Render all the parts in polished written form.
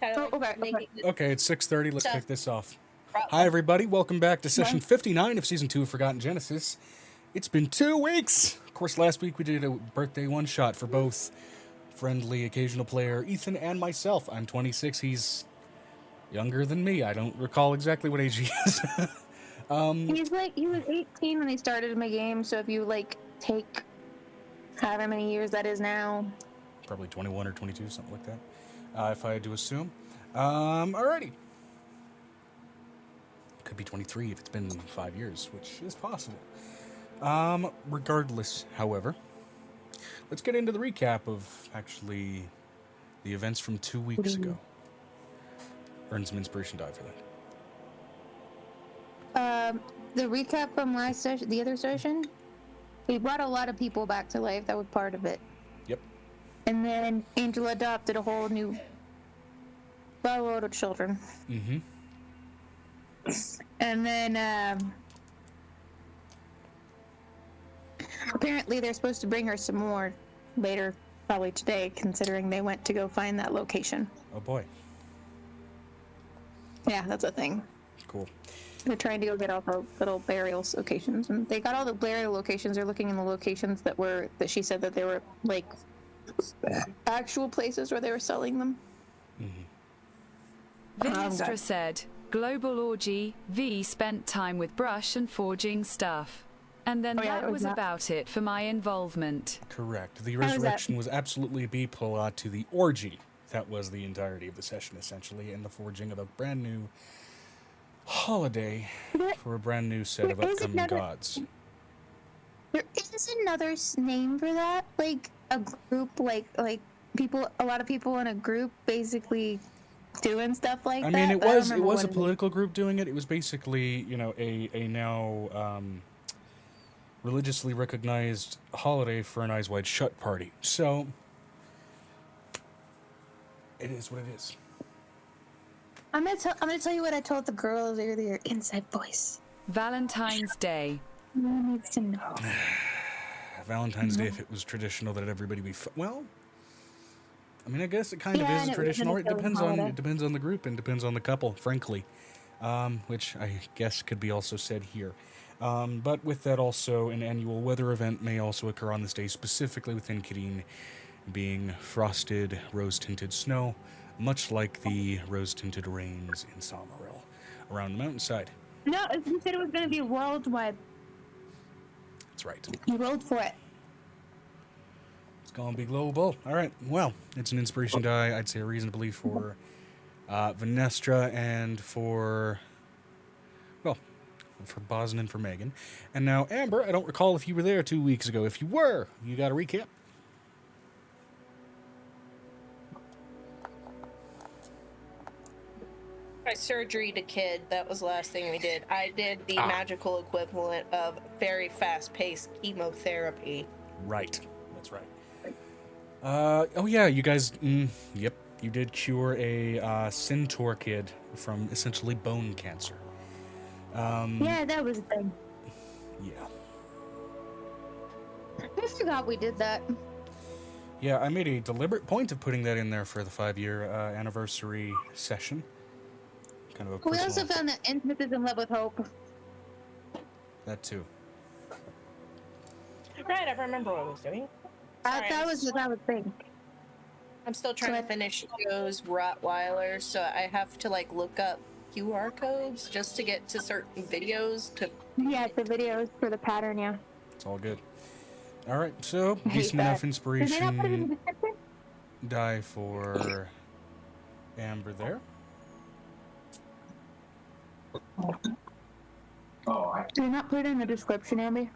Oh, okay. Okay, it's 6:30. Let's So- kick this off. Hi, everybody. Welcome back to session Hello. 59 of Season 2 of Forgotten Genesis. It's been 2 weeks. Of course, last week we did a birthday one-shot for both friendly occasional player Ethan and myself. I'm 26. He's younger than me. I don't recall exactly what age he is. He was 18 when they started my game, so if you take however many years that is now. Probably 21 or 22, something like that, if I had to assume. Alrighty. Could be 23 if it's been 5 years, which is possible. Regardless, however, let's get into the recap of actually the events from 2 weeks ago. Earn some inspiration die for that. The recap from last session, the other session, we brought a lot of people back to life. That was part of it. Yep. And then Angel adopted a whole new boatload of children. Mm-hmm. And then apparently they're supposed to bring her some more later, probably today, considering they went to go find that location. Oh boy. Yeah, that's a thing. Cool. They're trying to go get all the little burial locations, and they got all the burial locations. They're looking in the locations that she said that they were like actual places where they were selling them. Vinestra said, "Global orgy. V spent time with brush and forging stuff." And then that was about it for my involvement. Correct. The resurrection was absolutely a B-plot to the orgy. That was the entirety of the session, essentially, and the forging of a brand new holiday for a brand new set of upcoming gods. There is another name for that, like a group, like people, a lot of people in a group, basically doing stuff like that. I mean, it was a political group doing it. It was basically, a now religiously recognized holiday for an Eyes Wide Shut party. So it is what it is. I'm gonna tell you what I told the girls earlier. Inside voice. Valentine's Day. No one needs to know. Valentine's Day, if it was traditional that everybody be well, I mean, I guess it kind of is traditional. It depends on the group and depends on the couple, frankly, which I guess could be also said here. But with that, also an annual weather event may also occur on this day, specifically within Kadeen, being frosted, rose-tinted snow, much like the rose-tinted rains in Somerville around the mountainside. No, he said it was going to be worldwide. That's right. He rolled for it. It's going to be global. All right. Well, it's an inspiration die, I'd say reasonably, for Vinestra and for Bosn and for Megan. And now, Amber, I don't recall if you were there 2 weeks ago. If you were, you got a recap? I surgeryed a kid. That was the last thing we did. I did the magical equivalent of very fast-paced chemotherapy. Right. That's right. Oh yeah, you guys, yep, you did cure a centaur kid from essentially bone cancer. Yeah, that was a thing. Yeah. I forgot we did that. Yeah, I made a deliberate point of putting that in there for the 5-year anniversary session. Kind of a personal... We also found that Intimate is in love with Hope. That too. Right, I remember what I was doing. That was the thing. I'm still trying to finish those Rottweilers, so I have to look up QR codes just to get to certain videos to... Yeah, the videos for the pattern, yeah. It's all good. Alright, so decent enough inspiration die for Amber there. Did you not put it in the description, Amber?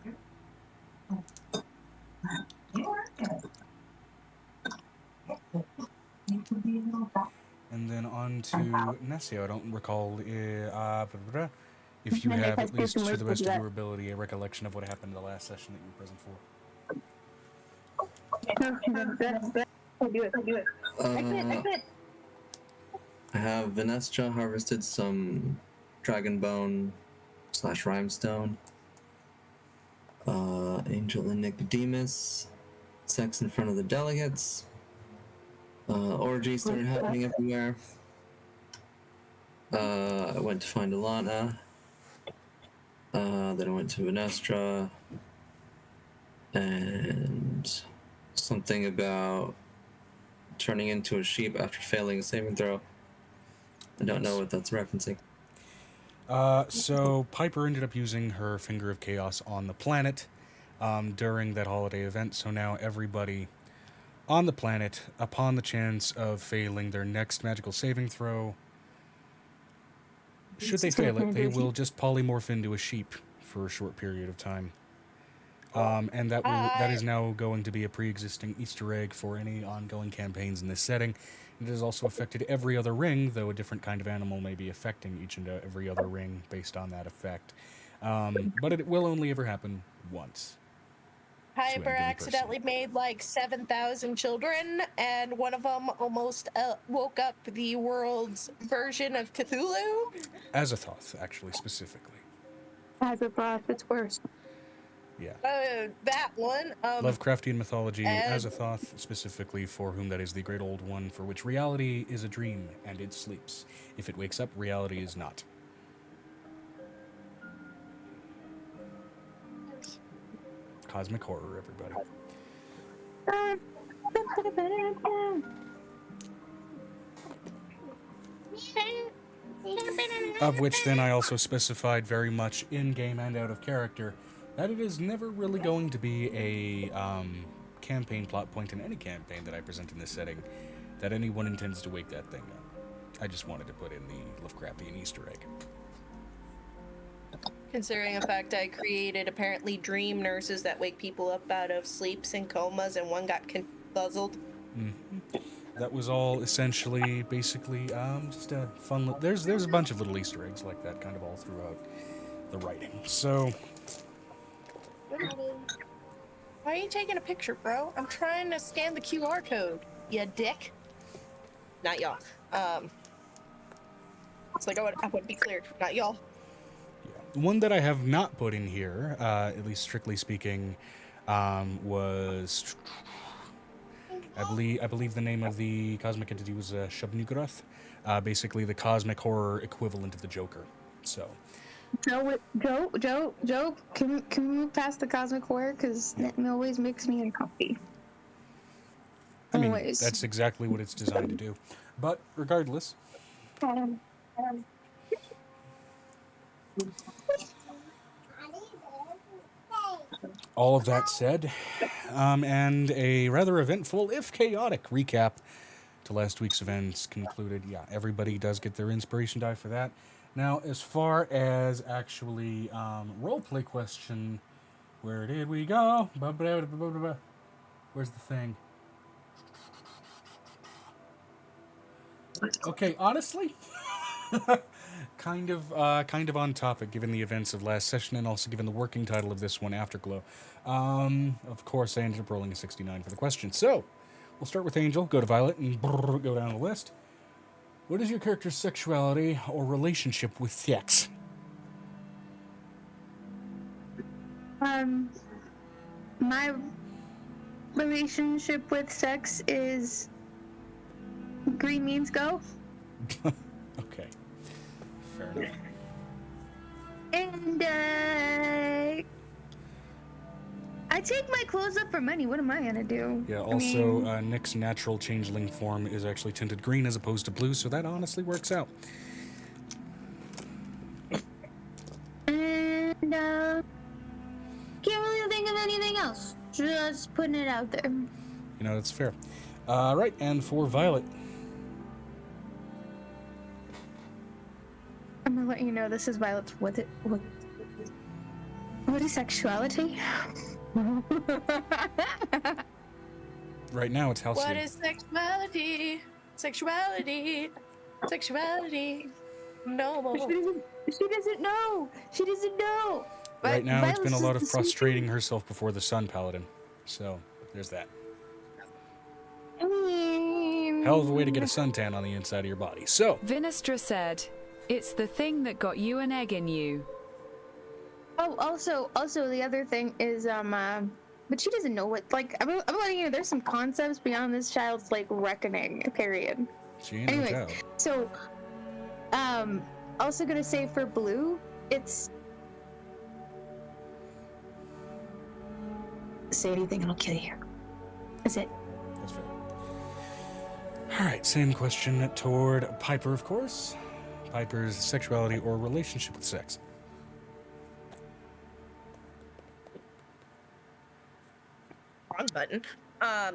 And then on to Nessio. I don't recall if you have, at least to the best of your ability, a recollection of what happened in the last session that you were present for. I do it. I quit. I have Vinestra harvested some dragon bone / rhymestone. Angel and Nicodemus. Sex in front of the delegates. Orgy started happening everywhere. I went to find Alana. Then I went to Venestra. And something about turning into a sheep after failing a saving throw. I don't know what that's referencing. So Piper ended up using her Finger of Chaos on the planet during that holiday event. So now everybody on the planet, upon the chance of failing their next magical saving throw, should they fail it, they will just polymorph into a sheep for a short period of time. And that is now going to be a pre-existing Easter egg for any ongoing campaigns in this setting. It has also affected every other ring, though a different kind of animal may be affecting each and every other ring based on that effect. But it will only ever happen once. Piper accidentally made like 7,000 children, and one of them almost woke up the world's version of Cthulhu. Azathoth, actually, specifically. Azathoth, it's worse. Yeah. That one. Lovecraftian mythology, Azathoth, specifically, for whom that is the great old one, for which reality is a dream, and it sleeps. If it wakes up, reality is not. Cosmic horror, everybody. Of which then I also specified very much in-game and out of character that it is never really going to be a campaign plot point in any campaign that I present in this setting that anyone intends to wake that thing up. I just wanted to put in the Lovecraftian Easter egg. Considering the fact I created apparently dream nurses that wake people up out of sleeps and comas, and one got puzzled. Mm-hmm. That was all essentially, basically, just a fun. There's a bunch of little Easter eggs like that, kind of all throughout the writing. So, why are you taking a picture, bro? I'm trying to scan the QR code. You dick. Not y'all. It's like I want to be clear. Not y'all. Yeah. One that I have not put in here, at least strictly speaking, was. I believe the name of the cosmic entity was Shub-Nugaroth, basically the cosmic horror equivalent of the Joker. So, Joe, can we move past the cosmic horror? Because that always makes me uncomfy. I mean, that's exactly what it's designed to do. But regardless. All of that said, and a rather eventful, if chaotic, recap to last week's events concluded. Yeah, everybody does get their inspiration die for that. Now, as far as actually roleplay question, where did we go? Where's the thing? Okay, honestly, kind of on topic, given the events of last session, and also given the working title of this one, Afterglow. Of course, I ended up rolling a 69 for the question. So, we'll start with Angel, go to Violet, and go down the list. What is your character's sexuality or relationship with sex? My relationship with sex is green means go. Okay. Fair enough. And, I take my clothes up for money. What am I gonna do? Yeah, also, Nick's natural changeling form is actually tinted green as opposed to blue, so that honestly works out. And, can't really think of anything else. Just putting it out there. You know, that's fair. Right, and for Violet. I'm gonna let you know this is Violet's. What is sexuality? Right now, it's Halcyon. What is sexuality? Sexuality. No more. She doesn't know. Right now, Violet's it's been a lot of just prostrating herself before the Sun Paladin. So, there's that. Hell of a way to get a suntan on the inside of your body. So, Vinestra said, "It's the thing that got you an egg in you." Oh, also the other thing is, but she doesn't know what, like, I'm letting you know, there's some concepts beyond this child's, like, reckoning, period. she ain't no child. So, Also gonna say for blue, it's... Say anything and I'll kill you. That's it. That's fair. All right, same question toward Piper, of course. Piper's sexuality or relationship with sex. Wrong button.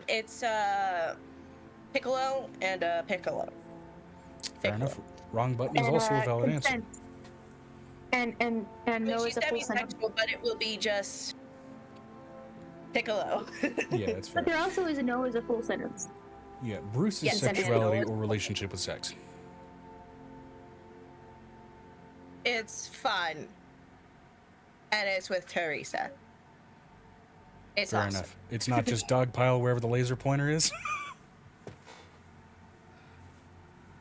It's Piccolo and Piccolo. Fair enough. Wrong button is also a valid consent. answer. And no she's is a full sentence. demisexual, but it will be just Piccolo. Yeah, that's fair. But there also is a no is a full sentence. Yeah, Bruce's Yes, and sexuality no. or relationship with sex. It's fun. And it's with Teresa. It's Fair awesome. enough. It's not just dog pile wherever the laser pointer is.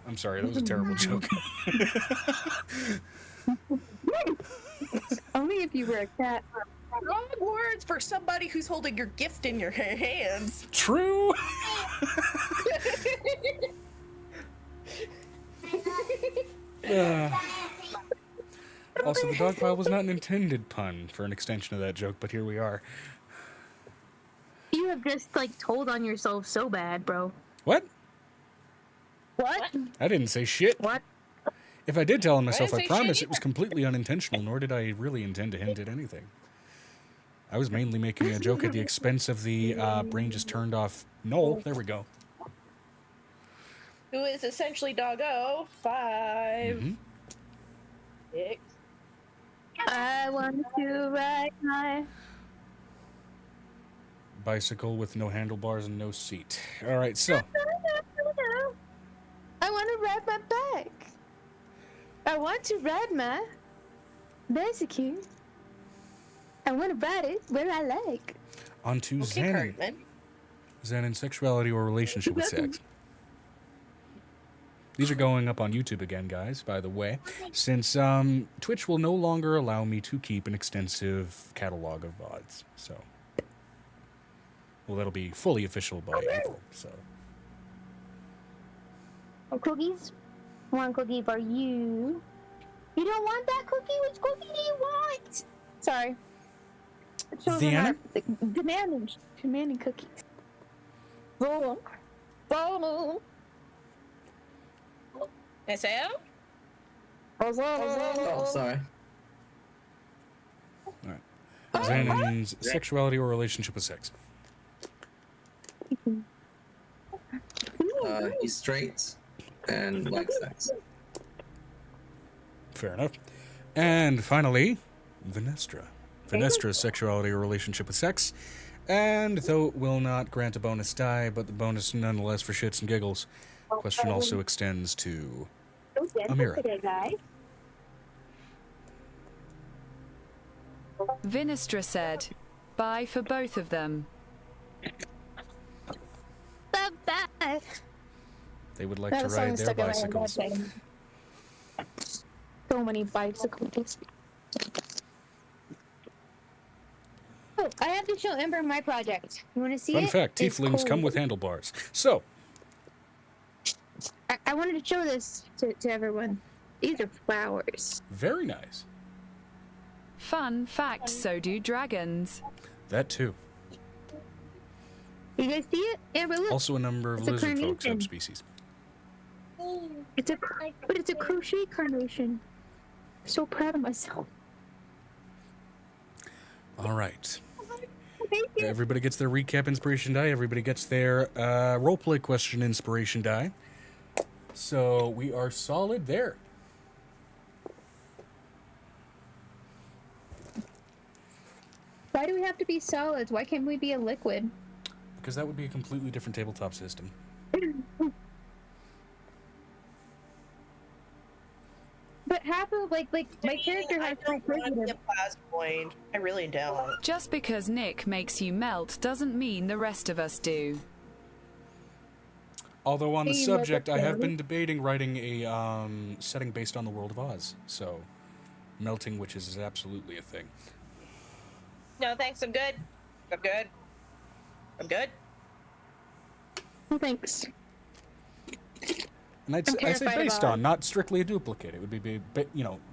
I'm sorry, that was a terrible joke. Only if you were a cat. Wrong words for somebody who's holding your gift in your hands. True. Also, the dog pile was not an intended pun for an extension of that joke, but here we are. You have just, like, told on yourself so bad, bro. What? What? I didn't say shit. What? If I did tell on myself, didn't I say promise shit it was completely unintentional, nor did I really intend to hint at anything. I was mainly making a joke at the expense of the brain just turned off. Noel, there we go. Who is essentially doggo. 5, Mhm. 6. I want to ride my... Bicycle with no handlebars and no seat. All right, so I want to ride my bike. I want to ride my bicycle. I want to ride it where I like. on to Okay, Xanon. Cartman. Xanon, sexuality or relationship with sex. These are going up on YouTube again, guys, by the way, since Twitch will no longer allow me to keep an extensive catalog of VODs. So, well, that'll be fully official by April. So, Oh, cookies? One cookie for you. You don't want that cookie? Which cookie do you want? Sorry. The children Deanna? are demanding cookies. Roll. Roll. Sao? Oh, sorry. all right. Xanon's sexuality or relationship with sex. He's straight and likes sex. Fair enough. And finally, Venestra. Venestra's sexuality or relationship with sex. And though it will not grant a bonus die, but the bonus nonetheless for shits and giggles. Question also extends to Amira. Vinestra said, bye for both of them. Bye-bye. They would like to ride their bicycles. So many bicycles. Oh, I have to show Ember my project. You want to see Fun it? fact, It's tieflings cool. come with handlebars. So, I wanted to show this to everyone. These are flowers. very nice. Fun fact, so do dragons. That too. You guys see it? Amber, look. Also a number of It's a lizard folk carnation. subspecies. But it's a crochet carnation. So proud of myself. All right. Thank you. Everybody gets their recap inspiration die. Everybody gets their roleplay question inspiration die. So we are solid there. Why do we have to be solids? Why can't we be a liquid? Because that would be a completely different tabletop system. But half of my character I has don't want to be a plasmoid. I really don't. Just because Nick makes you melt doesn't mean the rest of us do. Although on the Hey, subject, I have motherfucker. been debating writing a setting based on the world of Oz. So melting witches is absolutely a thing. No, thanks. I'm good. I'm good. I'm good. Oh, thanks. And I say based on, not strictly a duplicate. It would be,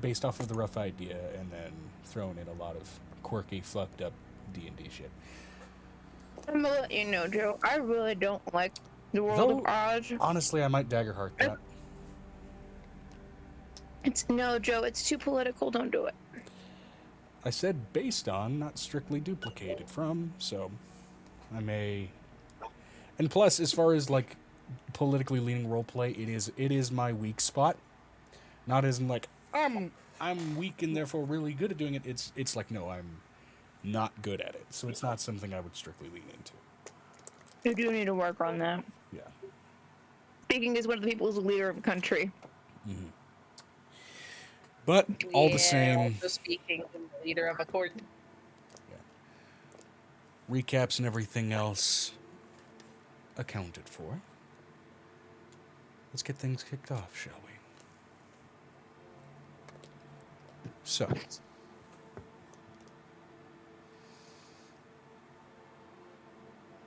based off of the rough idea and then thrown in a lot of quirky, fucked up D&D shit. I'm gonna let you know, Joe. I really don't like the World of Oz. Honestly, I might Daggerheart that. No, Joe. It's too political. Don't do it. I said based on, not strictly duplicated from. So, I may. And plus, as far as like politically leaning roleplay, it is my weak spot. Not as in like I'm weak and therefore really good at doing it. It's like no, I'm not good at it. So it's not something I would strictly lean into. You do need to work on that. Yeah. Speaking as one of the people's leader of the country. Mm-hmm. But all the same. Also speaking as the leader of a court. Yeah. Recaps and everything else accounted for. Let's get things kicked off, shall we? So.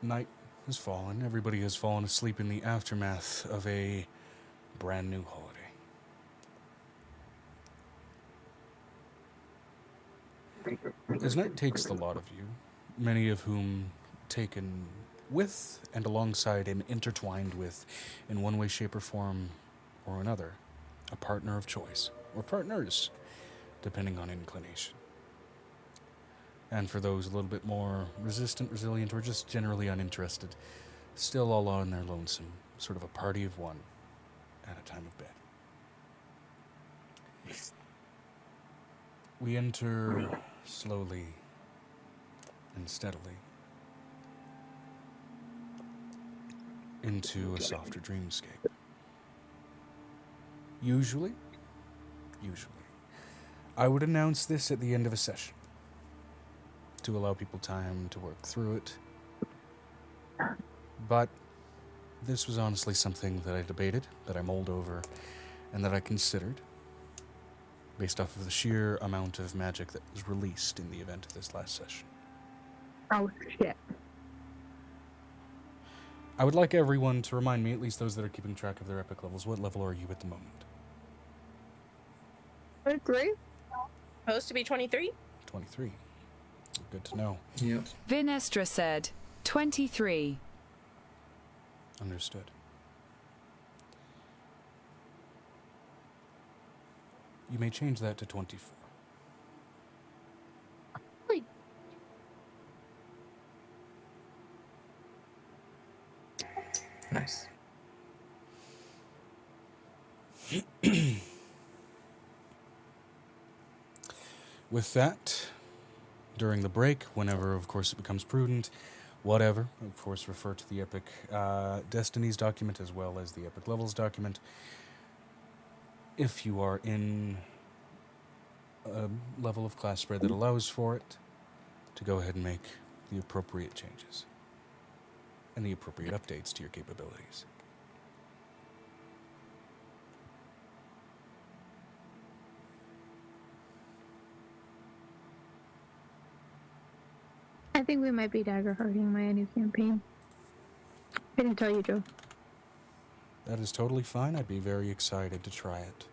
Night has fallen. Everybody has fallen asleep in the aftermath of a brand new holiday. As night takes the lot of you, many of whom taken with and alongside and intertwined with, in one way, shape, or form or another, a partner of choice, or partners, depending on inclination. And for those a little bit more resistant, resilient, or just generally uninterested, still all on their lonesome, sort of a party of one at a time of bed. We enter slowly and steadily into a softer dreamscape. Usually, I would announce this at the end of a session to allow people time to work through it. But this was honestly something that I debated, that I mulled over, and that I considered based off of the sheer amount of magic that was released in the event of this last session. Oh, shit. I would like everyone to remind me, at least those that are keeping track of their epic levels, what level are you at the moment? 23? Supposed to be 23? 23. Good to know. Yep. Vinestra said, 23. Understood. You may change that to 24. Wait. Nice. With that, during the break, whenever, of course, it becomes prudent, whatever, of course, refer to the Epic Destinies document as well as the Epic Levels document. If you are in a level of class spread that allows for it, to go ahead and make the appropriate changes and the appropriate updates to your capabilities. I think we might be Daggerhearting my new campaign. I didn't tell you, Joe. That is totally fine. I'd be very excited to try it.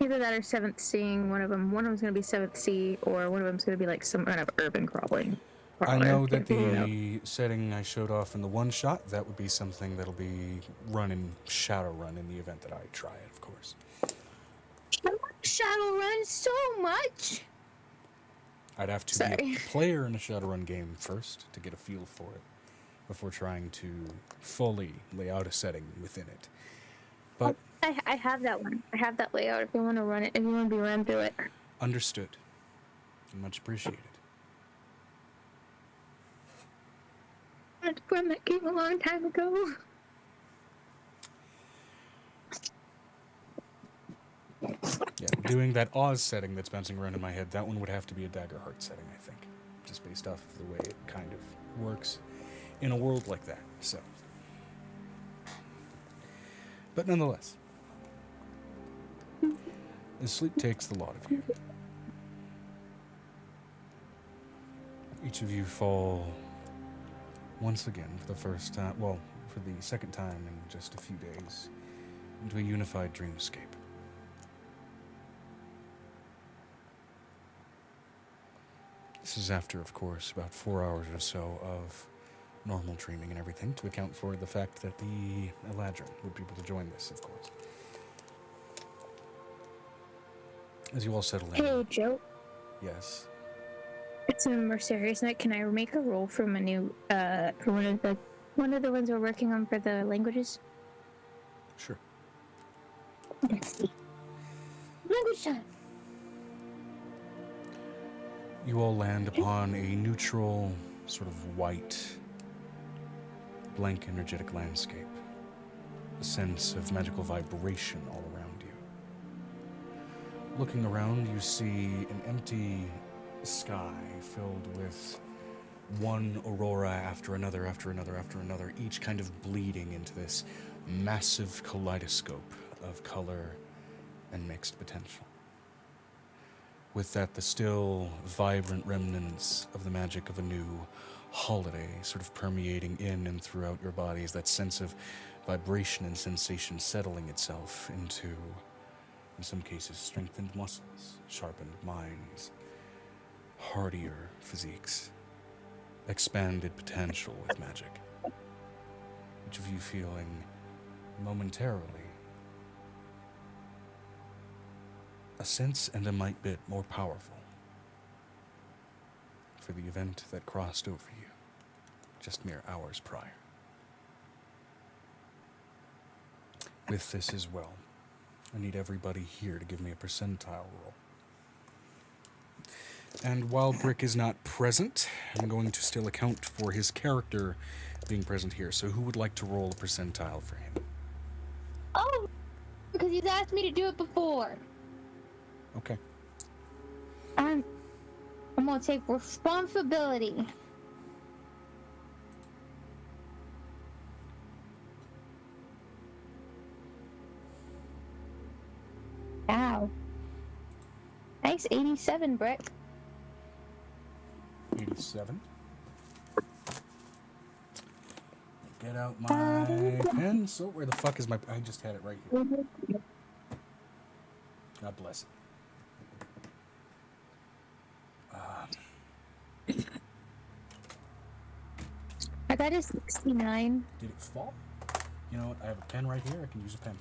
Either that or 7th Seeing, one of them's going to be 7th Sea, or one of them's going to be like some kind of urban crawling. I know that the setting I showed off in the one-shot, that would be something that'll be Shadowrun in the event that I try it, of course. Shadowrun so much! I'd have to be a player in a Shadowrun game first to get a feel for it before trying to fully lay out a setting within it. But I have that one. I have that layout if you want to run it, if you want to be run through it. Understood. Much appreciated. I had to run that game a long time ago. Yeah, doing that Oz setting that's bouncing around in my head, that one would have to be a Daggerheart setting, I think. Just based off of the way it kind of works in a world like that, so. But nonetheless, as sleep takes the lot of you, each of you fall once again for the first time, well, for the second time in just a few days into a unified dreamscape. This is after, of course, about 4 hours or so of normal dreaming and everything, to account for the fact that the Eladrin would be able to join this, of course. As you all settle in. Hey, Joe. Yes. It's a more serious night. Can I make a roll from a new, for one of the ones we're working on for the languages? Sure. Let's see. Language time. You all land upon a neutral, sort of white, blank, energetic landscape. A sense of magical vibration all around you. Looking around, you see an empty sky filled with one aurora after another, after another, after another, each kind of bleeding into this massive kaleidoscope of color and mixed potential. With that, the still vibrant remnants of the magic of a new holiday sort of permeating in and throughout your bodies, that sense of vibration and sensation settling itself into, in some cases, strengthened muscles, sharpened minds, hardier physiques, expanded potential with magic. Each of you feeling momentarily a sense and a might bit more powerful for the event that crossed over you just mere hours prior. With this as well, I need everybody here to give me a percentile roll. And while Brick is not present, I'm going to still account for his character being present here. So who would like to roll a percentile for him? Oh, because he's asked me to do it before. Okay. I'm gonna take responsibility. Ow. Nice 87, Brick. 87. Get out my pencil. Where the fuck is my... I just had it right here. God bless it. I got a 69. Did it fall? You know what? I have a pen right here. I can use a pen.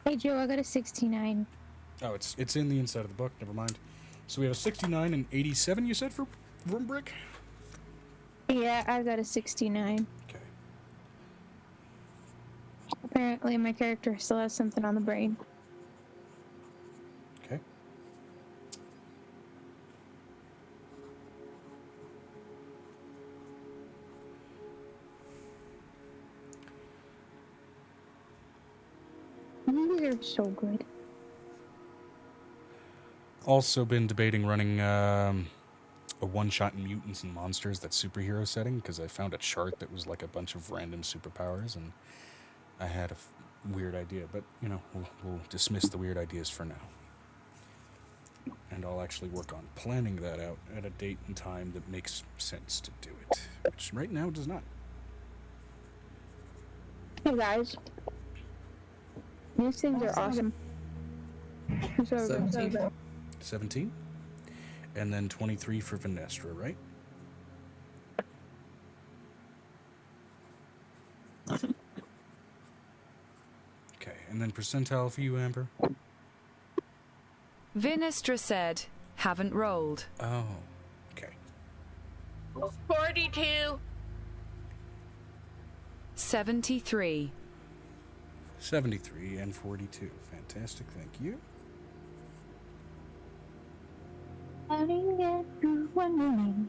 Hey, Joe, I got a 69. Oh, it's in the inside of the book. Never mind. So we have a 69 and 87, you said, for room brick? Yeah, I got a 69. Okay. Apparently, my character still has something on the brain. Okay. You're so good. Also been debating running a one-shot in Mutants and Monsters, that superhero setting, because I found a chart that was like a bunch of random superpowers, and I had a weird idea, but, you know, we'll dismiss the weird ideas for now. And I'll actually work on planning that out at a date and time that makes sense to do it, which right now does not. Hey, guys. These things are awesome. 17. 17? And then 23 for Vanestra, right? Okay, and then percentile for you, Amber? Vinestra said, haven't rolled. Oh, okay. 42. 73. 73 and 42. Fantastic, thank you. I didn't get through one morning.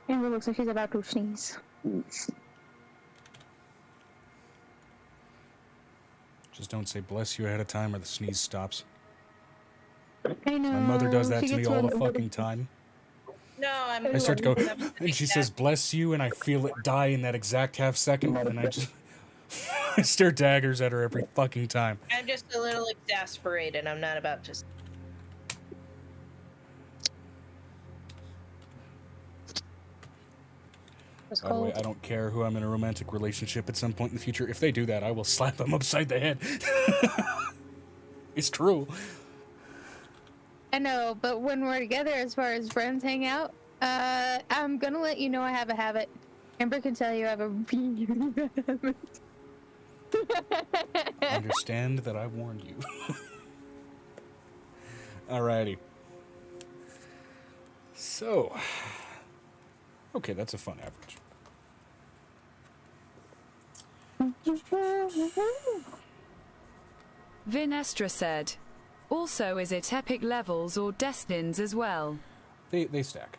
Amber looks like she's about to sneeze. Just don't say bless you ahead of time or the sneeze stops. I know. My mother does that she to me gets all one the over fucking time. No, I'm. I start to go, that was the and she exact- says, "Bless you," and I feel it die in that exact half second, and I just I stare daggers at her every fucking time. I'm just a little exasperated. I'm not about to. By the way, I don't care who I'm in a romantic relationship at some point in the future. If they do that, I will slap them upside the head. It's true. I know, but when we're together, as far as friends hang out, I'm gonna let you know I have a habit. Amber can tell you I have a really bad habit. Understand that I warned you. Alrighty. So, okay, that's a fun average. Vinestra said. Also, is it epic levels or destins as well? They stack.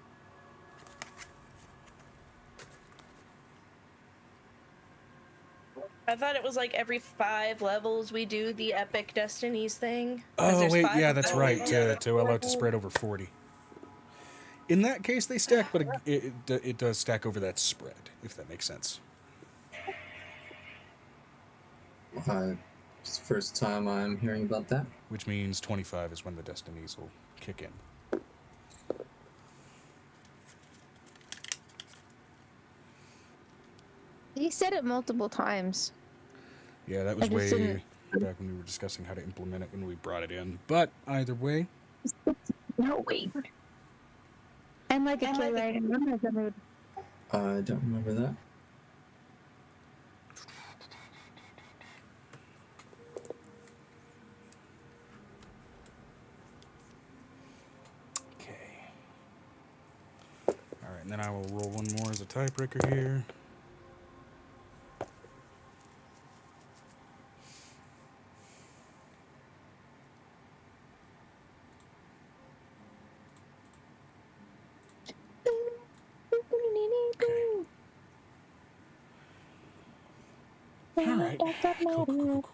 I thought it was like every 5 levels we do the epic destinies thing. Oh wait, yeah, that's right. To allow it to spread over 40. In that case, they stack, but it does stack over that spread, if that makes sense. It's the first time I'm hearing about that. Which means 25 is when the destinies will kick in. He said it multiple times. Yeah, that was way back when we were discussing how to implement it when we brought it in. But either way. No, wait. I'm like a kid, right? I don't remember that. Okay. Alright, and then I will roll one more as a tiebreaker here. Alright. Cool.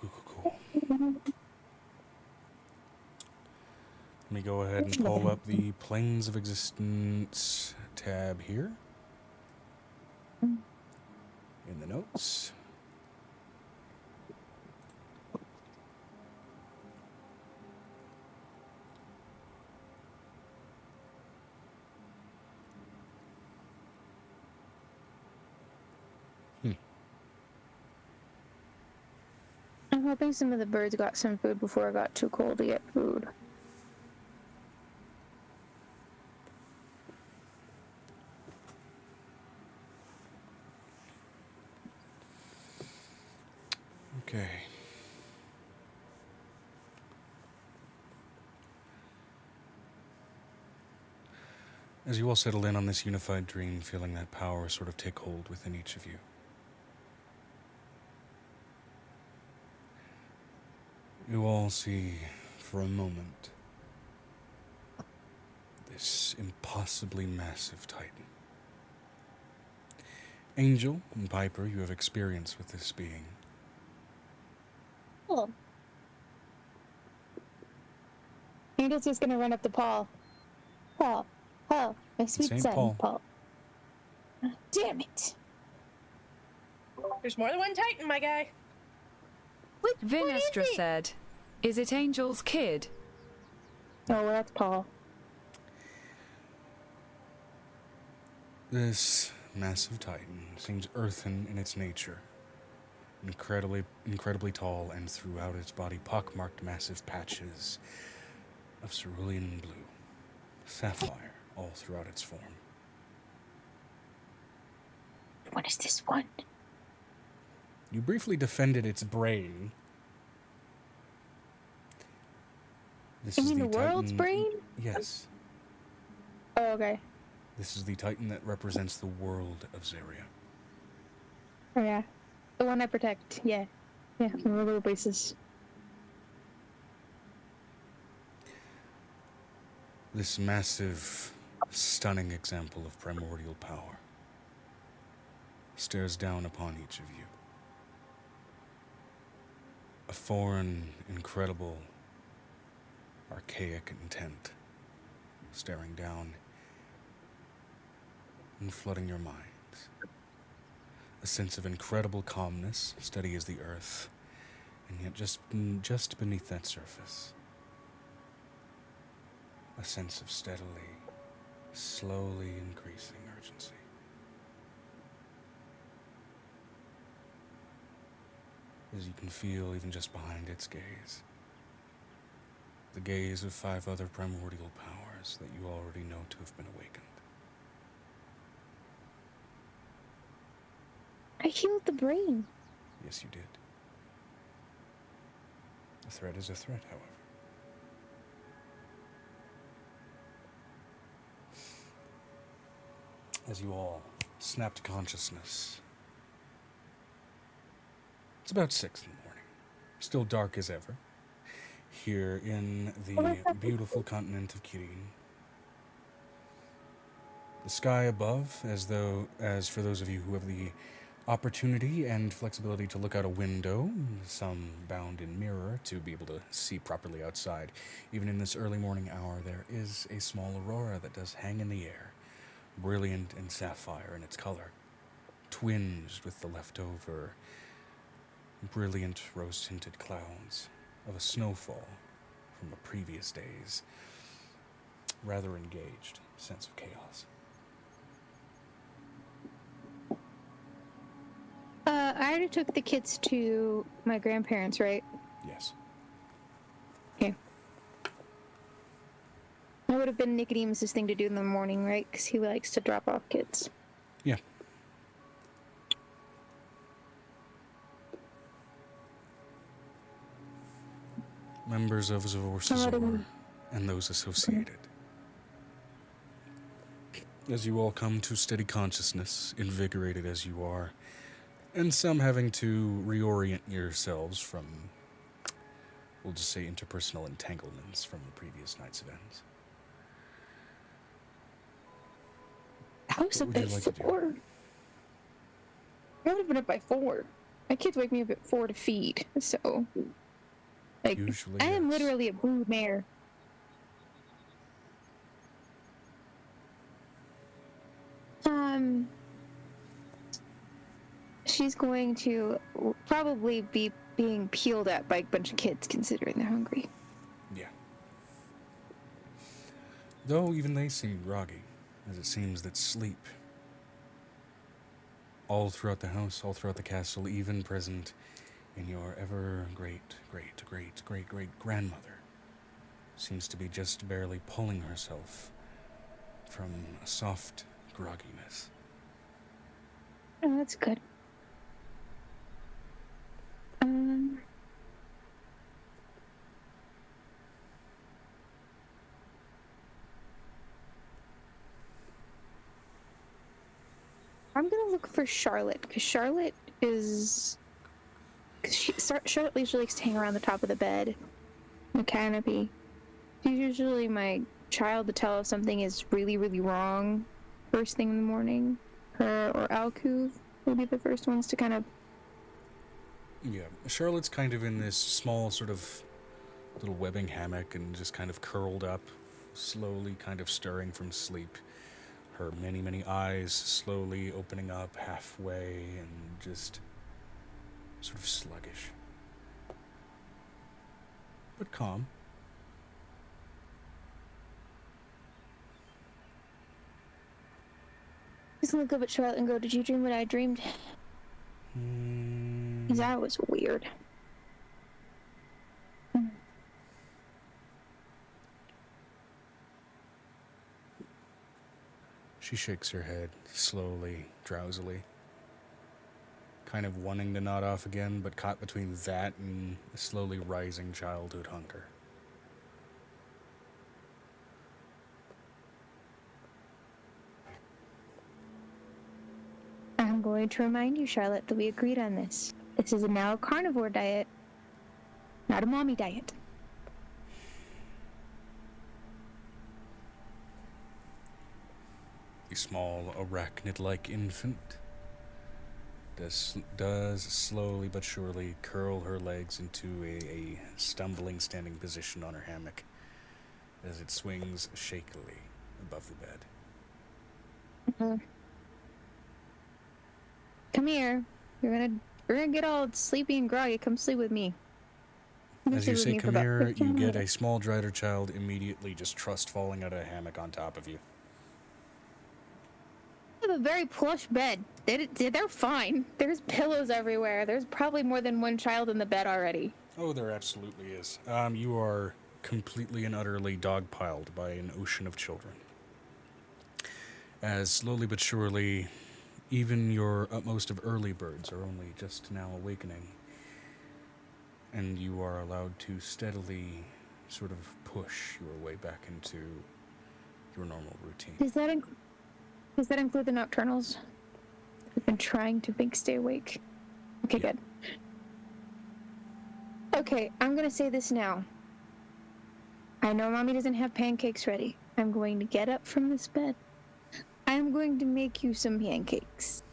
Let me go ahead and pull up the Planes of Existence tab here. In the notes. I'm hoping some of the birds got some food before it got too cold to get food. Okay. As you all settle in on this unified dream, feeling that power sort of take hold within each of you, you all see, for a moment, this impossibly massive titan. Angel and Piper, you have experience with this being. Oh. Angel's just gonna run up to Paul. Paul, my sweet son, Paul. Damn it! There's more than one Titan, my guy. Vinestra said, is it Angel's kid? Oh, well, that's Paul. This massive titan seems earthen in its nature. Incredibly tall, and throughout its body pockmarked massive patches of cerulean blue, sapphire all throughout its form. What is this one? You briefly defended its brain. This You is mean the Titan... world's brain? Yes. Oh, okay. This is the titan that represents the world of Zaria. Oh, yeah. The one I protect, yeah. Yeah, on a little basis. This massive, stunning example of primordial power stares down upon each of you. A foreign, incredible, archaic intent staring down and flooding your minds. A sense of incredible calmness, steady as the earth, and yet just beneath that surface. A sense of steadily, slowly increasing urgency. As you can feel even just behind its gaze. The gaze of 5 other primordial powers that you already know to have been awakened. I healed the brain. Yes, you did. A threat is a threat, however. As you all snap to consciousness, it's about 6 in the morning. Still dark as ever. Here in the beautiful continent of Kirin. The sky above, as for those of you who have the opportunity and flexibility to look out a window, some bound in mirror to be able to see properly outside. Even in this early morning hour, there is a small aurora that does hang in the air, brilliant and sapphire in its color, twinged with the leftover brilliant rose-tinted clouds of a snowfall from the previous days. Rather engaged sense of chaos. I already took the kids to my grandparents, right? Yes. Okay. That would have been Nicodemus' thing to do in the morning, right? Because he likes to drop off kids. Yeah. Members of Zorsazor and those associated. As you all come to steady consciousness, invigorated as you are, and some having to reorient yourselves from, we'll just say, interpersonal entanglements from the previous night's events. I was up at 4. I would have been up by 4. My kids wake me up at 4 to feed, so... Like, usually, I am yes. literally a brood mare. She's going to probably be being peeled at by a bunch of kids, considering they're hungry. Yeah. Though even they seem groggy, as it seems that sleep, all throughout the house, all throughout the castle, even present in your ever great-great-great-great-grandmother, seems to be just barely pulling herself from a soft grogginess. Oh, that's good. I'm gonna look for Charlotte, because Charlotte usually likes to hang around the top of the bed, the canopy. She's usually my child to tell if something is really, really wrong first thing in the morning. Her or Alcove will be the first ones to kind of... Yeah, Charlotte's kind of in this small sort of little webbing hammock and just kind of curled up, slowly kind of stirring from sleep. Her many, many eyes slowly opening up halfway and just sort of sluggish. But calm. Just look up at Charlotte and go, "Did you dream what I dreamed?" That was weird. She shakes her head slowly, drowsily, kind of wanting to nod off again, but caught between that and a slowly rising childhood hunger. I'm going to remind you, Charlotte, that we agreed on this. This is now a carnivore diet, not a mommy diet. The small arachnid-like infant does slowly but surely curl her legs into a stumbling standing position on her hammock as it swings shakily above the bed. come here. We're gonna get all sleepy and groggy. Come sleep with me. As you say, come here, you get a small Drider child immediately just trust falling out of a hammock on top of you. I have a very plush bed. They're fine. There's pillows everywhere. There's probably more than one child in the bed already. Oh, there absolutely is. You are completely and utterly dogpiled by an ocean of children. As slowly but surely, even your utmost of early birds are only just now awakening. And you are allowed to steadily sort of push your way back into your normal routine. Does that include the nocturnals? I've been trying to stay awake. Okay, yeah. Good. Okay, I'm gonna say this now. I know Mommy doesn't have pancakes ready. I'm going to get up from this bed. I'm going to make you some pancakes.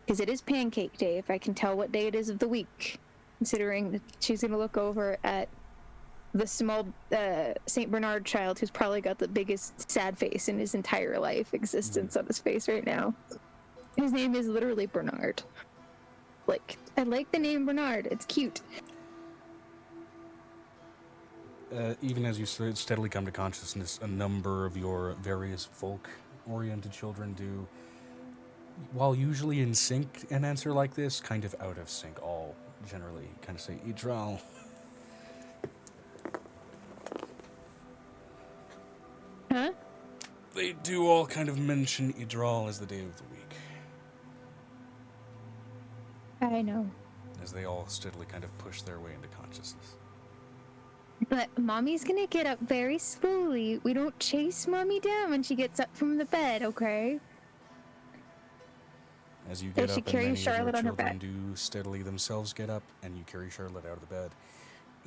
Because it is pancake day, if I can tell what day it is of the week. Considering that she's going to look over at the small St. Bernard child who's probably got the biggest sad face in his entire life existence on his face right now. His name is literally Bernard. Like, I like the name Bernard. It's cute. Even as you steadily come to consciousness, a number of your various folk-oriented children do, while usually in sync, an answer like this, kind of out of sync, all generally kind of say, Idral. Huh? They do all kind of mention Idral as the day of the week. I know. As they all steadily kind of push their way into consciousness. But Mommy's gonna get up very slowly. We don't chase Mommy down when she gets up from the bed, okay? As you get up, and many of your children do steadily themselves get up, and you carry Charlotte out of the bed.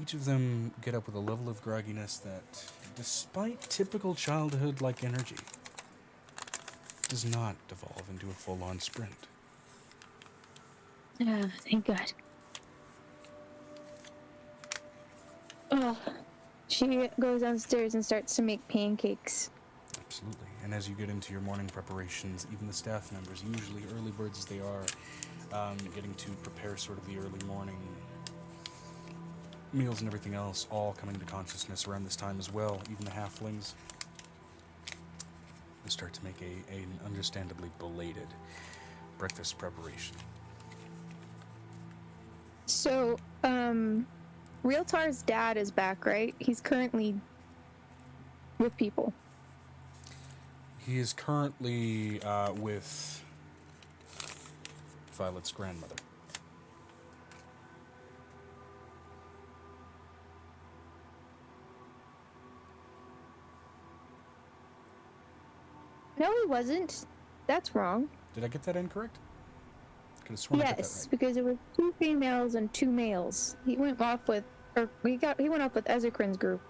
Each of them get up with a level of grogginess that, despite typical childhood-like energy, does not devolve into a full-on sprint. Thank God. Oh, she goes downstairs and starts to make pancakes. Absolutely. And as you get into your morning preparations, even the staff members, usually early birds as they are, getting to prepare sort of the early morning meals and everything else, all coming to consciousness around this time as well. Even the halflings will start to make an understandably belated breakfast preparation. So, Realtar's dad is back, right? He's currently with people. He is currently with Violet's grandmother. No, he wasn't. That's wrong. Did I get that incorrect? Could have sworn I got that right. Because it was 2 females and 2 males. He went off with, he went off with Ezekrin's group.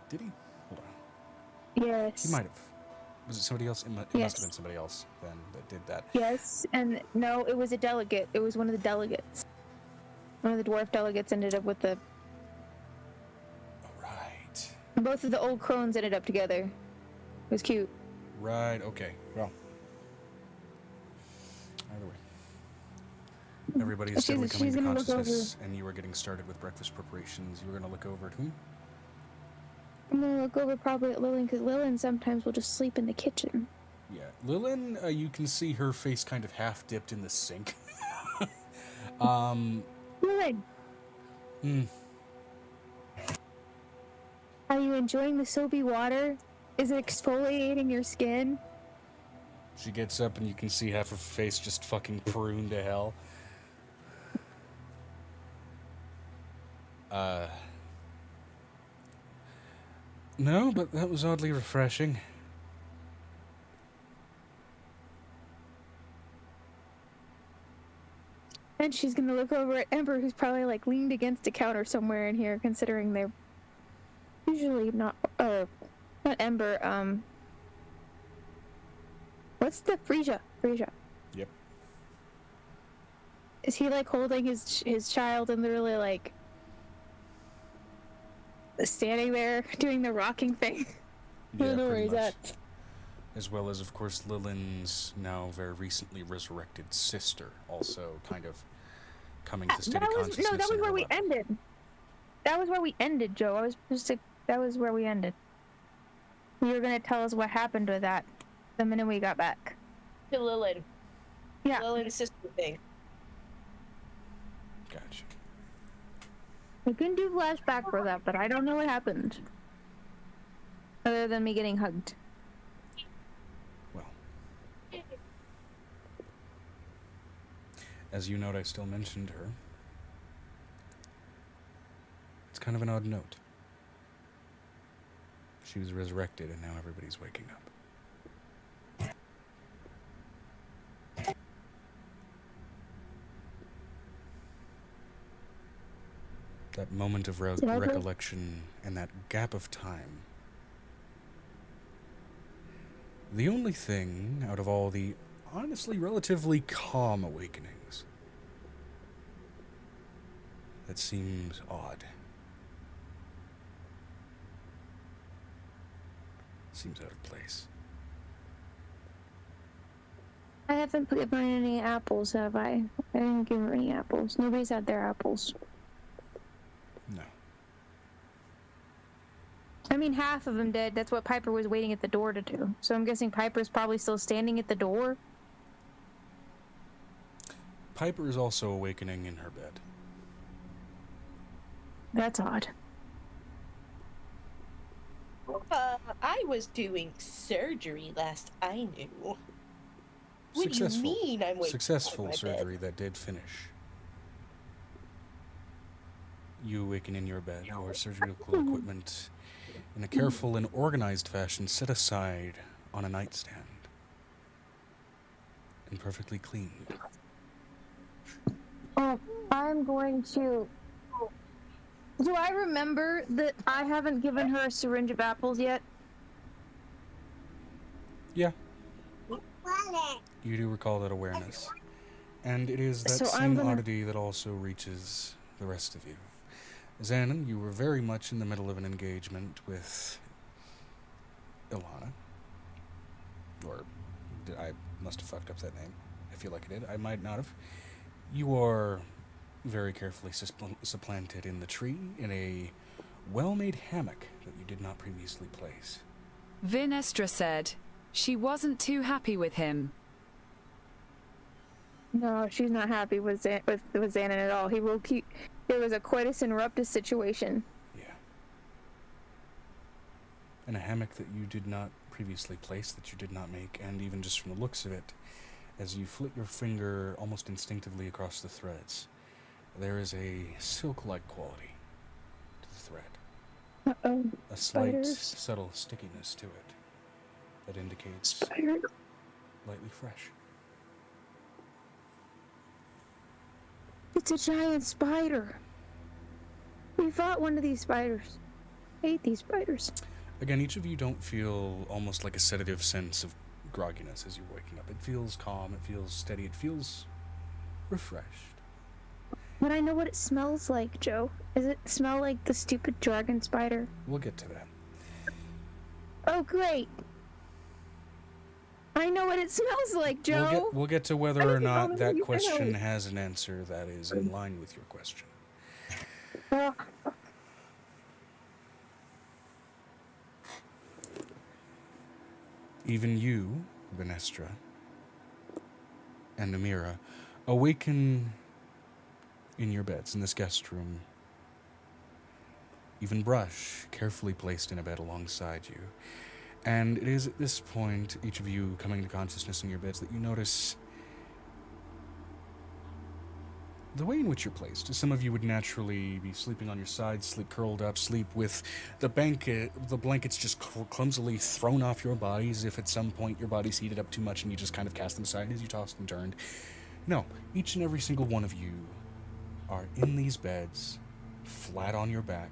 Did he? Hold on. Yes. He might have. Was it somebody else? It must have been somebody else then that did that. Yes, and no, it was a delegate. It was one of the delegates. One of the dwarf delegates ended up with the... Right. Both of the old crones ended up together. It was cute. Right, okay. Well. Either way. Everybody is steadily coming to consciousness, and you are getting started with breakfast preparations. You were going to look over at whom? I'm going to look over probably at Lillian, because Lillian sometimes will just sleep in the kitchen. Yeah. Lillian, you can see her face kind of half dipped in the sink. Lillian! Are you enjoying the soapy water? Is it exfoliating your skin? She gets up and you can see half her face just fucking pruned to hell. No, but that was oddly refreshing. And she's gonna look over at Ember, who's probably like leaned against a counter somewhere in here, considering they're usually not Ember, what's the Frisia? Yep. Is he like holding his child and literally like standing there doing the rocking thing? Yeah, I don't know where he's much. at. as well as, of course, Lillian's now very recently resurrected sister, also kind of coming to steady consciousness. No, that was where we ended. That was where we ended, Joe. That was where we ended. You were gonna tell us what happened with that the minute we got back. To Lillian. Yeah. Lillian's sister thing. Gotcha. We can do flashback for that, but I don't know what happened. Other than me getting hugged. Well. As you note, I still mentioned her. It's kind of an odd note. She was resurrected, and now everybody's waking up. That moment of recollection and that gap of time. The only thing out of all the honestly relatively calm awakenings that seems odd. Seems out of place. I haven't given her any apples, have I? I didn't give her any apples. Nobody's had their apples. No. I mean, half of them did. That's what Piper was waiting at the door to do. So I'm guessing Piper's probably still standing at the door. Piper is also awakening in her bed. That's odd. I was doing surgery last I knew. What do you mean I'm waking Successful up in my surgery bed? that did finish. You awaken in your bed, your surgical equipment, in a careful and organized fashion, set aside on a nightstand. And perfectly cleaned. Oh, I'm going to... Do I remember that I haven't given her a syringe of apples yet? Yeah. You do recall that awareness. And it is that So same oddity that also reaches the rest of you. Xanon, you were very much in the middle of an engagement with Ilana. Or I must have fucked up that name. I feel like I did. I might not have. You are very carefully supplanted in the tree in a well-made hammock that you did not previously place. Vinestra said she wasn't too happy with him. No, she's not happy with Xanon at all. He will keep... It was a coitus interruptus situation. Yeah. In a hammock that you did not previously place, that you did not make, and even just from the looks of it, as you flit your finger almost instinctively across the threads, there is a silk-like quality to the thread. Uh-oh. A slight, Spiders. subtle stickiness to it that indicates Spiders. lightly fresh. It's a giant spider. We fought one of these spiders. I hate these spiders. Again, each of you don't feel almost like a sedative sense of grogginess as you're waking up. It feels calm, it feels steady, it feels refreshed. But I know what it smells like, Joe. Does it smell like the stupid dragon spider? We'll get to that. Oh, great. I know what it smells like, Joe. We'll get to whether or not that question has an answer that is in line with your question. Even you, Vinestra, and Amira, awaken in your beds in this guest room. Even Brush, carefully placed in a bed alongside you. And it is at this point, each of you coming to consciousness in your beds, that you notice the way in which you're placed. Some of you would naturally be sleeping on your side, sleep curled up, sleep with the blankets just clumsily thrown off your bodies if at some point your body's heated up too much and you just kind of cast them aside as you tossed and turned. No, each and every single one of you are in these beds, flat on your back,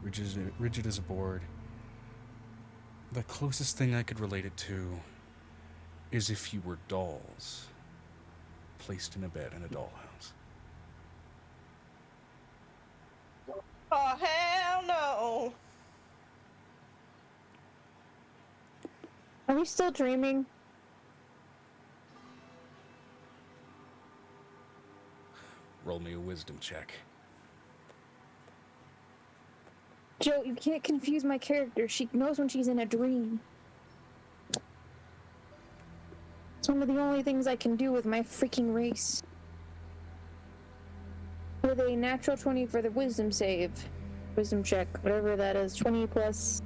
rigid as a board. The closest thing I could relate it to is if you were dolls placed in a bed in a dollhouse. Oh, hell no. Are we still dreaming? Roll me a wisdom check. Joe, you can't confuse my character. She knows when she's in a dream. It's one of the only things I can do with my freaking race. With a natural 20 for the wisdom save. Wisdom check, whatever that is. 20 plus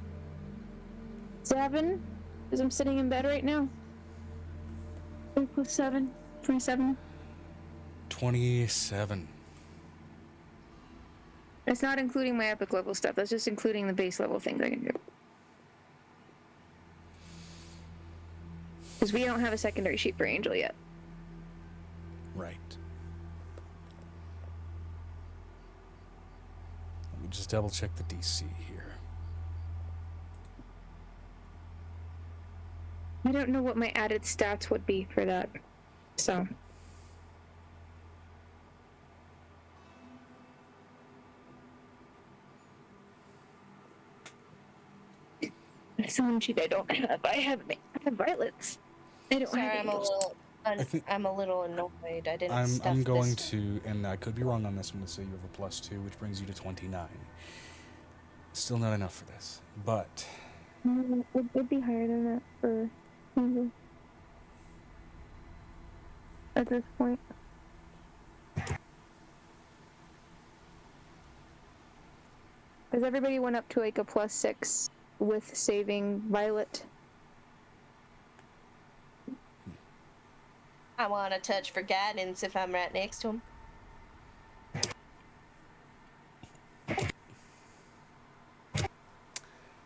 7? Because I'm sitting in bed right now. 3 plus 7. 27. 27. That's not including my epic level stuff. That's just including the base level things I can do. Because we don't have a secondary sheet for Angel yet. Right. Let me just double check the DC here. I don't know what my added stats would be for that. So. That's one sheet I don't have. I have violets. I don't Sorry, have I'm a little annoyed. I didn't stuff I'm going this. to, and I could be wrong on this, I'm going to say you have a +2, which brings you to 29. Still not enough for this, but... It would be higher than that for Angel. At this point. Because everybody went up to like a +6 with saving Violet. I want to touch for guidance if I'm right next to him.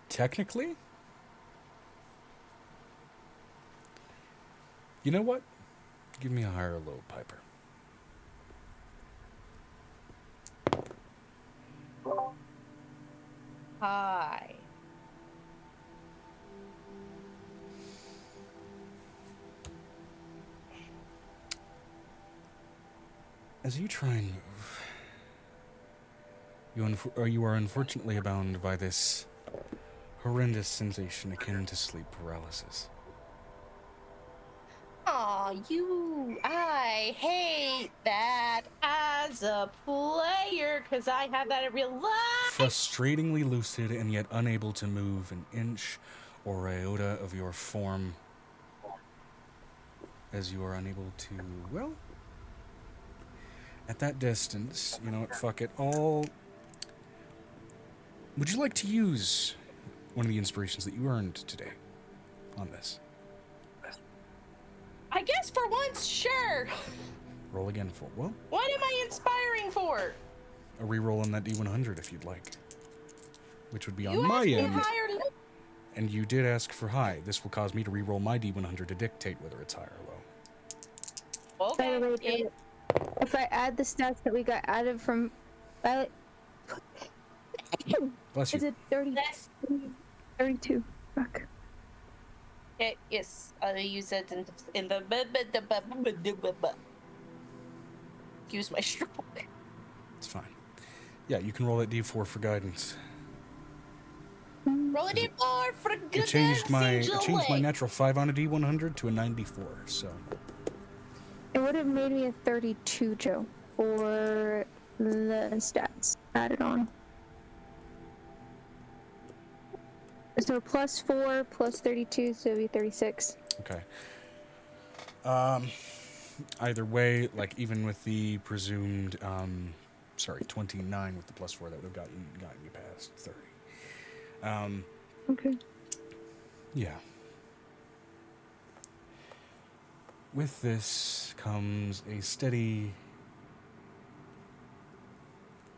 Technically? You know what? Give me a high or low, Piper. Hi. As you try and move, you are unfortunately bound by this horrendous sensation akin to sleep paralysis. Aw, I hate that as a player, because I have that in real life. Frustratingly lucid and yet unable to move an inch or iota of your form, as you are unable to, well, at that distance, you know what, fuck it, would you like to use one of the inspirations that you earned today on this? I guess for once, sure. Roll again for, well, What am I inspiring for? a reroll on that D100 if you'd like, which would be on You my asked me end. high or low. And you did ask for high. This will cause me to reroll my D100 to dictate whether it's high or low. Okay. By the way, if I add the stats that we got added from Violet, Bless you. is it 30? 32. Fuck. Okay, yes, I'll use it in the excuse my stroke. It's fine. Yeah, you can roll that D4 for guidance. Roll a D4 for It goodness. changed my Angel natural 5 on a D100 to a 94, so. It would have made me a 32, Joe, for the stats added on. So +4 plus 32, so it'd be 36. Okay. Either way, like even with the presumed, 29 with the +4, that would have gotten you past 30. Okay. Yeah. With this comes a steady,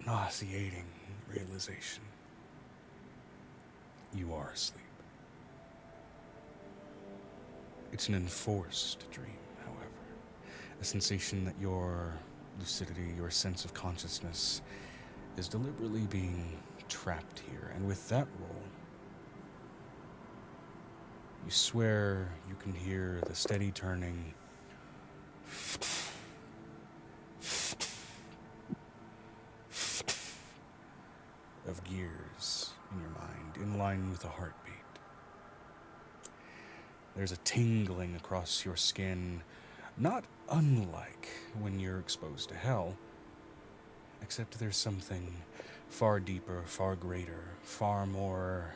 nauseating realization. You are asleep. It's an enforced dream, however. A sensation that your lucidity, your sense of consciousness, is deliberately being trapped here. And with that roll, you swear you can hear the steady turning of gears in your mind, in line with a heartbeat. There's a tingling across your skin, not unlike when you're exposed to hell, except there's something far deeper, far greater, far more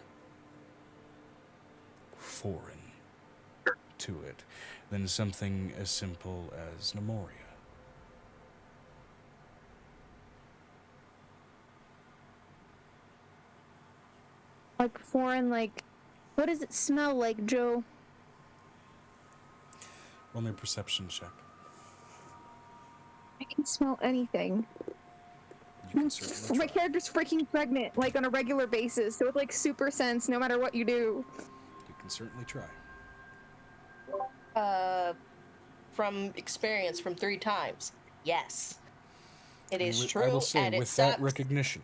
foreign to it than something as simple as Nemoria. Like foreign, like, what does it smell like, Joe? Roll me a perception check. I can smell anything. You can certainly My try. character's freaking pregnant, like on a regular basis, so it's like super sense no matter what you do. You can certainly try. From experience from 3 times, yes, it is true. I will say, and with that recognition,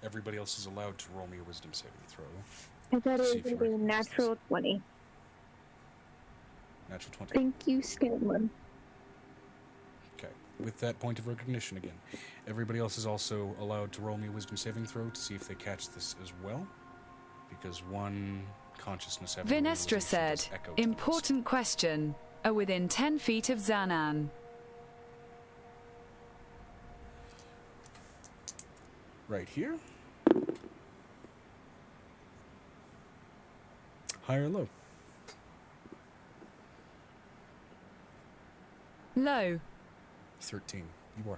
everybody else is allowed to roll me a wisdom saving throw. I got a natural 20. Natural 20. Thank you, Scanlan. Okay. With that point of recognition again, everybody else is also allowed to roll me a wisdom saving throw to see if they catch this as well. Because one consciousness having Vinestra said, important question. Are within 10 feet of Xanan. Right here. High or low? Low. 13. You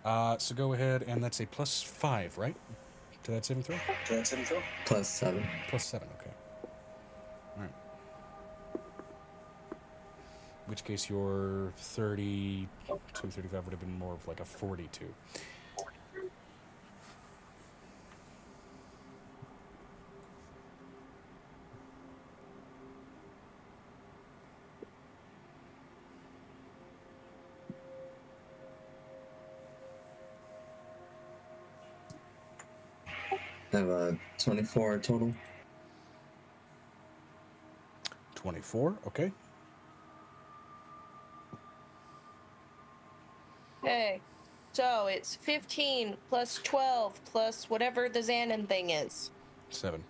are. So go ahead, and that's a +5, right? To that saving throw? +7. +7, okay. Alright. In which case your 32, 35 would have been more of like a 42. I have a 24 total. 24, okay. Okay, so it's 15 plus 12 plus whatever the Xanon thing is. 7.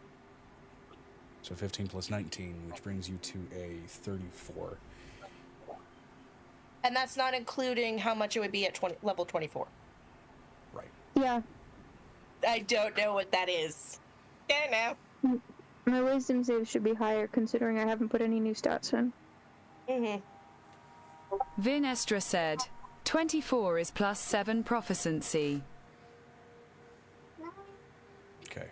So 15 plus 19, which brings you to a 34. And that's not including how much it would be at level 24. Right. Yeah. I don't know what that is. Don't know. My wisdom save should be higher considering I haven't put any new stats in. Vinestra said, 24 is +7 proficiency. Okay.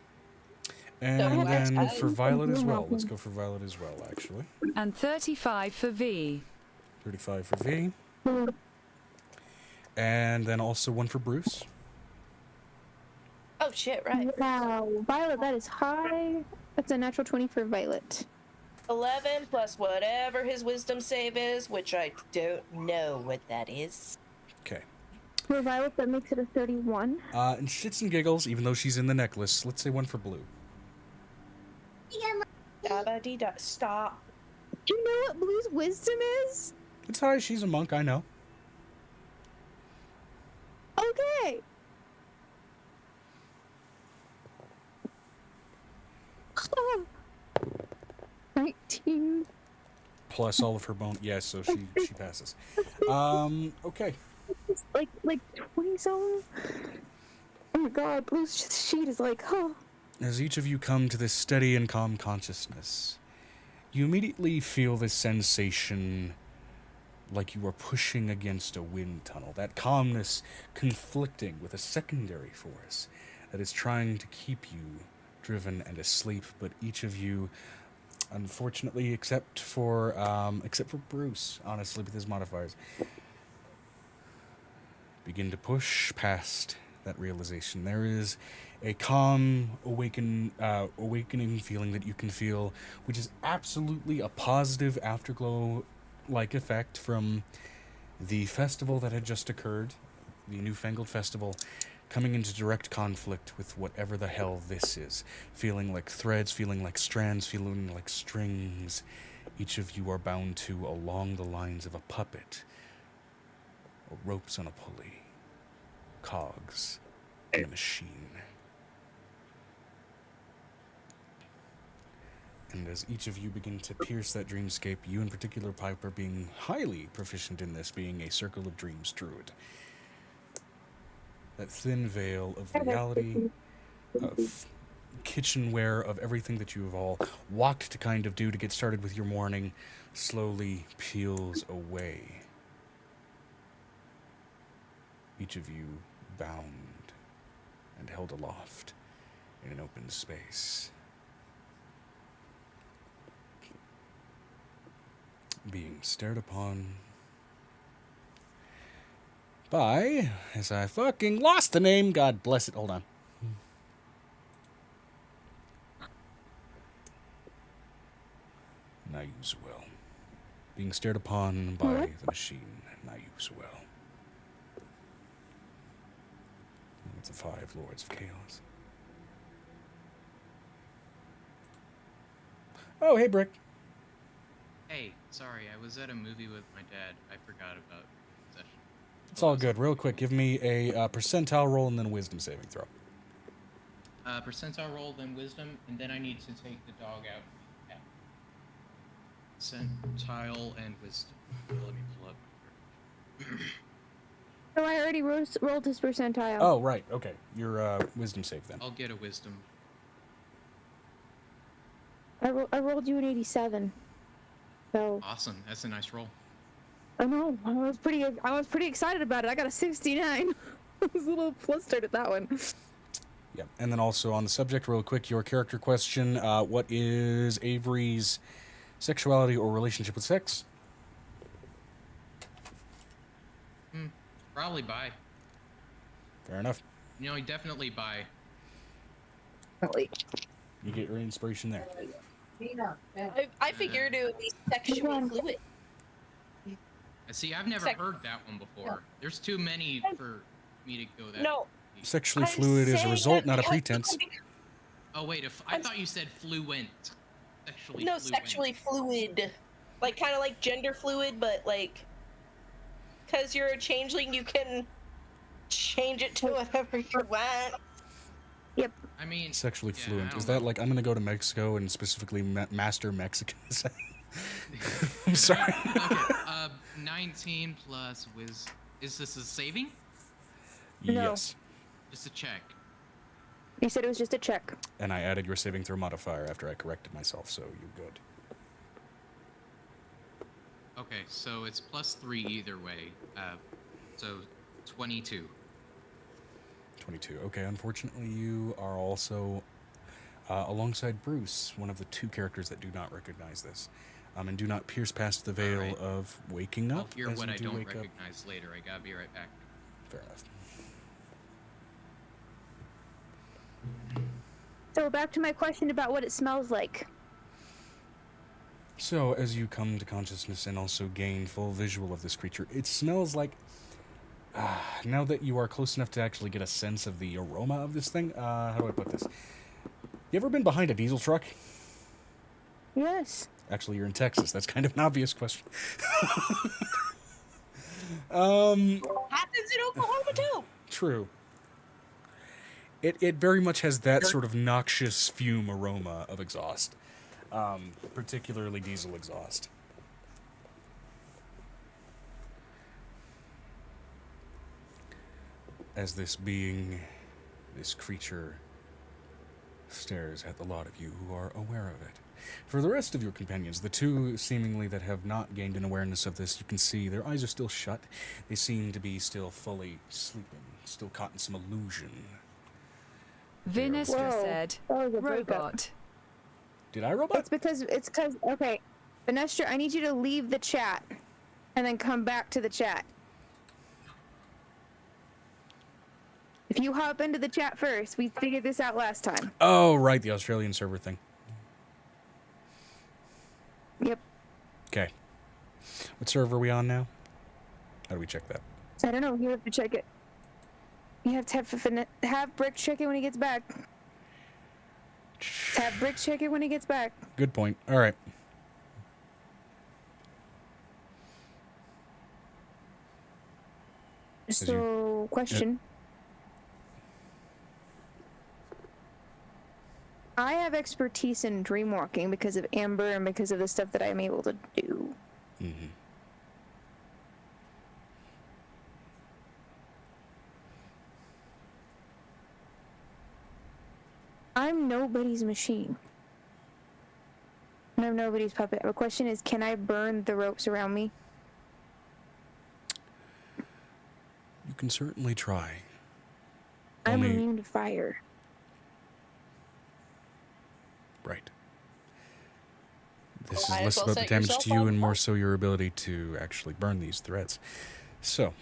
And then for Violet as well. Let's go for Violet as well, actually. And 35 for V. 35 for V. And then also one for Bruce. Oh, shit, right. Wow. Violet, that is high. That's a natural 20 for Violet. 11 plus whatever his wisdom save is, which I don't know what that is. Okay. For Violet, that makes it a 31. And shits and giggles, even though she's in the necklace, let's say one for Blue. Stop. Do you know what Blue's wisdom is? It's high, she's a monk, I know. Okay. 19. Plus all of her bone. Yes, so she passes. Okay. Like 20 something? Oh my god, Blue's sheet is like, huh. As each of you come to this steady and calm consciousness, you immediately feel this sensation like you are pushing against a wind tunnel. That calmness conflicting with a secondary force that is trying to keep you driven and asleep, but each of you, unfortunately, except for Bruce, honestly, with his modifiers, begin to push past that realization. There is a calm, awakening feeling that you can feel, which is absolutely a positive afterglow-like effect from the festival that had just occurred, the newfangled festival, coming into direct conflict with whatever the hell this is. Feeling like threads, feeling like strands, feeling like strings. Each of you are bound to along the lines of a puppet, or ropes on a pulley, cogs in a machine. And as each of you begin to pierce that dreamscape, you in particular, Piper, being highly proficient in this, being a Circle of Dreams druid, that thin veil of reality, of kitchenware, of everything that you have all walked to kind of do to get started with your morning, slowly peels away. Each of you bound and held aloft in an open space, being stared upon by, as I fucking lost the name, God bless it, hold on. Now use well. Being stared upon by the machine, now use well. It's the 5 Lords of Chaos. Oh, hey, Brick. Hey, sorry, I was at a movie with my dad. I forgot about session. It's all good. Real quick, give me a percentile roll and then a wisdom saving throw. Percentile roll, then wisdom, and then I need to take the dog out. Yeah. Percentile and wisdom. Let me pull up. No, I already rolled his percentile. Oh, right. Okay. Your wisdom save then. I'll get a wisdom. I rolled you an 87. So. Awesome. That's a nice roll. I know. I was pretty excited about it. I got a 69. I was a little flustered at that one. Yeah. And then also on the subject, real quick, your character question. What is Avery's sexuality or relationship with sex? Probably bi. Fair enough. You know, definitely bi. You get your inspiration there. I figured it would be sexually fluid. See, I've never heard that one before. There's too many for me to go that. No. Sexually fluid is a result, not a pretense. Oh, wait. I thought you said fluent. Sexually no, fluent. sexually fluid. Like, kind of like gender fluid, but like... Because you're a changeling, you can change it to whatever you want. Yep. I mean... Sexually yeah, fluent. Is that like, I'm going to go to Mexico and specifically master Mexican? I'm sorry. Okay, 19 plus is this a saving? No. Yes. Just a check. You said it was just a check. And I added your saving throw modifier after I corrected myself, so you're good. Okay, so it's +3 either way. So 22. 22. Okay, unfortunately you are also alongside Bruce, one of the 2 characters that do not recognize this. And do not pierce past the veil of waking up. I'll hear as what you I do don't wake recognize later. I gotta be right back. Fair enough. So back to my question about what it smells like. So, as you come to consciousness and also gain full visual of this creature, it smells like... now that you are close enough to actually get a sense of the aroma of this thing, how do I put this? You ever been behind a diesel truck? Yes. Actually, you're in Texas. That's kind of an obvious question. Happens in Oklahoma, too. True. It very much has that sort of noxious fume aroma of exhaust. Particularly diesel exhaust. As this being, this creature, stares at the lot of you who are aware of it. For the rest of your companions, the 2 seemingly that have not gained an awareness of this, you can see their eyes are still shut. They seem to be still fully sleeping, still caught in some illusion. Vinestra said, robot. Did I robot? It's because, okay, Vinestra, I need you to leave the chat and then come back to the chat. If you hop into the chat first, we figured this out last time. Oh, right, the Australian server thing. Yep. Okay. What server are we on now? How do we check that? I don't know. You have to check it. You have to have Brick check it when he gets back. Have Brick check it when he gets back. Good point. All right. So, question. I have expertise in dreamwalking because of Amber and because of the stuff that I'm able to do. Mm-hmm. I'm nobody's machine. I'm nobody's puppet. The question is, can I burn the ropes around me? You can certainly try. I'm immune to fire. Right. This is less about the damage to you and more so your ability to actually burn these threads. So.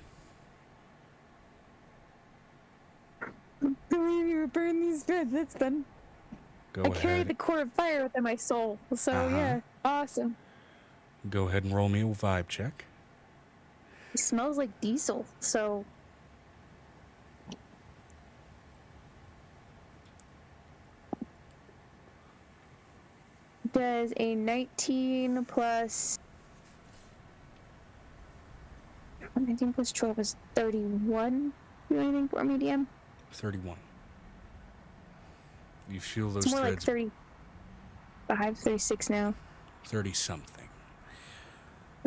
Believe you burn these threads, that's fun. Go I ahead. carry the core of fire within my soul, so yeah, awesome. Go ahead and roll me a vibe check. It smells like diesel, so... Does a 19 plus... 19 plus 12 is 31. Do anything for me, DM? 31. You feel those it's more threads... like 35, 36 now. 30-something.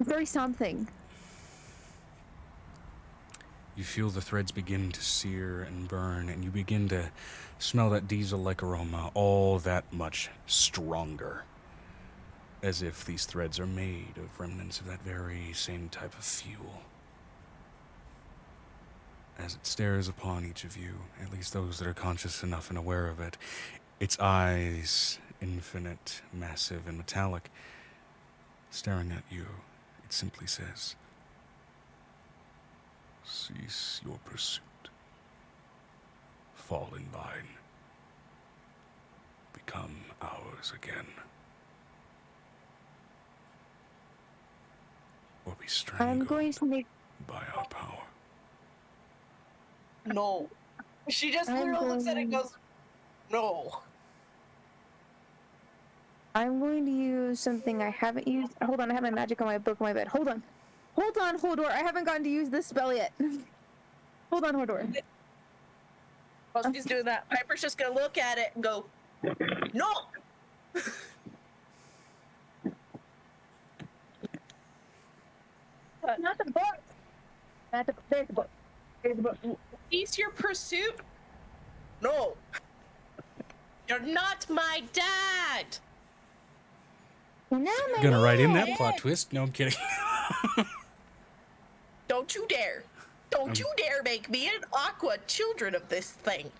30-something. You feel the threads begin to sear and burn, and you begin to smell that diesel-like aroma all that much stronger. As if these threads are made of remnants of that very same type of fuel. As it stares upon each of you, at least those that are conscious enough and aware of it, its eyes, infinite, massive, and metallic, staring at you, it simply says, "Cease your pursuit. Fallen vine. Become ours again. Or be strangled I'm going to make... by our power." No. She just literally looks at it and goes, no. I'm going to use something I haven't used. Hold on, I have my magic on my book on my bed. Hold on. Hold on, Hodor. I haven't gotten to use this spell yet. Hold on, Hodor. While she's doing that, Piper's just gonna look at it and go, no! Not the book. Not the, there's the book. There's the book. Cease your pursuit? No. You're not my dad! Now my Gonna write in dad. that plot twist. No, I'm kidding. Don't you dare. Don't you dare make me and Aqua children of this thing.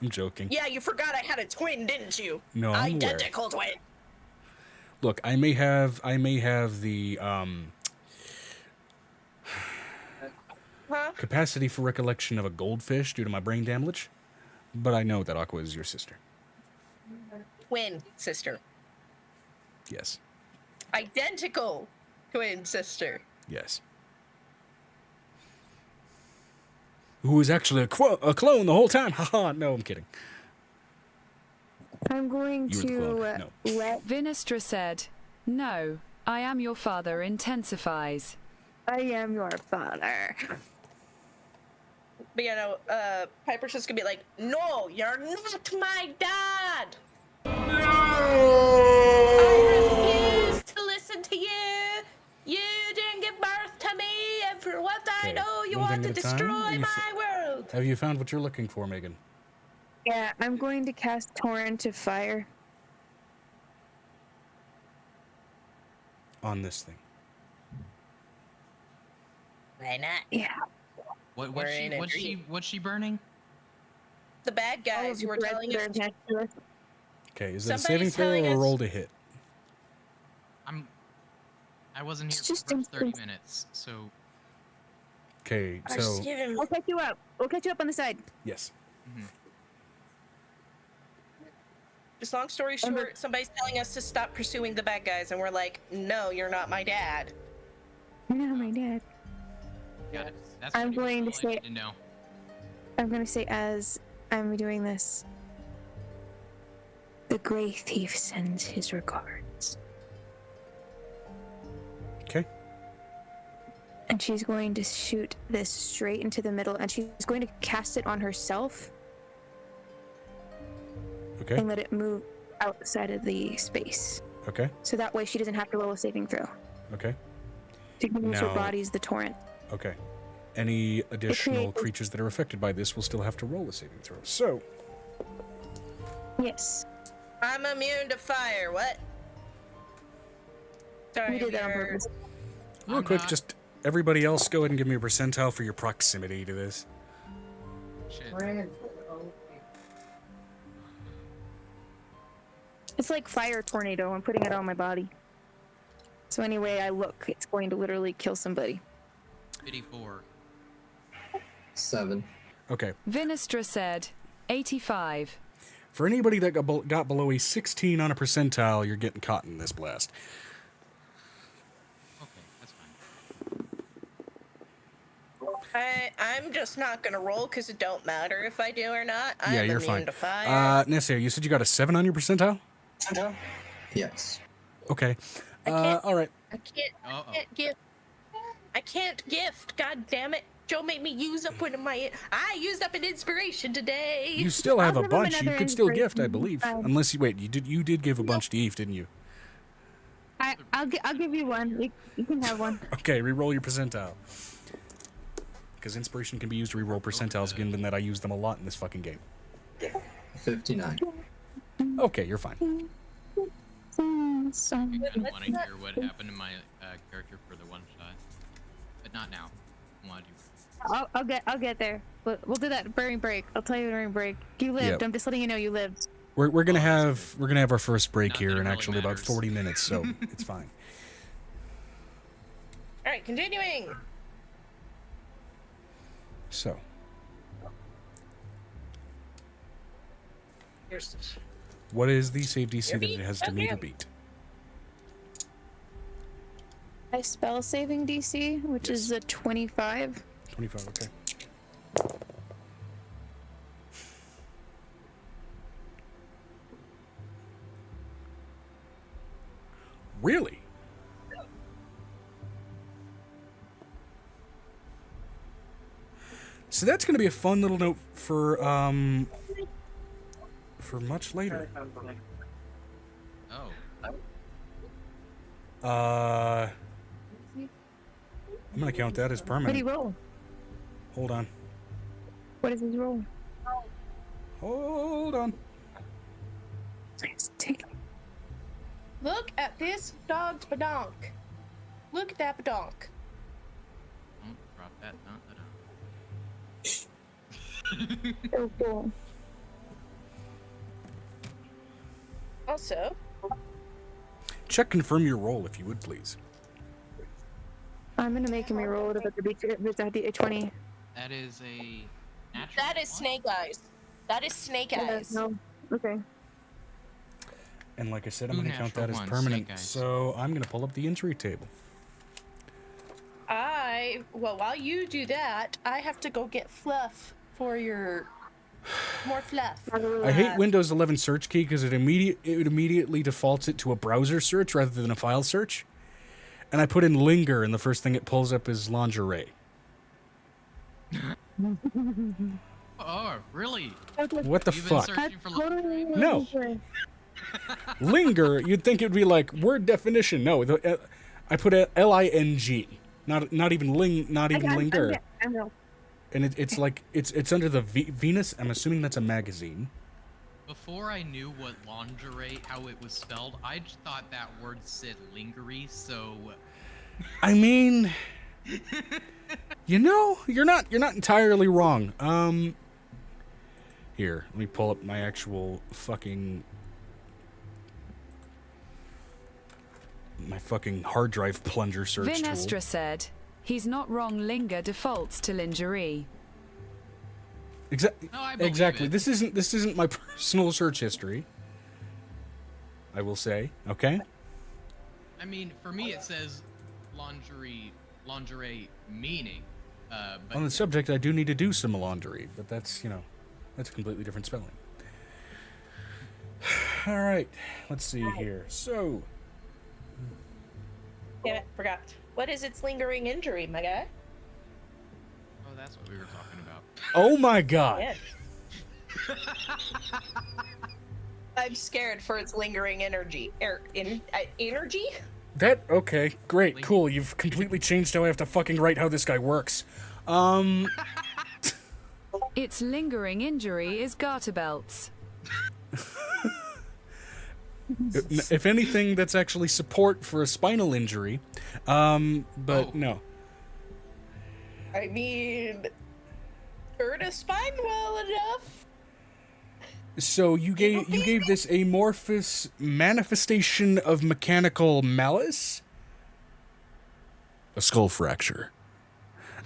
I'm joking. Yeah, you forgot I had a twin, didn't you? No, I'm aware. Identical twin. Look, I may have the capacity for recollection of a goldfish due to my brain damage, but I know that Aqua is your sister. Twin sister. Yes. Identical twin sister. Yes. Who is actually a clone the whole time? Haha, no, I'm kidding. I'm going to let... Vinestra said, "No, I am your father intensifies." I am your father. But you know, Piper's just gonna be like, no, you're not my dad! I refuse to listen to you! You didn't give birth to me, and for what I know, you want to destroy my world! Have you found what you're looking for, Megan? Yeah, I'm going to cast Torrent of Fire. On this thing. Why not? Yeah. What's she burning? The bad guys who were telling us. Okay, is it a saving throw or a roll to hit? I wasn't here for the first 30 minutes, so. Okay, so. We'll catch you up. We'll catch you up on the side. Yes. Mm-hmm. Just long story short, somebody's telling us to stop pursuing the bad guys, and we're like, no, you're not my dad. You're not my dad. Got it. That's I'm going to say. No. I'm going to say as I'm doing this. The Grey Thief sends his regards. Okay. And she's going to shoot this straight into the middle, and she's going to cast it on herself. Okay. and let it move outside of the space. Okay. So that way she doesn't have to roll a saving throw. Okay. She can use her Now- body's the torrent. Okay. Any additional creates- creatures that are affected by this will still have to roll a saving throw. So, Yes. I'm immune to fire. What? Sorry, We did that on we're- purpose. real I'm quick, not- just everybody else go ahead and give me a percentile for your proximity to this. Shit. It's like fire tornado. I'm putting it on my body. So any way I look, it's going to literally kill somebody. 84. 7. Okay. Vinistra said 85. For anybody that got below a 16 on a percentile, you're getting caught in this blast. Okay, that's fine. I'm just not gonna roll because it don't matter if I do or not. I'm Yeah, you're immune fine. to fire. Nessa, you said you got a 7 on your percentile? Yes. Okay. can't- All right. I can't. Uh-oh. I can't gift. God damn it! Joe made me use up one of my. I used up an inspiration today. You still have I'll a give him bunch. You another could still gift, I inspiration. believe. Fine. Unless you wait, you did give a bunch to Eve, didn't you? I'll give you one. You can have one. Okay, re-roll your percentile. Because inspiration can be used to re-roll percentiles, given that I use them a lot in this fucking game. 59. Okay, you're fine. I kind of want to hear what happened to my character for the one shot, but not now. I want to do. I'll get there. We'll do that during break. I'll tell you during break. You lived. Yep. I'm just letting you know you lived. We're gonna Oh, have our first break Not here that it in really actually about matters. 40 minutes, so it's fine. All right, continuing. So, Here's this. what is the save DC that it has to meet or beat? My spell saving DC, which is a 25. 25. Okay. Really? So that's going to be a fun little note for much later. Oh, I'm going to count that as What do you permanent. roll? Hold on. What is his roll? Hold on. Look at this dog's badonk. Look at that badonk. don't drop that. So cool. Also, Check confirm your roll if you would please. I'm gonna make him reroll it if it's a 20. That is a natural. that is one? snake eyes. That is snake eyes. No. Okay. And like I said, I'm Ooh, going to count that as natural one, permanent. snake eyes. So I'm going to pull up the injury table. Well, while you do that, I have to go get fluff for your more fluff. I hate Windows 11 search key because it immediately defaults it to a browser search rather than a file search. And I put in linger, and the first thing it pulls up is lingerie. Oh, really? What the You've been fuck? searching for Totally No. Linger, you'd think it'd be like word definition. No, I put a L-I-N-G, not even linger. And it's like it's under the Venus. I'm assuming that's a magazine. Before I knew what lingerie, how it was spelled, I just thought that word said lingerie, so... I mean, you're not entirely wrong. Here, let me pull up my actual fucking hard drive plunger search Vinestra tool. said, he's not wrong, linger defaults to lingerie. No, I believe Exactly. it. This isn't my personal search history. I will say, okay? I mean, for me it says lingerie meaning, but On the subject, I do need to do some laundry, but that's a completely different spelling. All right, let's see here. So, Damn it, forgot. What is its lingering injury, my guy? oh, that's what we were talking about. oh my god. Yes. I'm scared for its lingering energy. Energy? Okay, great, cool. You've completely changed how I have to fucking write how this guy works. Its lingering injury is garter belts. If anything, that's actually support for a spinal injury. But no. I mean, hurt a spine well enough. So you gave this amorphous manifestation of mechanical malice? A skull fracture.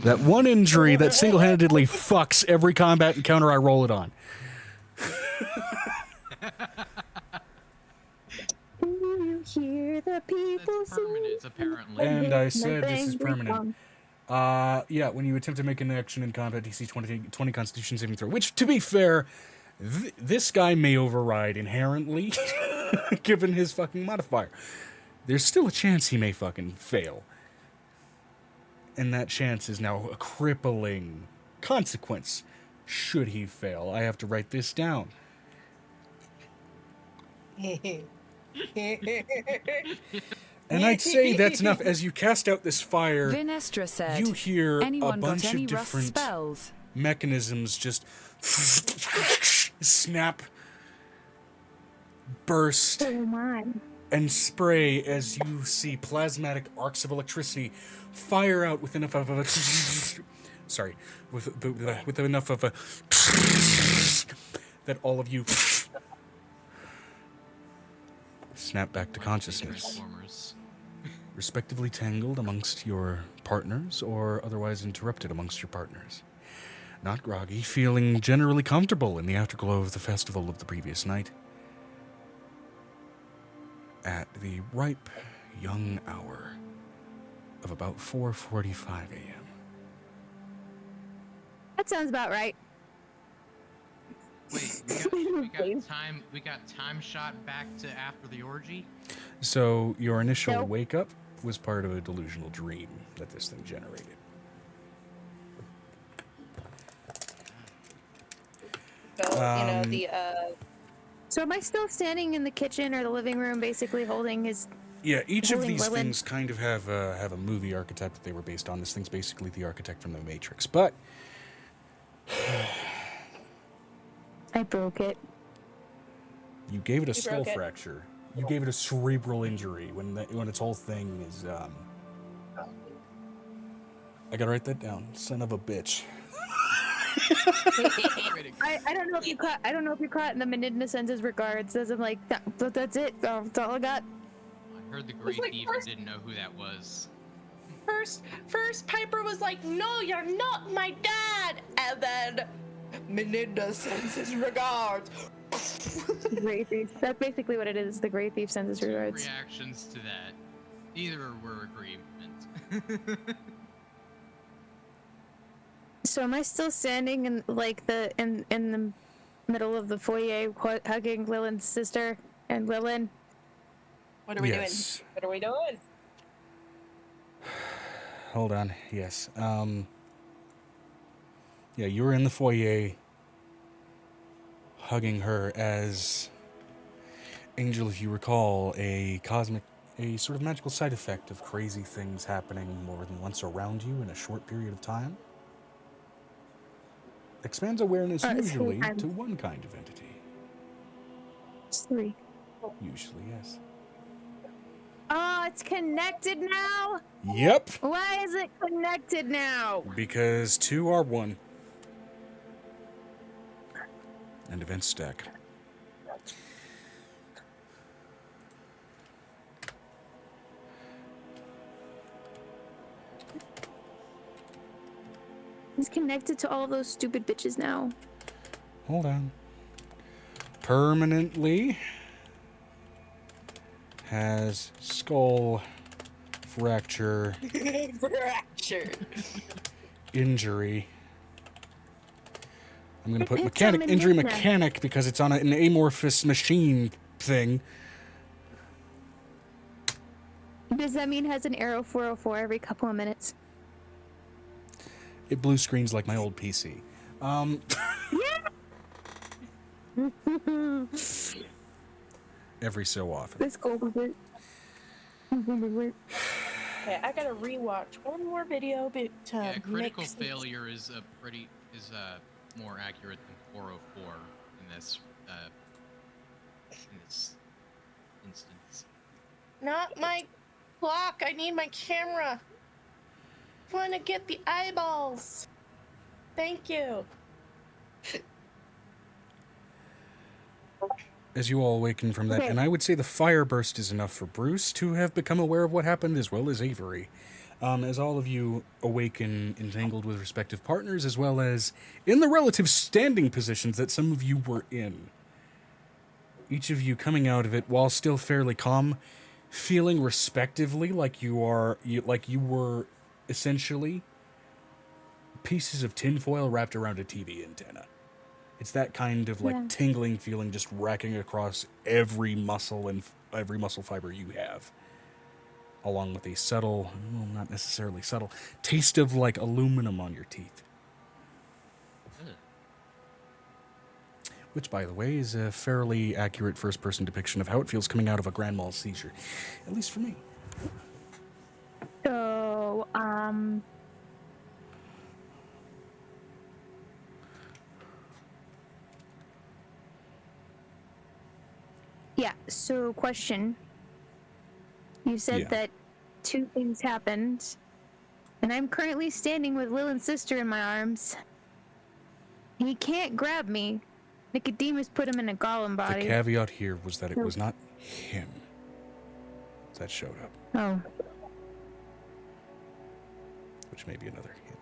That one injury that single-handedly fucks every combat encounter I roll it on. Do you hear the people That's permanent, sing? apparently. And I said this is permanent. Yeah, when you attempt to make an action in combat, DC 20 Constitution saving throw. Which, to be fair, this guy may override inherently, given his fucking modifier. There's still a chance he may fucking fail. And that chance is now a crippling consequence. Should he fail, I have to write this down. And I'd say that's enough. As you cast out this fire, Vinestra said, you hear anyone a bunch got any of rust different spells? mechanisms just snap, burst, Oh my. and spray as you see plasmatic arcs of electricity fire out with enough of a with enough of a that all of you snap back to consciousness, respectively tangled amongst your partners or otherwise interrupted amongst your partners. Not groggy, feeling generally comfortable in the afterglow of the festival of the previous night. At the ripe, young hour of about 4:45 a.m. That sounds about right. Wait, we got time shot back to after the orgy? So your initial Nope. wake up was part of a delusional dream that this thing generated. So, So am I still standing in the kitchen or the living room, basically holding his? Yeah, each of Holding these Lilith. things kind of have a movie archetype that they were based on. This thing's basically the architect from The Matrix, but I broke it. you gave it a skull broke it. fracture. You gave it a cerebral injury when its whole thing is. I gotta write that down. Son of a bitch. I don't know if you caught. I don't know if you caught in the Menidna sends his regards. As I'm like, that's it. That's all I got. I heard the Great like Thief first- and didn't know who that was. First Piper was like, "No, you're not my dad," and then Meninda sends his regards. Great thief. That's basically what it is. The great thief sends his Two regards. reactions to that. Neither were agreement. So am I still standing in like in the middle of the foyer, hugging Lillian's sister and Lillian? What are we Yes. doing? What are we doing? Hold on. Yes. Yeah, you were in the foyer hugging her as Angel, if you recall, a sort of magical side effect of crazy things happening more than once around you in a short period of time. Expands awareness It's usually 3 times. to one kind of entity. It's 3. Usually, yes. Oh, it's connected now? Yep. Why is it connected now? Because 2 are 1. And events stack. It's connected to all those stupid bitches now. Hold on. Permanently has skull fracture Fractured. injury. I'm going to put It's mechanic on injury Menidna. mechanic because it's on an amorphous machine thing. Does that mean it has an arrow 404 every couple of minutes? It blue screens like my old PC. every so often. Let's go with it. Okay, I gotta rewatch one more video, but Yeah, critical mix it. failure is more accurate than 404 in this instance. Not my clock. I need my camera. I want to get the eyeballs. Thank you. As you all awaken from that, and I would say the fire burst is enough for Bruce to have become aware of what happened, as well as Avery. As all of you awaken entangled with respective partners, as well as in the relative standing positions that some of you were in. Each of you coming out of it while still fairly calm, feeling respectively like you were essentially pieces of tinfoil wrapped around a TV antenna. It's that kind of tingling feeling just racking across every muscle and every muscle fiber you have, along with a subtle, well, not necessarily subtle, taste of like aluminum on your teeth. Which, by the way, is a fairly accurate first-person depiction of how it feels coming out of a grand mal seizure, at least for me. So, yeah, so question. You said that 2 things happened, and I'm currently standing with Lillian's sister in my arms. He can't grab me. Nicodemus put him in a golem body. The caveat here was that it was not him that showed up. Oh. Which may be another hint.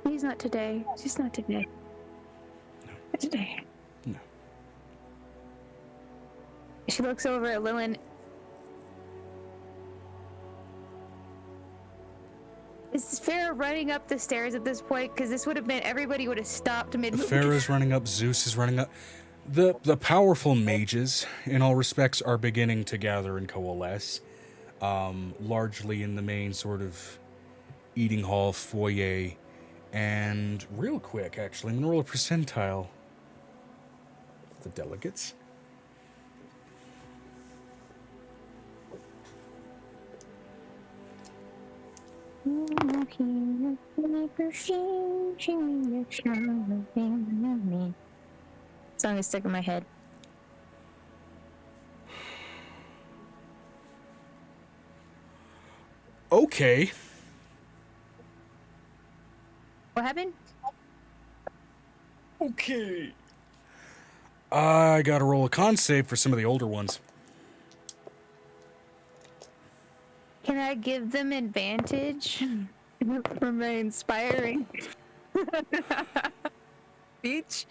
He's not today. Just not today. No. Not today. No. She looks over at Lillian. Is Farrah running up the stairs at this point? Because this would have been, everybody would have stopped mid-movie. Farrah's running up, Zeus is running up. The powerful mages, in all respects, are beginning to gather and coalesce. Largely in the main sort of eating hall foyer. And real quick, actually, I'm going to roll a percentile for the delegates. Song is stuck in my head. Okay. What happened? Okay. I gotta roll a con save for some of the older ones. Can I give them advantage for my inspiring speech?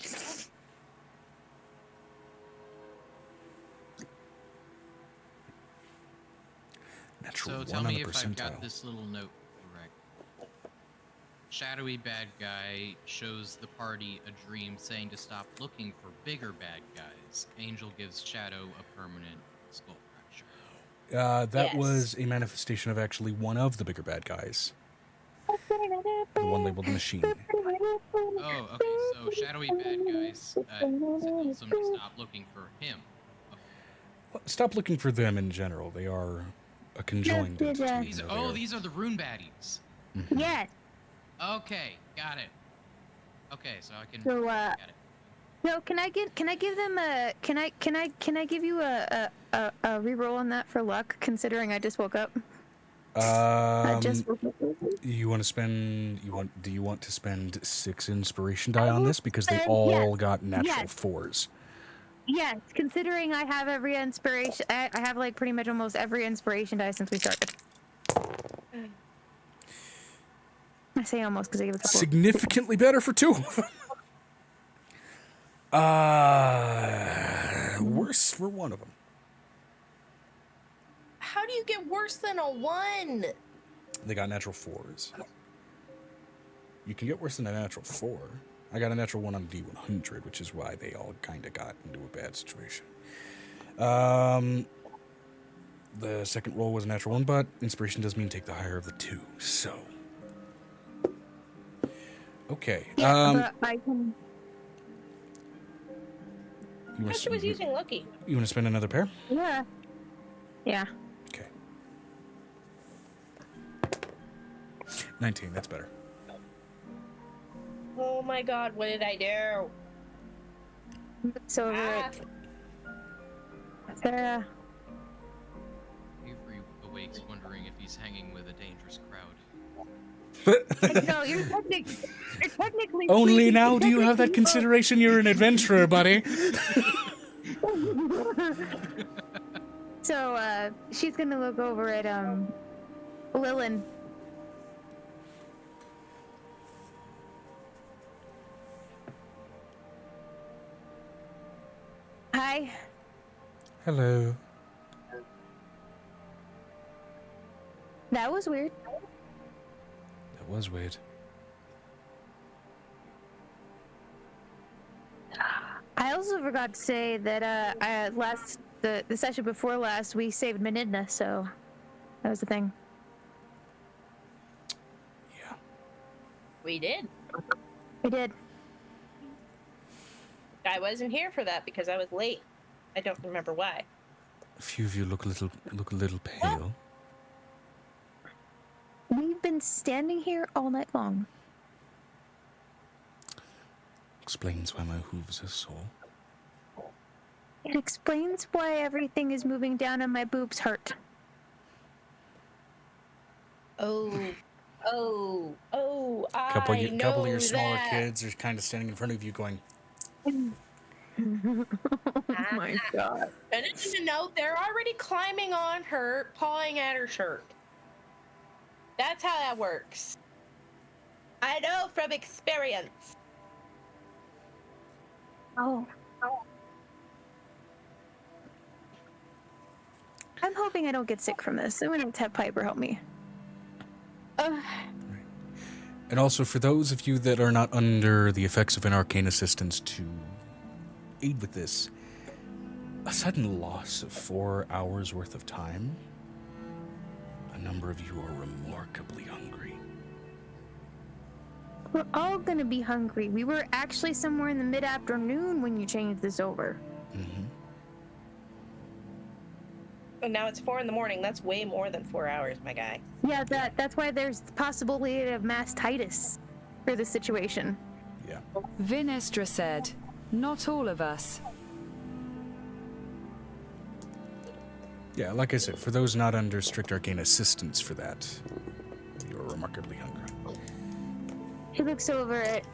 Natural So tell me if I've got this little note correct. Shadowy bad guy shows the party a dream saying to stop looking for bigger bad guys. Angel gives Shadow a permanent skull fracture. That was a manifestation of actually one of the bigger bad guys. The one labeled Machine. Oh, okay. So shadowy bad guys tells him to stop looking for him. Stop looking for them in general. They are a conjoined entity. These are the rune baddies. Mm-hmm. Yes. Okay, got it. Okay, so I can So, get it. no, can I give them a, can I give you a reroll on that for luck, considering I just woke up? I just woke up. Do you want to spend 6 inspiration die on this? Because they all got natural 4s. Yes, considering I have every inspiration, I have like pretty much almost every inspiration die since we started. I say almost because I gave a couple. Significantly better for 2 of them. Worse for 1 of them. How do you get worse than a 1? They got natural 4s. You can get worse than a natural 4. I got a natural 1 on D100, which is why they all kind of got into a bad situation. The second roll was a natural 1, but inspiration does mean take the higher of the 2. So, okay. Yeah, but I can. She was using Lucky. You want to spend another pair? Yeah. Yeah. Okay. 19, that's better. Oh my god, what did I do? So Sarah. Avery awakes wondering if he's hanging with a dangerous crowd. No, you're technically Only free. now do you have that consideration. You're an adventurer, buddy. So, she's gonna look over at, Lillian. Hi. Hello. That was weird. That was weird. I also forgot to say that, the session before last, we saved Menidna, so that was the thing. Yeah. We did. We did. I wasn't here for that because I was late. I don't remember why. A few of you look a little pale. We've been standing here all night long. Explains why my hooves are sore. It explains why everything is moving down and my boobs hurt. Oh, Couple I of know your smaller that. kids are kind of standing in front of you going, Oh my god. And no, they're already climbing on her, pawing at her shirt. That's how that works. I know from experience. Oh. I'm hoping I don't get sick from this. I'm gonna have to have Piper help me. And also, for those of you that are not under the effects of an arcane assistance to aid with this, a sudden loss of 4 hours worth of time, a number of you are remarkably hungry. We're all gonna be hungry. We were actually somewhere in the mid-afternoon when you changed this over. Mm-hmm. And now it's 4 a.m. That's way more than 4 hours, my guy. Yeah, that's why there's the possibility of mastitis for this situation. Yeah. Vinestra said, "Not all of us." Yeah, like I said, for those not under strict arcane assistance for that, you're remarkably hungry. He looks over at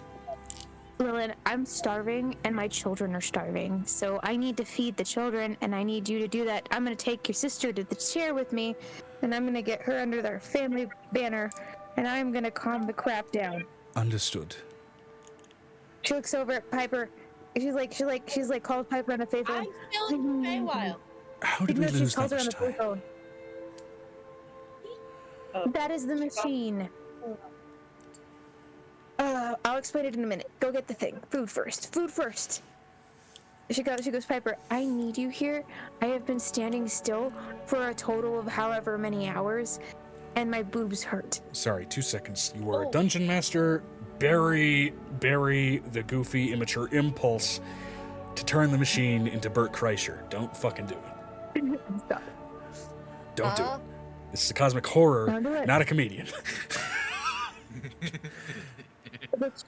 Lillian. I'm starving and my children are starving, so I need to feed the children and I need you to do that. I'm gonna take your sister to the chair with me and I'm gonna get her under their family banner and I'm gonna calm the crap down. Understood. She looks over at Piper. She's like calls Piper on the face. I'm still in the Feywild. How did we lose that much time? Oh. That is the machine. I'll explain it in a minute. Go get the thing. Food first. Food first. She goes, Piper, I need you here. I have been standing still for a total of however many hours, and my boobs hurt. Sorry, 2 seconds. You are a dungeon master. Bury the goofy, immature impulse to turn the machine into Bert Kreischer. Don't fucking do it. Stop. Don't do it. This is a cosmic horror, Don't do it. not a comedian.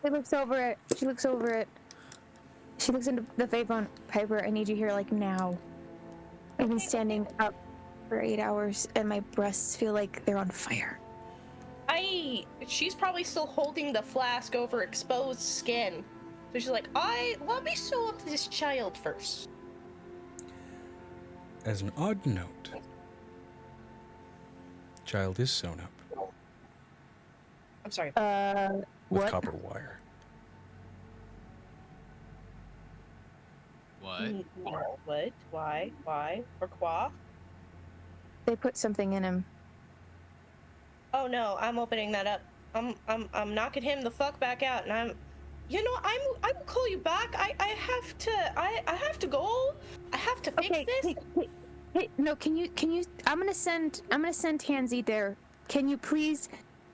She looks over it. She looks into the phone. Piper, I need you here like now. I've been standing up for 8 hours and my breasts feel like they're on fire. She's probably still holding the flask over exposed skin. So she's like, let me sew up this child first. As an odd note, child is sewn up I'm sorry. with What? copper wire. What? What? Why? Pourquoi? They put something in him. Oh no, I'm opening that up. I'm knocking him the fuck back out, and I will call you back. I have to go. I have to fix this. Hey, no, can you I'm gonna send Tansy there. Can you please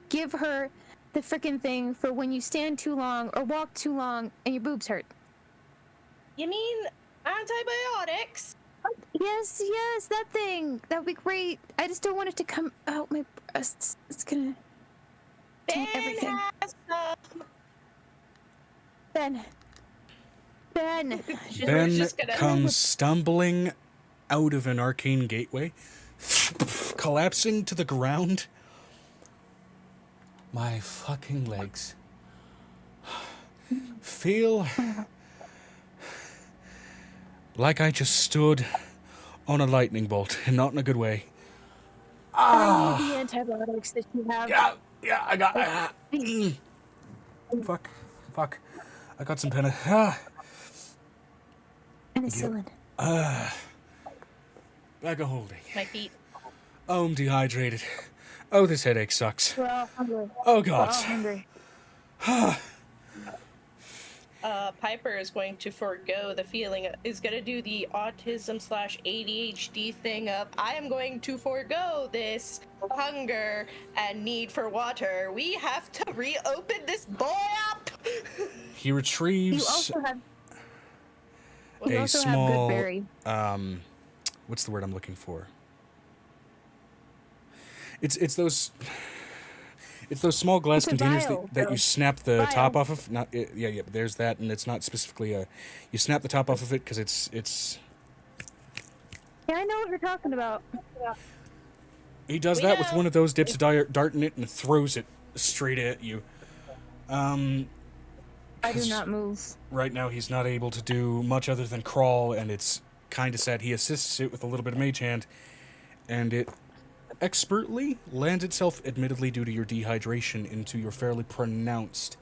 give her the frickin' thing for when you stand too long or walk too long and your boobs hurt? You mean Antibiotics? Yes, yes, that thing. That would be great. I just don't want it to come out my breasts. It's gonna taint everything. Has some. Ben. Ben just gonna comes stumbling out of an arcane gateway, collapsing to the ground. My fucking legs. Feel like I just stood on a lightning bolt, and not in a good way. I need the antibiotics that you have. Yeah, I got. Fuck. I got some Penicillin. bag of holding. My feet. Oh, I'm dehydrated. Oh, this headache sucks. We're all hungry. Oh, We're God. all hungry. Piper is going to forego the feeling, is going to do the autism/ADHD thing of, I am going to forego this hunger and need for water. We have to reopen this boy up! He retrieves You also have a small, good berry. what's the word I'm looking for? It's those small glass It's a containers vial, that you snap the Vial. top off of. Not yeah, there's that, and it's not specifically a. You snap the top off of it because it's. Yeah, I know what you're talking about. He does that with one of those, dips a dart in it, and throws it straight at you. I do not move. Right now, he's not able to do much other than crawl, and it's kind of sad. He assists it with a little bit of mage hand, and it expertly lands itself, admittedly due to your dehydration, into a fairly pronounced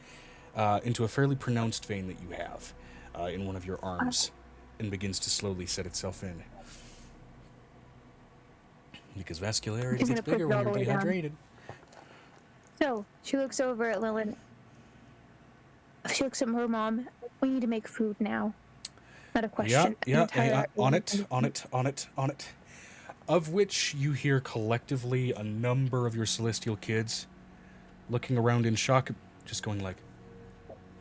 vein that you have in one of your arms, and begins to slowly set itself in. Because vascularity gets bigger when you're dehydrated. So she looks over at Lilith. She looks at her mom. We need to make food now. Not a question. On it. Of which you hear collectively a number of your celestial kids looking around in shock, just going like,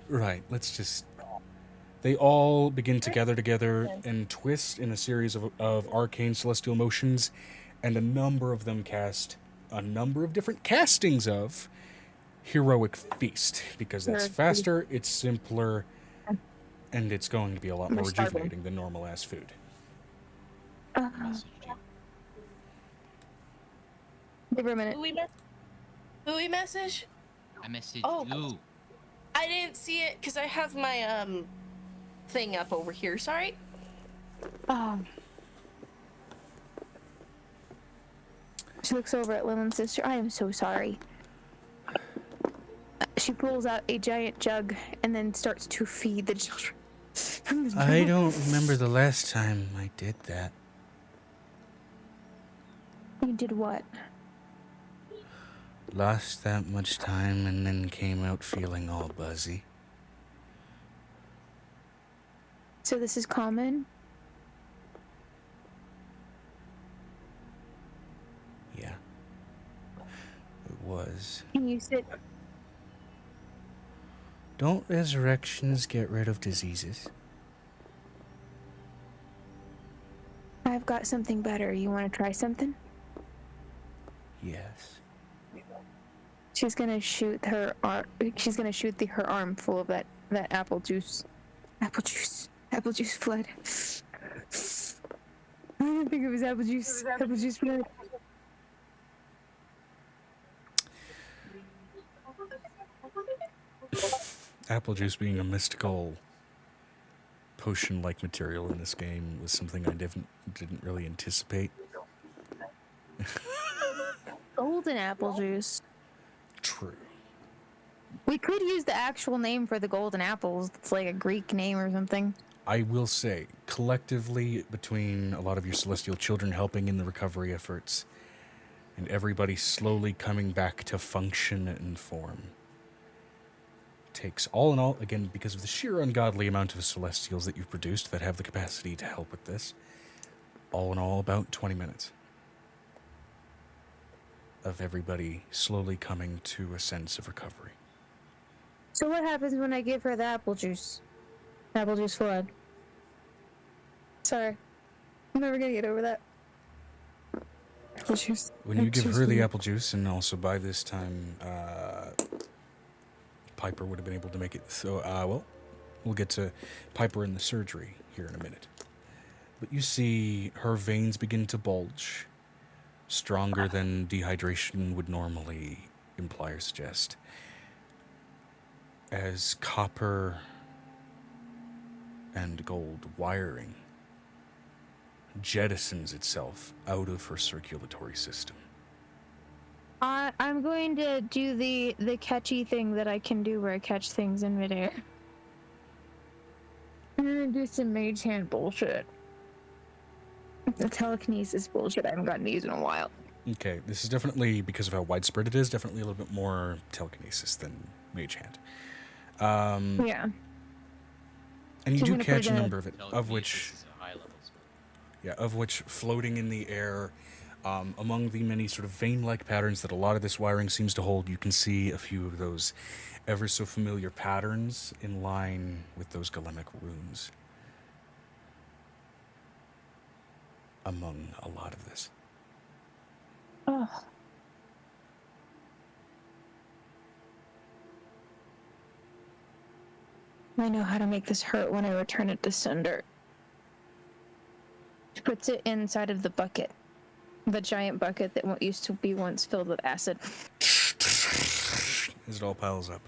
right, let's just... They all begin to gather together and twist in a series of arcane celestial motions, and a number of them cast a number of different castings of Heroic Feast, because that's faster, it's simpler, and it's going to be a lot more rejuvenating than normal-ass food. Give her a minute. Who we message? I messaged you. I didn't see it because I have my thing up over here. Sorry. She looks over at Lilith's sister. I am so sorry. She pulls out a giant jug and then starts to feed the children. I don't remember the last time I did that. You did what? Lost that much time and then came out feeling all buzzy. So this is common? Yeah. It was. Can you sit? Don't resurrections get rid of diseases? I've got something better. You want to try something? Yes. She's gonna shoot her arm. She's gonna shoot her arm full of that apple juice. Apple juice flood. I didn't think it was apple juice. Apple juice flood. Apple juice being a mystical potion-like material in this game was something I didn't really anticipate. Golden apple juice. True. We could use the actual name for the golden apples. It's like a Greek name or something. I will say, collectively, between a lot of your celestial children helping in the recovery efforts, and everybody slowly coming back to function and form, takes, all in all, again, because of the sheer ungodly amount of celestials that you've produced that have the capacity to help with this, all in all, about 20 minutes of everybody slowly coming to a sense of recovery. So what happens when I give her the apple juice? Apple juice flood. Sorry. I'm never gonna get over that. Apple juice. When you give her the apple juice, and also by this time, Piper would have been able to make it. So, well, we'll get to Piper in the surgery here in a minute. But you see her veins begin to bulge, stronger than dehydration would normally imply or suggest, as copper and gold wiring jettisons itself out of her circulatory system. I'm going to do the catchy thing that I can do where I catch things in midair. I'm gonna do some mage hand bullshit. The telekinesis bullshit I haven't gotten to use in a while. Okay, this is definitely, because of how widespread it is, definitely a little bit more telekinesis than mage hand. Yeah. And you So I'm do gonna catch put a it- number of it, of which, Is a high level spell. yeah, of which floating in the air, among the many sort of vein-like patterns that a lot of this wiring seems to hold, you can see a few of those ever so familiar patterns in line with those golemic runes among a lot of this. Oh. I know how to make this hurt when I return it to Cinder. She puts it inside of the bucket. The giant bucket that used to be once filled with acid. As it all piles up.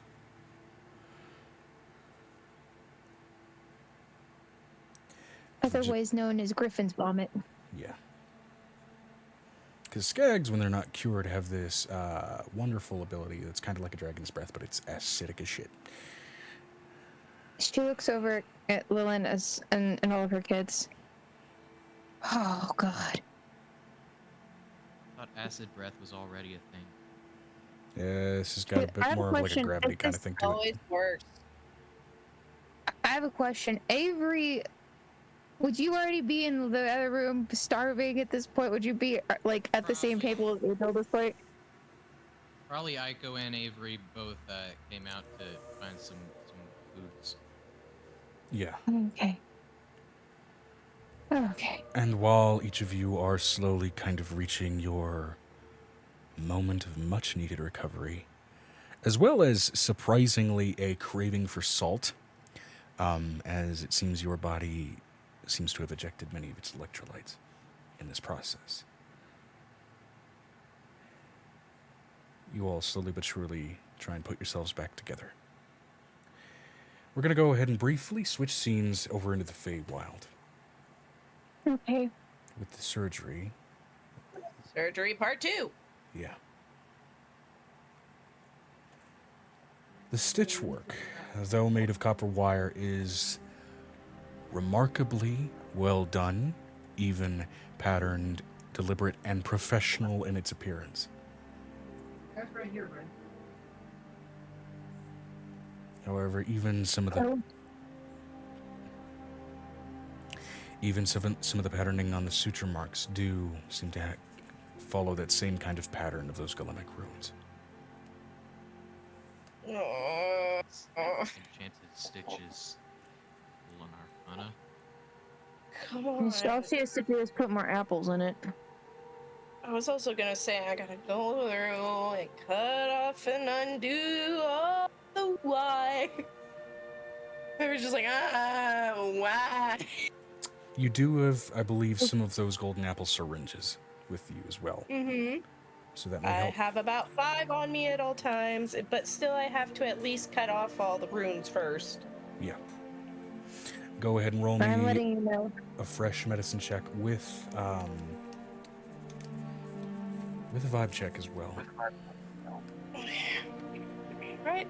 Otherwise known as Griffin's vomit. Yeah. Because skags, when they're not cured, have this wonderful ability that's kind of like a dragon's breath, but it's acidic as shit. She looks over at Lillian and all of her kids. Oh, God. I thought acid breath was already a thing. Yeah, this has got a I bit have a more of like a question. gravity Is kind of this thing to it. Always worse. I have a question. Avery, would you already be in the other room starving at this point? Would you be, like, at the same table as April at this point? Probably Aiko and Avery both came out to find some foods. Yeah. Okay. Okay. And while each of you are slowly kind of reaching your moment of much needed recovery, as well as surprisingly a craving for salt, as it seems your body seems to have ejected many of its electrolytes in this process. You all slowly but surely try and put yourselves back together. We're going to go ahead and briefly switch scenes over into the Feywild Okay. with the surgery. Surgery part 2. Yeah. The stitch work, though made of copper wire, is remarkably well done, even patterned, deliberate, and professional in its appearance. That's right here, Ren. However, even some of the patterning on the suture marks do seem to follow that same kind of pattern of those golemic runes. Enchanted stitches. Roll an Arcana. Come on. All she has to do is put more apples in it. I was also gonna say I gotta go through and cut off and undo all the why. I was just like, why? You do have, I believe, some of those golden apple syringes with you as well. Mm-hmm. So that may I help. have about 5 on me at all times, but still I have to at least cut off all the runes first. Yeah. Go ahead and roll I'm me letting you know. a fresh medicine check with a vibe check as well. Right.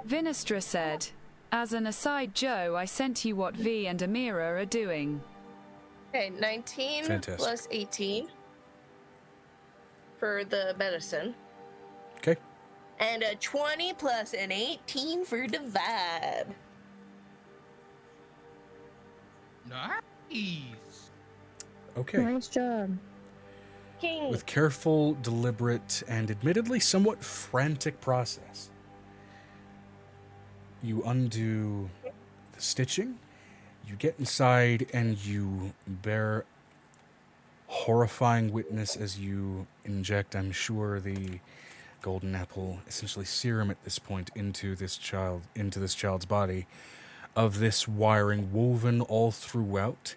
Vinestra said, "As an aside, Joe, I sent you what V and Amira are doing." Okay, 19 Fantastic. plus 18 for the medicine. Okay. And a 20 plus an 18 for the vibe. Nice. Okay. Nice job. fucking... With careful, deliberate, and admittedly somewhat frantic process, you undo the stitching, you get inside, and you bear horrifying witness as you inject, I'm sure, the golden apple, essentially serum at this point, into this child's body, of this wiring woven all throughout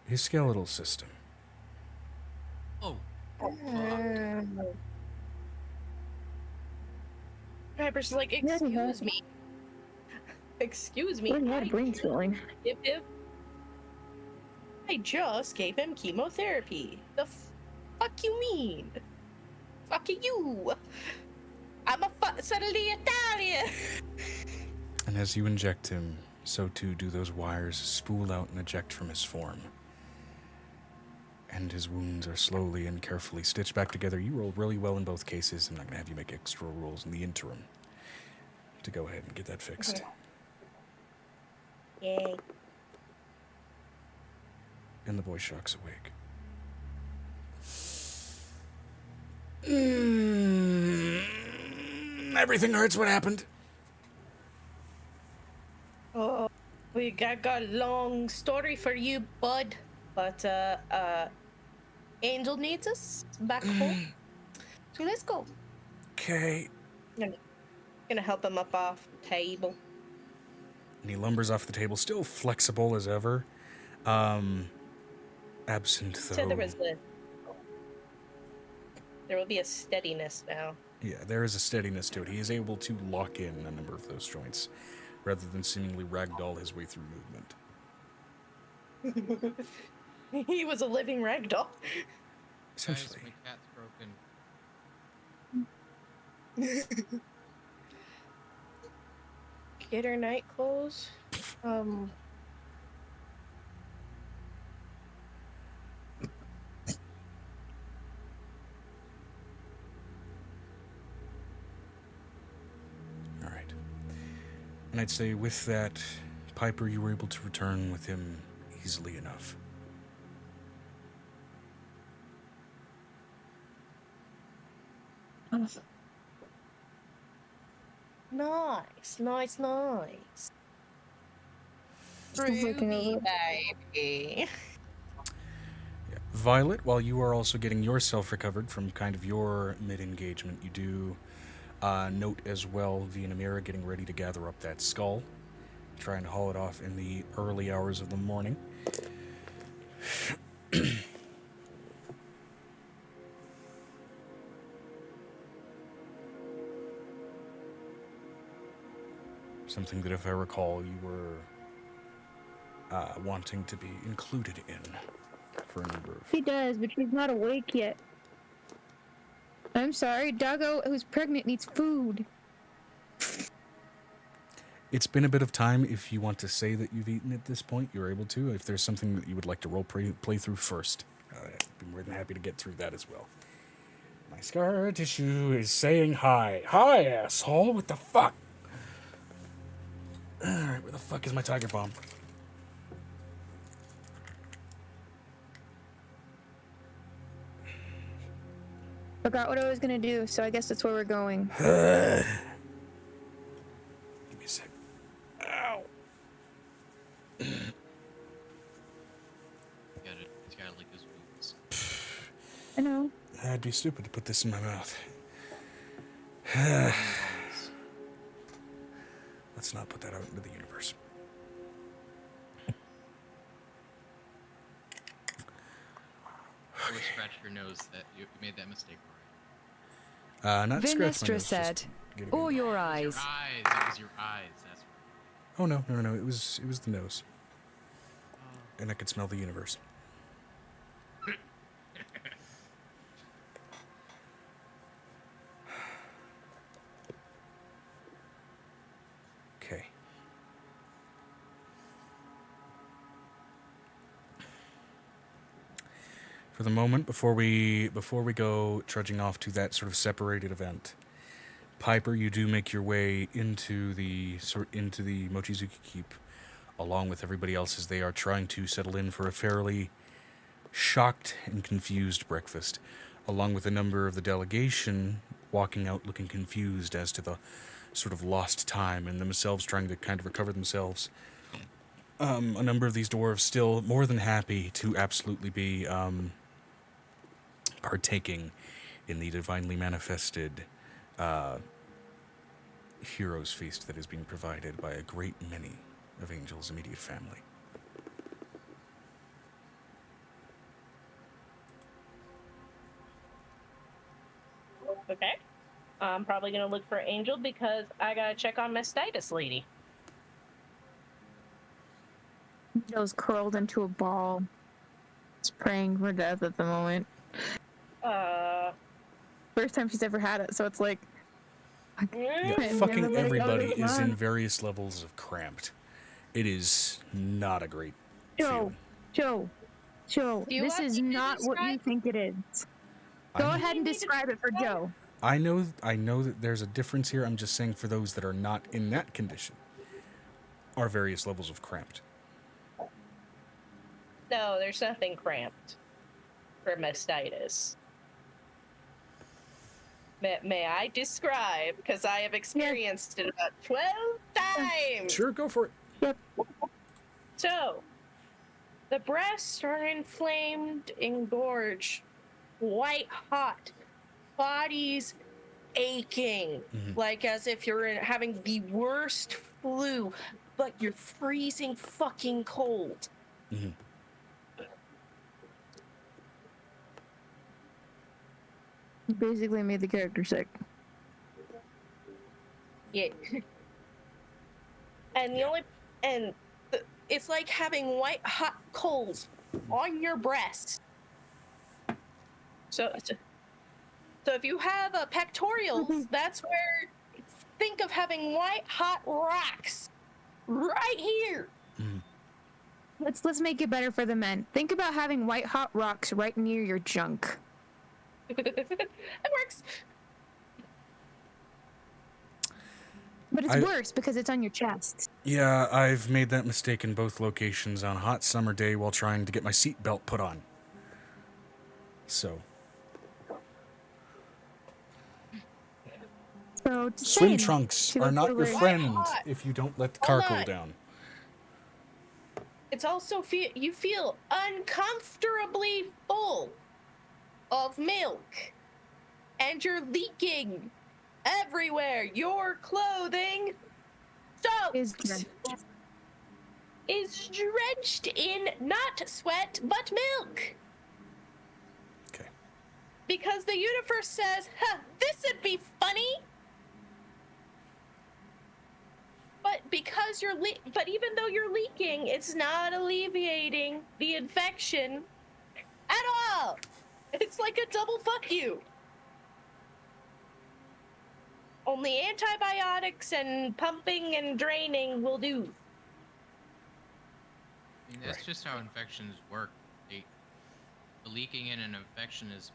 his skeletal system. Oh. Piper's like, excuse me. Excuse me. What had brain swelling? I just gave him chemotherapy. The fuck you mean? Fuck you. I'm a suddenly Italian. And as you inject him, so too do those wires spool out and eject from his form. And his wounds are slowly and carefully stitched back together. You rolled really well in both cases. I'm not going to have you make extra rolls in the interim to go ahead and get that fixed. Yay. And the boy shocks awake. Everything hurts. What happened? Oh, we got a long story for you, bud. But, Angel needs us back home. So let's go. Okay. Gonna help him up off the table. And he lumbers off the table, still flexible as ever. Absent, though. So there will be a steadiness now. Yeah, there is a steadiness to it. He is able to lock in a number of those joints, rather than seemingly ragdoll his way through movement. He was a living ragdoll. Essentially. Guys, my cat's broken. Get her night clothes. Alright. And I'd say with that, Piper, you were able to return with him easily enough. Nice. Groovy, baby. Yeah. Violet, while you are also getting yourself recovered from kind of your mid-engagement, you do note as well Vianamira getting ready to gather up that skull, trying to haul it off in the early hours of the morning. Something that, if I recall, you were wanting to be included in for a number of... She does, but she's not awake yet. I'm sorry, Doggo, who's pregnant, needs food. It's been a bit of time. If you want to say that you've eaten at this point, you're able to. If there's something that you would like to play through first, I'd be more than happy to get through that as well. My scar tissue is saying hi. Hi, asshole. What the fuck? Alright, where the fuck is my tiger bomb? Forgot what I was gonna do, so I guess that's where we're going. Give me a sec. Ow. He's gotta lick his wounds. I know. I'd be stupid to put this in my mouth. Let's not put that out into the universe. I would scratch your nose that you made that mistake, right? Not scratch my Vinestra nose, said, just get it or in. your eyes. Your eyes. It was your eyes. That's right. Oh no. It was the nose. And I could smell the universe. Okay. For the moment, before we go trudging off to that sort of separated event, Piper, you do make your way into the Mochizuki Keep, along with everybody else as they are trying to settle in for a fairly shocked and confused breakfast, along with a number of the delegation walking out looking confused as to the sort of lost time and themselves trying to kind of recover themselves. A number of these dwarves still more than happy to absolutely be partaking in the divinely manifested hero's feast that is being provided by a great many of Angel's immediate family. Okay. I'm probably gonna look for Angel because I gotta check on Miss Status Lady. Angel's curled into a ball. It's praying for death at the moment. First time she's ever had it, so it's like... Yeah, fucking everybody is in various levels of cramped. It is not a great feeling. Joe, this is not what you think it is. Go ahead and describe it for Joe. I know that there's a difference here. I'm just saying for those that are not in that condition, are various levels of cramped. No, there's nothing cramped for mastitis. May I describe? Because I have experienced it about 12 times. Sure, go for it. Yep. So, the breasts are inflamed, engorged, white hot, bodies aching, like as if you're having the worst flu, but you're freezing fucking cold. Mm-hmm. Basically made the character sick. Yeah. And it's like having white hot coals on your breast. So if you have a pectorials, that's where, think of having white hot rocks right here. Let's make it better for the men. Think about having white hot rocks right near your junk. It works. But it's worse because it's on your chest. Yeah, I've made that mistake in both locations on a hot summer day while trying to get my seatbelt put on. So swim trunks are not your friend if you don't let the car cool down. It's also you feel uncomfortably full of milk, and you're leaking everywhere. Your clothing is drenched in not sweat but milk. Okay. Because the universe says, this would be funny. But because but even though you're leaking, it's not alleviating the infection at all. It's like a double fuck you. Only antibiotics and pumping and draining will do. I mean, that's just how infections work. The leaking in an infection is,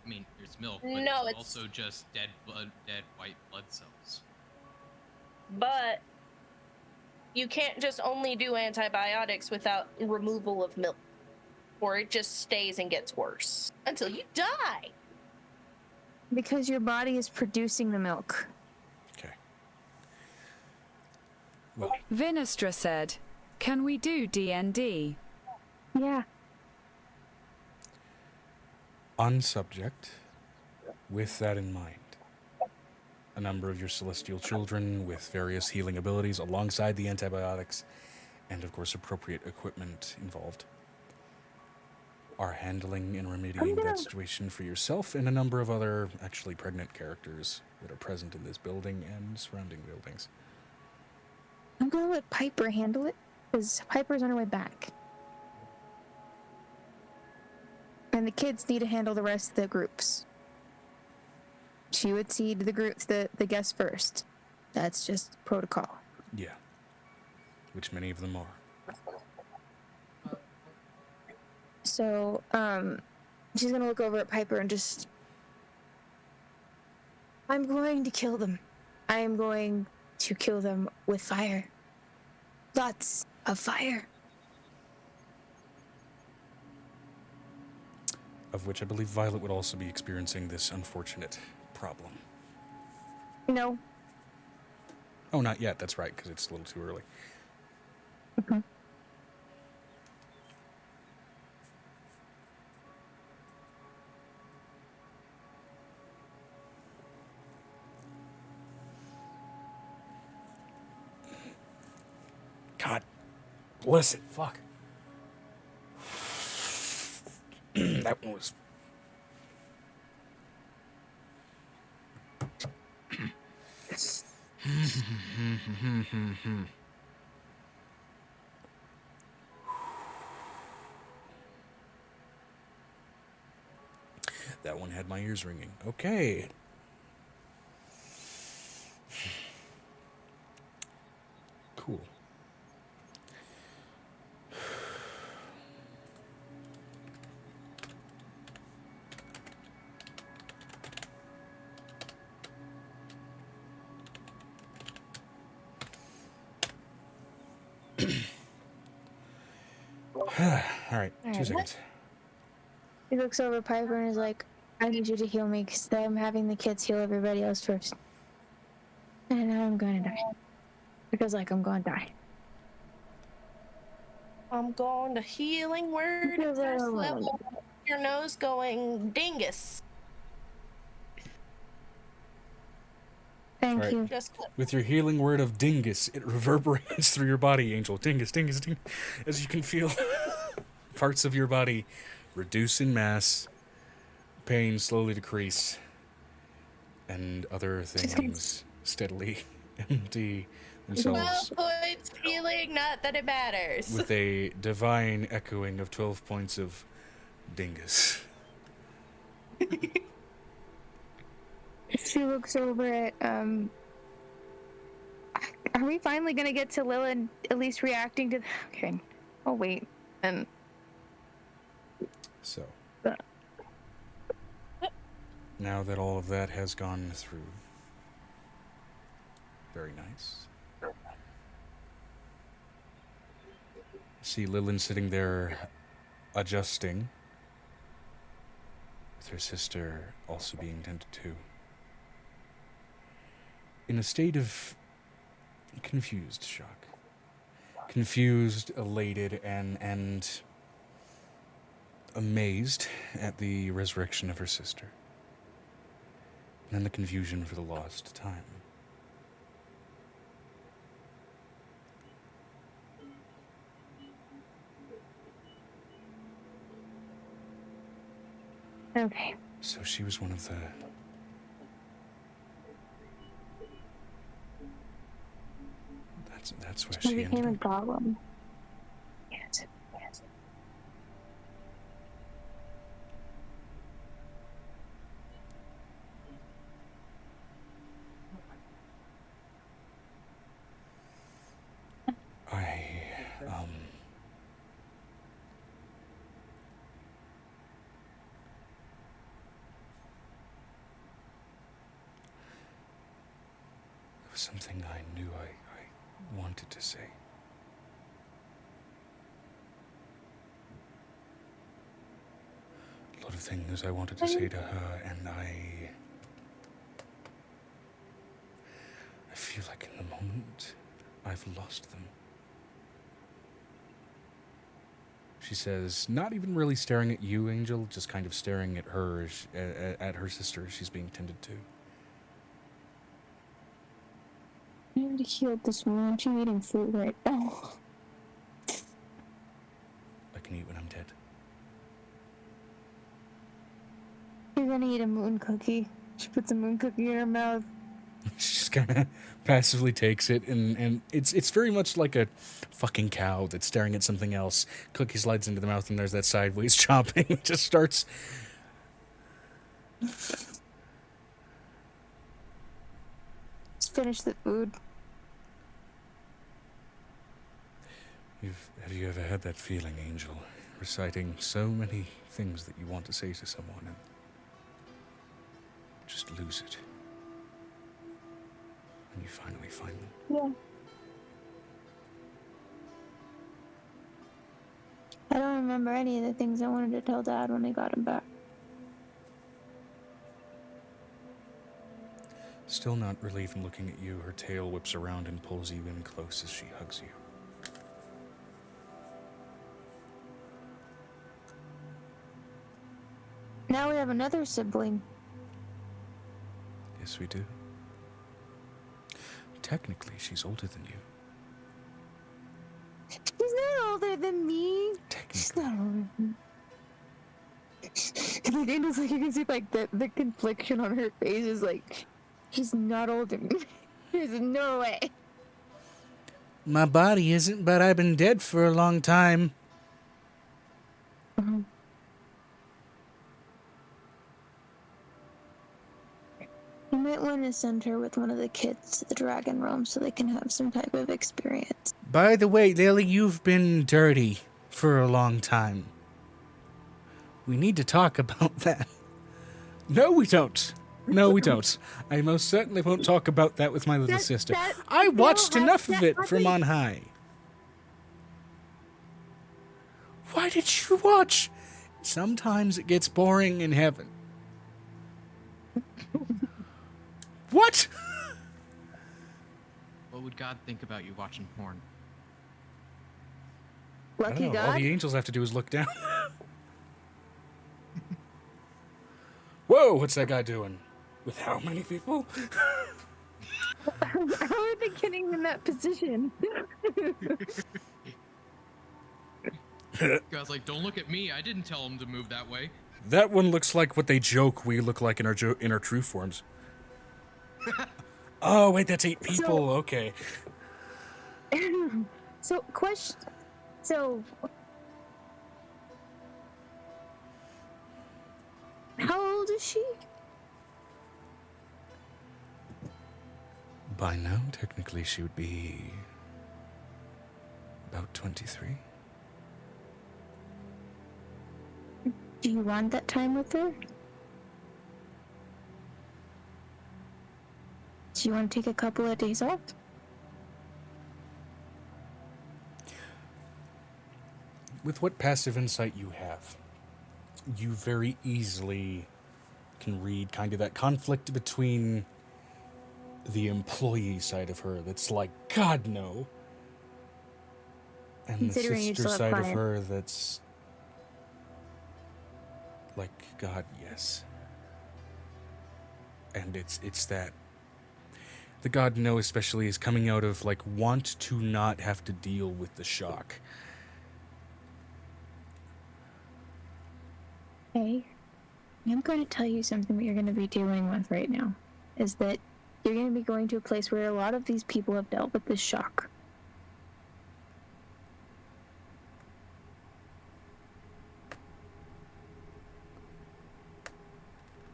I mean, there's milk, but it's also just dead white blood cells. But you can't just only do antibiotics without removal of milk, or it just stays and gets worse until you die. Because your body is producing the milk. Okay. Well, Vinestra said, "Can we do D&D?" Yeah. on subject, with that in mind, a number of your celestial children with various healing abilities alongside the antibiotics and, of course, appropriate equipment involved are handling and remedying that situation for yourself and a number of other actually pregnant characters that are present in this building and surrounding buildings. I'm gonna let Piper handle it, because Piper's on her way back. And the kids need to handle the rest of the groups. She would see the groups, the guests first. That's just protocol. Yeah. Which many of them are. So, she's gonna look over at Piper and just... I'm going to kill them. I am going to kill them with fire. Lots of fire. of which I believe Violet would also be experiencing this unfortunate problem. No. Oh, not yet. That's right, because it's a little too early. Mm-hmm. God bless it. Fuck. That one was... That one had my ears ringing. Okay. Cool. All right, 2 seconds. He looks over at Piper and is like, I need you to heal me because I'm having the kids heal everybody else first. And I'm gonna die. Because, like, I'm gonna die. I'm going to healing word at first level. Your nose going dingus. Thank you. Just With your healing word of dingus, it reverberates through your body, Angel. Dingus, dingus, dingus. As you can feel parts of your body reduce in mass, pain slowly decrease, and other things steadily empty themselves 12 points healing, not that it matters. with a divine echoing of 12 points of dingus. She looks over at, are we finally gonna get to Lilith at least reacting to... Okay. Oh, wait. And... So, now that all of that has gone through, very nice. See Lillian sitting there adjusting, with her sister also being tended to. In a state of confused shock. Confused, elated, and amazed at the resurrection of her sister. And the confusion for the lost time. Okay. So she was one of the... That's where She she became ended a up. problem. Yes. Yes. There was something I knew I wanted to say. A lot of things I wanted to say to her, and I feel like in the moment I've lost them. She says, not even really staring at you, Angel, just kind of staring at her, at her sister as she's being tended to. I already healed this wound. She's eating food right now. I can eat when I'm dead. She's gonna eat a moon cookie. She puts a moon cookie in her mouth. She just kind of passively takes it, and it's very much like a fucking cow that's staring at something else. Cookie slides into the mouth, and there's that sideways chopping. It just starts. Just finish the food. Have you ever had that feeling, Angel, reciting so many things that you want to say to someone and just lose it? And you finally find them. Yeah. I don't remember any of the things I wanted to tell Dad when I got him back. Still not relieved from looking at you, her tail whips around and pulls you in close as she hugs you. Now we have another sibling. Yes, we do. Technically, she's older than you. She's not older than me. She's Technically. not older than me. Like, and it's like you can see like the confliction on her face is like she's not older than me. There's no way. My body isn't, but I've been dead for a long time. Mm-hmm. You might want to send her with one of the kids to the Dragon Realm so they can have some type of experience. By the way, Lily, you've been dirty for a long time. We need to talk about that. No, we don't. No, we don't. I most certainly won't talk about that with my little sister. I watched enough of it from on high. Why did you watch? Sometimes it gets boring in heaven. What? What would God think about you watching porn? Lucky All God. the angels have to do is look down. Whoa, what's that guy doing? With how many people? How are they getting in that position? God's like, don't look at me. I didn't tell him to move that way. That one looks like what they joke we look like in our true forms. Oh, wait, that's 8 people. Okay. So, question. So, how old is she? By now, technically, she would be about 23. Do you want that time with her? Do you want to take a couple of days off? With what passive insight you have, you very easily can read kind of that conflict between the employee side of her that's like, God, no. And the Considering you sister still have side of client. her that's like, God, yes. And it's that the God no especially is coming out of like want to not have to deal with the shock. Hey, I'm going to tell you something that you're going to be dealing with right now. Is that you're going to be going to a place where a lot of these people have dealt with this shock.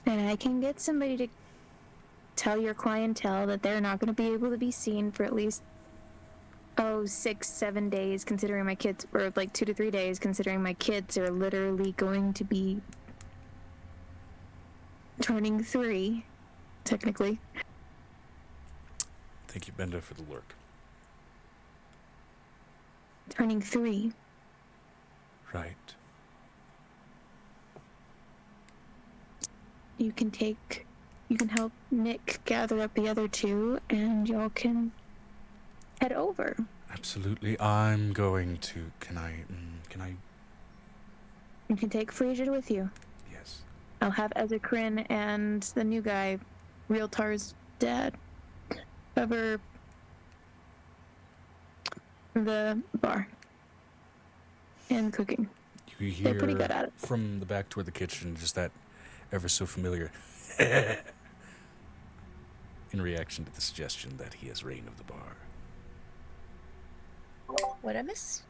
And I can get somebody to tell your clientele that they're not going to be able to be seen for at least 6-7 days, considering my kids, or like 2 to 3 days, considering my kids are literally going to be turning 3, technically. Thank you, Benda, for the lurk. Turning 3. Right. You can help Nick gather up the other 2, and y'all can head over. Absolutely. I'm going to. Can I? You can take Frasier with you. Yes. I'll have Ezekrin and the new guy, Realtar's dad, cover the bar and cooking. You hear They're pretty good at it. from the back toward the kitchen, just that ever so familiar in reaction to the suggestion that he has reign of the bar. What I miss?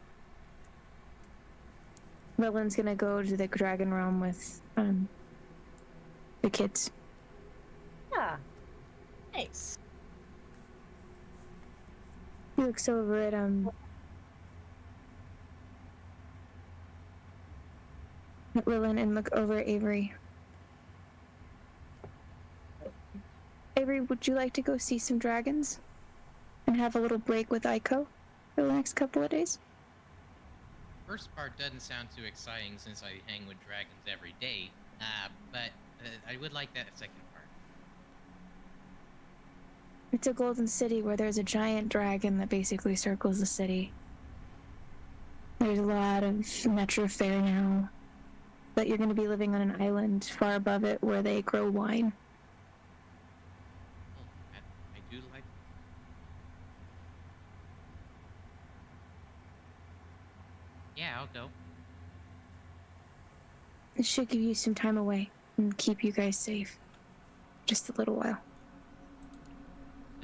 Roland's gonna go to the Dragon Realm with the kids. Ah, nice. He looks over at Roland and look over at Avery. Avery, would you like to go see some dragons and have a little break with Aiko for the next couple of days? First part doesn't sound too exciting since I hang with dragons every day, but I would like that second part. It's a golden city where there's a giant dragon that basically circles the city. There's a lot of metro fare now, but you're going to be living on an island far above it where they grow wine. Oh, I do like. Yeah, I'll go. It should give you some time away and keep you guys safe. Just a little while.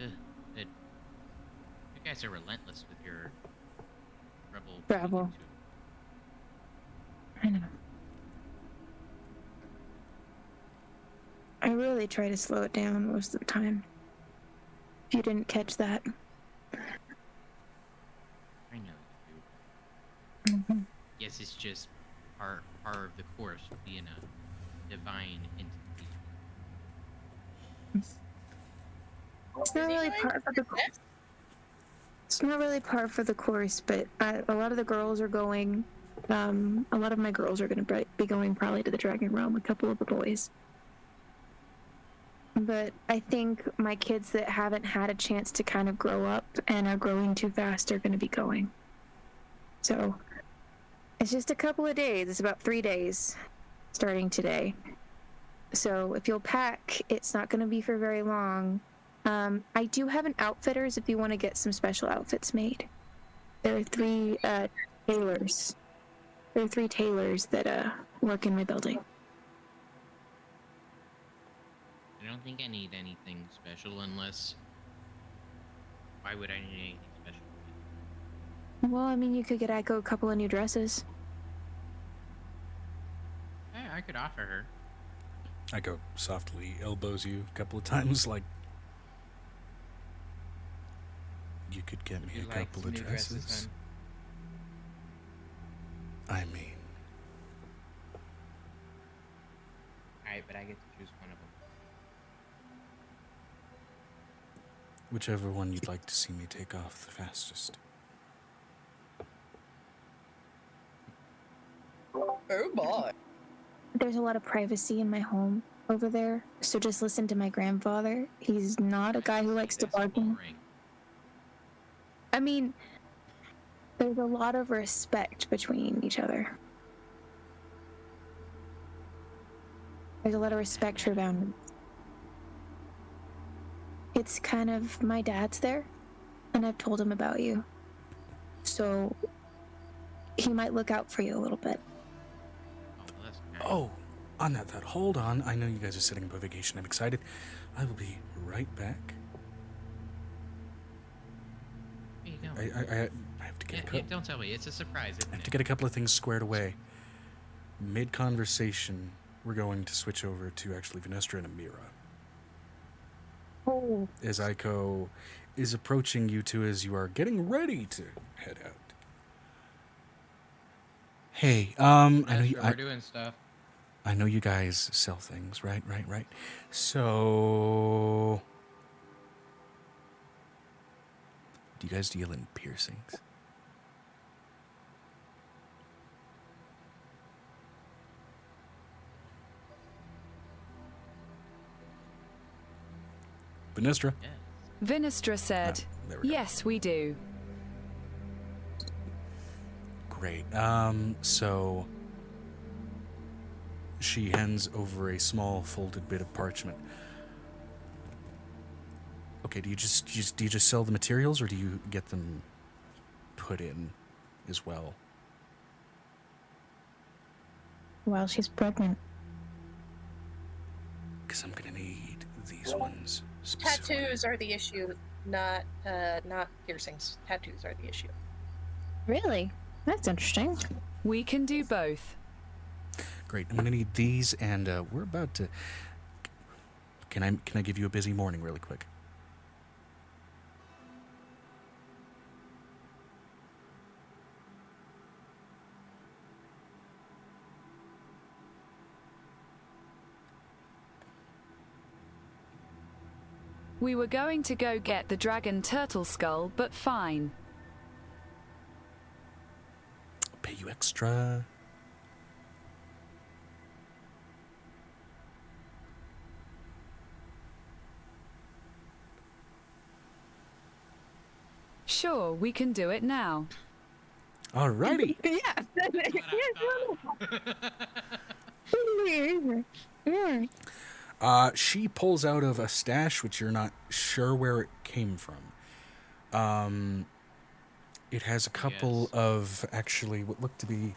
Ugh, good. You guys are relentless with your rebel Bravo. attitude. I know. I really try to slow it down most of the time. If you didn't catch that. I know you do. Mm-hmm. Yes, it's just part of the course of being a divine entity. It's not really part of the course. It's not really part for the course, but a lot of the girls are going. A lot of my girls are going to be going probably to the Dragon Realm. A couple of the boys. But I think my kids that haven't had a chance to kind of grow up and are growing too fast are going to be going. So it's just a couple of days. It's about 3 days starting today. So if you'll pack, it's not going to be for very long. I do have an outfitters if you want to get some special outfits made. There are 3 tailors. There are 3 tailors that work in my building. I don't think I need anything special unless. Why would I need anything special? Well, I mean, you could get Echo a couple of new dresses. Hey, I could offer her. Echo softly elbows you a couple of times, like, you could get me a couple of dresses. I mean, Alright, but I get to choose one of them. whichever one you'd like to see me take off the fastest. Oh boy. There's a lot of privacy in my home over there, so just listen to my grandfather. He's not a guy who likes to bargain. I mean, there's a lot of respect between each other. There's a lot of respect for boundaries. It's kind of, my dad's there, and I've told him about you. So, he might look out for you a little bit. Oh, on that thought, hold on. I know you guys are setting up a vacation. I'm excited. I will be right back. Where you going? I have to get don't tell me. It's a surprise, isn't I have it? to get a couple of things squared away. Mid-conversation, we're going to switch over to actually Venestra and Amira. Oh. As Aiko is approaching you two as you are getting ready to head out. Hey, I know we're doing stuff. I know you guys sell things, right? So, do you guys deal in piercings? Venestra? Yeah. Vinestra said, there we go. yes, we do. Great. So she hands over a small folded bit of parchment. Okay, do you just sell the materials, or do you get them put in as well? Well, she's pregnant. Because I'm gonna need these ones specifically. Tattoos are the issue, not piercings. Tattoos are the issue. Really? That's interesting. We can do both. Great. I'm gonna need these, and we're about to. Can I give you a busy morning really quick? We were going to go get the dragon turtle skull, but fine. I'll pay you extra. Sure, we can do it now. Alrighty. She pulls out of a stash, which you're not sure where it came from. It has a couple of actually what look to be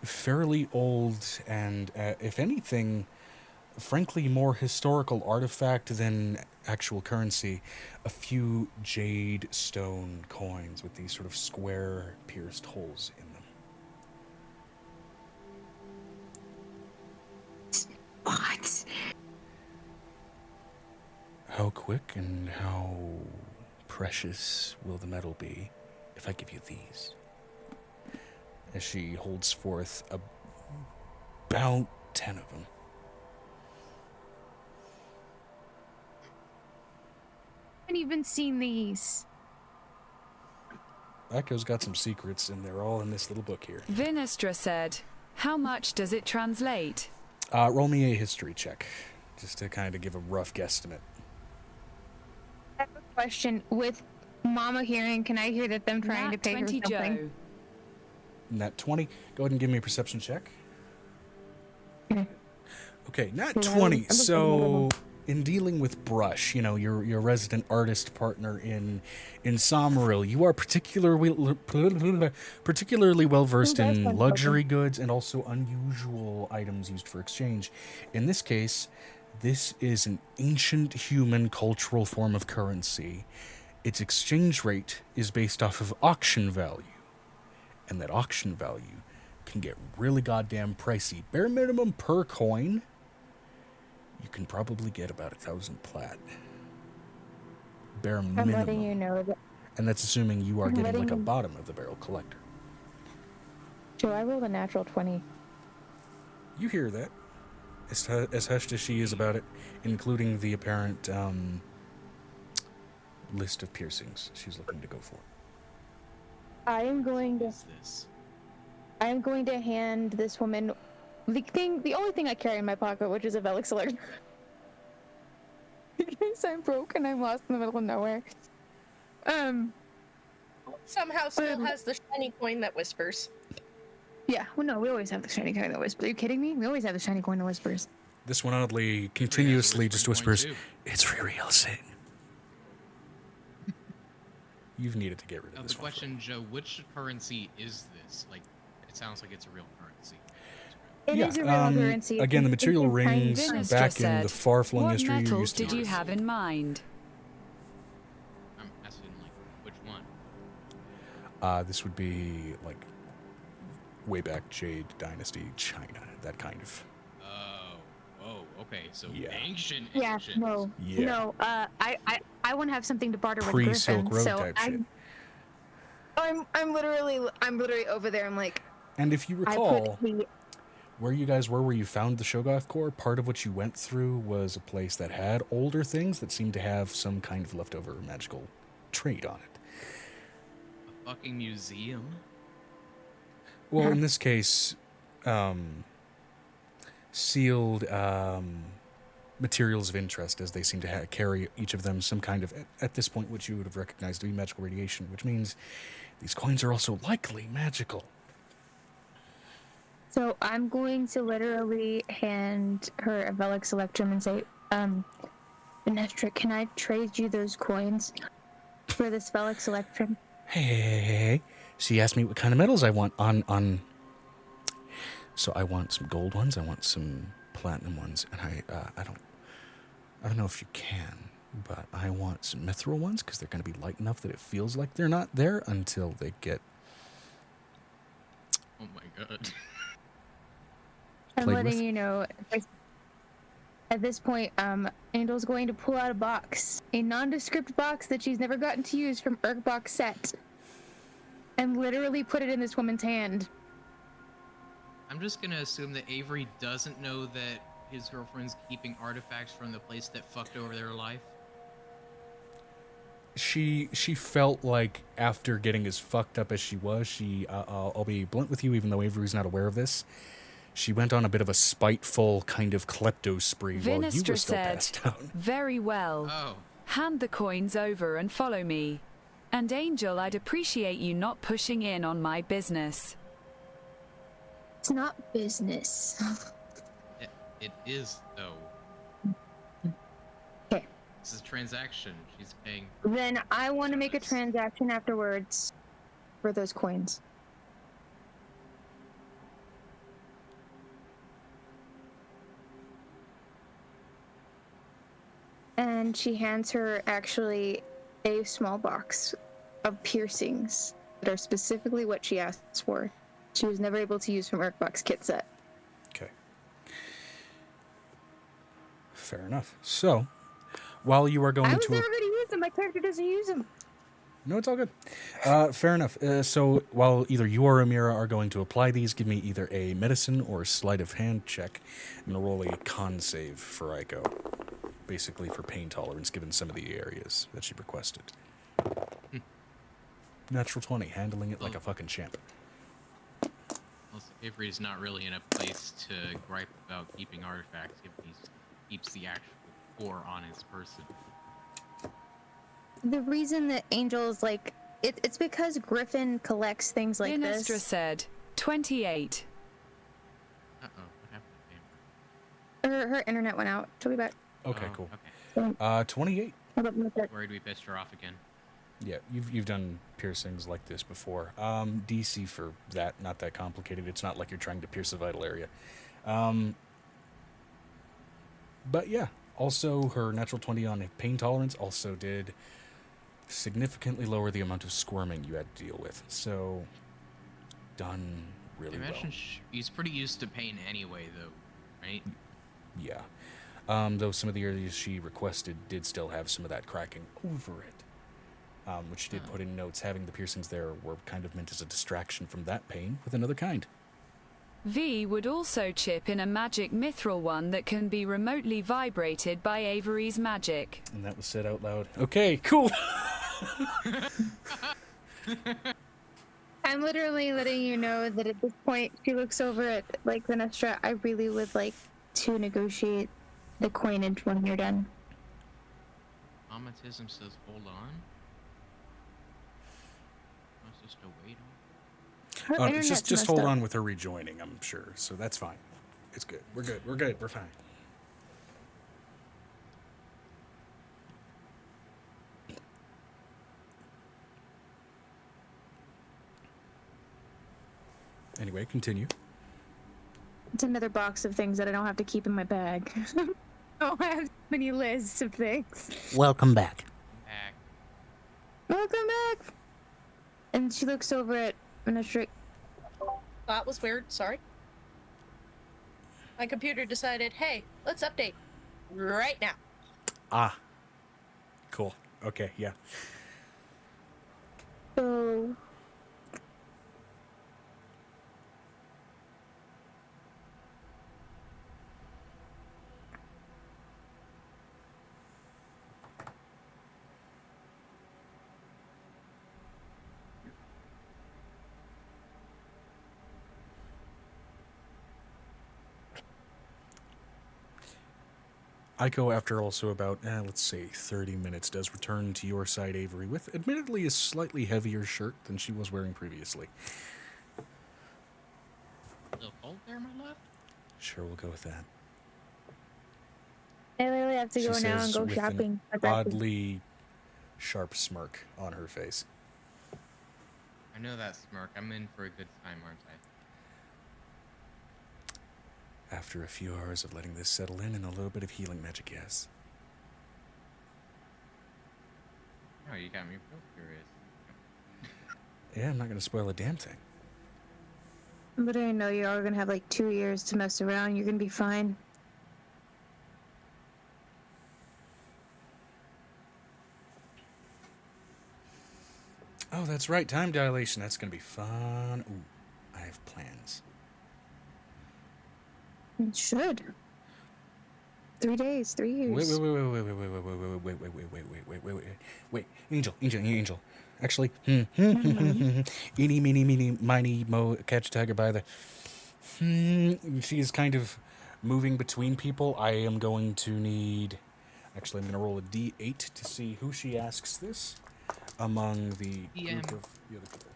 fairly old and, if anything, frankly, more historical artifact than actual currency. A few jade stone coins with these sort of square pierced holes in them. What? How quick and how precious will the metal be if I give you these? As she holds forth about 10 of them. I haven't even seen these. Echo's got some secrets, and they're all in this little book here. Vinestra said, how much does it translate? Roll me a history check, just to kind of give a rough guesstimate. I have a question. With Mama hearing, can I hear that them trying to pay her 20 something? Joe. Nat 20. Go ahead and give me a perception check. Okay. Okay, Nat 20. So, in dealing with Brush, your resident artist partner in Somerville, you are particularly well versed in luxury goods and also unusual items used for exchange. In this case, this is an ancient human cultural form of currency. Its exchange rate is based off of auction value. And that auction value can get really goddamn pricey. Bare minimum per coin, you can probably get about 1,000 plat. Bare minimum. I'm letting you know that. And that's assuming you are getting like a bottom of the barrel collector. Joe, I rolled a natural 20. You hear that. As hushed as she is about it, including the apparent list of piercings she's looking to go for. I am going to hand this woman the only thing I carry in my pocket, which is a Velix alert. Because I'm broke and I'm lost in the middle of nowhere. Somehow still has the shiny coin that whispers. Yeah, well, no, we always have the shiny coin that whispers. Are you kidding me? We always have the shiny coin that whispers. This one oddly continuously just whispers, "It's for real, Sing." You've needed to get rid of this The question, Joe, which currency is this? Like, it sounds like it's a real currency. It is a real currency. Again, the material rings back in the far-flung history you What used to metals did you use. have in mind? I'm asking, like, which one? This would be, like, way back Jade Dynasty, China, that kind of. Oh, okay, so Yeah. ancient. Yeah, no. Yeah. No, I want to have something to barter with Pre-Silk Griffin, Road so type shit. I'm literally over there. I'm like, And if you I recall, put the where you guys were, where you found the Shogoth core, part of what you went through was a place that had older things that seemed to have some kind of leftover magical trait on it. A fucking museum? Well, in this case, sealed materials of interest, as they seem to carry each of them some kind of, at this point, what you would have recognized to be magical radiation, which means these coins are also likely magical. So I'm going to literally hand her a Velix Electrum and say, Vinestra, can I trade you those coins for this Velix Electrum? Hey. She asked me what kind of metals I want on. So I want some gold ones, I want some platinum ones, and I don't know if you can, but I want some mithril ones because they're going to be light enough that it feels like they're not there until they get. Oh my god. I'm Played letting with? you know. At this point, Angel's going to pull out a box, a nondescript box that she's never gotten to use from Urkbox set, and literally put it in this woman's hand. I'm just gonna assume that Avery doesn't know that his girlfriend's keeping artifacts from the place that fucked over their life. She felt like after getting as fucked up as she was, I'll be blunt with you, even though Avery's not aware of this, she went on a bit of a spiteful kind of klepto spree while you were Vinestra still said, passed out. very well. Oh. Hand the coins over and follow me. And Angel, I'd appreciate you not pushing in on my business. It's not business. It is, though. Okay. This is a transaction. She's paying. Then I want to make a service. transaction afterwards for those coins. And she hands her actually a small box of piercings that are specifically what she asked for. She was never able to use from Urkbach's kit set. Okay. Fair enough. So, while you are going I was to... never going to use them. My character doesn't use them. No, it's all good. Fair enough. So, while either you or Amira are going to apply these, give me either a medicine or a sleight of hand check and roll a con save for Aiko. Basically for pain tolerance, given some of the areas that she requested. Natural 20, handling it like a fucking champ. Well, Avery's not really in a place to gripe about keeping artifacts if he keeps the actual core on his person. The reason that Angel's like... It's because Griffin collects things like Inestra this. said, 28. Uh-oh, what happened to Amber? Her internet went out. She'll be back. Okay, Oh, cool. Okay. 28. Worried we pissed her off again. Yeah, you've done piercings like this before. DC for that, not that complicated. It's not like you're trying to pierce a vital area. But yeah, also her natural 20 on pain tolerance also did significantly lower the amount of squirming you had to deal with. So, done really well. He's pretty used to pain anyway, though, right? Yeah. Though some of the areas she requested did still have some of that cracking over it. Which she did put in notes. Having the piercings there were kind of meant as a distraction from that pain with another kind. V would also chip in a magic mithril one that can be remotely vibrated by Avery's magic. And that was said out loud. Okay, cool. I'm literally letting you know that at this point, she looks over at, like, Venestra. I really would like to negotiate the coinage when you're done. Automatism says hold on. That's just a wait on. Just hold on with her rejoining, I'm sure. So that's fine. It's good. We're good. We're good. We're fine. Anyway, continue. It's another box of things that I don't have to keep in my bag. Oh, I have many lists of things. Welcome back. Back. Welcome back. And she looks over at Venestra. That was weird. Sorry. My computer decided, hey, let's update right now. Ah. Cool. Okay, yeah. So... Aiko, after also about, let's say, 30 minutes, does return to your side, Avery, with admittedly a slightly heavier shirt than she was wearing previously. Still cold there, my love? Sure, we'll go with that. I literally have to She go now and says go with shopping. an oddly sharp smirk on her face. I know that smirk. I'm in for a good time, aren't I? After a few hours of letting this settle in and a little bit of healing magic, yes. Oh, you got me real curious. Yeah, I'm not going to spoil a damn thing. But I know you are going to have like 2 years to mess around. You're going to be fine. Oh, that's right. Time dilation. That's going to be fun. Ooh, I have plans. It should. 3 days, 3 years. Wait. Angel. Actually, eeny, meeny, miny, mo, catch a tiger by the... She is kind of moving between people. I am going to need... Actually, I'm going to roll a d8 to see who she asks this. among the DM. group of the other people.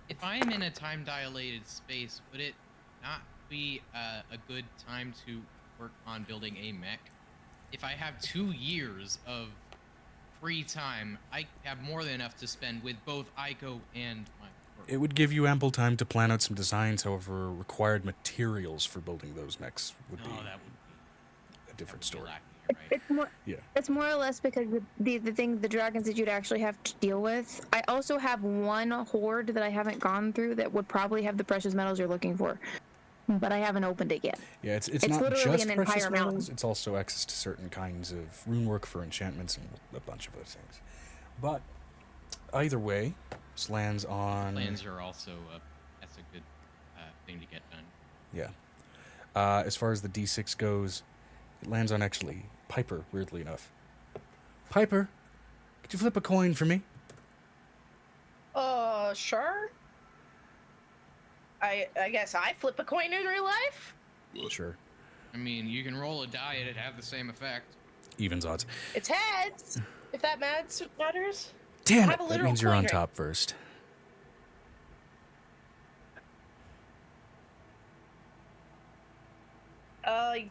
If I'm in a time-dilated space, would it not be a good time to work on building a mech? If I have 2 years of free time, I have more than enough to spend with both Aiko and my work. It would give you ample time to plan out some designs, however, required materials for building those mechs would be That would be a different story. It's more or less because the dragons that you'd actually have to deal with. I also have one horde that I haven't gone through that would probably have the precious metals you're looking for, but I haven't opened it yet. Yeah, it's not literally just an precious entire metals, mountain. it's also access to certain kinds of rune work for enchantments and a bunch of other things. But either way, this lands on... Plans are also, that's a good thing to get done. Yeah. As far as the D6 goes, it lands on actually Piper, weirdly enough. Piper, could you flip a coin for me? Sure. I guess I flip a coin in real life? Sure. I mean, you can roll a die and it'd have the same effect. Evens odds. It's heads, if that matters. Damn I it, have a that literal means you're coin on ring. top first.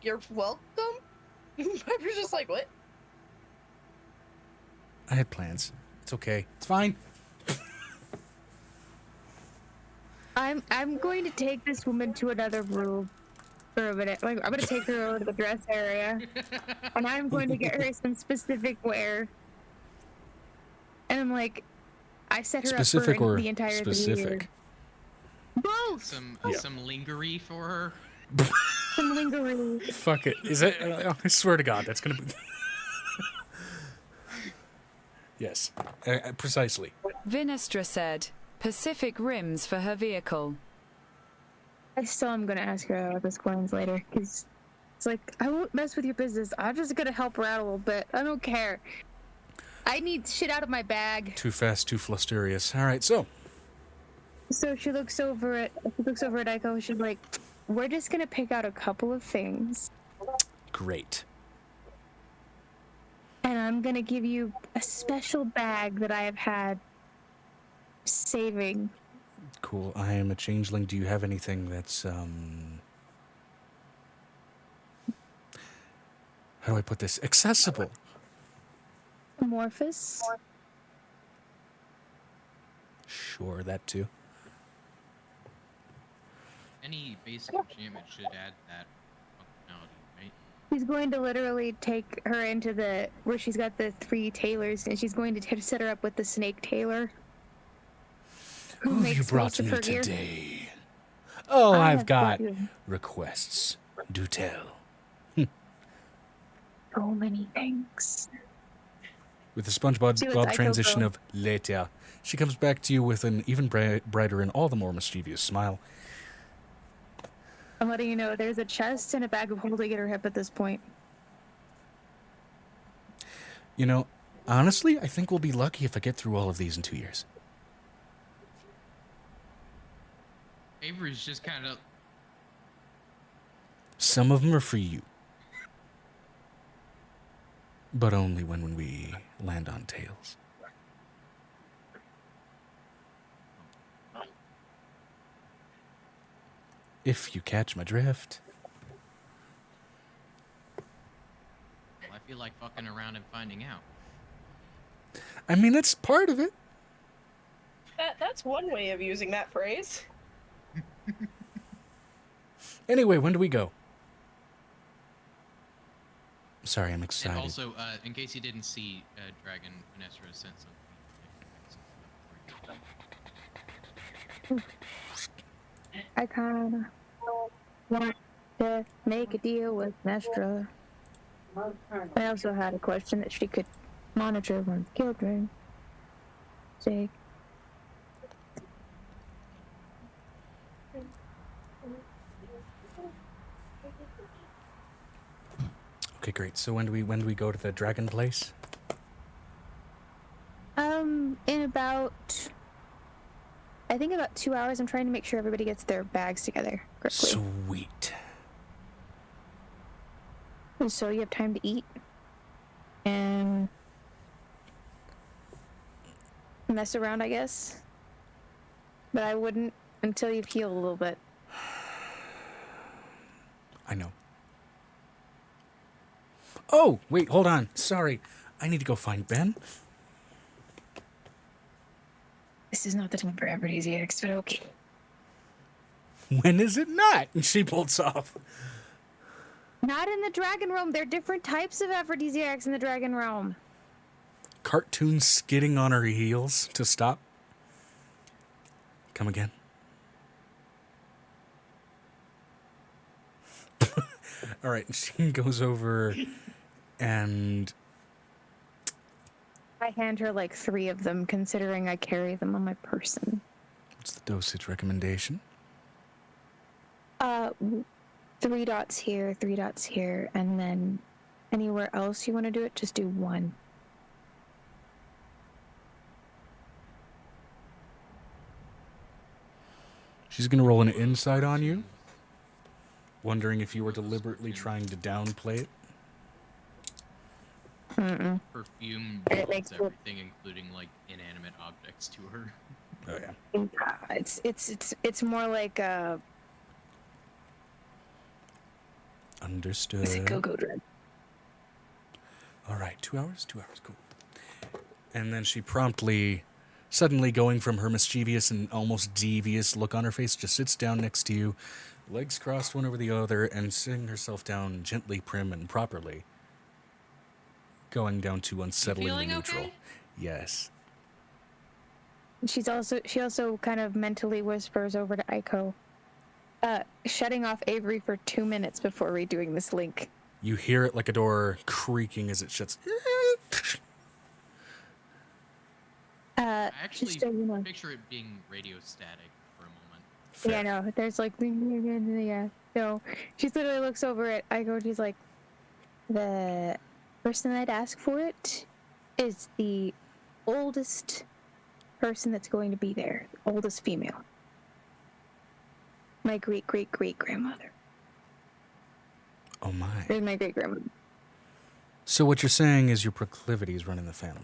You're welcome? Piper's just like, what? I had plans. It's okay. It's fine. I'm going to take this woman to another room for a minute. Like, I'm going to take her over to the dress area, and I'm going to get her some specific wear. And I'm like, I set her Specific up for or the entire specific? Both. Some lingerie for her. Some lingering. Fuck it. Is it? I swear to God, that's gonna be. Yes, precisely. Vinestra said, Pacific rims for her vehicle. I still am going to ask her about those coins later, because it's like, I won't mess with your business. I'm just going to help her out a little bit. I don't care. I need shit out of my bag. Too fast, too flusterious. All right, so. So she looks over at Aiko. She's like, we're just going to pick out a couple of things. Great. And I'm going to give you a special bag that I have had saving. Cool. I am a changeling. Do you have anything that's, how do I put this? Accessible. Amorphous. Sure, that too. Any basic enchantment should add that functionality, right? She's going to literally take her into where she's got the 3 tailors, and she's going to set her up with the snake tailor. Who have you brought me today? Oh, I've got requests. Do tell. So many things. With the SpongeBob transition of later, she comes back to you with an even brighter and all the more mischievous smile. I'm letting you know there's a chest and a bag of holding at her hip at this point. You know, honestly, I think we'll be lucky if I get through all of these in 2 years. Avery's just kind of... Some of them are for you. But only when we land on tails. If you catch my drift. Well, I feel like fucking around and finding out. I mean, that's part of it. That's one way of using that phrase. Anyway, when do we go? Sorry, I'm excited. And also, in case you didn't see, Dragon Vanessa sent something. I kinda want to make a deal with Nestra. I also had a question that she could monitor one's children. Say, Okay, great. So when do we go to the dragon place? in about, I think about 2 hours. I'm trying to make sure everybody gets their bags together quickly. Sweet. So you have time to eat. And mess around, I guess. But I wouldn't until you've healed a little bit. I know. Oh, wait, hold on. Sorry. I need to go find Ben. This is not the time for aphrodisiacs, but okay. When is it not? And she bolts off. Not in the Dragon Realm. There are different types of aphrodisiacs in the Dragon Realm. Cartoon skidding on her heels to stop. Come again. All right, she goes over and... I hand her like 3 of them, considering I carry them on my person. What's the dosage recommendation? 3 dots here, 3 dots here, and then anywhere else you want to do it, just do 1. She's going to roll an insight on you, wondering if you were deliberately trying to downplay it. Mm-mm. Perfume It builds makes it- everything, including like inanimate objects, to her. Oh, yeah. It's more like Understood. it's a go-go drug. All right, 2 hours? 2 hours, cool. And then she promptly, suddenly going from her mischievous and almost devious look on her face, just sits down next to you, legs crossed one over the other, and sitting herself down gently, prim, and properly. Going down to unsettlingly feeling neutral. okay? Yes. She also kind of mentally whispers over to Aiko, shutting off Avery for 2 minutes before redoing this link. You hear it like a door creaking as it shuts. I actually just so you know. picture it being radio static for a moment. Fair. Yeah, no, there's like, yeah. So she literally looks over at Aiko and she's like, the person I'd ask for it is the oldest person that's going to be there, oldest female. My great-great-great-grandmother. Oh my. There's my great-grandmother. So what you're saying is your proclivities run in the family.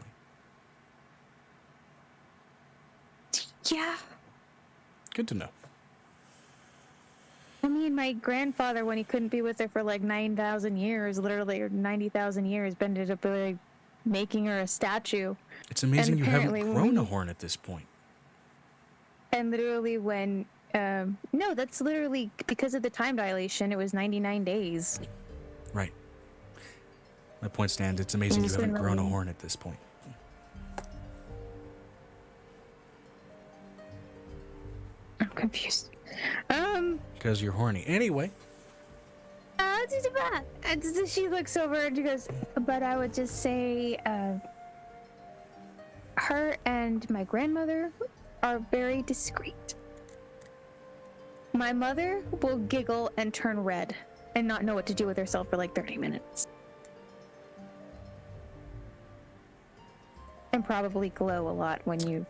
Yeah. Good to know. I mean, my grandfather, when he couldn't be with her for like 9,000 years, literally, or 90,000 years, ended up like making her a statue. It's amazing And you haven't apparently grown a we- horn at this point. And literally when, no, that's literally because of the time dilation, it was 99 days. Right. My point stands. It's amazing you He's haven't been grown a really- horn at this point. I'm confused. Because you're horny. Anyway. She looks over and she goes, but I would just say, her and my grandmother are very discreet. My mother will giggle and turn red and not know what to do with herself for like 30 minutes. And probably glow a lot when you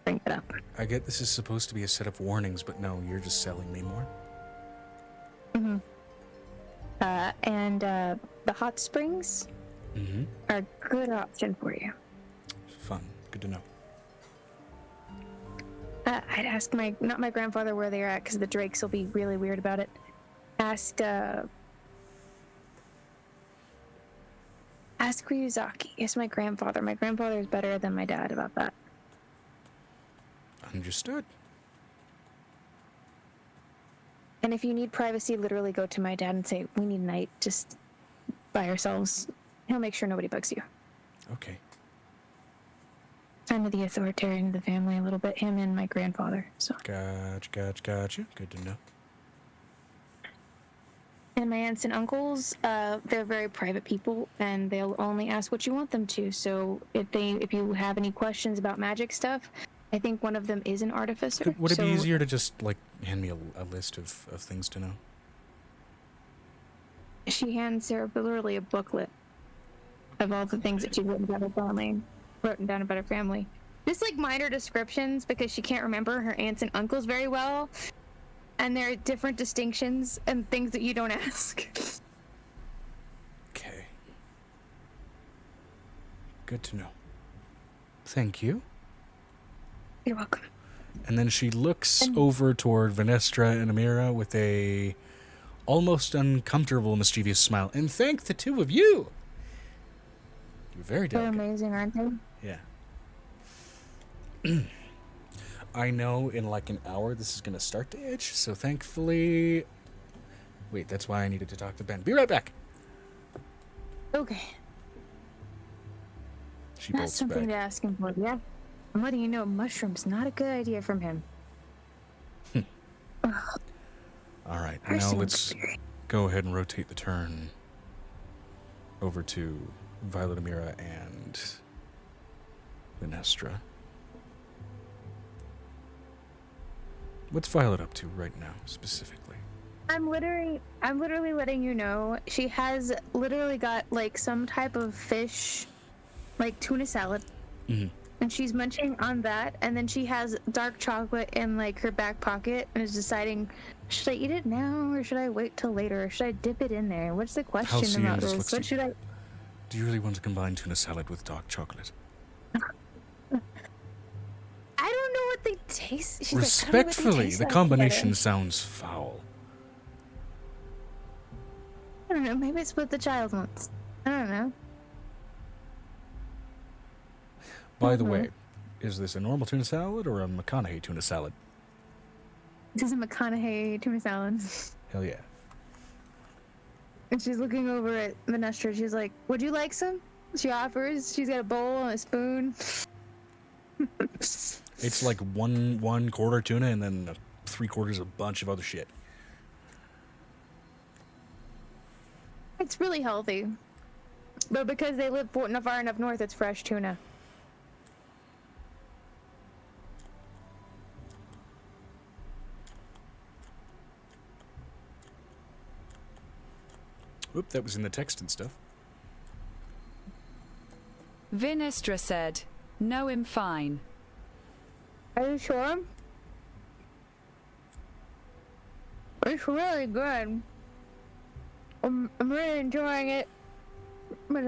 bring it up. I get this is supposed to be a set of warnings, but no, you're just selling me more. Mm-hmm. And the hot springs Mm-hmm. are a good option for you. Fun. Good to know. I'd ask not my grandfather where they're at because the Drakes will be really weird about it. Ask Ryuzaki. It's my grandfather. My grandfather is better than my dad about that. Understood. And if you need privacy, literally go to my dad and say, we need a night just by ourselves. He'll make sure nobody bugs you. Okay. I'm the authoritarian of the family a little bit, him and my grandfather. So. Gotcha. Good to know. And my aunts and uncles, they're very private people, and they'll only ask what you want them to. So if you have any questions about magic stuff, I think one of them is an artificer. Would it be so- easier to just, like, hand me a list of things to know? She hands her literally a booklet of all the things that she's written about her family. Just like minor descriptions because she can't remember her aunts and uncles very well. And there are different distinctions and things that you don't ask. Okay. Good to know. Thank you. You're welcome. And then she looks over toward Venestra and Amira with a almost uncomfortable, mischievous smile. And thank the two of you. You're very delicate. They're amazing, aren't they? Yeah. I know in like an hour this is going to start to itch, so thankfully... Wait, that's why I needed to talk to Ben. Be right back. Okay. She That's bolts something back. to ask him for, yeah. I'm letting you know, mushrooms, not a good idea from him. All right, now Person let's spirit. go ahead and rotate the turn over to Violet, Amira, and Venestra. What's Violet up to right now, specifically? I'm literally letting you know she has literally got like some type of fish, like tuna salad, and she's munching on that, and then she has dark chocolate in like her back pocket and is deciding, should I eat it now or should I wait till later? Or should I dip it in there? What's the question about Halcyon this? What should I? Do you really want to combine tuna salad with dark chocolate? I don't know what they taste. She's Respectfully, like, the combination sounds foul. I don't know. Maybe it's what the child wants. I don't know. By the way, is this a normal tuna salad or a McConaughey tuna salad? This is a McConaughey tuna salad. Hell yeah. And she's looking over at Venestra. She's like, would you like some? She offers. She's got a bowl and a spoon. It's like one quarter tuna and then 3/4 a bunch of other shit. It's really healthy. But because they live far enough north, it's fresh tuna. Oop, that was in the text and stuff. Vinestra said, "No, I'm fine." Are you sure? It's really good. I'm really enjoying it. But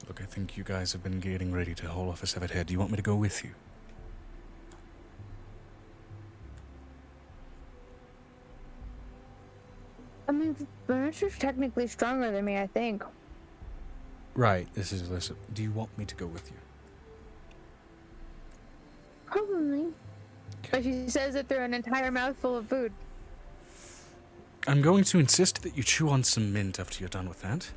Look, I think you guys have been getting ready to haul off a severed head. Do you want me to go with you? I mean, Venestra's technically stronger than me, I think. Right, this is Alyssa. Do you want me to go with you? Probably. But she says it through an entire mouthful of food. I'm going to insist that you chew on some mint after you're done with that.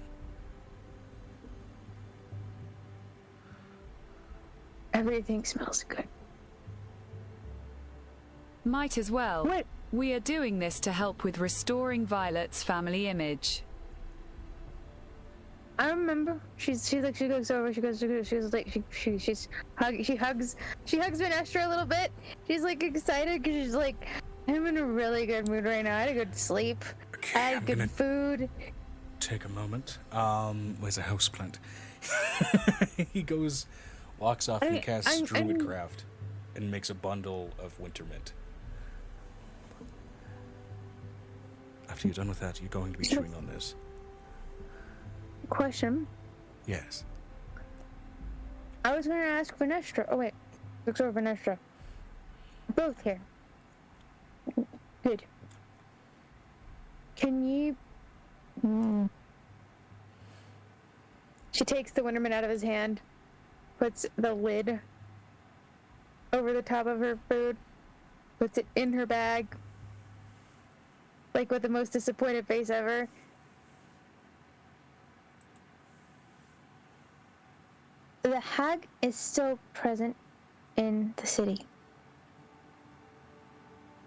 Everything smells good. Might as well. What? We are doing this to help with restoring Violet's family image. I remember. She looks over. She hugs Venestra a little bit. She's like excited because she's like, I'm in a really good mood right now. I had a good sleep. Okay, I had good food. Take a moment. Where's a houseplant? He walks off and casts Druidcraft and makes a bundle of winter mint. After you're done with that, you're going to be chewing on this. Question. Yes. I was going to ask Venestra. Oh, wait. Looks over Venestra. Both here. Good. Can you... She takes the Winterman out of his hand, puts the lid over the top of her food, puts it in her bag, like with the most disappointed face ever. The hag is still present in the city.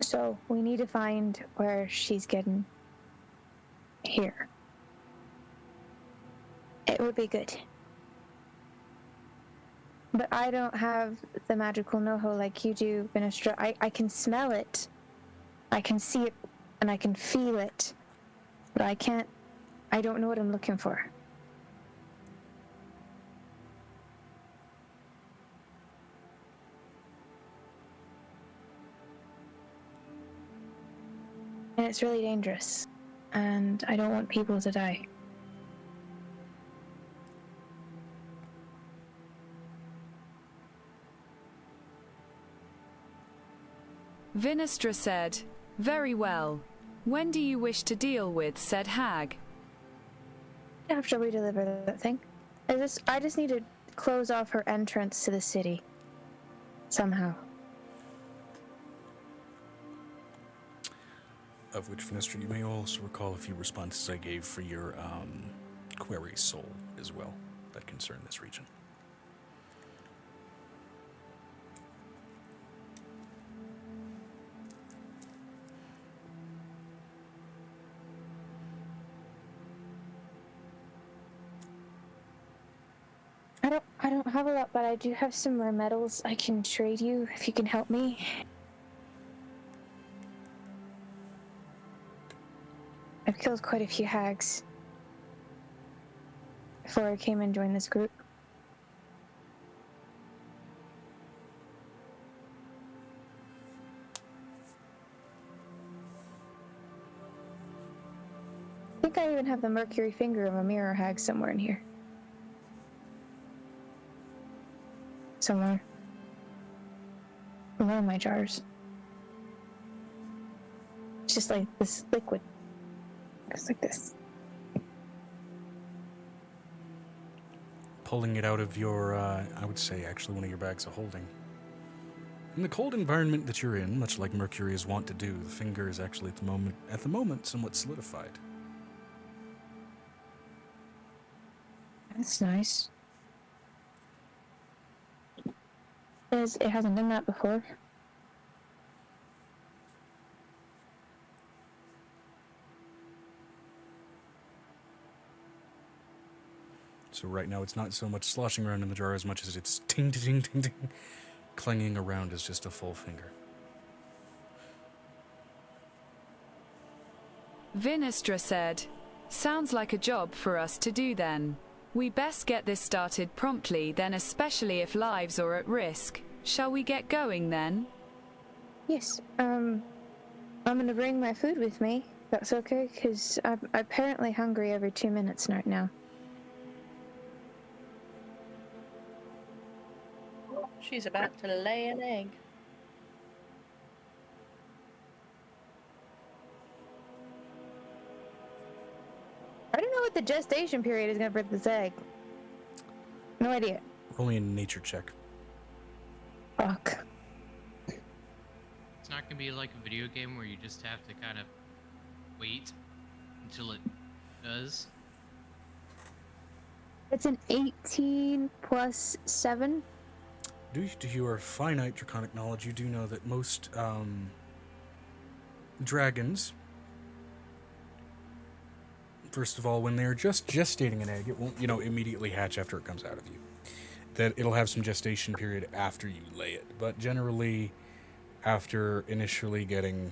So we need to find where she's getting here. It would be good. But I don't have the magical know-how like you do, Venestra. I can smell it. I can see it and I can feel it. But I don't know what I'm looking for. And it's really dangerous. And I don't want people to die. Vinestra said, "Very well. When do you wish to deal with said hag?" After we deliver that thing. I just need to close off her entrance to the city. Somehow. Of which, Finestra, you may also recall a few responses I gave for your query soul as well that concern this region. I don't have a lot, but I do have some rare metals I can trade you if you can help me. I've killed quite a few hags before I came and joined this group. I think I even have the mercury finger of a mirror hag somewhere in here. Somewhere. In one of my jars. It's just like this liquid. It's like this. Pulling it out of your, I would say actually one of your bags of holding. In the cold environment that you're in, much like Mercury is wont to do, the finger is actually at the moment somewhat solidified. That's nice. It hasn't done that before. So right now it's not so much sloshing around in the jar as much as it's ting ting ting ting clanging around as just a full finger. Vinestra said, "Sounds like a job for us to do then. We best get this started promptly then, especially if lives are at risk. Shall we get going then?" Yes, I'm gonna bring my food with me. That's okay, because I'm apparently hungry every 2 minutes right now. She's about to lay an egg. I don't know what the gestation period is gonna birth this egg. No idea. Roll me a nature check. Fuck. It's not gonna be like a video game where you just have to kind of wait until it does. It's an 18 plus 7. Due to your finite draconic knowledge, you do know that most dragons, first of all, when they're just gestating an egg, it won't, immediately hatch after it comes out of you. That it'll have some gestation period after you lay it. But generally, after initially getting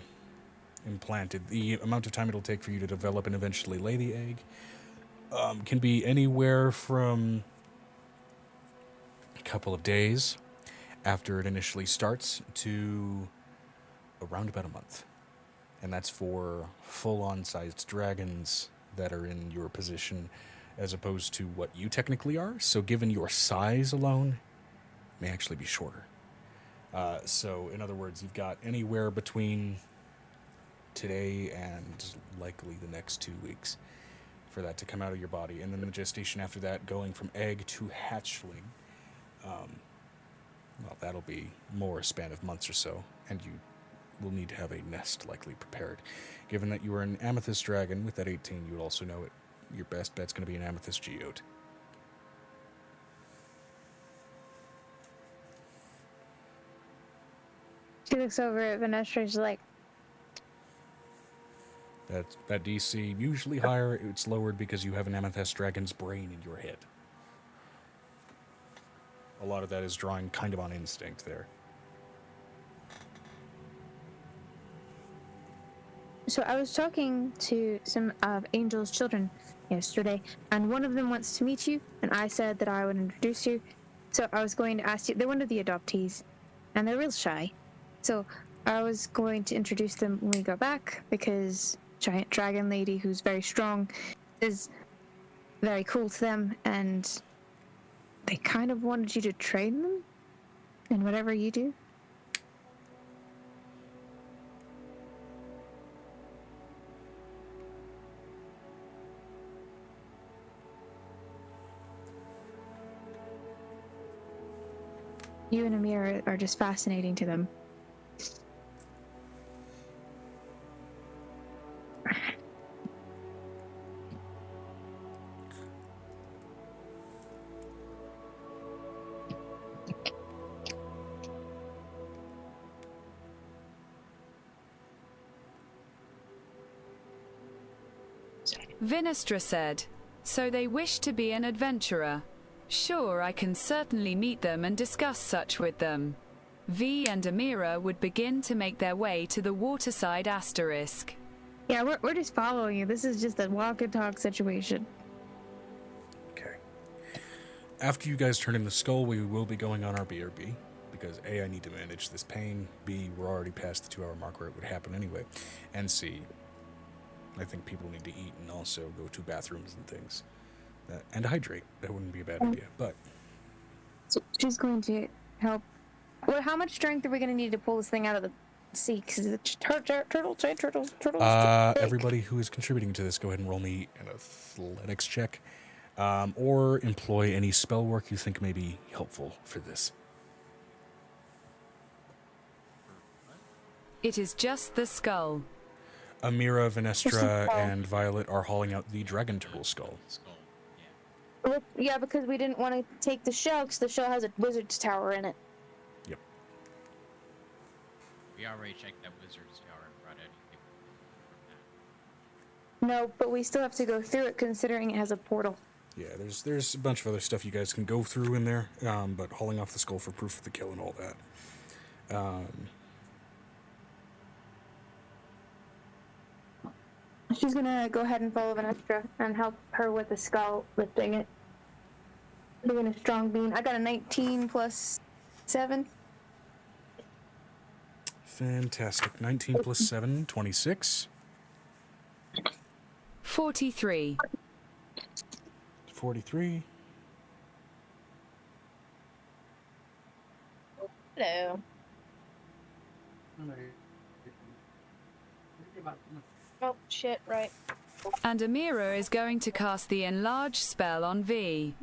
implanted, the amount of time it'll take for you to develop and eventually lay the egg can be anywhere from a couple of days after it initially starts to around about a month. And that's for full-on sized dragons that are in your position as opposed to what you technically are. So given your size alone, it may actually be shorter. So in other words, you've got anywhere between today and likely the next 2 weeks for that to come out of your body. And then the gestation after that, going from egg to hatchling, well, that'll be more a span of months or so, and you will need to have a nest likely prepared. Given that you are an amethyst dragon with that 18, you would also know it. Your best bet's going to be an amethyst geode. She looks over at Vanessa. She's like, That DC, usually higher, it's lowered because you have an amethyst dragon's brain in your head. A lot of that is drawing kind of on instinct there. so I was talking to some of Angel's children yesterday, and one of them wants to meet you, and I said that I would introduce you. So I was going to ask you, they're one of the adoptees, and they're real shy. So I was going to introduce them when we go back, because giant dragon lady who's very strong is very cool to them, and they kind of wanted you to train them in whatever you do. You and Amir are just fascinating to them. Vinestra said, so they wish to be an adventurer. Sure, I can certainly meet them and discuss such with them. V and Amira would begin to make their way to the waterside asterisk. Yeah, we're just following you. This is just a walk and talk situation. Okay. After you guys turn in the skull, we will be going on our BRB. Because A, I need to manage this pain. B, we're already past the 2-hour mark where it would happen anyway. And C, I think people need to eat and also go to bathrooms and things. And hydrate. That wouldn't be a bad idea. But So she's going to help. Well, how much strength are we going to need to pull this thing out of the sea? Because it's turtles. everybody who is contributing to this, go ahead and roll me an athletics check. Or employ any spell work you think may be helpful for this. It is just the skull. Amira, Vinestra, and Violet are hauling out the dragon turtle skull. Yeah, because we didn't want to take the shell, because the shell has a wizard's tower in it. Yep. We already checked that wizard's tower and brought anything from that. No, but we still have to go through it, considering it has a portal. Yeah, there's a bunch of other stuff you guys can go through in there, but hauling off the skull for proof of the kill and all that. She's gonna go ahead and follow Vinestra and help her with the skull, lifting it. Doing a strong beam. I got a 19 plus 7. Fantastic. 19 plus 7, 26. 43. 43. Hello. Oh, shit, right. And Amira is going to cast the enlarge spell on V.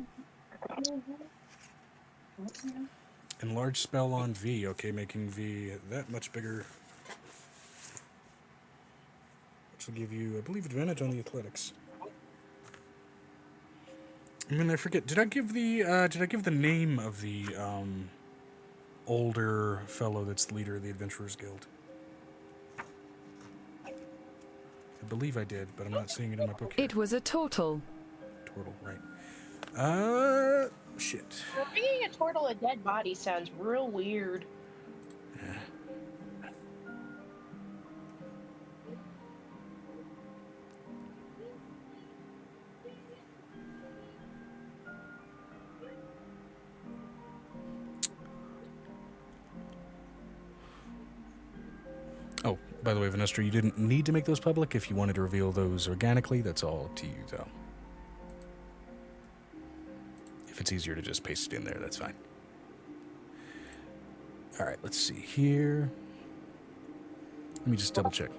Enlarge spell on V. Okay, making V that much bigger. Which will give you, I believe, advantage on the athletics. I mean, I forget. Did I give the name of the older fellow that's the leader of the Adventurers Guild? I believe I did, but I'm not seeing it in my book here. It was a turtle. Turtle, right. Shit. Bringing a turtle a dead body sounds real weird. Yeah. Oh, by the way, Vinestra, you didn't need to make those public. If you wanted to reveal those organically, that's all up to you, though. If it's easier to just paste it in there, that's fine. All right, let's see here. Let me just double check.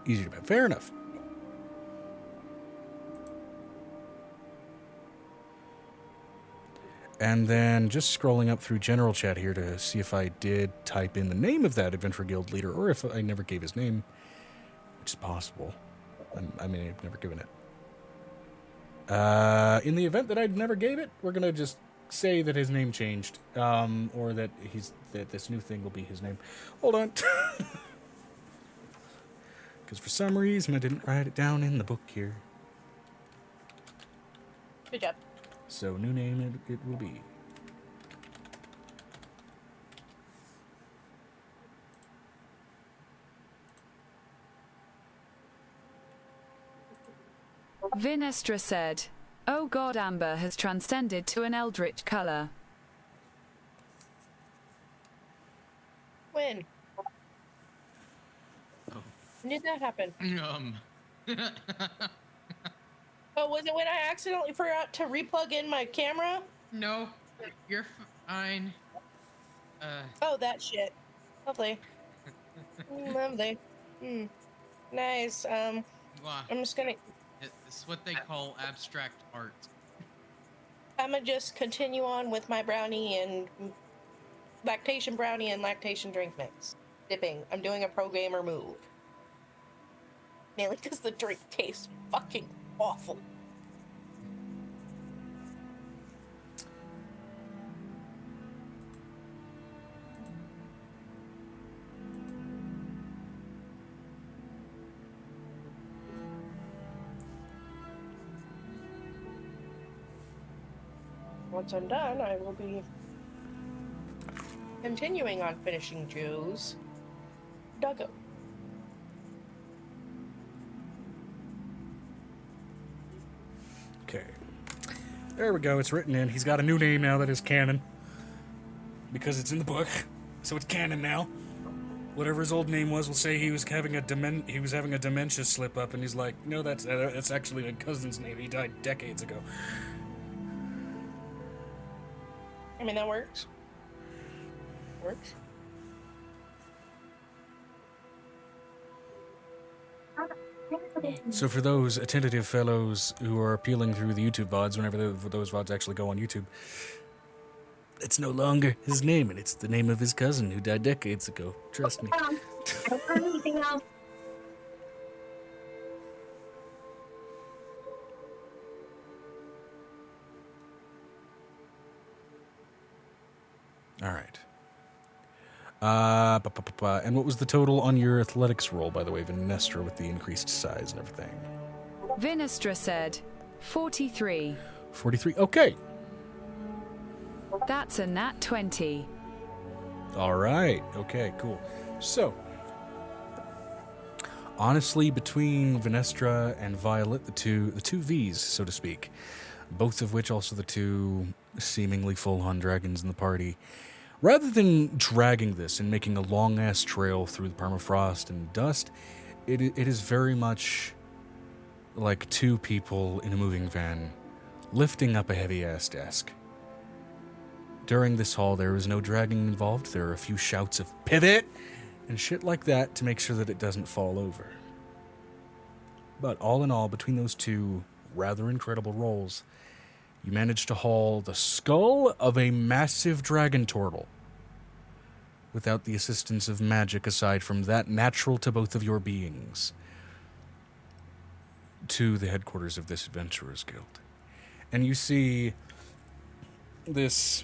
Easier to fair enough. And then just scrolling up through general chat here to see if I did type in the name of that Adventure Guild leader, or if I never gave his name, which is possible. I mean, I've never given it. In the event that I never gave it, we're gonna just say that his name changed, or that this new thing will be his name. Hold on, because for some reason I didn't write it down in the book here. Good job. So new name it will be. Vinestra said, "Oh God, amber has transcended to an eldritch color." When? Oh. When did that happen? Oh, was it when I accidentally forgot to replug in my camera? No, you're fine. Oh, that shit. Lovely. Lovely. Nice. Wow. I'm just gonna. It's what they call abstract art. I'ma just continue on with my brownie and lactation brownie and lactation drink mix. Dipping. I'm doing a pro gamer move. Mainly because the drink tastes fucking awful. Once I'm done, I will be continuing on finishing Joe's doggo. Okay. There we go. It's written in. He's got a new name now that is canon. Because it's in the book. So it's canon now. Whatever his old name was, we'll say he was having a dementia slip up, and he's like, no, that's actually my cousin's name. He died decades ago. I mean, that works. Works. So for those attentive fellows who are peeling through the YouTube VODs, whenever those VODs actually go on YouTube, it's no longer his name, and it's the name of his cousin who died decades ago. Trust me. I don't have anything else. All right. And what was the total on your athletics roll, by the way, Vinestra, with the increased size and everything? Vinestra said 43. 43. Okay. That's a nat 20. All right. Okay, cool. So, honestly, between Vinestra and Violet, the two Vs, so to speak, both of which also the two seemingly full-on dragons in the party, rather than dragging this and making a long-ass trail through the permafrost and dust, it is very much like two people in a moving van lifting up a heavy-ass desk. During this haul, there is no dragging involved. There are a few shouts of pivot and shit like that to make sure that it doesn't fall over. But all in all, between those two rather incredible rolls, you managed to haul the skull of a massive dragon turtle without the assistance of magic aside from that natural to both of your beings to the headquarters of this Adventurers Guild. And you see this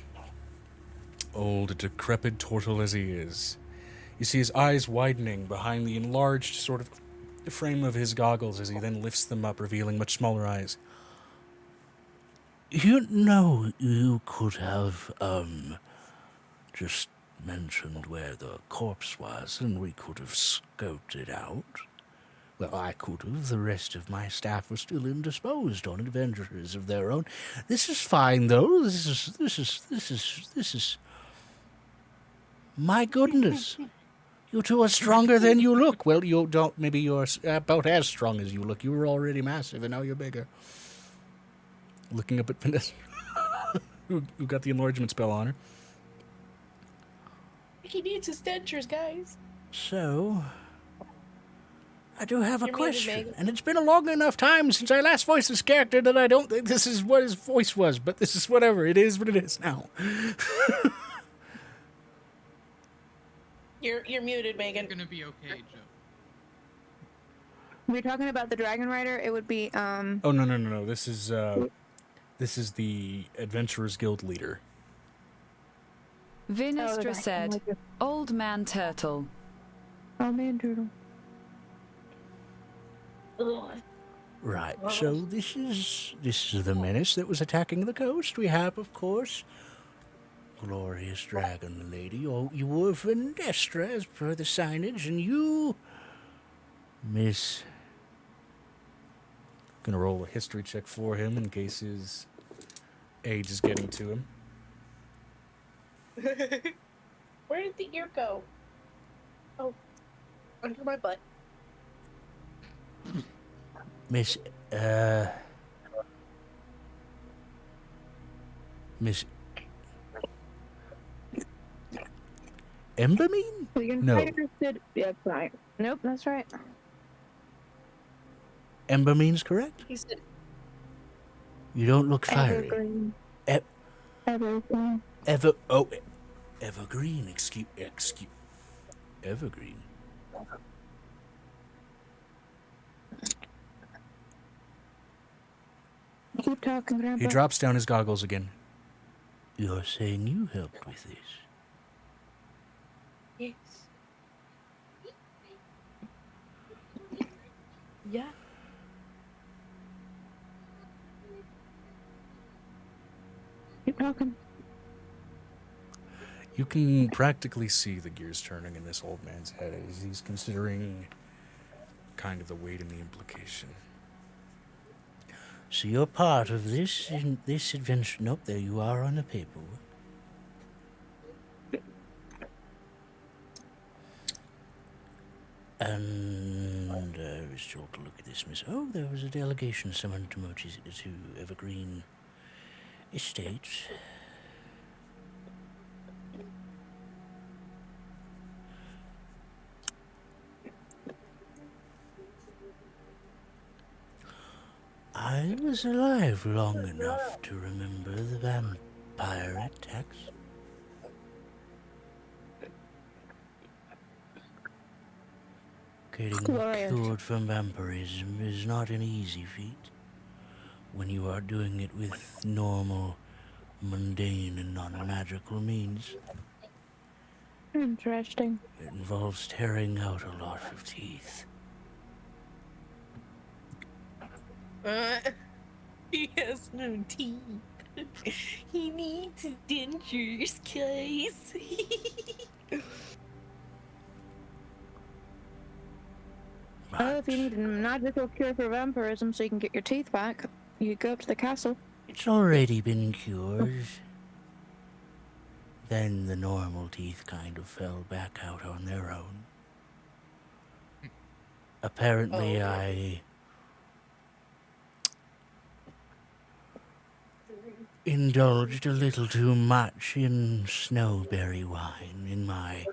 old, decrepit turtle as he is. You see his eyes widening behind the enlarged sort of frame of his goggles as he then lifts them up, revealing much smaller eyes. You know, you could have, just mentioned where the corpse was, and we could have scoped it out. Well, I could have. The rest of my staff were still indisposed on adventures of their own. This is fine, though. This is... My goodness. You two are stronger than you look. Well, you don't... Maybe you're about as strong as you look. You were already massive, and now you're bigger. Looking up at Vanessa, who got the enlargement spell on her. He needs his dentures, guys. So, I do have a You're muted, question, Megan. and it's been a long enough time since I last voiced this character that I don't think this is what his voice was, but this is whatever. It is what it is now. You're muted, Megan. You're gonna be okay, Joe. We're talking about the Dragon Rider. It would be Oh, no. This is the Adventurers Guild leader. Vinestra said, Old Man Turtle. Oh man, turtle. Right, so this is the menace that was attacking the coast. We have, of course, Glorious Dragon Lady. You were Vinestra, as per the signage, and you, Miss... Gonna roll a history check for him in case his age is getting to him. Where did the ear go? Oh, under my butt. Miss Embermean? So you're No. interested? Yeah, fine. Nope, that's right. Embermean's correct? He said, You don't look fiery. Evergreen. Everything. Evergreen, excuse, Evergreen. Keep talking, Grandpa. He drops down his goggles again. You're saying you helped with this? Yes. Yeah. Keep talking. You can practically see the gears turning in this old man's head as he's considering kind of the weight and the implication. So you're part of this adventure. Nope, there you are on the paperwork. And I was told to look at this, Miss. Oh, there was a delegation summoned to Evergreen Estates. I was alive long enough to remember the vampire attacks. Getting cured from vampirism is not an easy feat when you are doing it with normal, mundane, and non-magical means. Interesting. It involves tearing out a lot of teeth. He has no teeth. He needs dentures, guys. Oh, if you need a magical cure for vampirism so you can get your teeth back, you go up to the castle. It's already been cured. Then the normal teeth kind of fell back out on their own. Apparently, I indulged a little too much in snowberry wine in my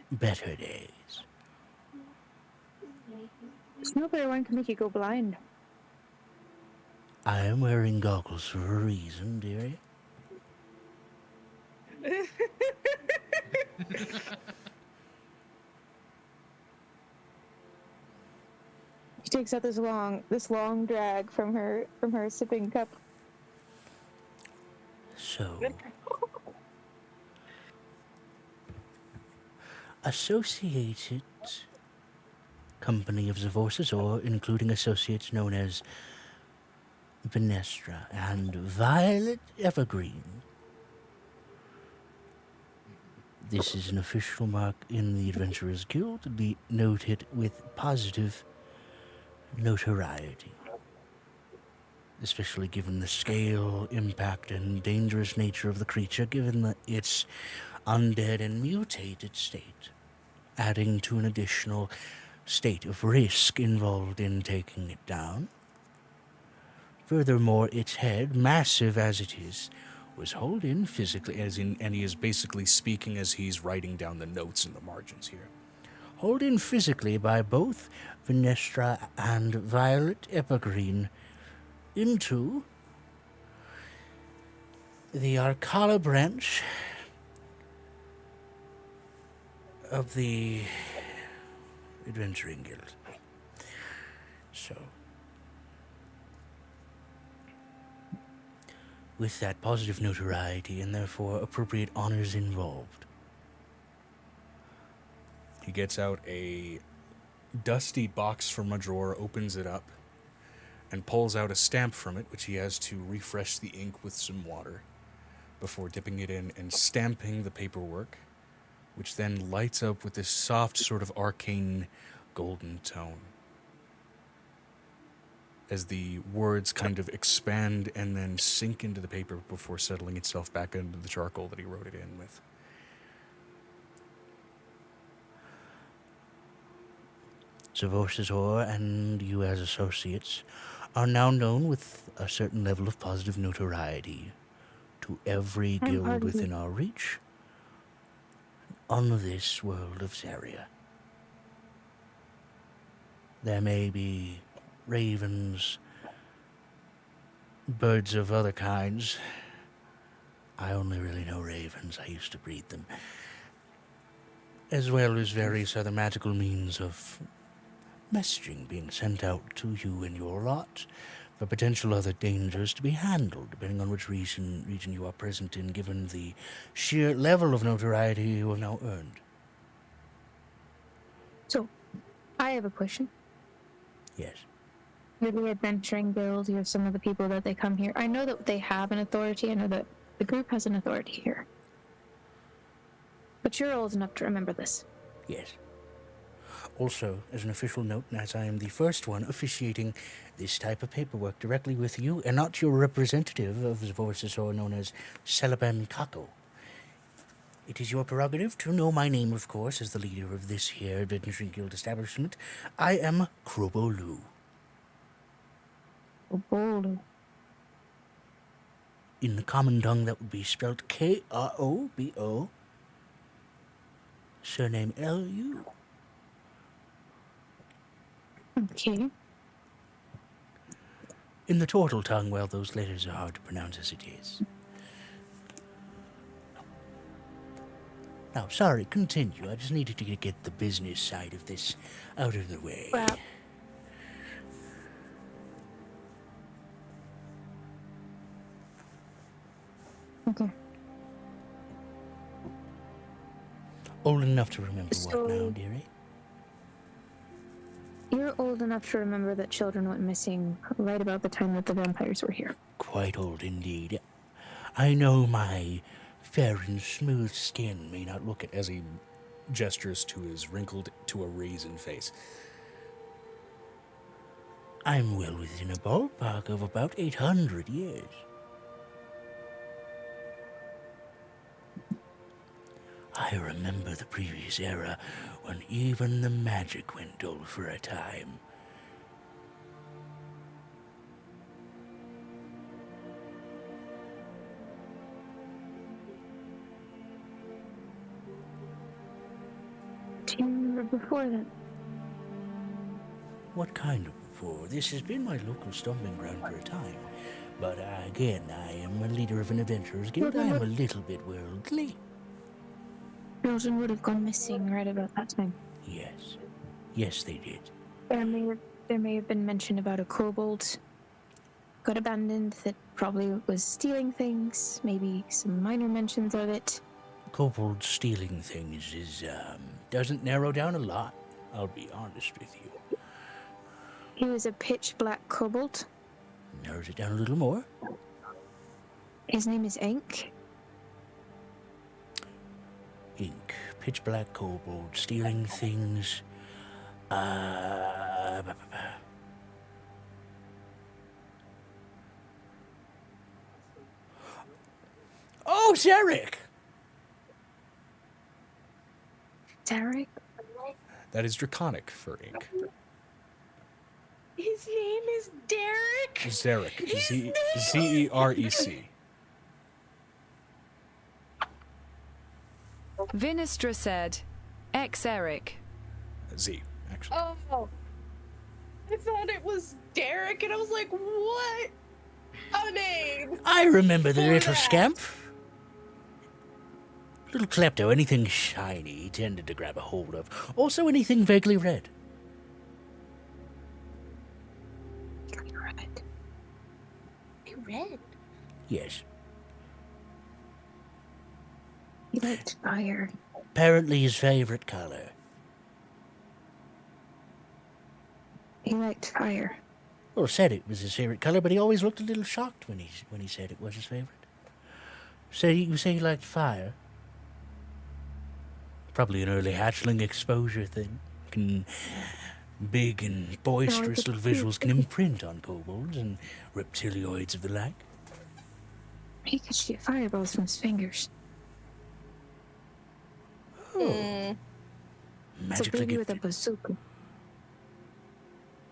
better days. Snowberry wine can make you go blind. I am wearing goggles for a reason, dearie. She takes out this long drag from her sipping cup. So, Associated Company of the Forces, or including associates known as Venestra and Violet Evergreen. This is an official mark in the Adventurers Guild to be noted with positive notoriety, especially given the scale, impact, and dangerous nature of the creature, given its undead and mutated state, adding to an additional state of risk involved in taking it down. Furthermore, its head, massive as it is, was held in physically, and he is basically speaking as he's writing down the notes in the margins here. Held in physically by both Venestra and Violet Evergreen into the Arcana branch of the Adventuring Guild. So, with that positive notoriety and therefore appropriate honors involved. He gets out a dusty box from a drawer, opens it up, and pulls out a stamp from it, which he has to refresh the ink with some water before dipping it in and stamping the paperwork, which then lights up with this soft sort of arcane golden tone as the words kind of expand and then sink into the paper before settling itself back into the charcoal that he wrote it in with. Zavorsator and you as associates are now known with a certain level of positive notoriety to every guild within our reach on this world of Zaria. There may be ravens birds of other kinds. I only really know ravens. I used to breed them. As well as various other magical means of messaging being sent out to you and your lot for potential other dangers to be handled, depending on which region you are present in, given the sheer level of notoriety you have now earned. So, I have a question. Yes. You're the adventuring guild, you're some of the people that they come here. I know that they have an authority, I know that the group has an authority here. But you're old enough to remember this. Yes. Also, as an official note, and as I am the first one officiating this type of paperwork directly with you, and not your representative of the voices or known as Celeban Kako, it is your prerogative to know my name, of course, as the leader of this here Adventuring Guild establishment. I am Krobolu. Krobolu. In the common tongue, that would be spelled Krobo. Surname Lu. Okay. In the turtle tongue, well, those letters are hard to pronounce as it is. Now, sorry, continue. I just needed to get the business side of this out of the way. Well, okay. Old enough to remember So- what now, dearie? You're old enough to remember that children went missing right about the time that the vampires were here. Quite old indeed. I know my fair and smooth skin may not look it As he gestures to his wrinkled to a raisin face. I'm well within a ballpark of about 800 years. I remember the previous era when even the magic went dull for a time. Do you remember before that? What kind of before? This has been my local stomping ground for a time. But again, I am a leader of an adventurers guild. I am a little bit worldly. Children would have gone missing right about that time. Yes. Yes, they did. There may have been mention about a kobold got abandoned that probably was stealing things, maybe some minor mentions of it. Kobold stealing things doesn't narrow down a lot, I'll be honest with you. He was a pitch black kobold. Narrows it down a little more. His name is Ink. Ink, pitch black kobold, stealing things. Oh, Zarek! Derek? That is draconic for ink. His name is Derek. Zarek. Zerec. Vinistra said, Eric. Z, actually. Oh, I thought it was Derek, and I was like, what a name. I remember the For little that. scamp. Little klepto, anything shiny he tended to grab a hold of. Also anything vaguely red. Red. Red. Yes. He liked fire. Apparently his favorite color. He liked fire. Well, said it was his favorite color, but he always looked a little shocked when he said it was his favorite. So you say he liked fire? Probably an early hatchling exposure thing. Big and boisterous little visuals can imprint on kobolds and reptilioids of the like. He could shoot fireballs from his fingers. Oh. It's a Magically baby with a gifted. bazooka.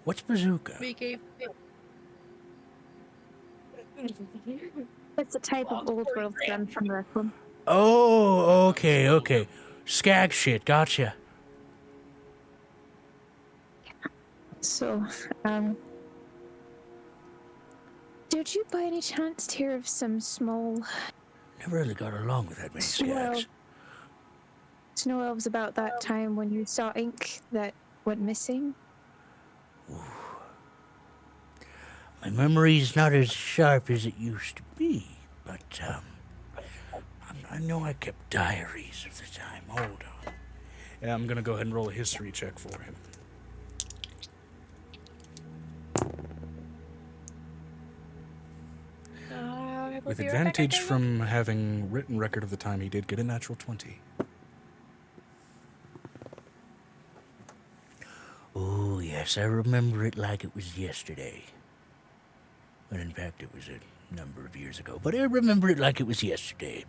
What's bazooka? We gave It's a type of old world gun from Requiem. Oh, okay. Skag shit, gotcha. Did you by any chance hear of some small Never really got along with that many Swell. skags. snow elves about that time when you saw ink that went missing? Ooh. My memory's not as sharp as it used to be, but I know I kept diaries of the time. Hold on. Yeah, I'm gonna go ahead and roll a history check for him. With advantage from having written record of the time, he did get a natural 20. Oh, yes, I remember it like it was yesterday. When in fact it was a number of years ago, but I remember it like it was yesterday.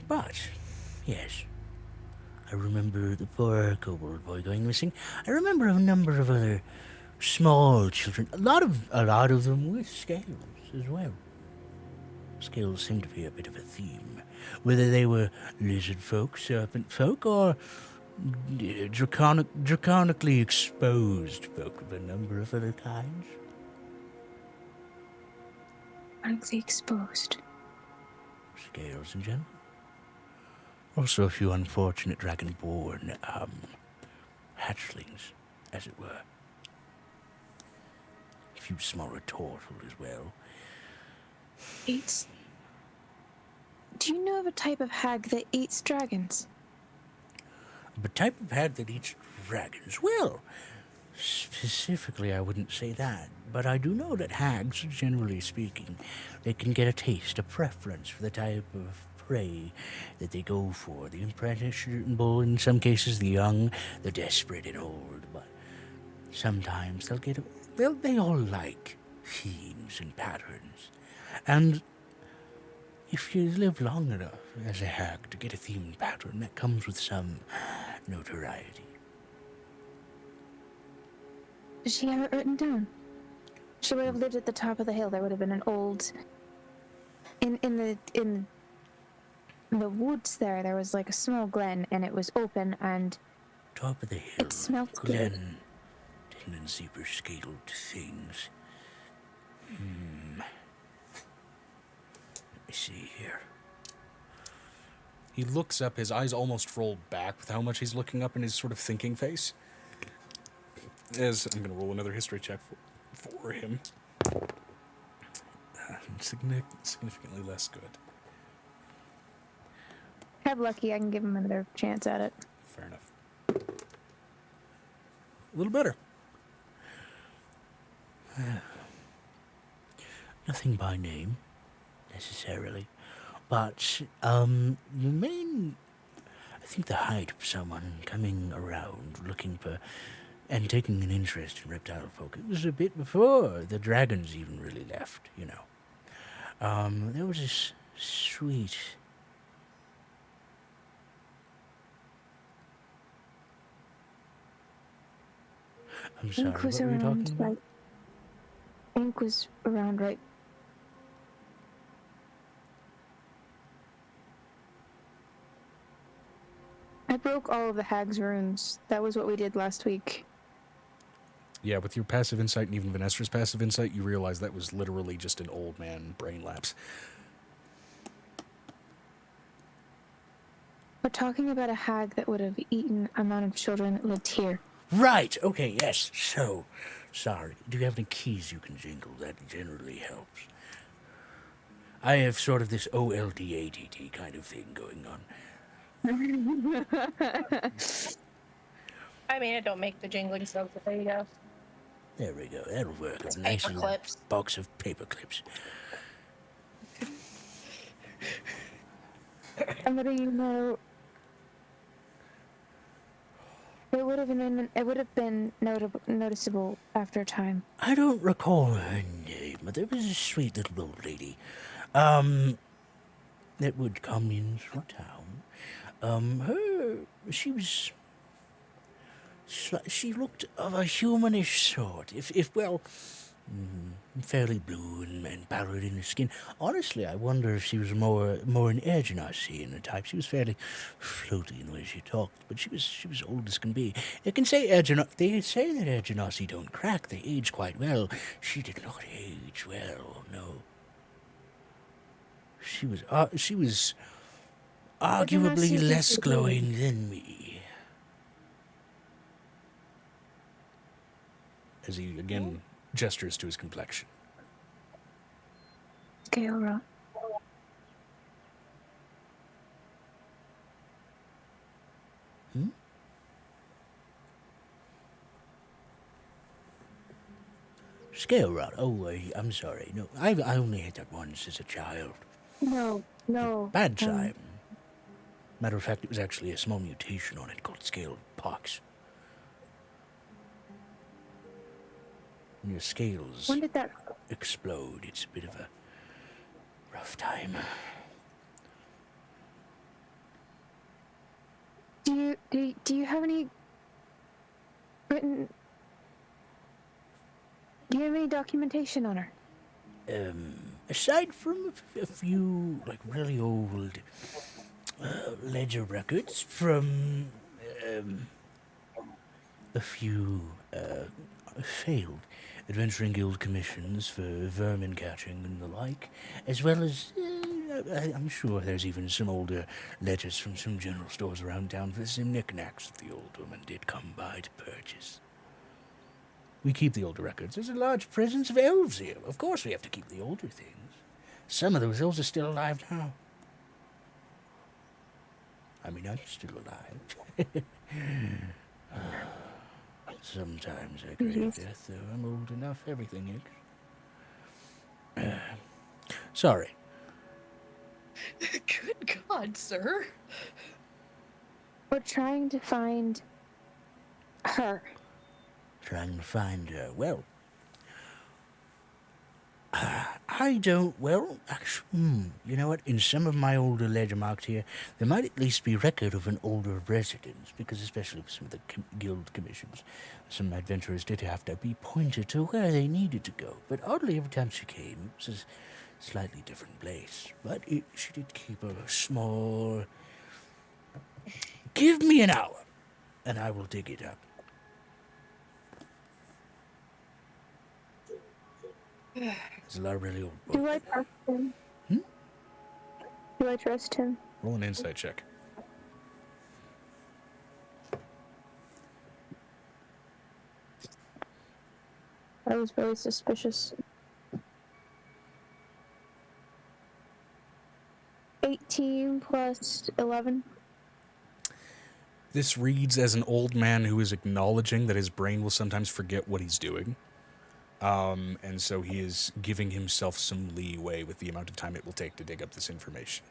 But, yes, I remember the poor kobold boy going missing. I remember a number of other small children, a lot of them with scales as well. Scales seem to be a bit of a theme, whether they were lizard folk, serpent folk, or draconically exposed folk of a number of other kinds. Chronically exposed. Scales in general. Also a few unfortunate dragonborn, hatchlings, as it were. A few smaller turtles as well. Eats. Do you know of a type of hag that eats dragons? The type of hag that eats dragons? Well, specifically I wouldn't say that, but I do know that hags, generally speaking, they can get a taste, a preference for the type of prey that they go for. The impressionable, in some cases the young, the desperate and old, but sometimes they all like themes and patterns. And if you live long enough as a hag to get a theme pattern, that comes with some notoriety. Does she have it written down? She would have lived at the top of the hill. There would have been an old... In the woods there was like a small glen, and it was open, and... Top of the hill. It smelled glen. good. Tendency for scaled things. Let me see here. He looks up, his eyes almost roll back with how much he's looking up in his sort of thinking face. As I'm going to roll another history check for him. Significantly less good. Have lucky, I can give him another chance at it. Fair enough. A little better. Nothing by name, necessarily. But, I think the height of someone coming around looking for and taking an interest in reptile folk, it was a bit before the dragons even really left, you know. There was this sweet... I'm sorry, Ink was what were you around, talking about? like... Ink was around, right? I broke all of the hag's runes. That was what we did last week. Yeah, with your passive insight and even Vanestra's passive insight, you realize that was literally just an old man brain lapse. We're talking about a hag that would have eaten a amount of children that lived here. Right, okay, yes. So, sorry. Do you have any keys you can jingle? That generally helps. I have sort of this OLDADD kind of thing going on. I mean, I don't make the jingling stuff, but there you go. There we go. That'll work. It's A nice paper little clips. box of paper clips. And what do you know? It would have been noticeable after a time. I don't recall her name, but there was a sweet little old lady, that would come into town. She looked of a humanish sort. If Fairly blue and pallid in the skin. Honestly, I wonder if she was more an air genasi in the type. She was fairly floaty in the way she talked, but she was old as can be. They say they say that air genasi don't crack. They age quite well. She did not age well. No. She was arguably less glowing than me. As he again gestures to his complexion. Okay, alright. Scale rod. Oh, I'm sorry. No, I only had that once as a child. No. Bad time. Matter of fact, it was actually a small mutation on it called scaled pox. When your scales When did that explode, it's a bit of a rough time. Do you have any written? Do you have any documentation on her? Aside from a few, like, really old ledger records from a few failed adventuring guild commissions for vermin catching and the like, as well as I'm sure there's even some older letters from some general stores around town for some knickknacks that the old woman did come by to purchase. We keep the older records. There's a large presence of elves here. Of course we have to keep the older things. Some of those elves are still alive now. I mean, I'm still alive. Sometimes I crave death, though. I'm old enough. Everything is. Sorry. Good God, sir. We're trying to find her. Trying to find her. Well, I don't. Well, actually, you know what? In some of my older ledger marks here, there might at least be record of an older residence, because especially with some of the guild commissions, some adventurers did have to be pointed to where they needed to go. But oddly, every time she came, it was a slightly different place. But she did keep a small. Give me an hour, and I will dig it up. There's a lot of really old books. Do I trust him? Do I trust him? Roll an insight check. I was very suspicious. 18 plus 11. This reads as an old man who is acknowledging that his brain will sometimes forget what he's doing. And so he is giving himself some leeway with the amount of time it will take to dig up this information.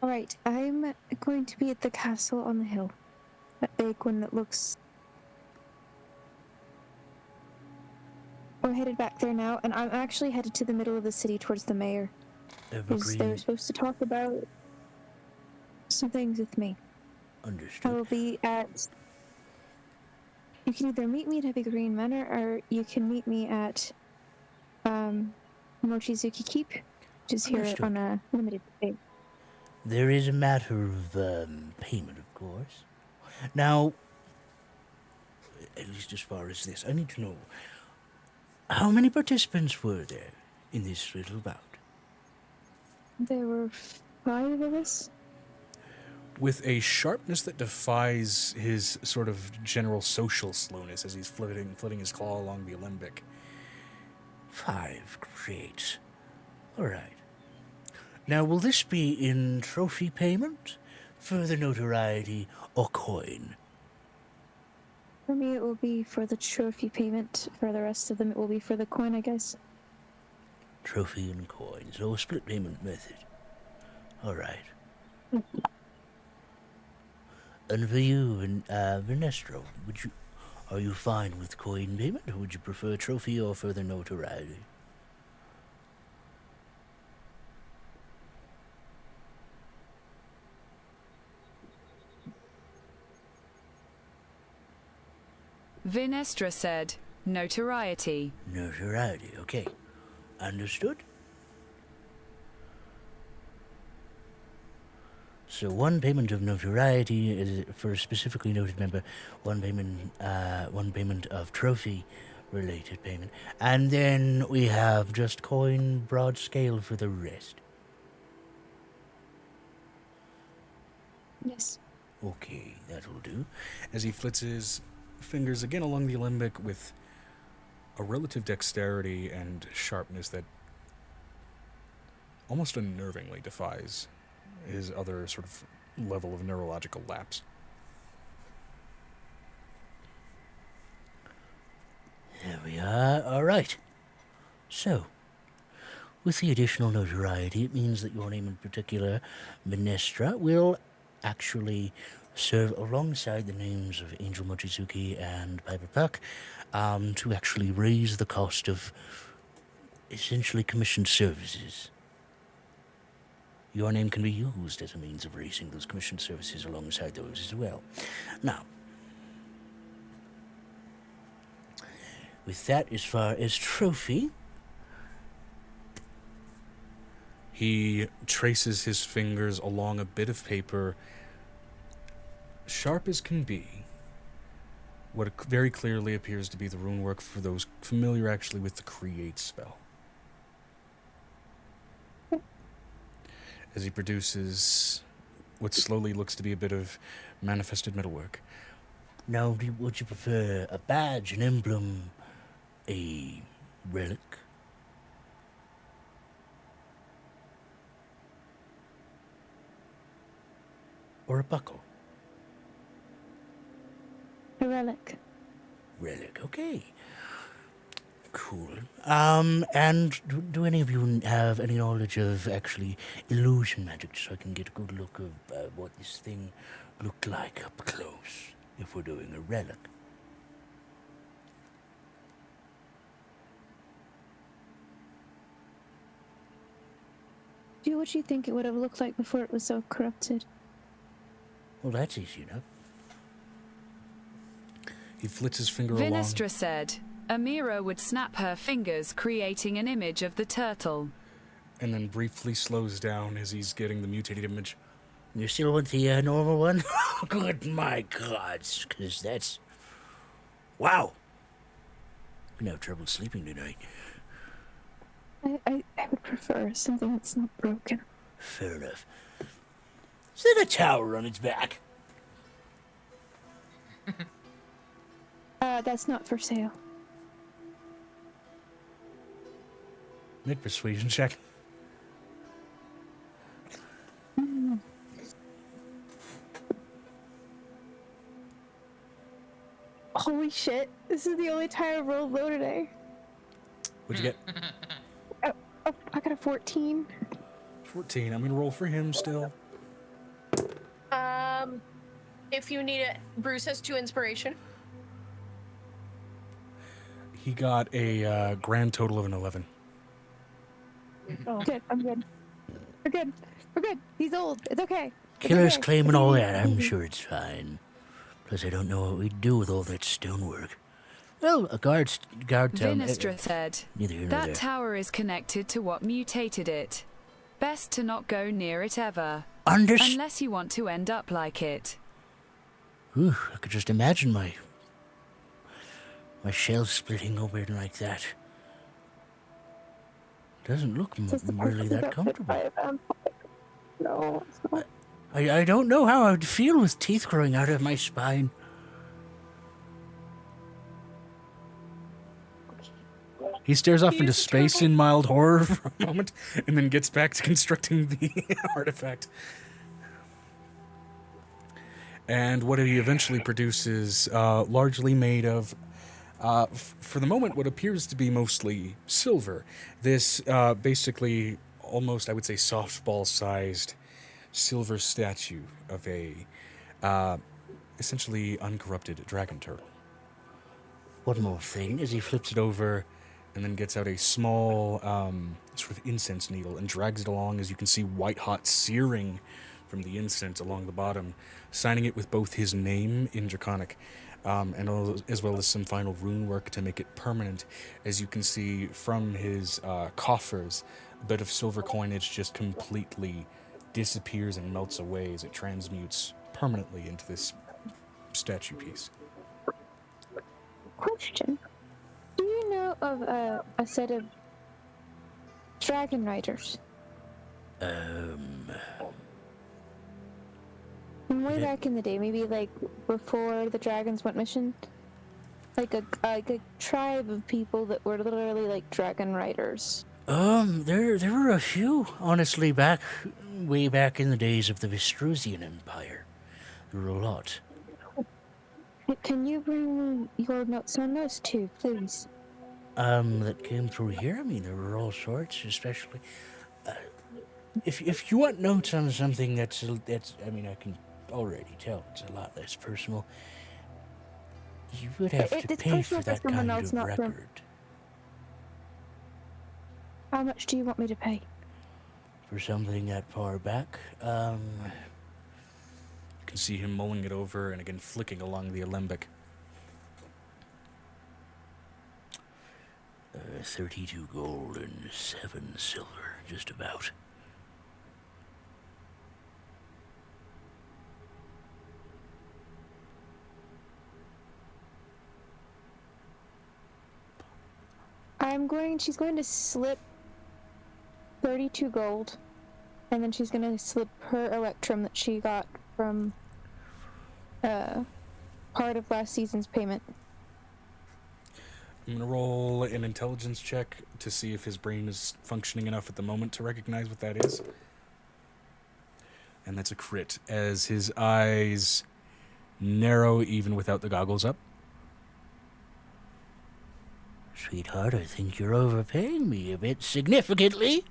Alright, I'm going to be at the castle on the hill. That big one that looks... We're headed back there now, and I'm actually headed to the middle of the city towards the mayor. Because they were supposed to talk about some things with me. Understood. I will be at... You can either meet me at Evergreen Manor, or you can meet me at Mochizuki Keep, which is here Understood. on a limited stay. There is a matter of payment, of course. Now, at least as far as this, I need to know, how many participants were there in this little bout? There were 5 of us. With a sharpness that defies his sort of general social slowness as he's flitting his claw along the alembic. 5, great. All right. Now, will this be in trophy payment, further notoriety, or coin? For me, it will be for the trophy payment. For the rest of them, it will be for the coin, I guess. Trophy and coin, so a split payment method. All right. And for you, Vinestro, are you fine with coin payment, or would you prefer trophy or further notoriety? Vinestra said, notoriety. Notoriety, okay. Understood. So 1 payment of notoriety is for a specifically noted member, 1 payment of trophy-related payment, and then we have just coin broad scale for the rest. Yes. Okay, that'll do. As he flits his fingers again along the alembic with a relative dexterity and sharpness that almost unnervingly defies his other sort of level of neurological lapse. There we are. All right. So, with the additional notoriety, it means that your name in particular, Minestra, will actually serve alongside the names of Angel Mochizuki and Piper Puck to actually raise the cost of essentially commissioned services. Your name can be used as a means of raising those commissioned services alongside those as well. Now, with that, as far as trophy, he traces his fingers along a bit of paper, sharp as can be, what very clearly appears to be the rune work for those familiar actually with the create spell. As he produces what slowly looks to be a bit of manifested metalwork. now, would you prefer a badge, an emblem, a relic? Or a buckle? A relic. Relic, okay. Cool. And do any of you have any knowledge of actually illusion magic, so I can get a good look of what this thing looked like up close, if we're doing a relic? Do what you think it would have looked like before it was so corrupted. Well, that's easy enough. He flits his finger along. Vinestra said, Amira would snap her fingers, creating an image of the turtle. And then briefly slows down as he's getting the mutated image. You still want the normal one? Good, my gods, because that's... Wow! I'm gonna have trouble sleeping tonight. I would prefer something that's not broken. Fair enough. Is that a tower on its back? That's not for sale. Make persuasion check. Holy shit, this is the only time I've rolled low today. What'd you get? Oh, I got a 14. 14. I'm gonna roll for him still. If you need it, Bruce has 2 inspiration. He got a grand total of an 11. Oh, good, I'm good. We're good. We're good. He's old. It's okay. Killer's okay. claiming all that. I'm sure it's fine. Plus, I don't know what we'd do with all that stonework. Well, a guard tower. Vinestra said, Neither here nor that there. tower is connected to what mutated it. Best to not go near it ever. Unless you want to end up like it. Ooh, I could just imagine my shell splitting open like that. Doesn't look really that comfortable. No, it's not. I don't know how I would feel with teeth growing out of my spine. He stares off into space in mild horror for a moment, and then gets back to constructing the artifact. And what he eventually produces, largely made of, for the moment, what appears to be mostly silver. This basically almost, I would say, softball-sized silver statue of a essentially uncorrupted dragon turtle. One more thing. As he flips it over and then gets out a small sort of incense needle and drags it along, as you can see white hot searing from the incense along the bottom, signing it with both his name in Draconic as well as some final rune work to make it permanent. As you can see from his coffers, a bit of silver coinage just completely disappears and melts away as it transmutes permanently into this statue piece. Question. Do you know of a set of dragon riders? Way back in the day, maybe like before the dragons went missing, like a tribe of people that were literally like dragon riders. There were a few, honestly, way back in the days of the Vestrusian Empire. There were a lot. Can you bring me your notes on those two, please? That came through here. I mean, there were all sorts, especially. If you want notes on something that's, I mean, I can already tell it's a lot less personal. You would have to pay for that kind of record. How much do you want me to pay? For something that far back, You can see him mulling it over and again flicking along the alembic. 32 gold and 7 silver, just about. She's going to slip 32 gold, and then she's going to slip her electrum that she got from part of last season's payment. I'm going to roll an intelligence check to see if his brain is functioning enough at the moment to recognize what that is. And that's a crit, as his eyes narrow even without the goggles up. Sweetheart, I think you're overpaying me a bit significantly.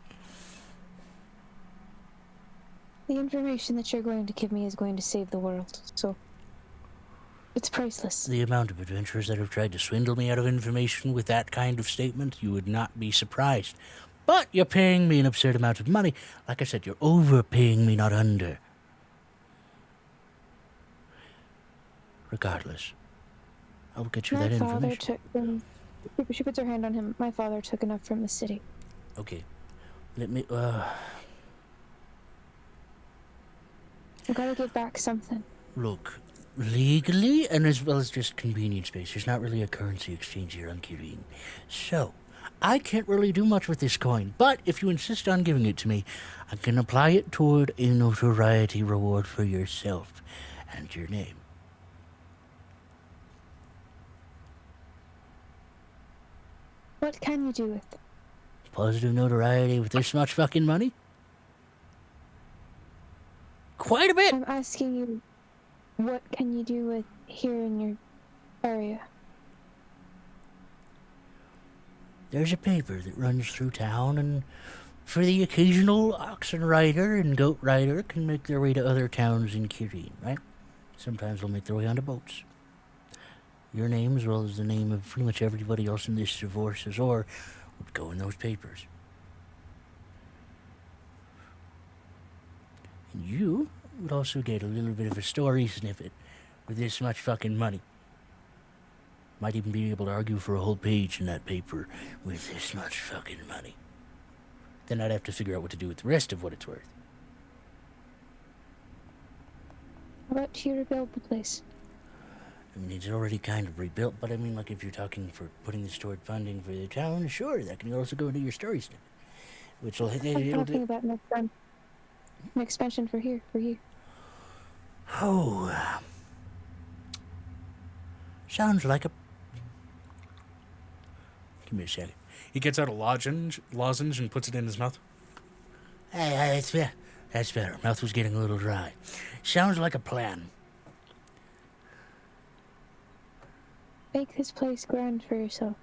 The information that you're going to give me is going to save the world, so it's priceless. The amount of adventurers that have tried to swindle me out of information with that kind of statement, you would not be surprised. But you're paying me an absurd amount of money. Like I said, you're overpaying me, not under. Regardless, I'll get you that information. My father took she puts her hand on him. My father took enough from the city. Okay. Let me, I gotta give back something. Look, legally, and as well as just convenience based, there's not really a currency exchange here on Kirin. So, I can't really do much with this coin, but if you insist on giving it to me, I can apply it toward a notoriety reward for yourself and your name. What can you do with it? Positive notoriety with this much fucking money? Quite a bit! I'm asking you, what can you do with here in your area? There's a paper that runs through town, and for the occasional oxen rider and goat rider can make their way to other towns in Kirin, right? Sometimes they'll make their way onto boats. Your name, as well as the name of pretty much everybody else in this divorce Azor, would go in those papers. And you would also get a little bit of a story snippet with this much fucking money. Might even be able to argue for a whole page in that paper with this much fucking money. Then I'd have to figure out what to do with the rest of what it's worth. How about to rebuild the place? I mean, it's already kind of rebuilt, but I mean, like, if you're talking for putting this toward funding for the town, sure, that can also go into your story snippet. Which will hit I'm talking about an expansion for here, for you. Oh. Sounds like a... Give me a second. He gets out a lozenge and puts it in his mouth. Hey, that's better. Mouth was getting a little dry. Sounds like a plan. Make this place grand for yourself.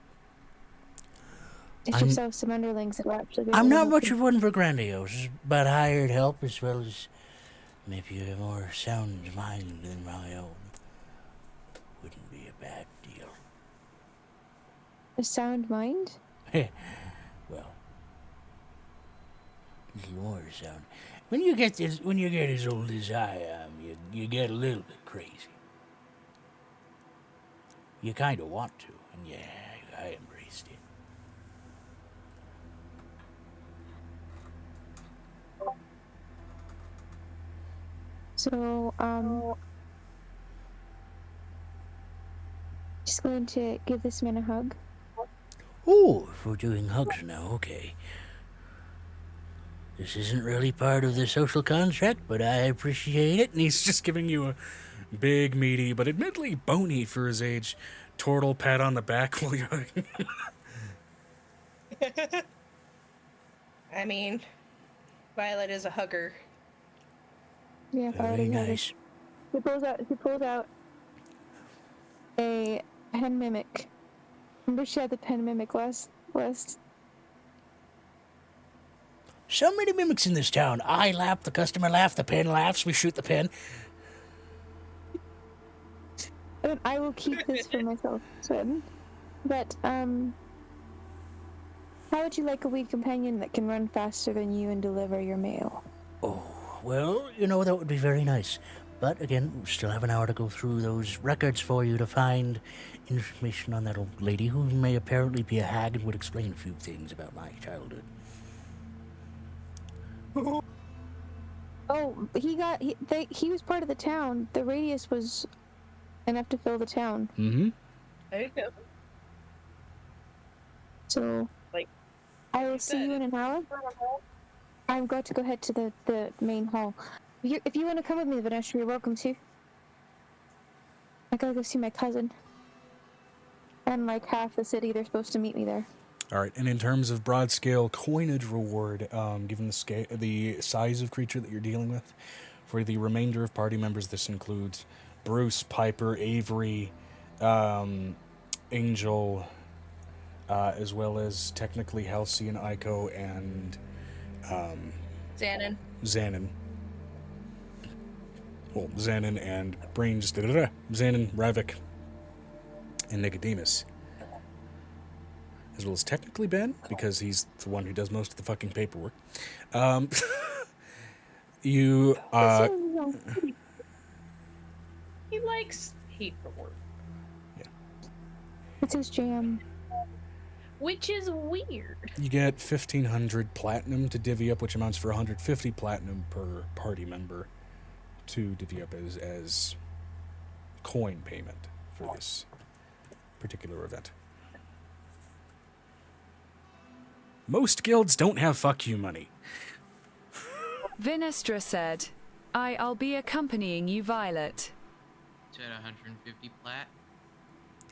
Get yourself some underlings that will actually be I'm not much of one for grandiose, but hired help as well as maybe a more sound mind than my own wouldn't be a bad deal. A sound mind? Well, more sound. When you get as old as I am, you get a little bit crazy. you kind of want to, and yeah, I embraced it. So, just going to give this man a hug. Oh, if we're doing hugs now, okay. This isn't really part of the social contract, but I appreciate it. And he's just giving you a big, meaty, but admittedly bony for his age, turtle pat on the back while you're hugging. I mean, Violet is a hugger. Yeah, Very nice. He pulls out a pen mimic. Remember she had the pen mimic list. So many mimics in this town. I laugh, the customer laughs, the pen laughs, we shoot the pen. And I will keep this for myself, Swin. But, how would you like a weed companion that can run faster than you and deliver your mail? Oh, well, you know, that would be very nice. But again, we still have an hour to go through those records for you to find information on that old lady who may apparently be a hag and would explain a few things about my childhood. Oh, he was part of the town. The radius was enough to fill the town. Mm-hmm. There you go. So, I will see you in an hour. I'm going to go head to the main hall. If you want to come with me, Vanessa, you're welcome to. I gotta go see my cousin. And like half the city, they're supposed to meet me there. All right, and in terms of broad scale coinage reward, given the size of creature that you're dealing with, for the remainder of party members, this includes Bruce, Piper, Avery, Angel, as well as technically Halcyon, Aiko, and Xanon. Well, Xanon and Brains, Xanon, Ravik, and Nicodemus. As well as technically Ben, because he's the one who does most of the fucking paperwork. You, He likes paperwork. Yeah. It's his jam. Which is weird. You get 1,500 platinum to divvy up, which amounts for 150 platinum per party member to divvy up as coin payment for this particular event. Most guilds don't have fuck you money. Vinestra said, I'll be accompanying you, Violet. To 150 plat.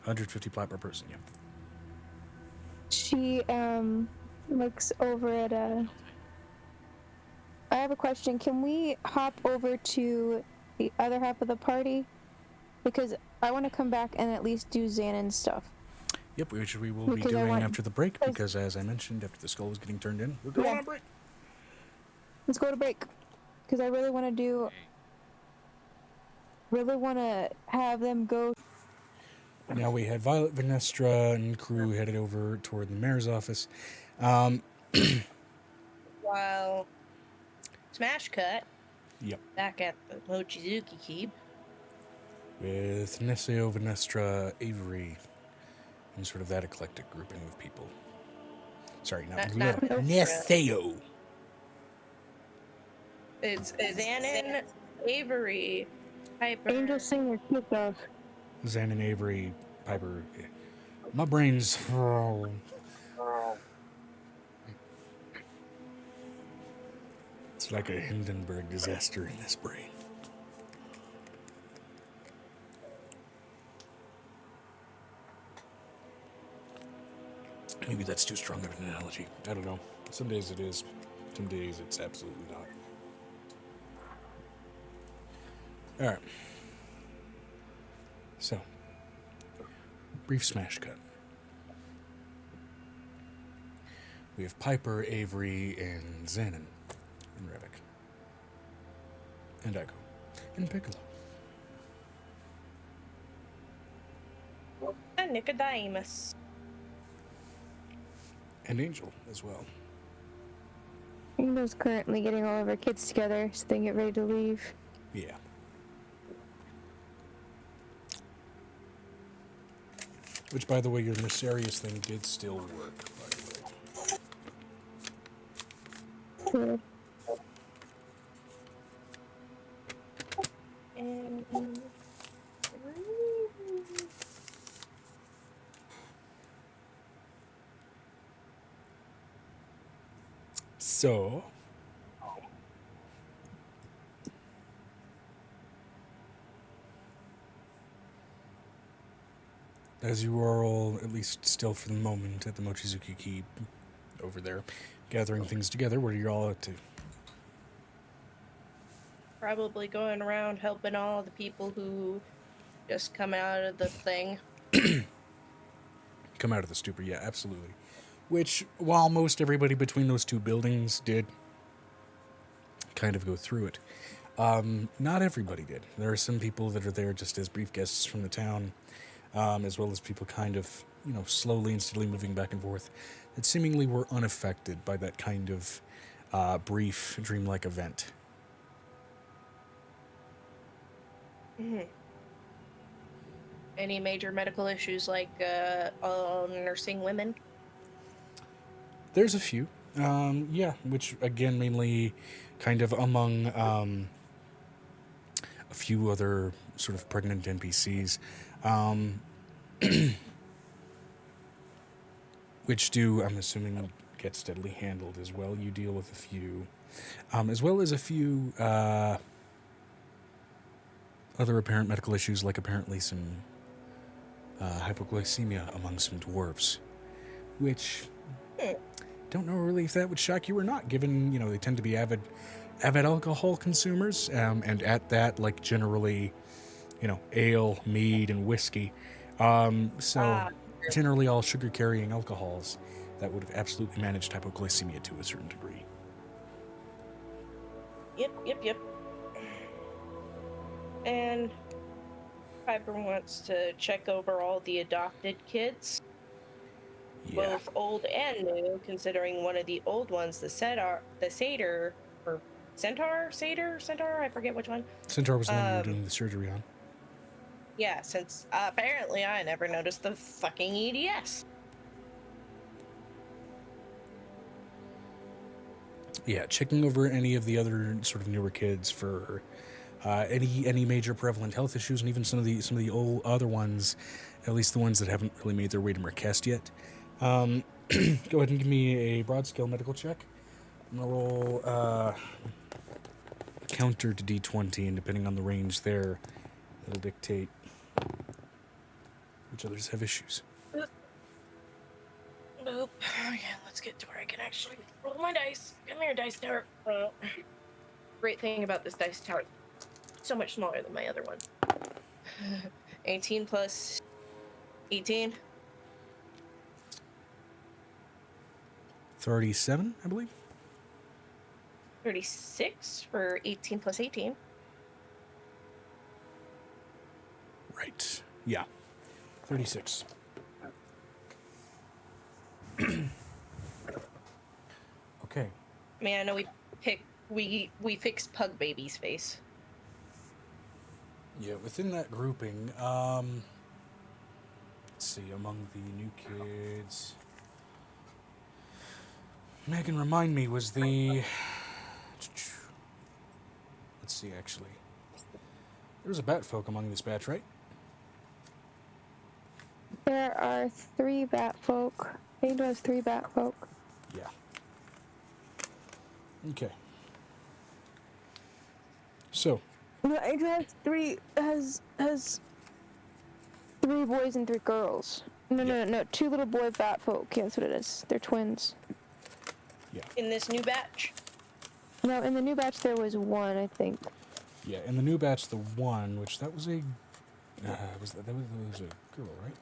150 plat per person, yeah. She looks over at I have a question. Can we hop over to the other half of the party? Because I want to come back and at least do Xanon's stuff. Yep, which we will be doing after the break, because as I mentioned, after the skull is getting turned in, we're going on break. Let's go to break. Because I really want to have them go. Now we had Violet, Venestra, and crew headed over toward the mayor's office. While Smash Cut. Yep. Back at the Mochizuki Keep. With Neseo, Venestra, Avery, and sort of that eclectic grouping of people. Sorry, not Neseo. It's Xanon, Avery, Piper. Angel Singer kicked off. Xanon, Avery, Piper. My brain's... It's like a Hindenburg disaster in this brain. Maybe that's too strong of an analogy. I don't know. Some days it is. Some days it's absolutely not. Alright. So, brief smash cut. We have Piper, Avery, and Xanon, and Ravik, and Aiko, and Piccolo. And Nicodemus. And Angel as well. Angel's currently getting all of our kids together so they can get ready to leave. Yeah. Which, by the way, your nefarious thing did still work, by the way. Good. And So, as you are all, at least still for the moment, at the Mochizuki Keep over there, gathering things together, what are you all up to? probably going around helping all the people who just come out of the thing. Come out of the stupor, yeah, absolutely. Which, while most everybody between those two buildings did kind of go through it, not everybody did. There are some people that are there just as brief guests from the town, as well as people kind of, slowly and steadily moving back and forth, that seemingly were unaffected by that kind of brief, dreamlike event. Mm-hmm. Any major medical issues like nursing women? There's a few. Yeah, which, again, mainly kind of among a few other sort of pregnant NPCs. Which do, I'm assuming, get steadily handled as well. You deal with a few, as well as a few other apparent medical issues, like apparently some hypoglycemia among some dwarves, which don't know really if that would shock you or not, given, they tend to be avid alcohol consumers, and at that, like, generally, ale, mead, and whiskey. Generally all sugar-carrying alcohols that would have absolutely managed hypoglycemia to a certain degree. Yep. And Piper wants to check over all the adopted kids. Yeah. Both old and new, considering one of the old ones, the Centaur, I forget which one. Centaur was the one you were doing the surgery on. Yeah, since apparently I never noticed the fucking EDS. Yeah, checking over any of the other sort of newer kids for any major prevalent health issues, and even some of the old other ones, at least the ones that haven't really made their way to Marquest yet. Go ahead and give me a broad scale medical check. I'm gonna roll counter to D20, and depending on the range there, it'll dictate which others have issues. Nope. Okay, let's get to where I can actually roll my dice. Come here, dice tower. Great thing about this dice tower, so much smaller than my other one. 18 plus 18. 37, I believe. 36 for 18 plus 18. Right. Yeah. 36. Okay. I mean, I know we fixed Pug Baby's face. Yeah, within that grouping, let's see, among the new kids, Megan, remind me, was the, let's see, actually, there was a bat folk among this batch, right? There are 3 bat folk. I think it was 3 bat folk. Yeah. Okay. So. No, it has 3 boys and 3 girls. No, 2 little boy bat folk. Yeah, that's what it is. They're twins. Yeah. In this new batch? No, in the new batch there was 1, I think. Yeah, in the new batch, the 1, which that was a, was a girl, right?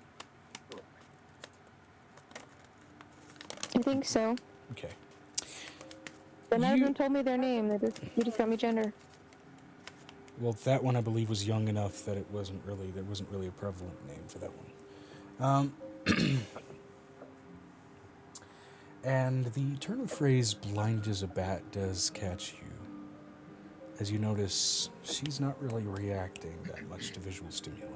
I think so. Okay. But none of them told me their name. They just got me gender. Well, that one I believe was young enough that there wasn't really a prevalent name for that one. And the turn of phrase "blind as a bat" does catch you, as you notice she's not really reacting that much to visual stimuli.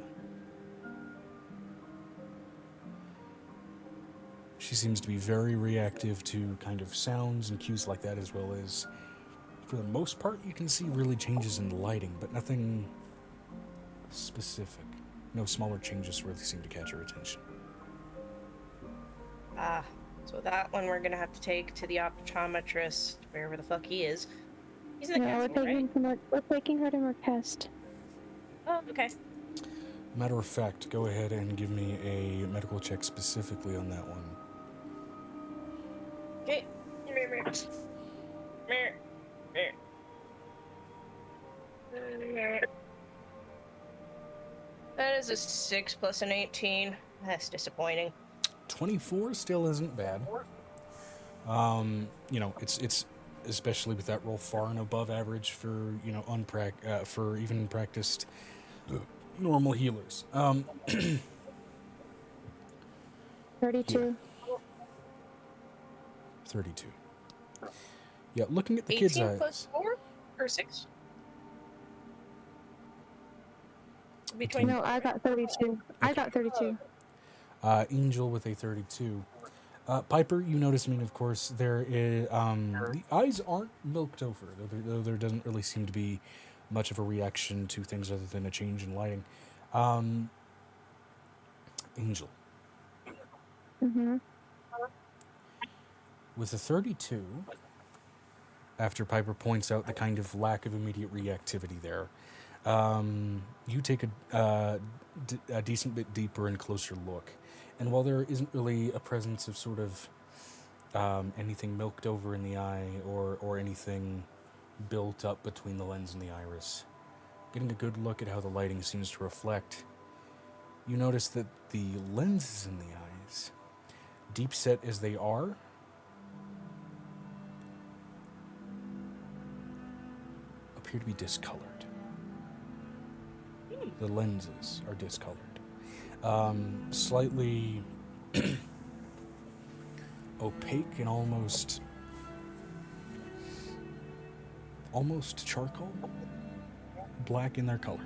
She seems to be very reactive to kind of sounds and cues like that, as well as, for the most part, you can see really changes in the lighting, but nothing specific. No smaller changes really seem to catch her attention. So that one we're gonna have to take to the optometrist, wherever the fuck he is. He's in the Yeah, castle, right? we're taking her to Mercast. Oh, okay. Matter of fact, go ahead and give me a medical check specifically on that one. Okay. That is a 6 plus an 18. That's disappointing. 24 still isn't bad. It's especially with that roll far and above average for for even practiced normal healers. 32. Yeah. 32. Yeah, looking at the kid's eyes. 18 plus 4 or 6? Between. No, I got 32. Okay. I got 32. Angel with a 32. Piper, you notice, of course, there is, the eyes aren't milked over, though there doesn't really seem to be much of a reaction to things other than a change in lighting. Angel. Mm-hmm. With a 32, after Piper points out the kind of lack of immediate reactivity there, you take a decent bit deeper and closer look. And while there isn't really a presence of sort of anything milked over in the eye or anything built up between the lens and the iris, getting a good look at how the lighting seems to reflect, you notice that the lenses in the eyes, deep set as they are, appear to be discolored. The lenses are discolored. Slightly opaque and almost charcoal, black in their color,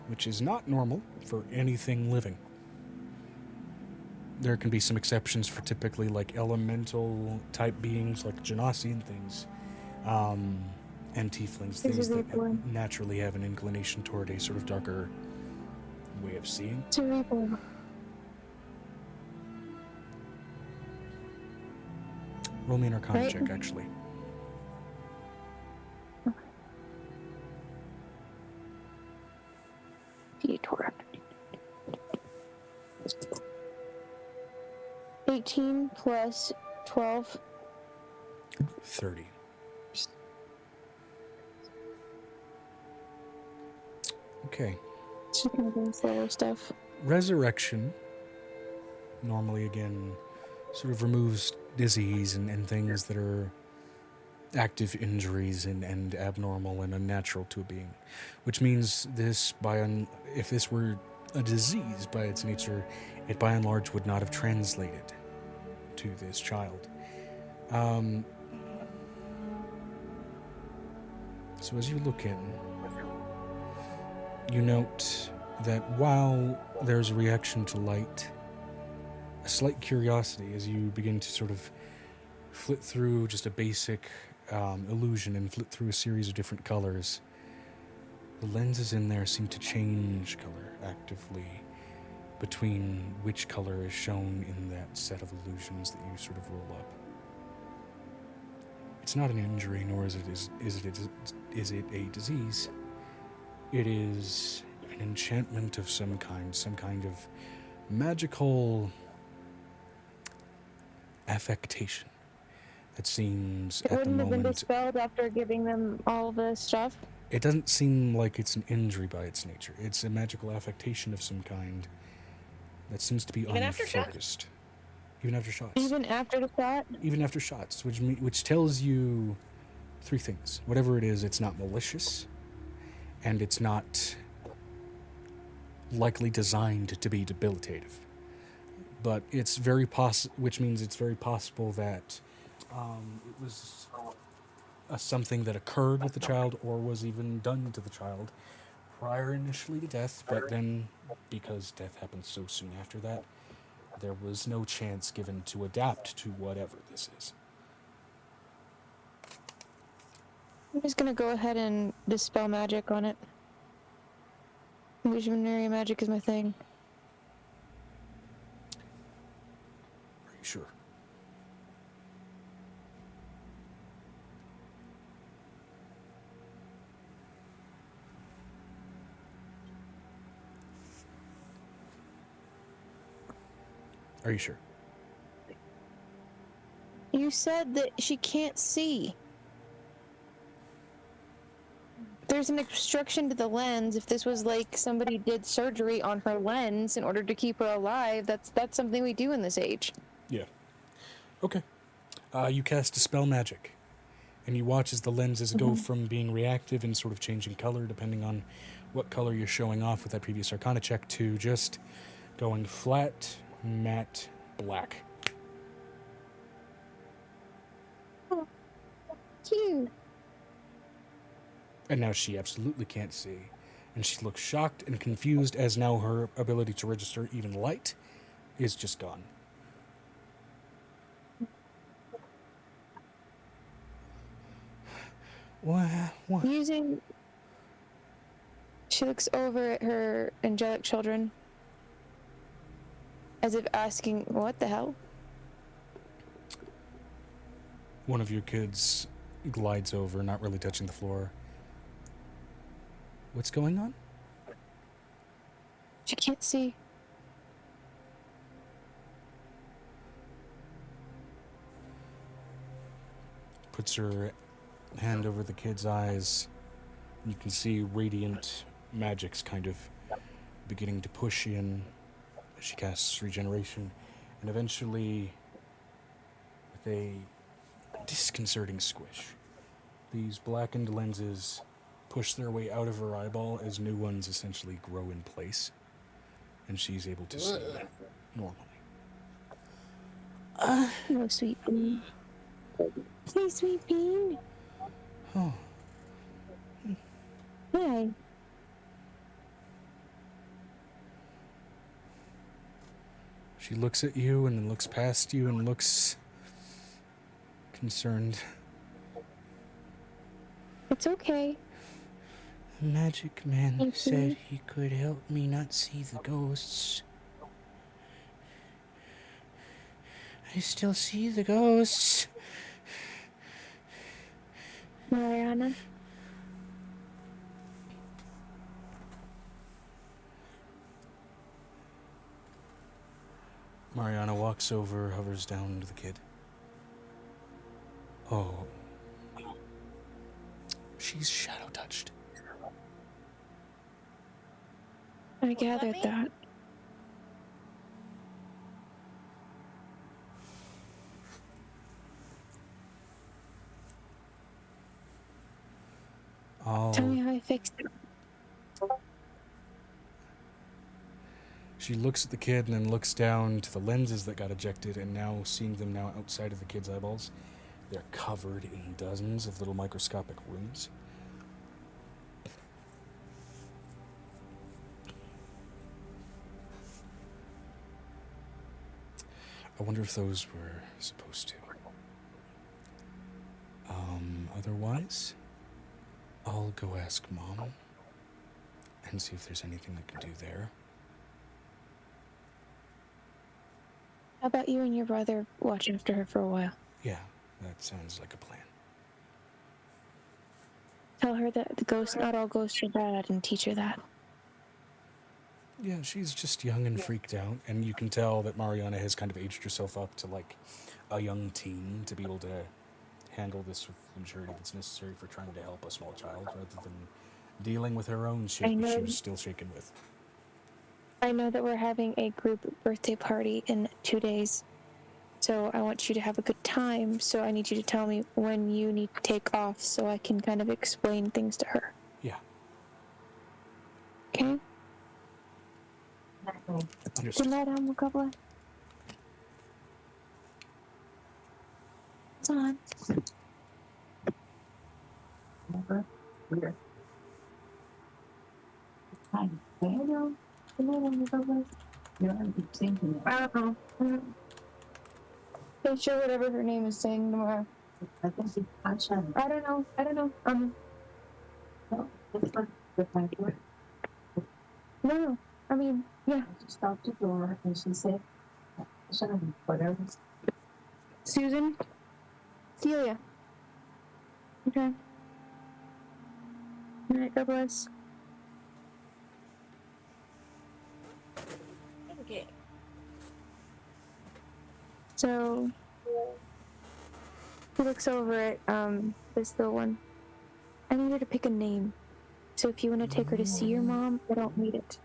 which is not normal for anything living. There can be some exceptions for typically like elemental type beings like Genasi and things. And tieflings, things that naturally have an inclination toward a sort of darker way of seeing. Cerebral. Roll me an Arcana check, actually. D4. 18 plus 12. 30. Okay. Just gonna do slower stuff. Resurrection, normally again, sort of removes disease and things that are active injuries and abnormal and unnatural to a being. Which means this, if this were a disease by its nature, it by and large would not have translated to this child. So as you look in, you note that while there's a reaction to light, a slight curiosity as you begin to sort of flit through just a basic illusion and flit through a series of different colors, the lenses in there seem to change color actively between which color is shown in that set of illusions that you sort of roll up. It's not an injury, nor is it a disease. It is an enchantment of some kind of magical affectation that seems at the moment... It wouldn't have been dispelled after giving them all the stuff? It doesn't seem like it's an injury by its nature. It's a magical affectation of some kind that seems to be unfocused. Even after shots. Even after the shot? Even after shots, which tells you three things. Whatever it is, it's not malicious, and it's not likely designed to be debilitative. But it's very which means it's very possible that it was something that occurred with the child or was even done to the child prior initially to death, but then, because death happened so soon after that, there was no chance given to adapt to whatever this is. I'm just gonna go ahead and dispel magic on it. Visionary magic is my thing. Are you sure? Are you sure? You said that she can't see. There's an obstruction to the lens. If this was like somebody did surgery on her lens in order to keep her alive, that's something we do in this age. Yeah. Okay. You cast Dispel Magic, and you watch as the lenses go from being reactive and sort of changing color depending on what color you're showing off with that previous Arcana check to just going flat, matte, black. Oh, cute. And now she absolutely can't see. And she looks shocked and confused as now her ability to register even light is just gone. What? She looks over at her angelic children as if asking, what the hell? One of your kids glides over, not really touching the floor. What's going on? She can't see. Puts her hand over the kid's eyes. You can see radiant magics kind of beginning to push in as she casts regeneration. And eventually, with a disconcerting squish, these blackened lenses push their way out of her eyeball as new ones essentially grow in place. And she's able to see normally. No, sweet bean. Hey, sweet bean. Oh. Hi. She looks at you and then looks past you and looks concerned. It's okay. The magic man said he could help me not see the ghosts. I still see the ghosts. Mariana. Mariana walks over, hovers down to the kid. Oh. She's shadow touched. I gathered that. Tell me how I fixed it. She looks at the kid and then looks down to the lenses that got ejected, and now seeing them now outside of the kid's eyeballs, they're covered in dozens of little microscopic rooms. I wonder if those were supposed to. Otherwise, I'll go ask Mom and see if there's anything I can do there. How about you and your brother watch after her for a while? Yeah, that sounds like a plan. Tell her that not all ghosts are bad, and teach her that. Yeah, she's just young and freaked out, and you can tell that Mariana has kind of aged herself up to like a young teen to be able to handle this with the maturity that's necessary for trying to help a small child rather than dealing with her own shit that she was still shaken with. I know that we're having a group birthday party in 2 days, so I want you to have a good time, so I need you to tell me when you need to take off so I can kind of explain things to her. Yeah. Okay? Understood. Good night, Amukabla. It's on. Hi. Hello. Hello, Nicholas. You're on the same thing. I don't know. I'm sure whatever her name is saying tomorrow. I think it's Asha. I don't know. No, it's not the time for it. No. I mean, yeah. She stopped the door and she said, Asha, whatever. Susan? Celia. Okay. Alright, God bless. Okay. So he looks over at this little one. I need her to pick a name. So if you want to take her to see your mom, I don't need it.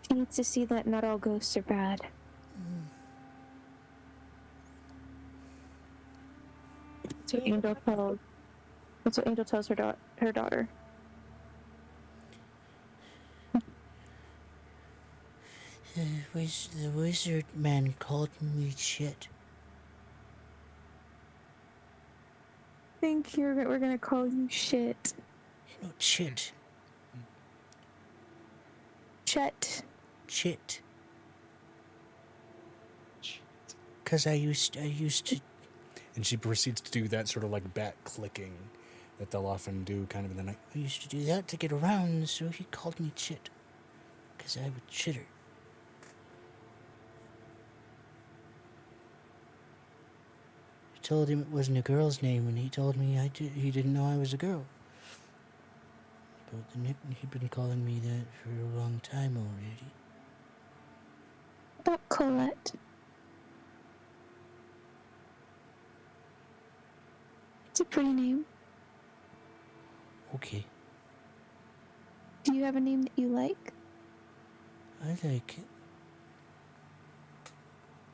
She needs to see that not all ghosts are bad. That's what Angel tells. That's what Angel tells her daughter. The wizard man called me shit. Think we're gonna call you shit. No, shit. Chet. Shit. Cause I used to. And she proceeds to do that sort of like bat clicking that they'll often do kind of in the night. I used to do that to get around, so he called me chit. Cause I would chitter. I told him it wasn't a girl's name, and he told me he didn't know I was a girl. But he'd been calling me that for a long time already. About Colette. It's a pretty name. Okay, Do you have a name that you like? I like it.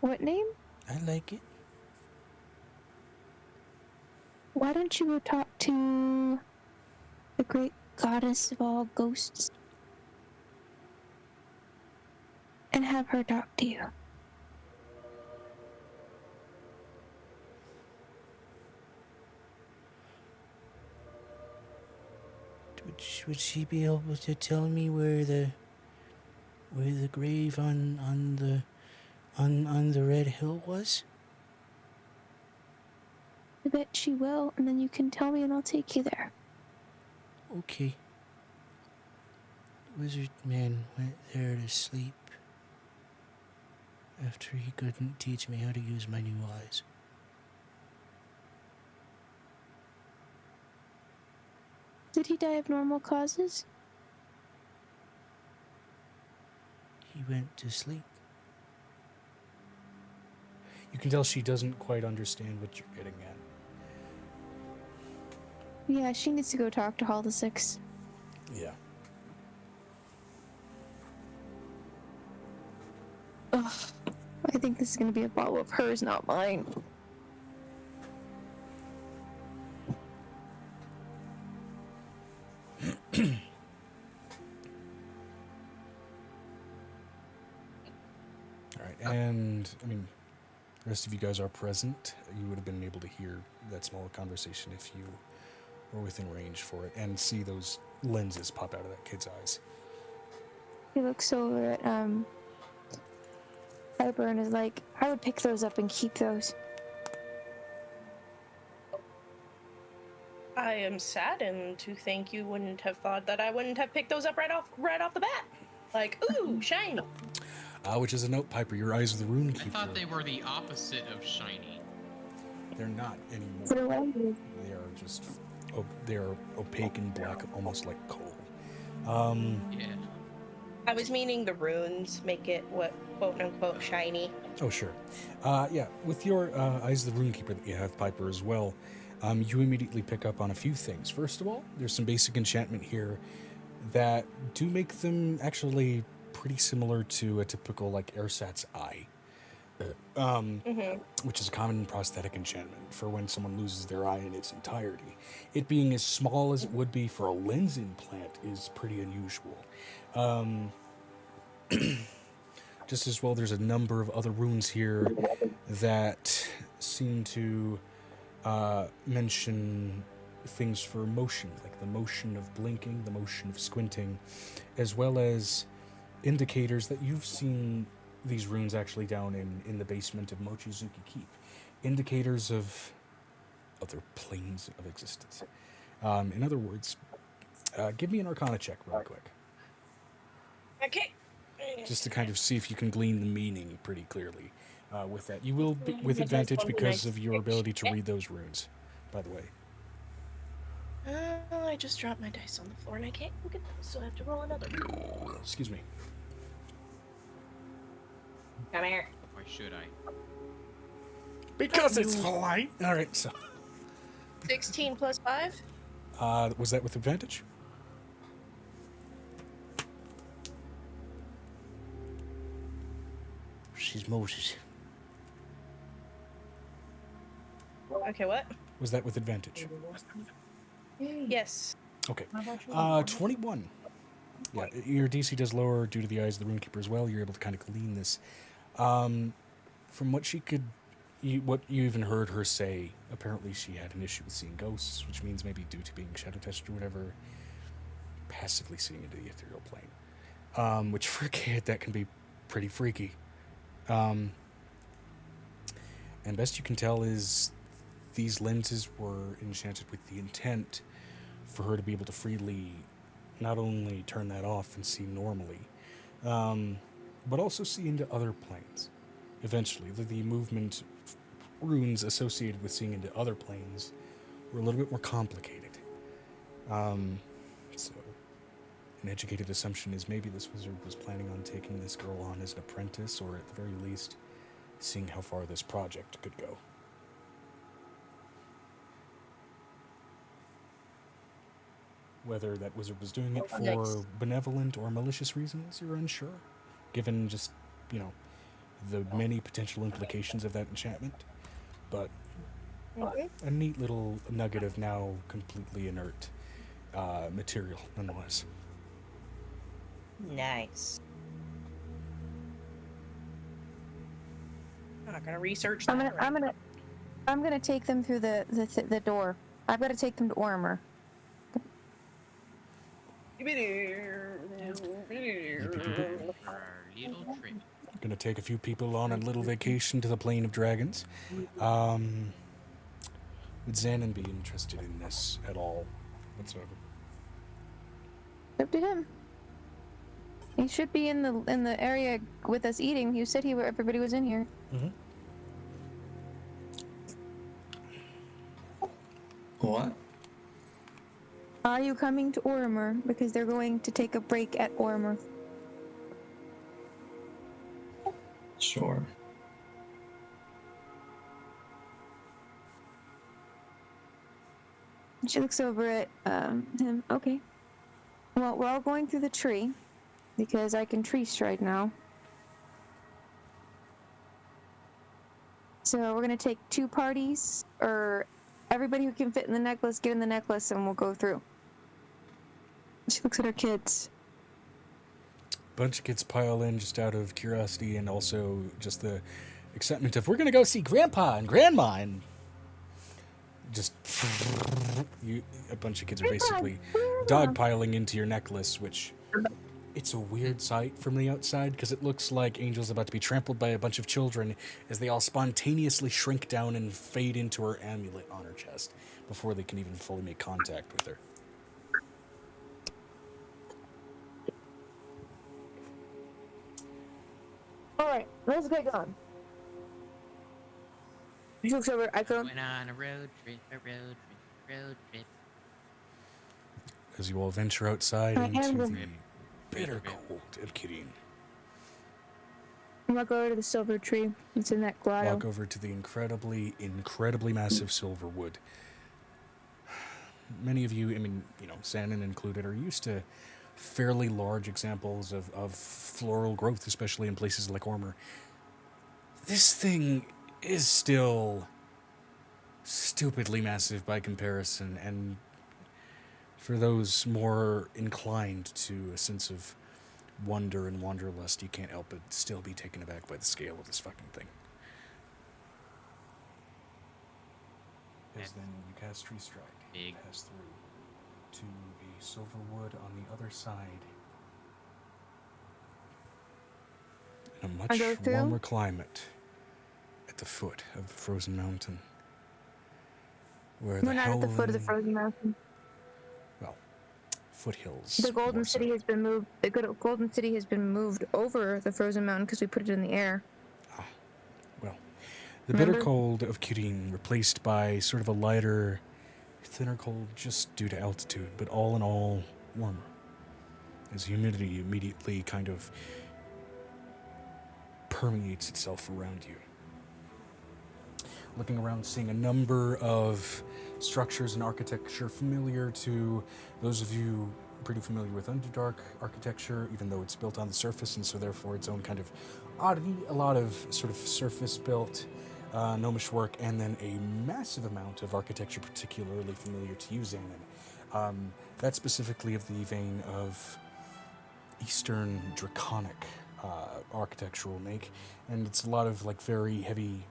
What name? I like it. Why don't you go talk to the great goddess of all ghosts and have her talk to you? Would she be able to tell me where the grave on the red hill was? I bet she will, and then you can tell me and I'll take you there. Okay. Wizard man went there to sleep after he couldn't teach me how to use my new eyes. Did he die of normal causes? He went to sleep. You can tell she doesn't quite understand what you're getting at. Yeah, she needs to go talk to Hall the Six. Yeah. Ugh. I think this is gonna be a bottle of hers, not mine. All right, and I mean, the rest of you guys are present. You would have been able to hear that small conversation if you were within range for it, and see those lenses pop out of that kid's eyes. He looks over at Piper and is like, I would pick those up and keep those. I am saddened to think you wouldn't have thought that I wouldn't have picked those up right off the bat. Like, ooh, shiny. Which is a note, Piper. Your eyes are the rune keeper. I thought they were the opposite of shiny. They're not anymore. So lenses. They are just, they are opaque and black, almost like coal. Yeah. I was meaning the runes make it what quote unquote shiny. Oh, sure. Yeah, with your eyes of the rune keeper that you have, Piper, as well, you immediately pick up on a few things. First of all, there's some basic enchantment here that do make them actually pretty similar to a typical, like, ersatz eye. Which is a common prosthetic enchantment for when someone loses their eye in its entirety. It being as small as it would be for a lens implant is pretty unusual. Just as well, there's a number of other runes here that seem to mention things for motion, like the motion of blinking, the motion of squinting, as well as indicators that you've seen these runes actually down in the basement of Mochizuki Keep. Indicators of other planes of existence. In other words, give me an Arcana check real quick. Okay. Just to kind of see if you can glean the meaning pretty clearly with that. You will be with advantage because of your ability to read those runes, by the way. I just dropped my dice on the floor and I can't look at them, so I have to roll another. Excuse me. Come here. Why should I? Because it's polite. All right, so 16 plus 5? was that with advantage? She's Moses. Okay, what? Was that with advantage? Yes. Okay. 21. Yeah, your DC does lower due to the eyes of the Runekeeper as well. You're able to kind of glean this. From what she could, what you even heard her say, apparently she had an issue with seeing ghosts, which means maybe due to being shadow tested or whatever, passively seeing into the ethereal plane. Which for a kid, that can be pretty freaky. And best you can tell is these lenses were enchanted with the intent for her to be able to freely not only turn that off and see normally, but also see into other planes. Eventually, the movement runes associated with seeing into other planes were a little bit more complicated. So, an educated assumption is maybe this wizard was planning on taking this girl on as an apprentice, or at the very least, seeing how far this project could go. Whether that wizard was doing it for benevolent or malicious reasons, you're unsure, given just, the many potential implications of that enchantment. But a neat little nugget of now completely inert material, nonetheless. Nice. I'm not gonna research that. I'm gonna take them through the door. I've got to take them to Ormer. Gonna take a few people on a little vacation to the Plain of Dragons. Would Xanon be interested in this at all, whatsoever? Up to him. He should be in the area with us eating. You said everybody was in here. Mm-hmm. What? Are you coming to Ormer? Because they're going to take a break at Ormer. Sure. She looks over at him. Okay. Well, we're all going through the tree because I can tree stride now. So we're gonna take 2 parties, or everybody who can fit in the necklace, get in the necklace, and we'll go through. She looks at her kids. Bunch of kids pile in just out of curiosity and also just the excitement of, we're going to go see Grandpa and Grandma, and just a bunch of kids are basically dogpiling into your necklace, which it's a weird sight from the outside because it looks like Angel's about to be trampled by a bunch of children as they all spontaneously shrink down and fade into her amulet on her chest before they can even fully make contact with her. Alright, let's get going. She looks over, I come. Went on a road trip, road trip. As you all venture outside into the bitter cold of Kirin. Walk over to the silver tree. It's in that grotto. Walk over to the incredibly, incredibly massive silver wood. Many of you, Xanon included, are used to fairly large examples of floral growth, especially in places like Ormer. This thing is still stupidly massive by comparison, and for those more inclined to a sense of wonder and wanderlust, you can't help but still be taken aback by the scale of this fucking thing. because then you cast Tree Stride. Big. Pass through to a silver wood on the other side. In a much warmer climate at the foot of the frozen mountain. Where We're not at the foot of the frozen mountain. Well, foothills. The Golden City has been moved. The Golden City has been moved over the frozen mountain because we put it in the air. Ah, well, the bitter cold of Kirin replaced by sort of a lighter, thinner cold just due to altitude, but all in all warmer. As humidity immediately kind of permeates itself around you. Looking around, seeing a number of structures and architecture familiar to those of you pretty familiar with Underdark architecture, even though it's built on the surface and so therefore its own kind of oddity. A lot of sort of surface-built gnomish work, and then a massive amount of architecture particularly familiar to you, Xanon. That's specifically of the vein of Eastern Draconic architectural make, and it's a lot of like very heavy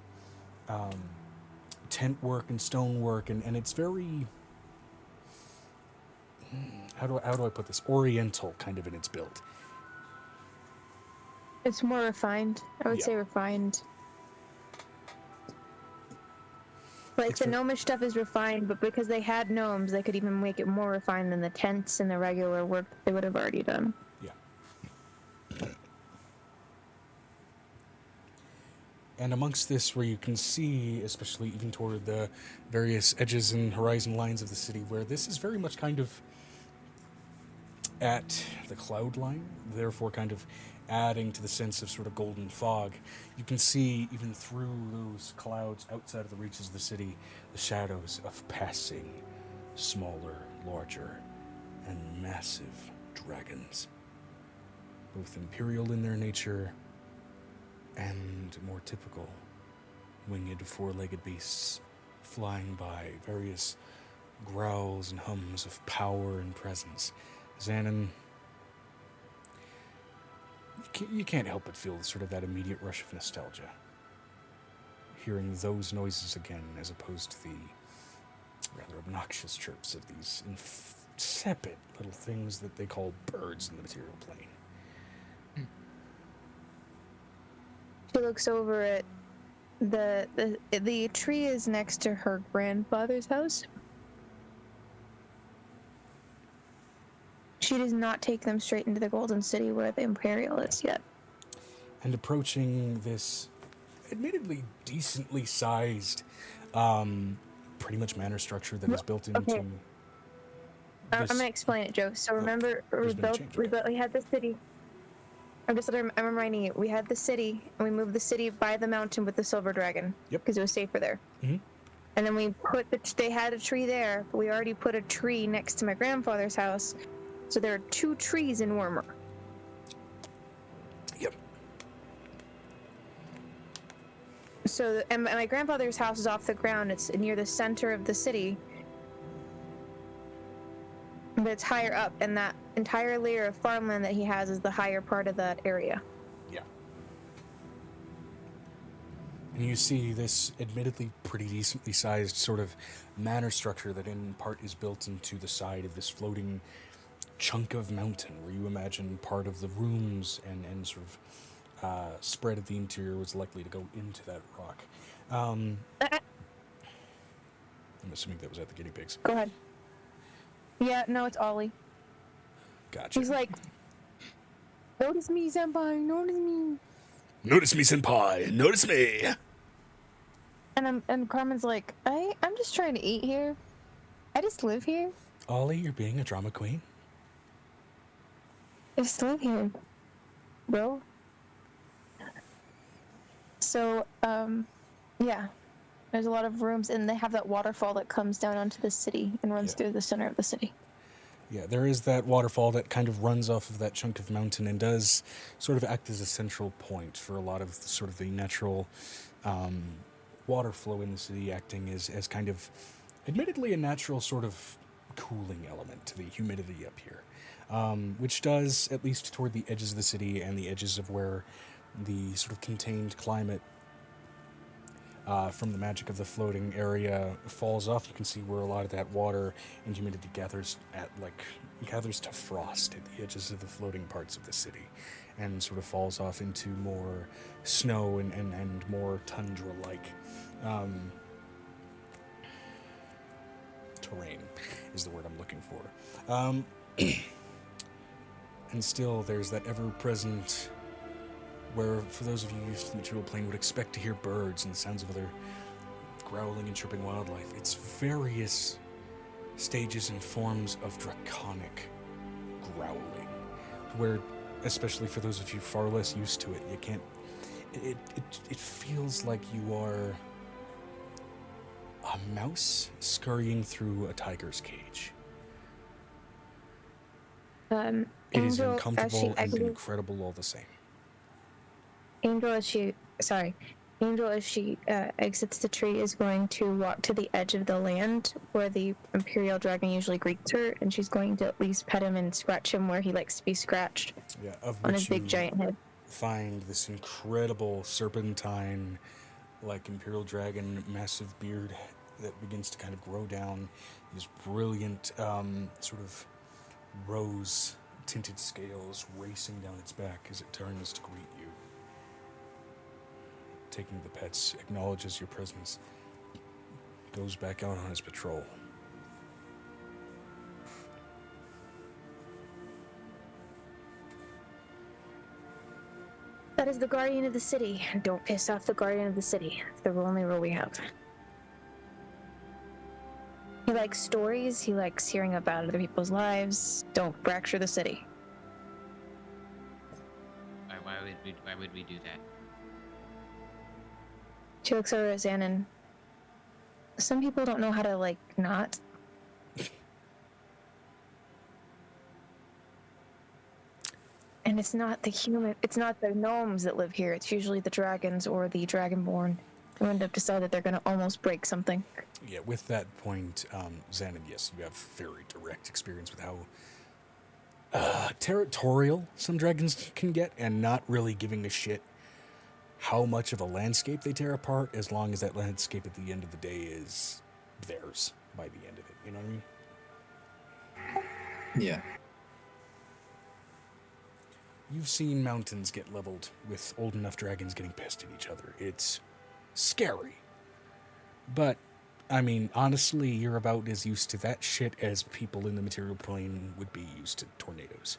tent work and stone work, and it's very how do I put this, oriental kind of in its build. It's more refined. I would say refined. Like the gnomish stuff is refined, but because they had gnomes, they could even make it more refined than the tents and the regular work they would have already done. Yeah. And amongst this, where you can see, especially even toward the various edges and horizon lines of the city, where this is very much kind of at the cloud line, therefore kind of adding to the sense of sort of golden fog, you can see even through those clouds outside of the reaches of the city, the shadows of passing smaller, larger, and massive dragons, both imperial in their nature and more typical winged four-legged beasts flying by, various growls and hums of power and presence. Xanon, you can't help but feel sort of that immediate rush of nostalgia, hearing those noises again as opposed to the rather obnoxious chirps of these insipid little things that they call birds in the material plane. She looks over at the tree is next to her grandfather's house. She does not take them straight into the Golden City where the Imperial is yet. And approaching this admittedly decently sized pretty much manor structure that is built into I'm gonna explain it, Joe. So remember, we had the city. I'm reminding you, we had the city, and we moved the city by the mountain with the silver dragon. Yep. Because it was safer there. Mm-hmm. And then we put they had a tree there, but we already put a tree next to my grandfather's house. So there are 2 trees in Warmer. Yep. So, and my grandfather's house is off the ground. It's near the center of the city. But it's higher up, and that entire layer of farmland that he has is the higher part of that area. Yeah. And you see this admittedly pretty decently sized sort of manor structure that in part is built into the side of this floating chunk of mountain, where you imagine part of the rooms and sort of spread of the interior was likely to go into that rock. I'm assuming that was at the guinea pigs. Go ahead. Yeah, no, it's Ollie. Gotcha. He's like, notice me, senpai, notice me. Notice me, senpai, notice me. And Carmen's like, I'm just trying to eat here. I just live here. Ollie, you're being a drama queen. I just live here, bro. So, yeah. There's a lot of rooms, and they have that waterfall that comes down onto the city and runs through the center of the city. Yeah, there is that waterfall that kind of runs off of that chunk of mountain and does sort of act as a central point for a lot of sort of the natural water flow in the city, acting as kind of, admittedly, a natural sort of cooling element to the humidity up here, which does, at least toward the edges of the city and the edges of where the sort of contained climate from the magic of the floating area falls off. You can see where a lot of that water and humidity gathers to frost at the edges of the floating parts of the city, and sort of falls off into more snow and more tundra-like terrain is the word I'm looking for. And still, there's that ever-present, where for those of you used to the material plane would expect to hear birds and the sounds of other growling and chirping wildlife. It's various stages and forms of draconic growling, where, especially for those of you far less used to it, you can't. It feels like you are a mouse scurrying through a tiger's cage. It is Angel, uncomfortable and incredible all the same. Angel, as she exits the tree, is going to walk to the edge of the land where the Imperial Dragon usually greets her, and she's going to at least pet him and scratch him where he likes to be scratched. Yeah, of on which his big you giant head. find this incredible serpentine, like Imperial Dragon, massive beard that begins to kind of grow down. These brilliant, sort of rose-tinted scales racing down its back as it turns to greet you. Taking the pets, acknowledges your presence, goes back out on his patrol. That is the guardian of the city. Don't piss off the guardian of the city. It's the only rule we have. He likes stories. He likes hearing about other people's lives. Don't fracture the city. Why would we do that? She looks over at Xanon. Some people don't know how to, not. And it's not the gnomes that live here. It's usually the dragons or the dragonborn who end up deciding that they're going to almost break something. Yeah, with that point, Xanon, yes, you have very direct experience with how territorial some dragons can get, and not really giving a shit how much of a landscape they tear apart, as long as that landscape at the end of the day is theirs by the end of it. You know what I mean? Yeah. You've seen mountains get leveled with old enough dragons getting pissed at each other. It's scary. But, I mean, honestly, you're about as used to that shit as people in the material plane would be used to tornadoes.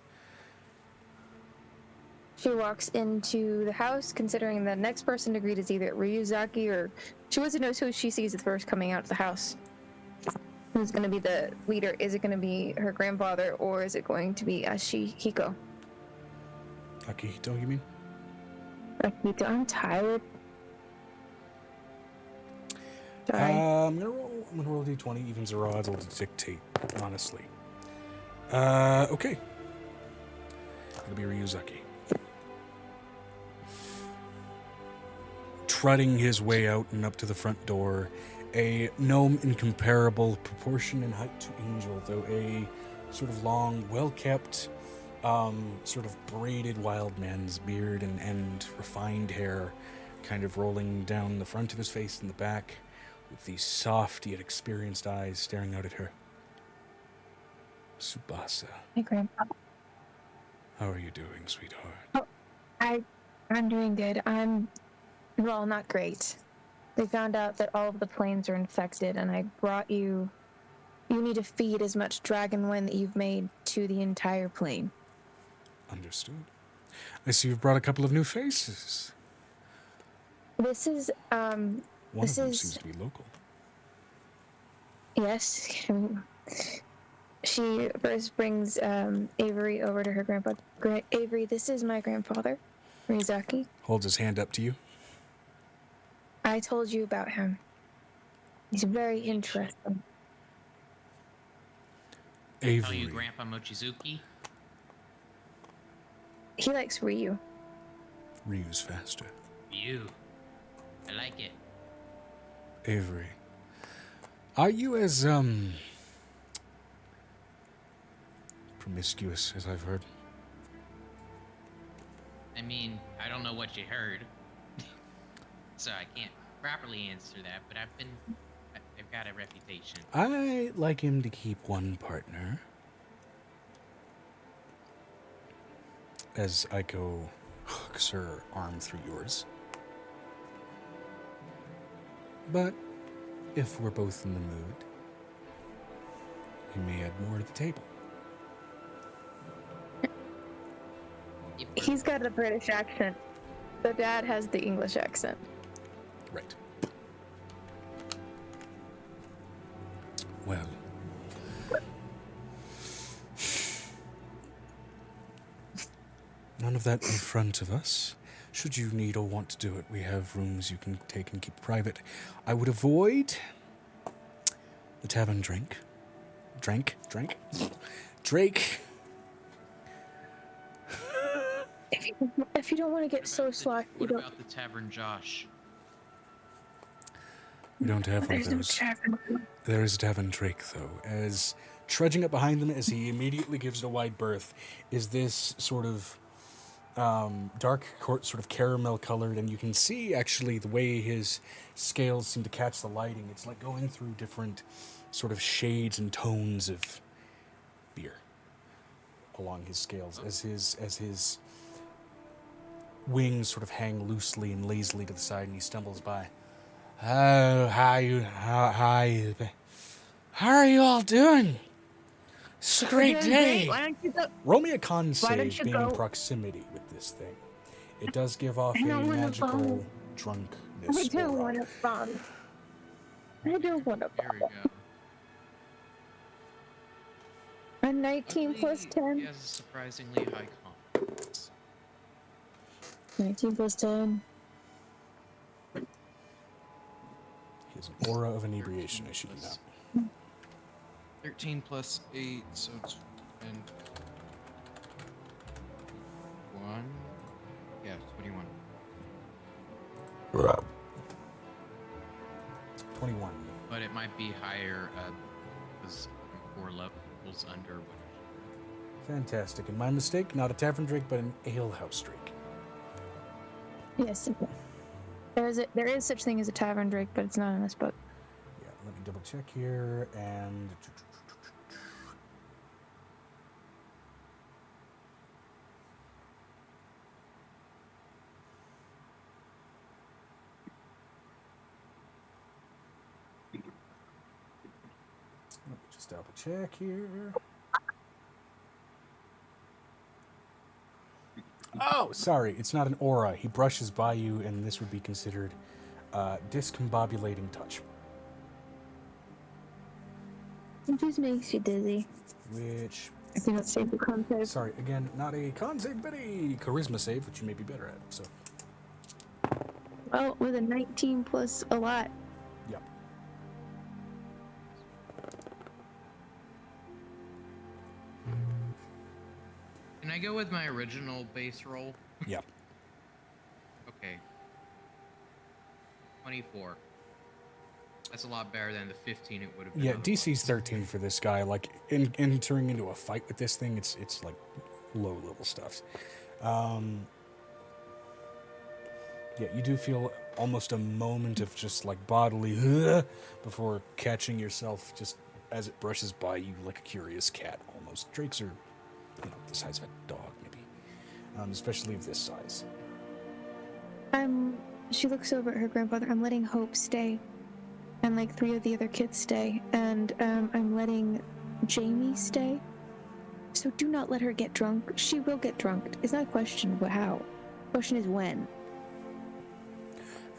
She walks into the house, considering the next person to greet is either Ryuzaki or... She wants to know who she sees at first coming out of the house. Who's going to be the leader? Is it going to be her grandfather, or is it going to be Ashihiko? Akihito, you mean? Akihito, I'm tired. Sorry. I'm gonna roll a d20. Evens or odds will dictate, honestly. Okay. It'll be Ryuzaki. Trotting his way out and up to the front door, a gnome in comparable proportion and height to Angel, though a sort of long, well-kept, sort of braided wild man's beard and refined hair kind of rolling down the front of his face and the back, with these soft yet experienced eyes staring out at her. Tsubasa. Hey, Grandpa. How are you doing, sweetheart? Oh, I'm doing good. Well, not great. They found out that all of the planes are infected, and I brought you... You need to feed as much dragon wind that you've made to the entire plane. Understood. I see you've brought a couple of new faces. This is, One of them seems to be local. Yes. She first brings Avery over to her grandpa. Avery, this is my grandfather, Ryuzaki. Holds his hand up to you. I told you about him. He's very interesting. Avery. Tell you Grandpa Mochizuki? He likes Ryu. Ryu's faster. Ryu. I like it. Avery. Are you as, promiscuous as I've heard? I mean, I don't know what you heard. So I can't properly answer that, but I've got a reputation. I like him to keep one partner. As I go hooks her arm through yours. But if we're both in the mood, you may add more to the table. He's got a British accent. The dad has the English accent. Right. Well. None of that in front of us. Should you need or want to do it, we have rooms you can take and keep private. I would avoid the tavern drink. Drake. If you don't want to get so swat, you What don't. about the Tavern Josh? We don't have one of There's no those. tavern. There is Tavern Drake, though. As trudging up behind them, as he immediately gives it a wide berth, is this sort of dark, sort of caramel colored, and you can see actually the way his scales seem to catch the lighting. It's like going through different sort of shades and tones of beer along his scales, as his wings sort of hang loosely and lazily to the side, and he stumbles by. Oh, how are you all doing? It's a great day. Why don't you go? Roll me a con Why don't save you being in go- proximity with this thing. It does give off I a don't wanna magical bomb. drunkenness I don't aura. want to bomb. I don't want to There we bomb. go. A 19 plus He 10. has a surprisingly high confidence. 19 plus 10. He has an aura of inebriation, I should know. 13 plus 8, so it's 10. 1. Yeah, 21. 21. But it might be higher because I'm 4 levels under. Fantastic. And my mistake, not a tavern drink, but an alehouse drink. Yes. There is such thing as a tavern drink, but it's not in this book. Yeah, let me double check here, and... Let me just double check here. Oh, sorry, it's not an aura. He brushes by you, and this would be considered discombobulating touch. It just makes you dizzy. Which, If you don't save the concept. sorry, again, not a con save, but a charisma save, which you may be better at. So, Well, with a 19 plus a lot. yep. Can I go with my original base roll? Yep. Okay. 24. That's a lot better than the 15 it would have been. Yeah, otherwise. DC's 13 for this guy. Like, entering into a fight with this thing, it's like low-level stuff. Yeah, you do feel almost a moment of just, like, bodily before catching yourself just as it brushes by you like a curious cat, almost. Drakes are, the size of a dog, maybe. Especially of this size. She looks over at her grandfather. I'm letting Hope stay. And like 3 of the other kids stay. And I'm letting Jamie stay. So do not let her get drunk. She will get drunk. It's not a question of how. The question is when.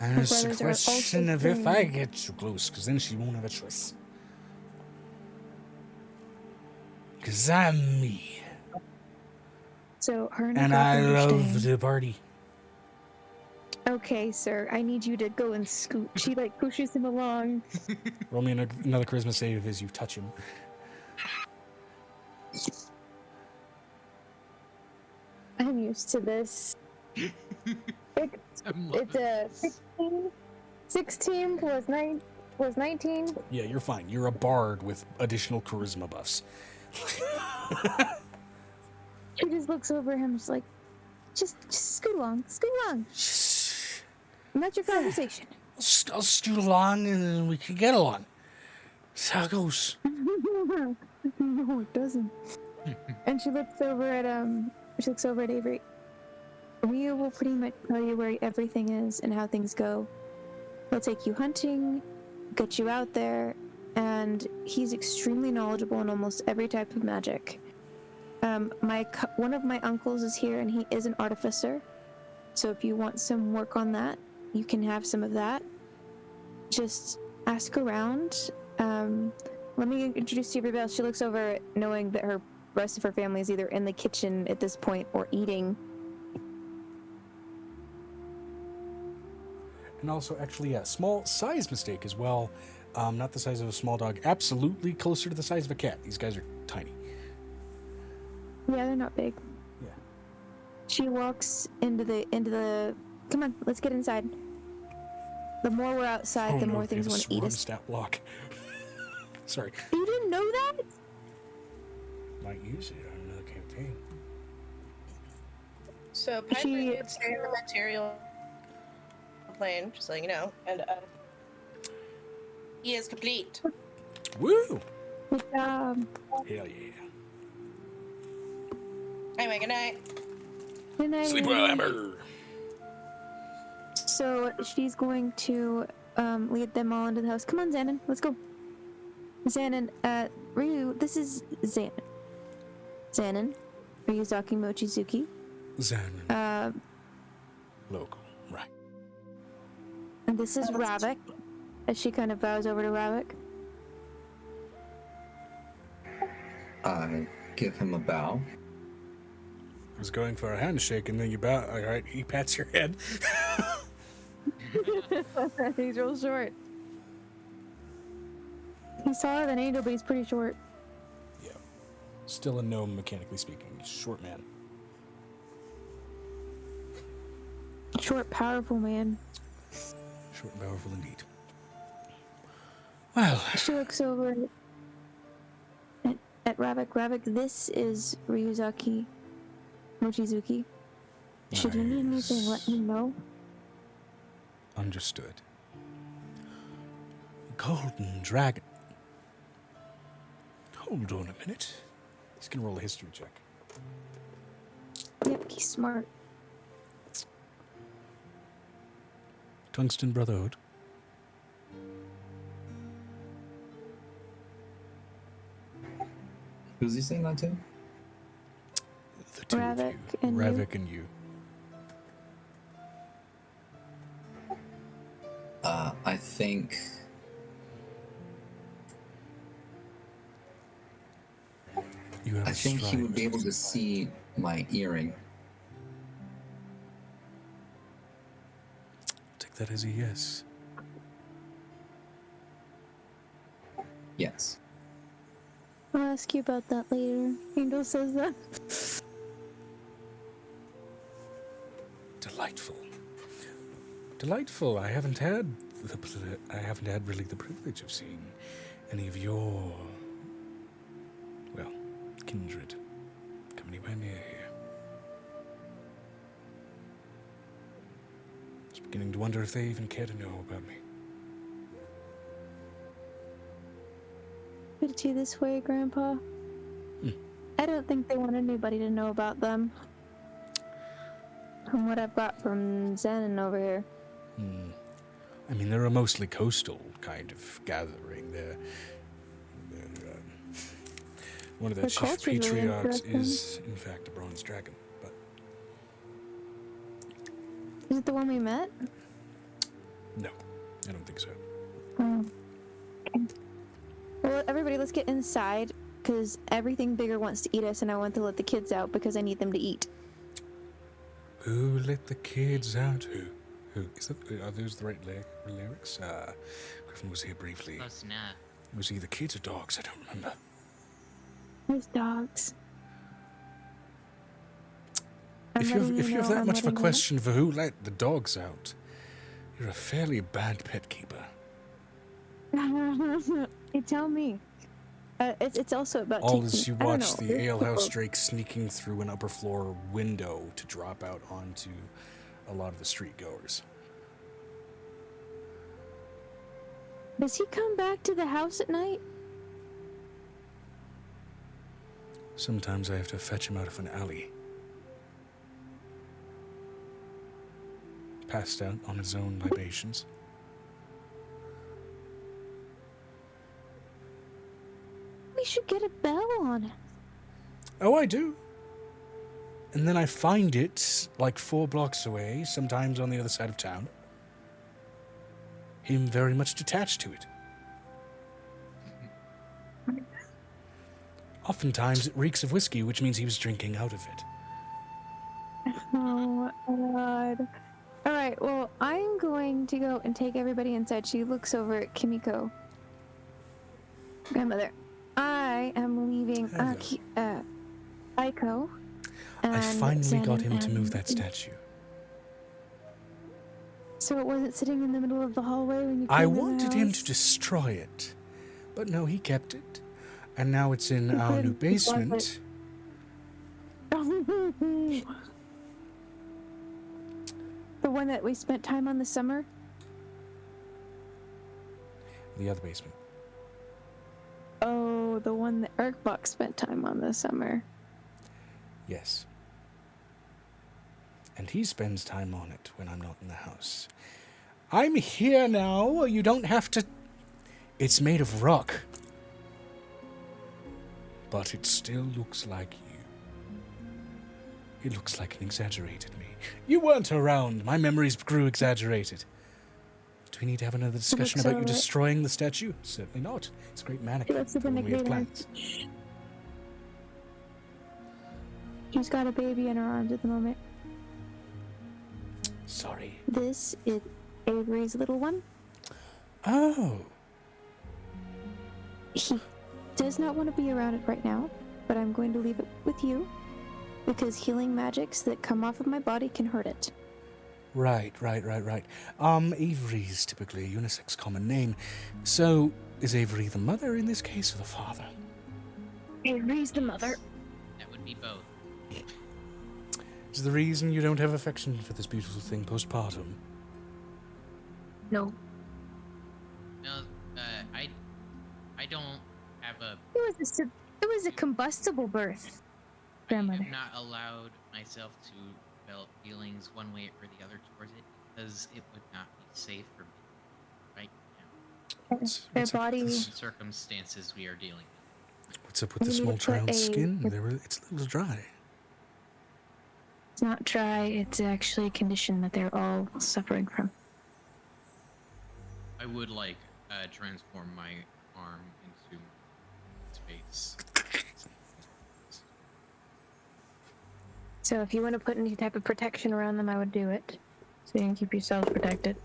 And Her it's a brothers are also question of if I staying. get too close, because then she won't have a choice. Because I'm me. So her and, And her I girlfriend are love staying. the party. Okay, sir. I need you to go and scoot. She like pushes him along. Roll me another charisma save as you touch him. I'm used to this. I'm It's loving a this. 16 plus 9 plus 19. Yeah, you're fine. You're a bard with additional charisma buffs. She just looks over him, just like, just scoot along, scoot along. And that's your conversation. I'll stoot along and then we can get along. That's how it goes. No, it doesn't. And she looks over at Avery. We will pretty much tell you where everything is and how things go. He'll take you hunting, get you out there, and he's extremely knowledgeable in almost every type of magic. One of my uncles is here, and he is an artificer. So if you want some work on that, you can have some of that. Just ask around. Let me introduce you to Rebel. She looks over, knowing that her rest of her family is either in the kitchen at this point or eating. And also, actually, a small size mistake as well. Not the size of a small dog. Absolutely closer to the size of a cat. These guys are tiny. Yeah, they're not big. Yeah. She walks into the. Come on, let's get inside. The more we're outside, the more things want to eat us. Stat block. Sorry. You didn't know that? Might use it on another campaign. So Piper did stay in the material plane, just letting you know, and he is complete. Woo! Good job. Hell yeah. Anyway, good night. Good night. Sleep well, Amber. So she's going to lead them all into the house. Come on, Xanon, let's go. Xanon, Ryu, this is Xanon. Xanon, Ryuzaki Mochizuki. Xanon. Local, right. And this is Ravik, as she kind of bows over to Ravik. I give him a bow. I was going for a handshake, and then you bow. All right, he pats your head. He's real short. He's taller than Angel, but he's pretty short. Yeah. Still a gnome, mechanically speaking. He's a short man. Short, powerful man. Short and powerful indeed. Well. She looks over at Ravik. Ravik, this is Ryuzaki Mochizuki. Should you need anything, let me know. Understood. Golden dragon. Hold on a minute. He's gonna roll a history check. Yep, he's smart. Tungsten Brotherhood. Who's he saying that to? The two Ravik of you. and you. Ravik and you. I think You have I a think he stride. would be able to see my earring. Take that as a yes. Yes. I'll ask you about that later. Angel says that. Delightful. Delightful. I haven't had really the privilege of seeing any of your, well, kindred come anywhere near here. I was beginning to wonder if they even care to know about me. Put it to you this way, Grandpa. I don't think they want anybody to know about them. From what I've got from Zen over here. I mean, they're a mostly coastal kind of gathering. One of their Their chief culture's really patriarchs interesting. is, in fact, a bronze dragon. But Is it the one we met? no, I don't think so. Oh. Okay. Well, everybody, let's get inside, because everything bigger wants to eat us, and I want to let the kids out because I need them to eat. Who let the kids out? Who? Is that? Are those the right lyrics? Griffin was here briefly. Close enough. Was he the kids or dogs? I don't remember. There's dogs. If you have that much of a question for who let the dogs out, you're a fairly bad pet keeper. You tell me. It's also about All taking, as you I don't watch know, the there's alehouse people- drake sneaking through an upper floor window to drop out onto a lot of the street goers. Does he come back to the house at night? Sometimes I have to fetch him out of an alley. Passed out on his own libations. We should get a bell on it. Oh, I do. And then I find it like 4 blocks away, sometimes on the other side of town. Him very much detached to it. Oftentimes it reeks of whiskey, which means he was drinking out of it. Oh my god. Alright, well, I'm going to go and take everybody inside. She looks over at Kimiko. Grandmother, I am leaving Aiko. I finally Shannon got him to and- move that statue. So it wasn't sitting in the middle of the hallway when you came I in the wanted him to house? destroy it, but no, he kept it. And now it's in He our new couldn't, he wasn't. basement. The one that we spent time on this summer? The other basement. Oh, the one that Erkbach spent time on this summer. Yes. And he spends time on it when I'm not in the house. I'm here now. You don't have to... It's made of rock. But it still looks like you. It looks like an exaggerated me. You weren't around. My memories grew exaggerated. Do we need to have another discussion about you destroying the statue? Certainly not. It's a great mannequin Looks for like when we have great plans. She's got a baby in her arms at the moment. Sorry. This is Avery's little one. Oh. He does not want to be around it right now, but I'm going to leave it with you because healing magics that come off of my body can hurt it. Right. Avery is typically a unisex common name. So, is Avery the mother in this case or the father? Avery's the mother. That would be both. Is the reason you don't have affection for this beautiful thing postpartum? No. No, I don't have a. It was a combustible birth, grandmother. I have not allowed myself to develop feelings one way or the other towards it because it would not be safe for me right now. Their What's up with body. this? The circumstances we are dealing with. What's up with the We need small to put child's a- skin? It's a little dry. It's not dry. It's actually a condition that they're all suffering from. I would like transform my arm into space. So if you want to put any type of protection around them, I would do it. So you can keep yourselves protected.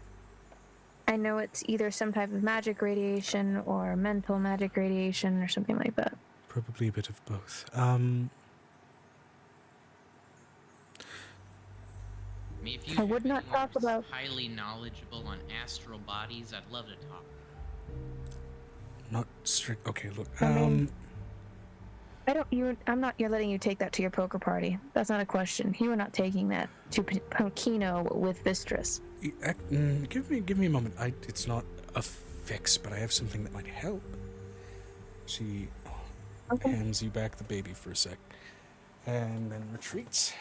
I know it's either some type of magic radiation or mental magic radiation or something like that. Probably a bit of both. I mean, if you I would not really are talk about- highly knowledgeable on astral bodies, I'd love to talk. Not strict. Okay, look. I mean- I'm not. You're letting you take that to your poker party. That's not a question. You are not taking that to Pokino with Vistris. Give me a moment. It's not a fix, but I have something that might help. She hands you back the baby for a sec, and then retreats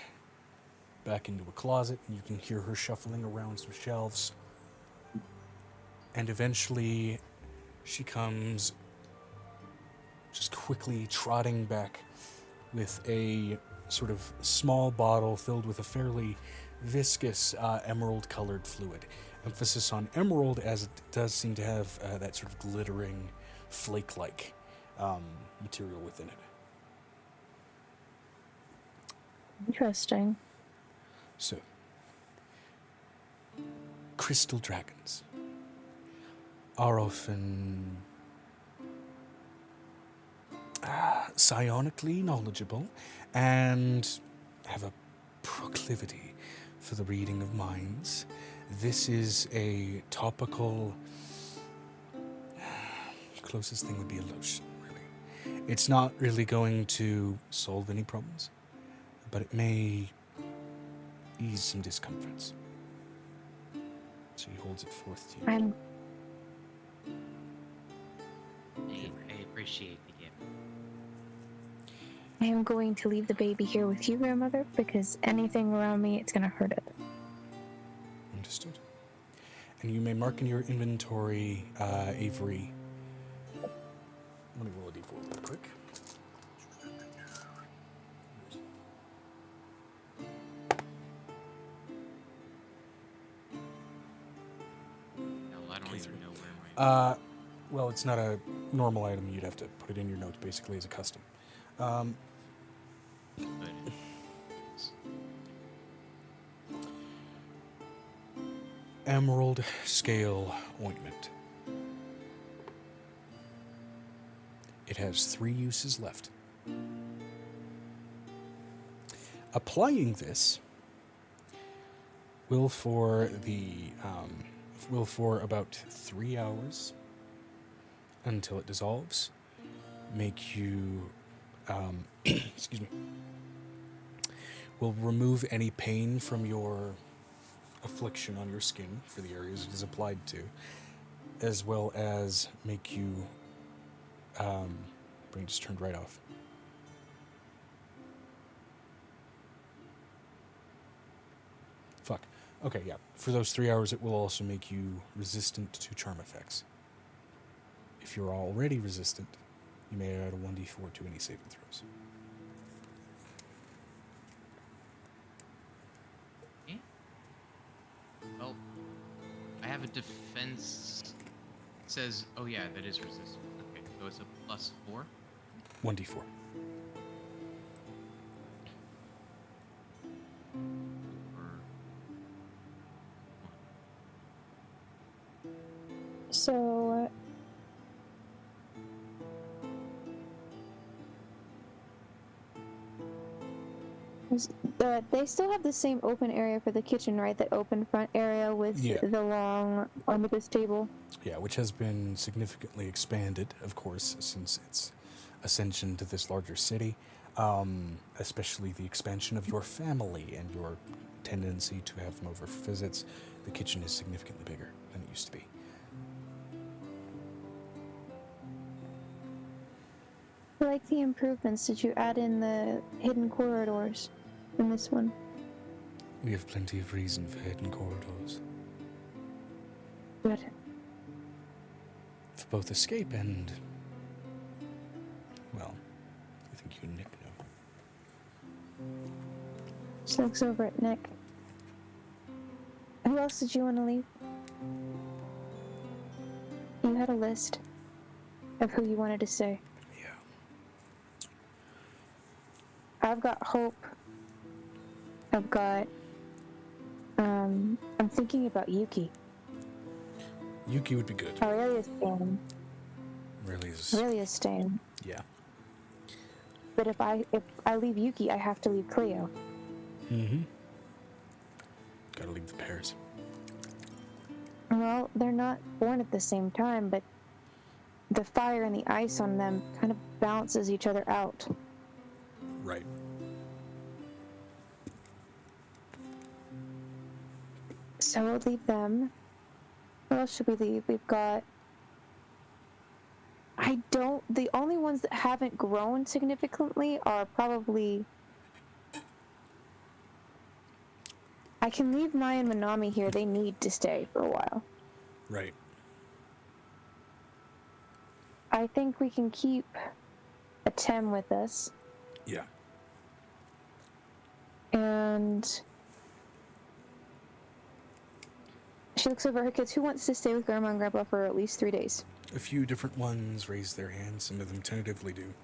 back into a closet. And you can hear her shuffling around some shelves, and eventually, she comes just quickly trotting back with a sort of small bottle filled with a fairly viscous emerald-colored fluid. Emphasis on emerald, as it does seem to have that sort of glittering, flake-like material within it. Interesting. So, crystal dragons are often psionically knowledgeable and have a proclivity for the reading of minds. This is a topical... closest thing would be a lotion, really. It's not really going to solve any problems, but it may ease some discomforts. So he holds it forth to you. appreciate the gift. I am going to leave the baby here with you, grandmother, because anything around me, it's gonna hurt it. Understood. And you may mark in your inventory, Avery. Let me roll a d4 real quick. No, I don't even know where my... Well, it's not a normal item. You'd have to put it in your notes, basically, as a custom. Emerald Scale Ointment. It has 3 uses left. Applying this will for about 3 hours until it dissolves make you excuse me, will remove any pain from your affliction on your skin for the areas it is applied to, as well as make you brain just turned right off. Fuck. Okay, yeah. For those 3 hours, it will also make you resistant to charm effects. If you're already resistant, you may add a 1d4 to any saving throws. Yeah. Well, I have a defense. It says, oh yeah, that is resistant. Okay, so it's a +4. 1d4. So, they still have the same open area for the kitchen, right? That open front area with the long omnibus table. Yeah, which has been significantly expanded, of course, since its ascension to this larger city, especially the expansion of your family and your tendency to have them over for visits. The kitchen is significantly bigger than it used to be. I like the improvements. Did you add in the hidden corridors in this one? We have plenty of reason for hidden corridors. Good. For both escape and, well, I think you and Nick know. She looks over at Nick. Who else did you want to leave? You had a list of who you wanted to stay. Yeah. I've got Hope. I've got, I'm thinking about Yuki. Yuki would be good. Aurelia's staying. Aurelia's staying. Yeah. But if I leave Yuki, I have to leave Cleo. Mm-hmm. Gotta leave the pairs. Well, they're not born at the same time, but the fire and the ice on them kind of balances each other out. Right. So we'll leave them. What else should we leave? We've got... The only ones that haven't grown significantly are probably... I can leave Maya and Manami here. They need to stay for a while. Right. I think we can keep Atem with us. Yeah. And... she looks over her kids. Who wants to stay with Grandma and Grandpa for at least 3 days? A few different ones raise their hands. Some of them tentatively do.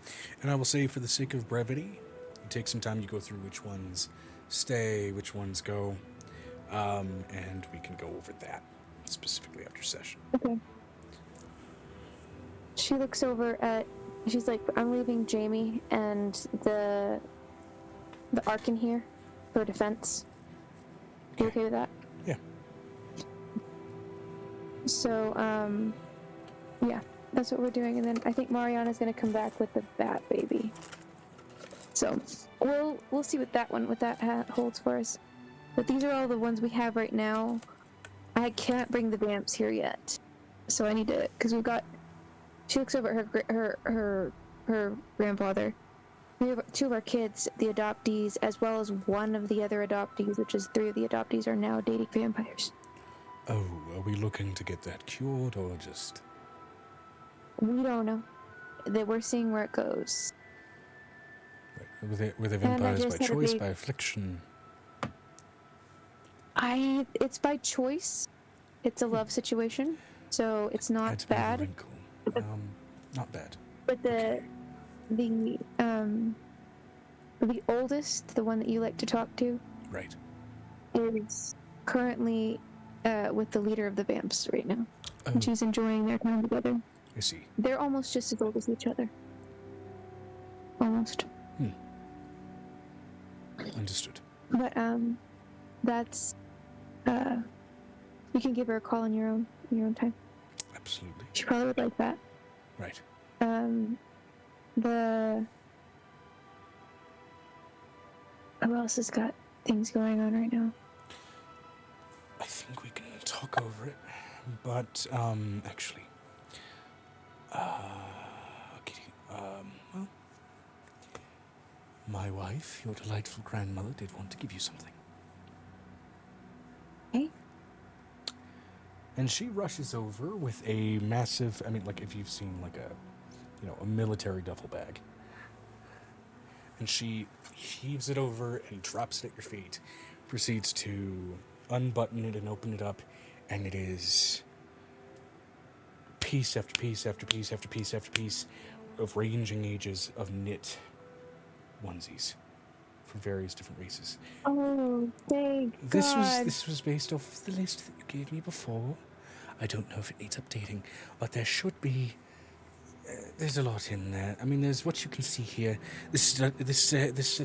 And I will say, for the sake of brevity, you take some time, you go through which ones stay, which ones go, and we can go over that specifically after session. Okay. She looks over at... she's like, I'm leaving Jamie and the Arkin here for defense. You okay with that? Yeah. So, yeah, that's what we're doing. And then I think Mariana's gonna come back with the bat baby. So, we'll see what that holds for us. But these are all the ones we have right now. I can't bring the vamps here yet. So I need to, because we've got She looks over at her grandfather. We have 2 of our kids, the adoptees, as well as one of the other adoptees, which is 3 of the adoptees are now dating vampires. Oh, are we looking to get that cured or just... We don't know. We're seeing where it goes. Right. Were they vampires by choice, by affliction? It's by choice. It's a love situation, so it's not Adds a bit of a bad. wrinkle. Not bad. But the oldest, the one that you like to talk to, Right. is currently with the leader of the vamps right now. Oh, And she's enjoying their time together. I see. They're almost just as old as each other. Almost. Understood. But that's you can give her a call in your own time. Absolutely. She probably would like that. Right. Who else has got things going on right now? I think we can talk over it, but actually, okay, well, my wife, your delightful grandmother, did want to give you something. Hey? And she rushes over with a massive, I mean, like if you've seen like a military duffel bag. And she heaves it over and drops it at your feet, proceeds to unbutton it and open it up, and it is piece after piece after piece after piece after piece of ranging ages of knit onesies for various different races. Oh, thank God. This was based off the list that you gave me before. I don't know if it needs updating, but there should be. There's a lot in there. I mean, there's what you can see here. This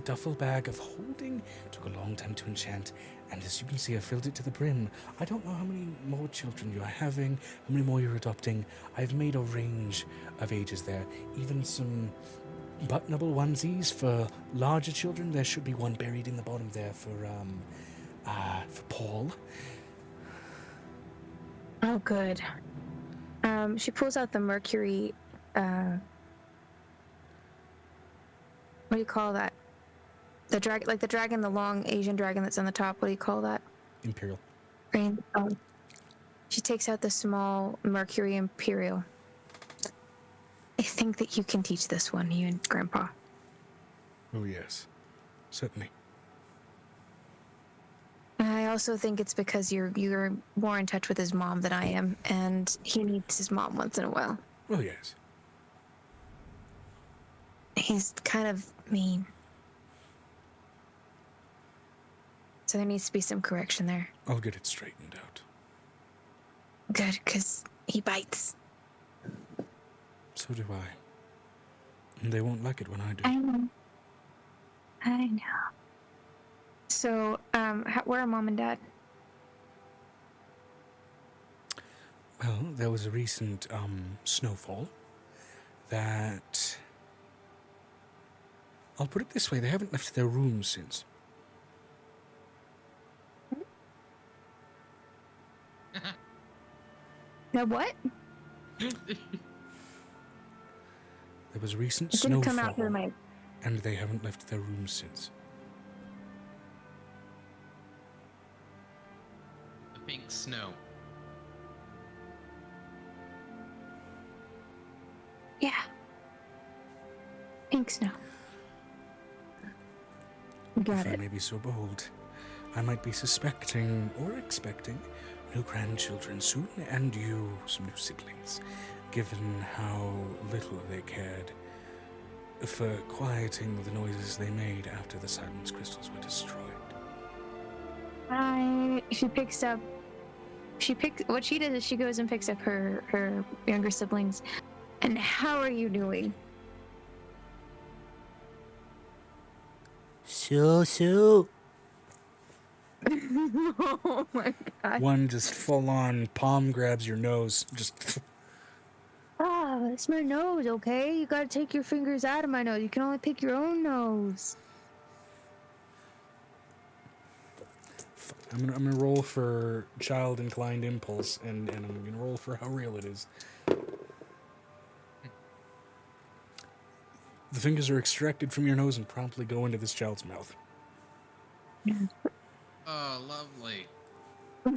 duffel bag of holding took a long time to enchant, and as you can see, I filled it to the brim. I don't know how many more children you are having, how many more you're adopting. I've made a range of ages there, even some buttonable onesies for larger children. There should be one buried in the bottom there for Paul. Oh, good. She pulls out the mercury. What do you call that? The dragon, like the dragon, the long Asian dragon that's on the top. What do you call that? Imperial. She takes out the small mercury imperial. I think that you can teach this one, you and Grandpa. Oh yes, certainly. I also think it's because you're more in touch with his mom than I am, and he needs his mom once in a while. Oh yes. He's kind of mean. So there needs to be some correction there. I'll get it straightened out. Good, because he bites. So do I. And they won't like it when I do. I know. So, where are Mom and Dad? Well, there was a recent snowfall that... I'll put it this way, they haven't left their rooms since. Now what? There was a recent It didn't snowfall, come out through my... and they haven't left their rooms since. The pink snow. Yeah. Pink snow. Got If I it. may be so bold, I might be suspecting or expecting new grandchildren soon, and you some new siblings, given how little they cared for quieting the noises they made after the silence crystals were destroyed. What she does is she goes and picks up her younger siblings. And how are you doing? So. Oh my God. One just full-on palm grabs your nose, just... Ah, it's my nose, okay? You gotta take your fingers out of my nose. You can only pick your own nose. I'm gonna roll for child inclined impulse, and I'm gonna roll for how real it is. The fingers are extracted from your nose and promptly go into this child's mouth. Oh, lovely.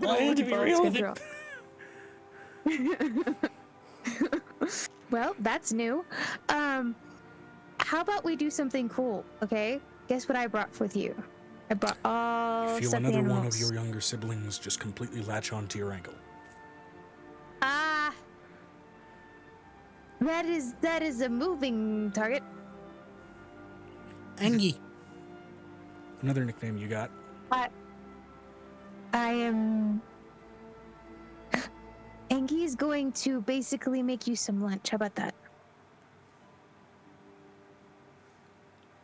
I had to be real with it. Well, that's new. How about we do something cool, okay? Guess what I brought with you? I brought all Feel stuffed another animals. one of your younger siblings just completely latch onto your ankle. Ah, that is a moving target. Angie. Another nickname you got. I am. Angie is going to basically make you some lunch. How about that?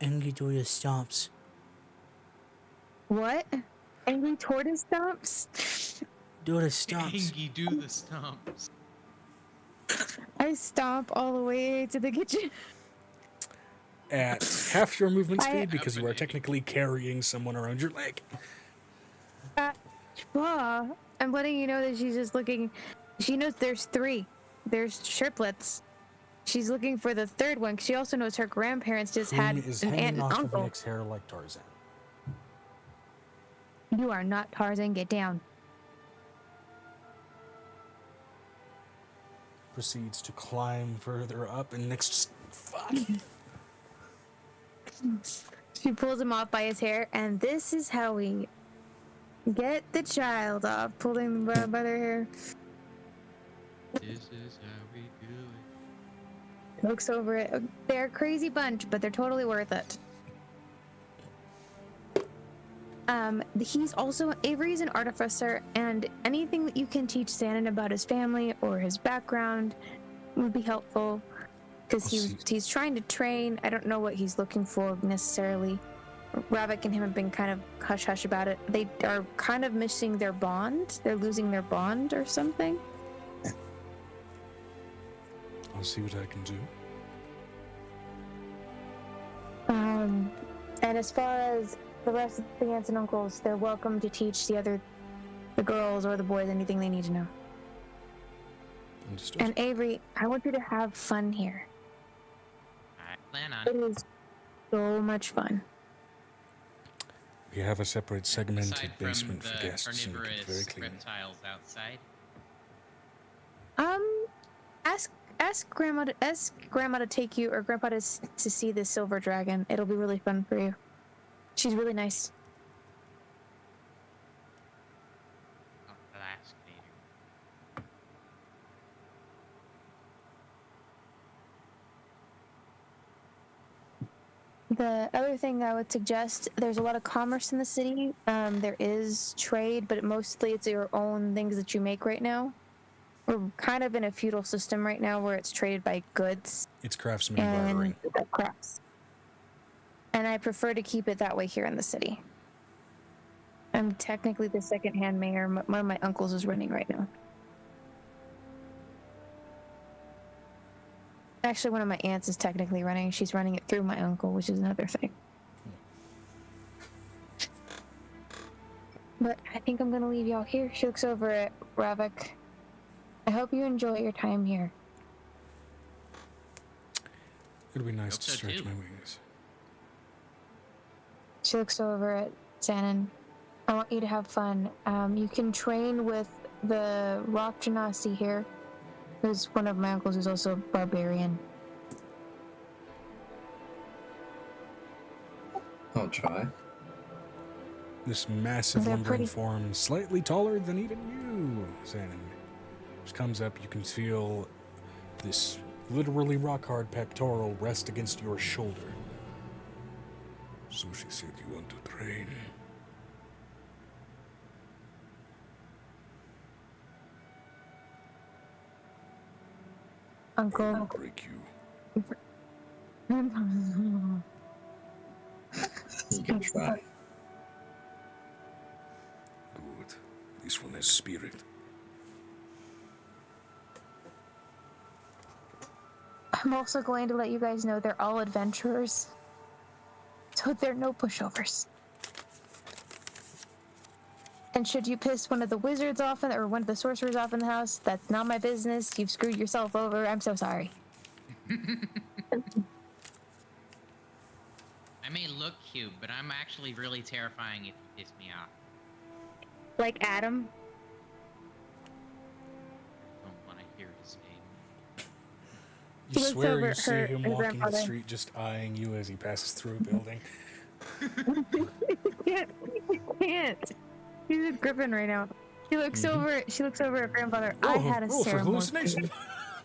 Angie, do your stomps. What? Angry tortoise stomps? Do the stomps. Angie, do the stomps. I stomp all the way to the kitchen. At half your movement I- speed because you are technically carrying someone around your leg. I'm letting you know that she's just looking. She knows there's 3. There's triplets. She's looking for the 3rd one. She also knows her grandparents just had Whom is an aunt hanging and off of uncle. Nick's hair like Tarzan. You are not Tarzan. Get down. Proceeds to climb further up, and Nick's just, fuck. She pulls him off by his hair, and this is how we get the child off, pulling them by their hair. This is how we do it. Looks over it. They're a crazy bunch, but they're totally worth it. He's also, Avery's an artificer, and anything that you can teach Shannon about his family or his background would be helpful. Because he's trying to train. I don't know what he's looking for necessarily. Ravik and him have been kind of hush-hush about it. They are kind of missing their bond. They're losing their bond or something. I'll see what I can do. And as far as the rest of the aunts and uncles, they're welcome to teach the girls or the boys anything they need to know. Understood. And Avery, I want you to have fun here. I plan on It is so much fun. We have a separate segmented Aside from basement for the guests, and keep it very carnivorous clean. reptiles outside. Ask grandma to take you, or grandpa to see the silver dragon. It'll be really fun for you. She's really nice. I'll ask later. The other thing I would suggest, there's a lot of commerce in the city. There is trade, but mostly it's your own things that you make right now. We're kind of in a feudal system right now where it's traded by goods It's craftsman and bartering. and crafts. And I prefer to keep it that way here in the city. I'm technically the second-hand mayor. One of my uncles is running right now. Actually, one of my aunts is technically running. She's running it through my uncle, which is another thing. But I think I'm gonna leave y'all here. She looks over at Ravik. I hope you enjoy your time here. It'd be nice Hope to so, stretch too. my wings. She looks over at Shannon. I want you to have fun. You can train with the Rock Genasi here, who's one of my uncles who's also a barbarian. I'll try. This massive They're lumbering pretty. form, slightly taller than even you, Xanon, just comes up. You can feel this literally rock-hard pectoral rest against your shoulder. So she said you want to train. Uncle. I'll break you. You can try. Good. This one has spirit. I'm also going to let you guys know they're all adventurers. So they're no pushovers. And should you piss one of the wizards off or one of the sorcerers off in the house, that's not my business. You've screwed yourself over. I'm so sorry. I may look cute, but I'm actually really terrifying if you piss me off. Like Adam. I don't want to hear his name. You She looks swear over you see her him walking the grandfather. street just eyeing you as he passes through a building. I can't. He's a griffin right now. She looks over. She looks over at grandfather. I had a for ceremony. hallucination.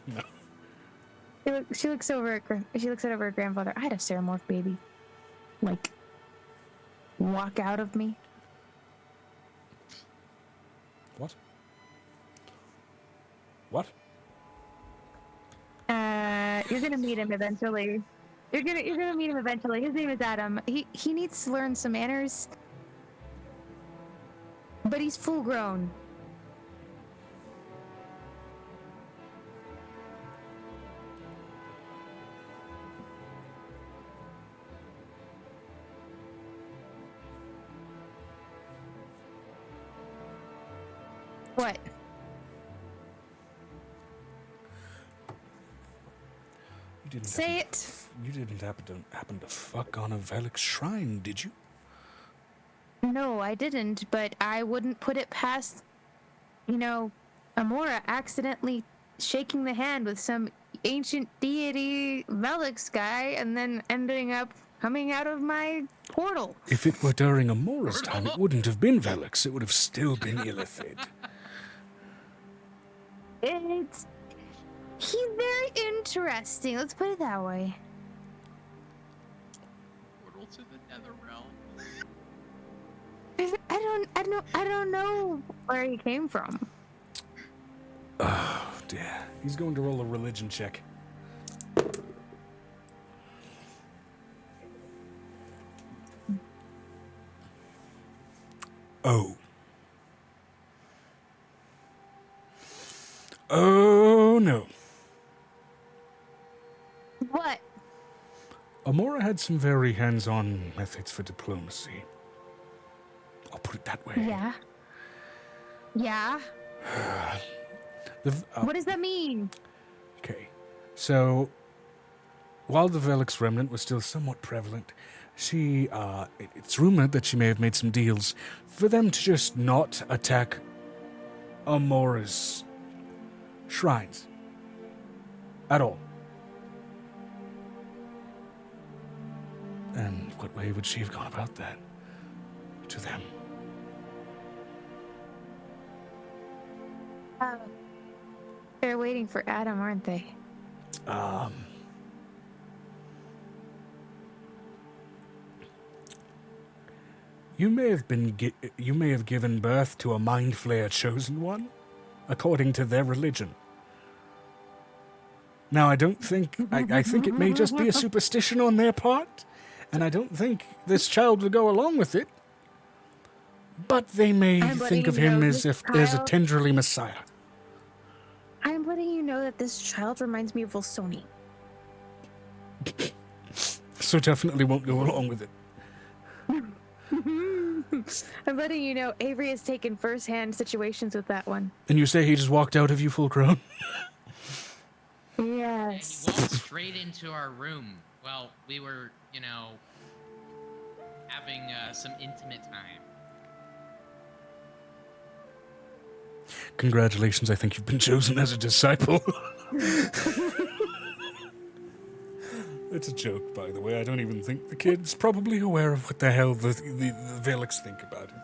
No. She looks over at her grandfather. I had a ceremorph baby. Like, walk out of me. What? What? You're gonna meet him eventually. You're gonna meet him eventually. His name is Adam. He needs to learn some manners, but he's full grown. What? You didn't Say happen, it. You didn't happen to fuck on a Velix shrine, did you? No, I didn't, but I wouldn't put it past, Amora accidentally shaking the hand with some ancient deity Velix guy and then ending up coming out of my portal. If it were during Amora's time, it wouldn't have been Velix. It would have still been Illithid. He's very interesting. Let's put it that way. Portal to the nether realm. I don't know where he came from. Oh, dear. He's going to roll a religion check. Oh. Oh, no. What? Amora had some very hands-on methods for diplomacy. I'll put it that way. Yeah. Yeah. What does that mean? Okay. So, while the Velix remnant was still somewhat prevalent, it's rumored that she may have made some deals for them to just not attack Amora's shrines. At all. And what way would she have gone about that? To them. They're waiting for Adam, aren't they? You may have given birth to a mind flayer chosen one, according to their religion. Now, I don't think... I think it may just be a superstition on their part, and I don't think this child will go along with it. But they may think of him as a tenderly messiah. I'm letting you know that this child reminds me of Volsoni. So definitely won't go along with it. I'm letting you know Avery has taken first-hand situations with that one. And you say he just walked out of you full grown? Yes. He walked straight into our room. Well, we were, having some intimate time. Congratulations, I think you've been chosen as a disciple. It's a joke, by the way. I don't even think the kid's probably aware of what the hell the Velix think about him.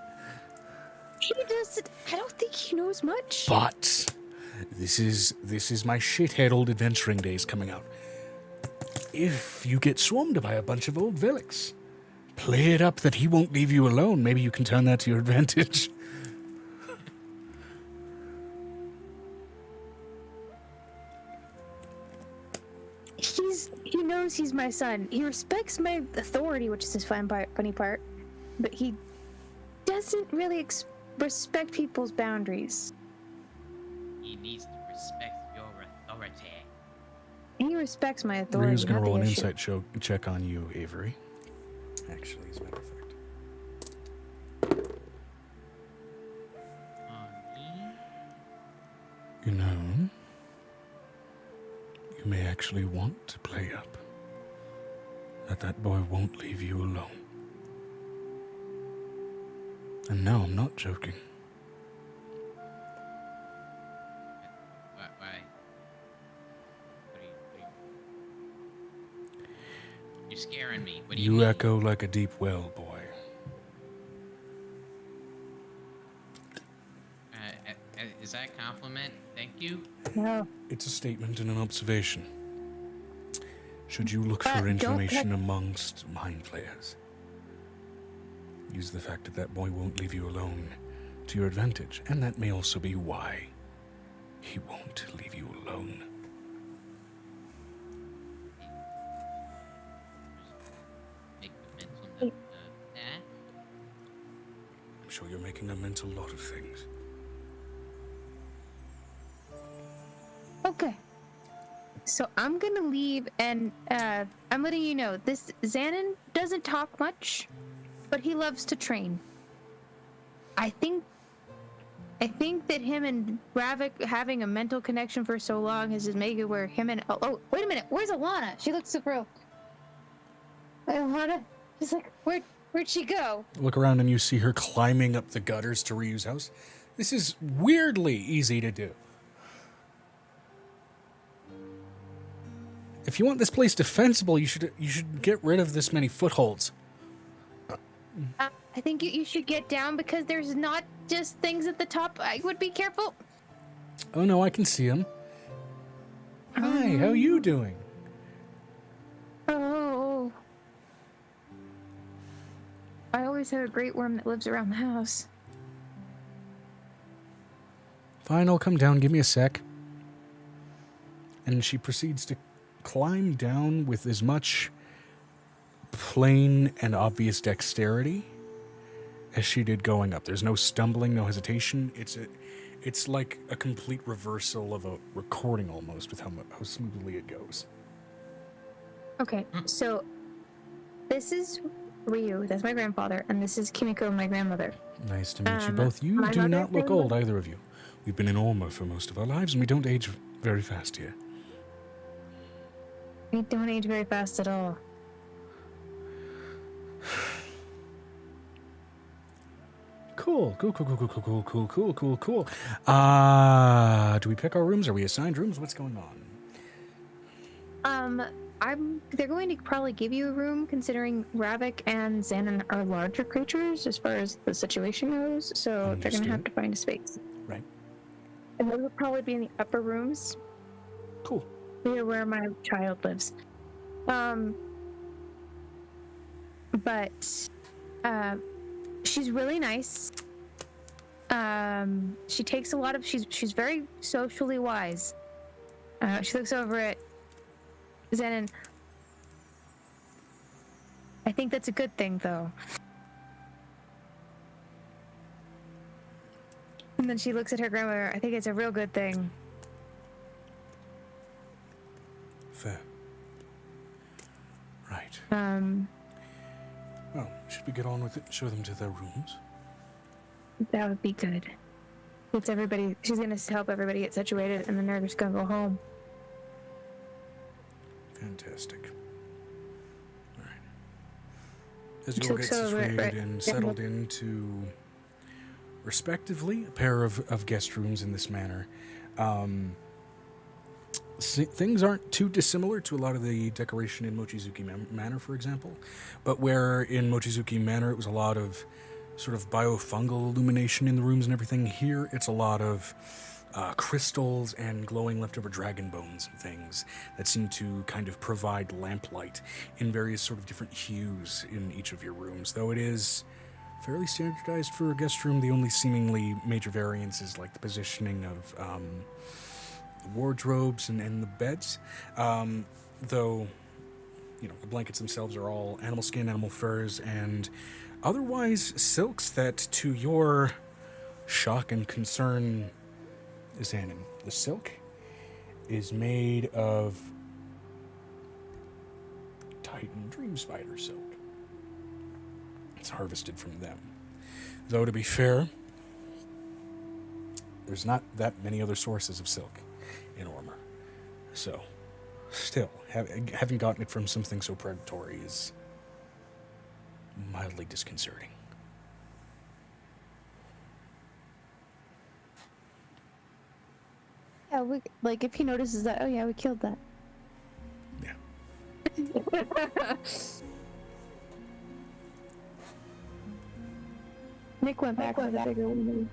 I don't think he knows much. But this is my shithead old adventuring days coming out. If you get swarmed by a bunch of old Velix, play it up that he won't leave you alone. Maybe you can turn that to your advantage. He knows he's my son. He respects my authority, which is his funny part. But he doesn't really respect people's boundaries. He needs to respect your authority. He respects my authority. Ryu's gonna not the roll an issue. insight check on you, Avery. Actually, as a matter of fact. You know, you may actually want to play up that that boy won't leave you alone. And no, I'm not joking. Why? You're scaring me. What do you You mean? echo like a deep well, boy. Is that a compliment? Thank you. No. It's a statement and an observation. Should you look for Don't information amongst mind flayers, use the fact that that boy won't leave you alone to your advantage, and that may also be why he won't leave you alone. Make a mental note of that. I'm sure you're making a mental lot of things. Okay. So I'm gonna leave, and I'm letting you know this Xanon doesn't talk much, but he loves to train. I think that him and Ravik having a mental connection for so long has just made it where him and oh wait a minute, where's Alana? She looks so real. Alana, she's like, where'd she go? Look around and you see her climbing up the gutters to Ryu's house. This is weirdly easy to do. If you want this place defensible, you should get rid of this many footholds. I think you should get down because there's not just things at the top. I would be careful. Oh no, I can see him. Hi, how you doing? Oh. I always have a great worm that lives around the house. Fine, I'll come down. Give me a sec. And she proceeds to climb down with as much plain and obvious dexterity as she did going up. There's no stumbling, no hesitation. It's like a complete reversal of a recording almost with how smoothly it goes. Okay, so this is Ryu, that's my grandfather, and this is Kimiko, my grandmother. Nice to meet you both. You my do mother not look feels- old, either of you. We've been in Orma for most of our lives, and we don't age very fast here. We don't age very fast at all. Cool. Do we pick our rooms? Are we assigned rooms? What's going on? They're going to probably give you a room considering Ravik and Xanon are larger creatures as far as the situation goes, so they're going to have to find a space. Right. And those will probably be in the upper rooms. Cool. Near where my child lives. But she's really nice. She takes a lot of she's very socially wise. She looks over at Xanon. I think that's a good thing, though. And then she looks at her grandmother. I think it's a real good thing. Fair. Right. Well, should we get on with it? Show them to their rooms? That would be good. It's everybody. She's gonna help everybody get situated, and then they're just gonna go home. Fantastic. All right. As you all get So, situated and settled into, respectively, a pair of guest rooms in this manner, things aren't too dissimilar to a lot of the decoration in Mochizuki Manor, for example, but where in Mochizuki Manor it was a lot of sort of biofungal illumination in the rooms and everything, here it's a lot of crystals and glowing leftover dragon bones and things that seem to kind of provide lamplight in various sort of different hues in each of your rooms, though it is fairly standardized for a guest room. The only seemingly major variance is like the positioning of wardrobes and the beds, though, you know, the blankets themselves are all animal skin, animal furs, and otherwise silks that, to your shock and concern, Xanon, the silk is made of Titan dream spider silk. It's harvested from them. Though, to be fair, there's not that many other sources of silk in Orma. So, Still, having gotten it from something so predatory is mildly disconcerting. Yeah, like if he notices that, oh yeah, we killed that. Yeah. Nick went back for the bigger one.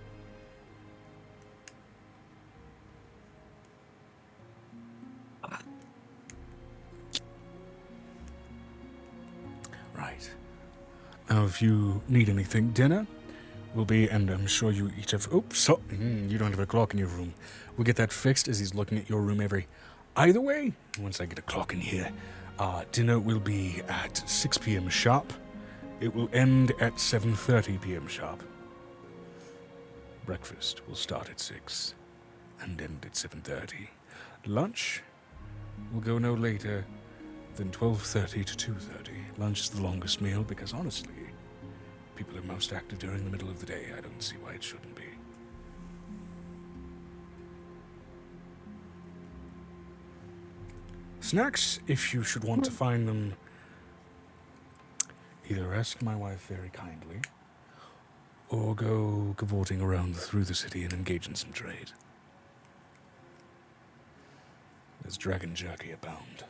Right. Now, if you need anything, dinner will be, and I'm sure you each have. Oops, so you don't have a clock in your room. We'll get that fixed as he's looking at your room every. Either way, once I get a clock in here, dinner will be at 6 p.m. sharp. It will end at 7:30 p.m. sharp. Breakfast will start at 6 and end at 7:30. Lunch will go no later than 12:30 to 2:30. Lunch is the longest meal because, honestly, people are most active during the middle of the day. I don't see why it shouldn't be. Snacks, if you should want to find them, either ask my wife very kindly, or go cavorting around through the city and engage in some trade. There's dragon jerky abound.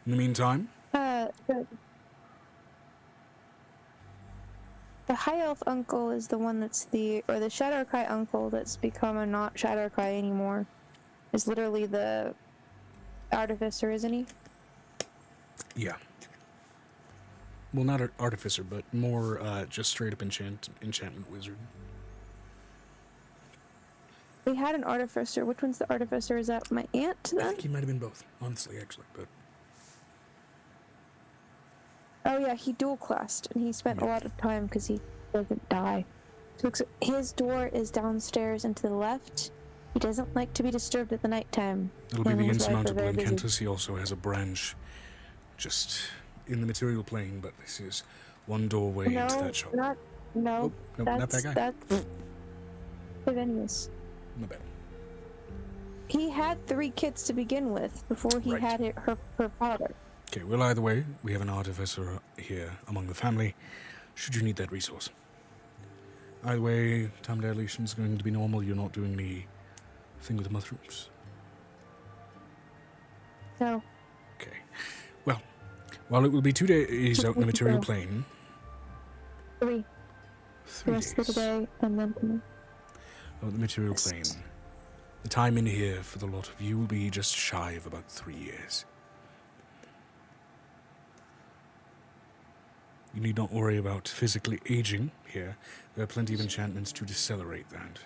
In the meantime, the high elf uncle is the one that's the Shadowkai uncle that's become a not Shadowkai anymore. Is literally the artificer, isn't he? yeah. Well, not an artificer, but more just straight up enchantment wizard. We had an artificer. Which one's the artificer? Is that my aunt I then? think he might have been both, honestly, actually, but Oh yeah, he dual classed, and he spent a lot of time because he doesn't die. So his door is downstairs and to the left. He doesn't like to be disturbed at the nighttime. it'll be Him the and his wife are insurmountable very busy. Incantus. He also has a branch just in the material plane, but this is one doorway into that shop. No, Oh, no, not that guy. That's Evenius. My bad. He had 3 kids to begin with before he Right. had her father. Okay, well, either way, we have an artificer here among the family, should you need that resource. Either way, time dilation is going to be normal. You're not doing the thing with the mushrooms. No. Okay. Well, while it will be 2 days out in the material plane, 3. 3 The rest of the days day, and then out in the material plane, the time in here for the lot of you will be just shy of about 3 years. You need not worry about physically aging here. There are plenty of enchantments to decelerate that.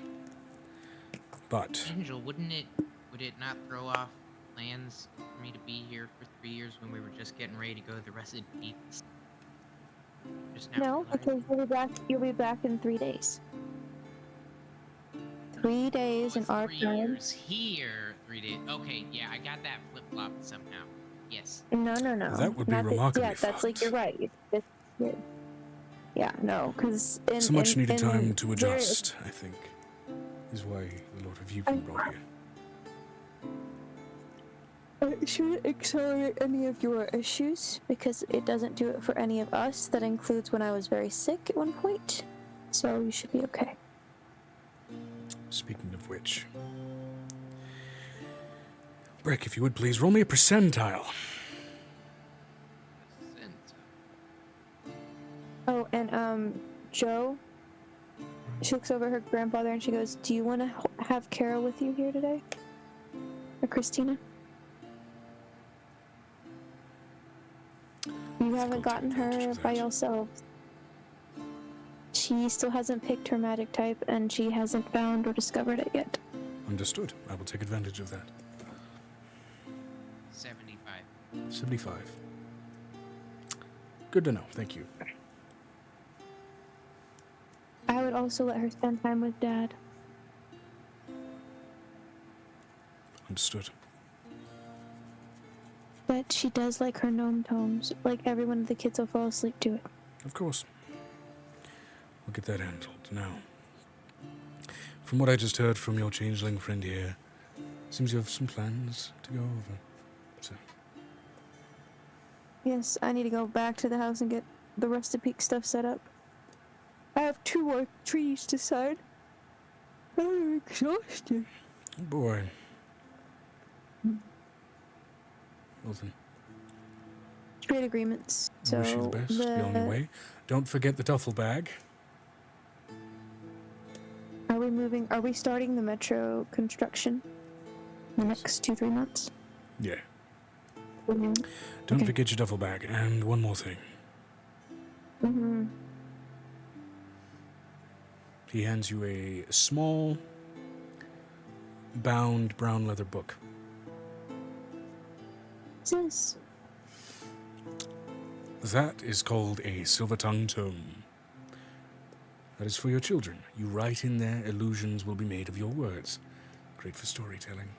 But Angel, would it not throw off plans for me to be here for 3 years when we were just getting ready to go to the Resident Peaks? Just now no, realizing- because you'll be back in 3 days. 3 days in our 3 time. years here, 3 days. Okay, yeah, I got that flip flop somehow. Yes. No. That would be Not remarkably yeah, that's like fast. you're right. Yeah, no, because so much needed time to adjust, I think, is why a lot of you been brought here. It shouldn't accelerate any of your issues because it doesn't do it for any of us. That includes when I was very sick at one point, so you should be okay. Speaking of which, Brick, if you would please roll me a percentile. Oh, and Joe, she looks over at her grandfather and she goes, "Do you want to have Carol with you here today, or Christina? You haven't gotten her by yourselves. She still hasn't picked her magic type, and she hasn't found or discovered it yet." Understood. I will take advantage of that. 75. 75. Good to know. Thank you. I would also let her spend time with Dad. Understood. But she does like her gnome tomes. Like every one of the kids will fall asleep to it. Of course. We'll get that handled. Now, from what I just heard from your changeling friend here, Seems you have some plans to go over. So, Yes, I need to go back to the house and get the Rusted Peak stuff set up. I have 2 more trees to sign. I'm exhausted. oh boy. Well then, Trade agreements. I wish you the best. Be on your way. Don't forget the duffel bag. Are we starting the metro construction in the next 2-3 months? Yeah. Mm-hmm. Don't forget your duffel bag. And one more thing. Mm-hmm. He hands you a small, bound brown leather book. What's this? That is called a silver tongue tome. That is for your children. You write in there, illusions will be made of your words. Great for storytelling.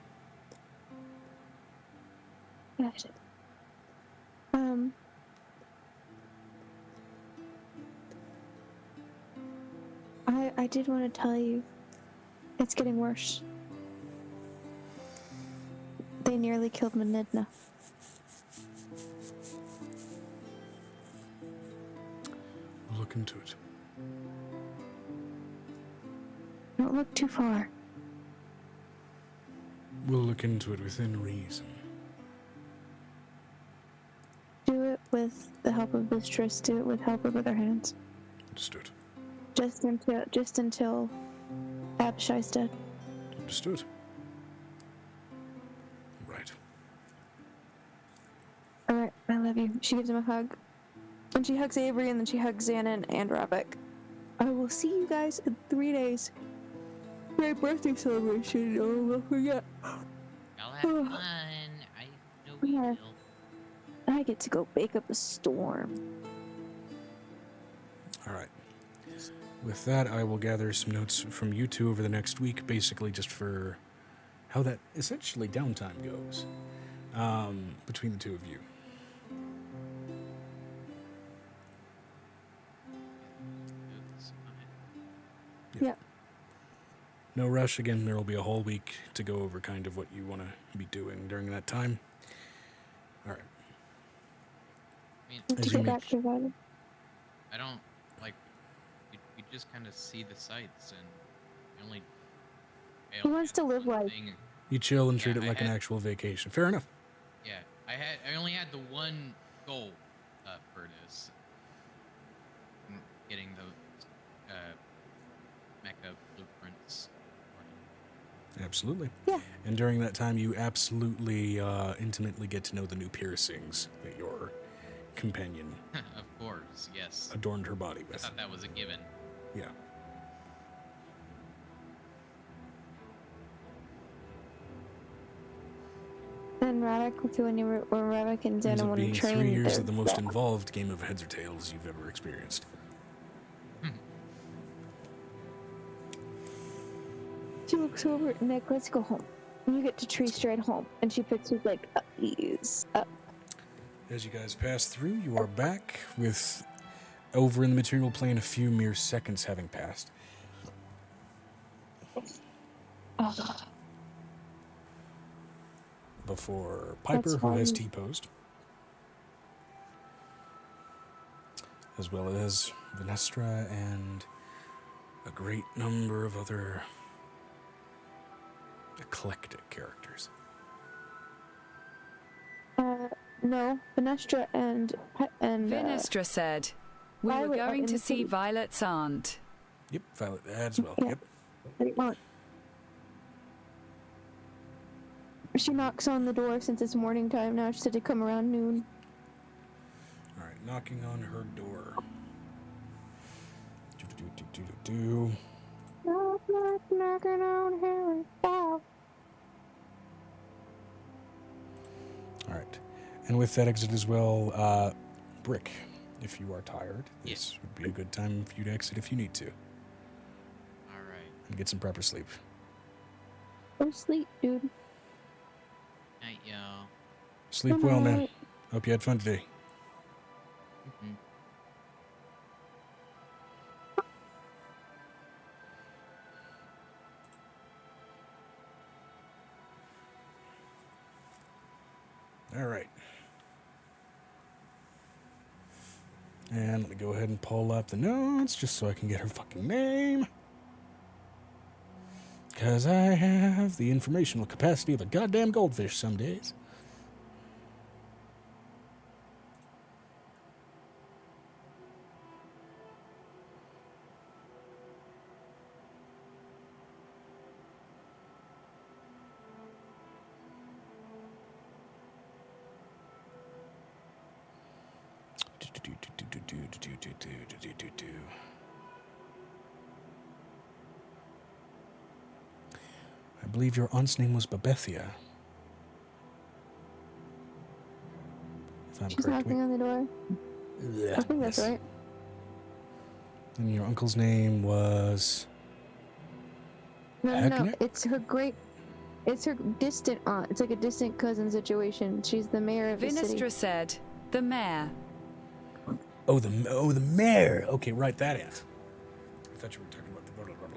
Got it. I did want to tell you, it's getting worse. They nearly killed Menedna. We'll look into it. Don't look too far. We'll look into it within reason. Do it with the help of Mistress. Do it with help of other hands. Understood. Just until Abishai's dead. Understood. Right. Alright, I love you. She gives him a hug. And she hugs Avery, and then she hugs Xanon and Ravik. I will see you guys in 3 days. Great birthday celebration. Oh, we'll forget. Y'all have fun. I know we Yeah. will. I get to go bake up a storm. All right. With that, I will gather some notes from you two over the next week, basically just for how that essentially downtime goes between the two of you. Yeah. No rush. Again, there will be a whole week to go over kind of what you want to be doing during that time. All right. I mean, To get back to Violet. I don't like. You just kind of see the sights, and you only. He wants to live life. You chill and Yeah, treat it I like an had- actual vacation. Fair enough. Yeah, I only had the one goal for this. Getting those mecha blueprints. Absolutely. Yeah. And during that time, you absolutely intimately get to know the new piercings that your companion Of course, yes. adorned her body I with. thought that was a given. Yeah. And Ravik, too, when Ravik and Ends Xanon up want to being train. 3 years they're- of the most involved game of heads or tails you've ever experienced. She looks over at Nick. Let's go home. And you get to tree straight home. And she picks you like ease up. As you guys pass through, you are back with over in the material plane a few mere seconds having passed. Oh, Before Piper, That's who has fine. T-posed, as well as Venestra and a great number of other eclectic characters. no, Venestra and Vinestra said, "We were Violet are going in to the see city." Violet's aunt." Yep, Violet as well. Yeah. Yep. She knocks on the door since it's morning time now. She said to come around noon. All right, knocking on her door. Do. Knock, knock, knocking on Harry's door. All right, and with that exit as well, Brick, if you are tired, this would be a good time for you to exit if you need to, All right. and get some proper sleep. Go sleep, dude. Night, y'all. Sleep Good well, man. night. Hope you had fun today. Mhm. All right. And let me go ahead and pull up the notes just so I can get her fucking name. Because I have the informational capacity of a goddamn goldfish some days. I believe your aunt's name was Babethia. If I'm She's correct. knocking on the door. Yeah, I think that's yes. right. And your uncle's name was... No, Agnes? it's her distant aunt. It's like a distant cousin situation. She's the mayor of the city. Vinestra said, the mayor. Oh, the mayor. Okay, right, that is. I thought you were talking about the...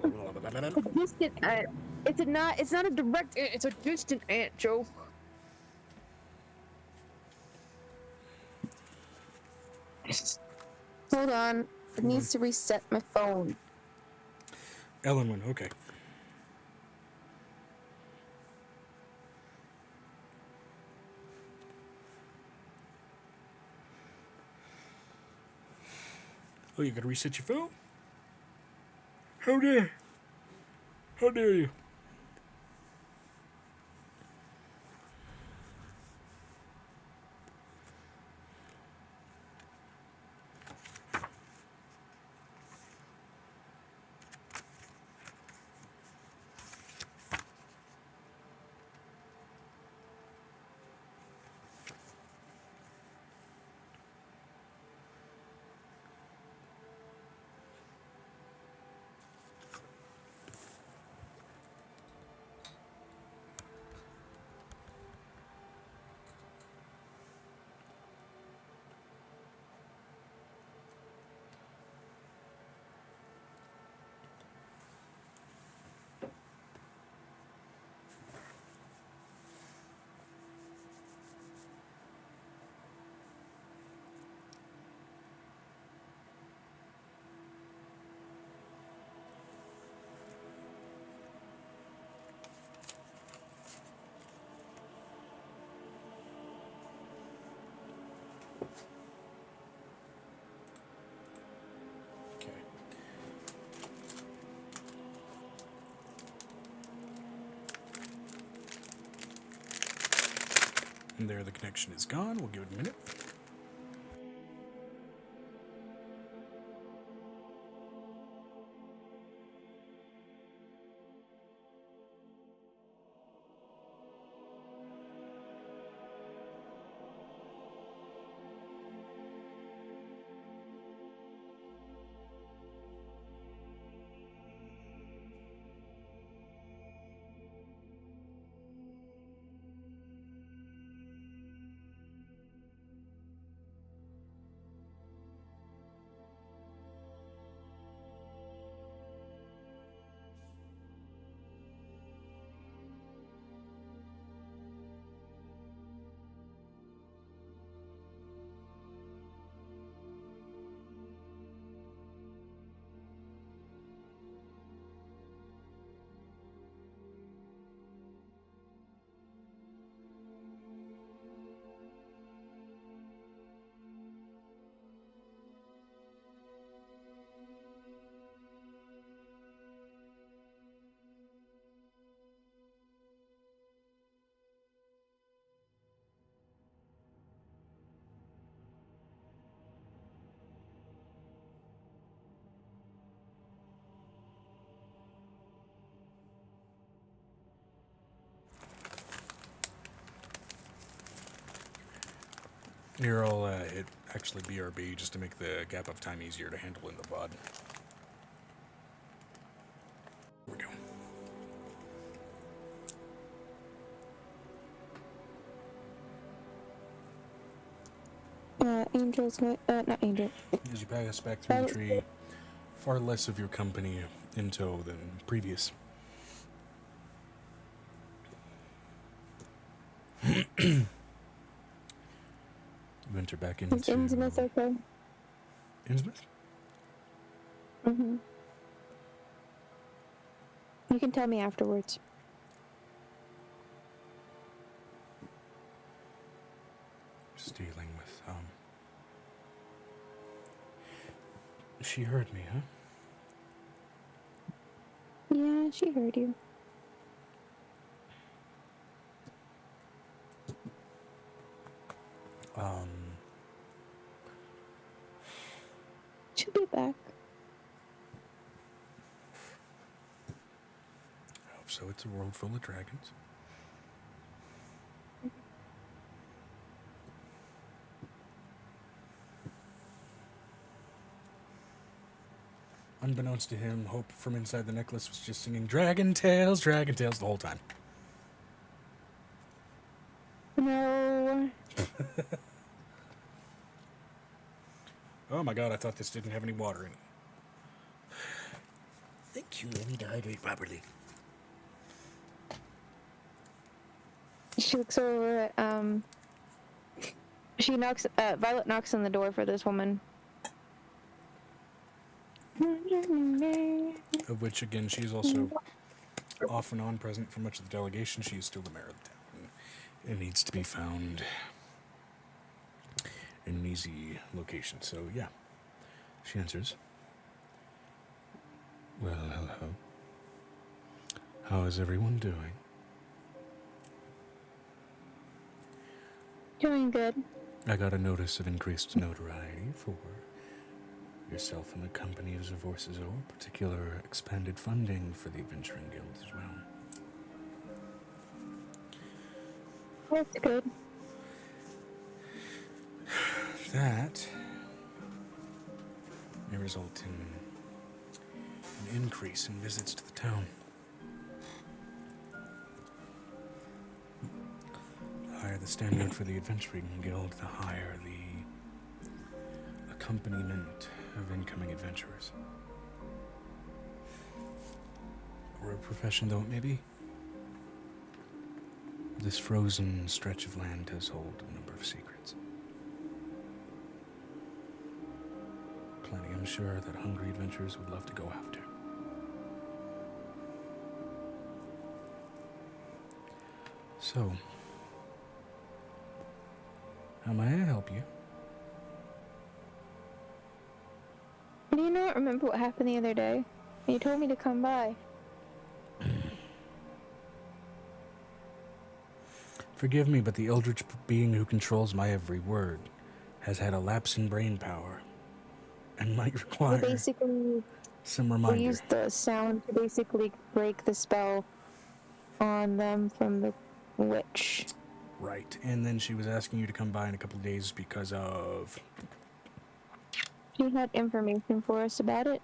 A distant aunt. It's not a direct aunt, it's a distant aunt, Joe. Hold on. It needs to reset my phone. Ellenwood, okay. Oh, you gotta reset your phone? How dare you? Okay. And there, the connection is gone. We'll give it a minute. Here, I'll hit actually BRB just to make the gap of time easier to handle in the pod. Here we go. Angel's not Angel. As you pass back through the tree, far less of your company in tow than previous. enter back into... Is Innsmouth okay? Innsmouth? Mm-hmm. You can tell me afterwards. Just dealing with, She heard me, huh? Yeah, she heard you. She'll be back. I hope so. It's a world full of dragons. Unbeknownst to him, Hope from inside the necklace was just singing Dragon Tales the whole time. No. Oh my god, I thought this didn't have any water in it. Thank you. I need to hydrate properly. She looks over at, she knocks, Violet knocks on the door for this woman. Of which, again, she's also off and on present for much of the delegation. She is still the mayor of the town. It needs to be found in an easy location. So, yeah. She answers. Well, hello. How is everyone doing? Doing good. I got a notice of increased notoriety for yourself and the company of Zavorcizor, particular expanded funding for the Adventuring Guild as well. That's good. That may result in an increase in visits to the town. The higher the standard for the Adventuring Guild, the higher the accompaniment of incoming adventurers. Or a profession though it may be, this frozen stretch of land does hold a number of secrets. Plenty, I'm sure, that hungry adventurers would love to go after. So, how may I help you? Do you not remember what happened the other day? You told me to come by. Forgive me, but the eldritch being who controls my every word has had a lapse in brain power and might require some reminder. We used the sound to basically break the spell on them from the witch. Right, and then she was asking you to come by in a couple of days because of... She had information for us about it.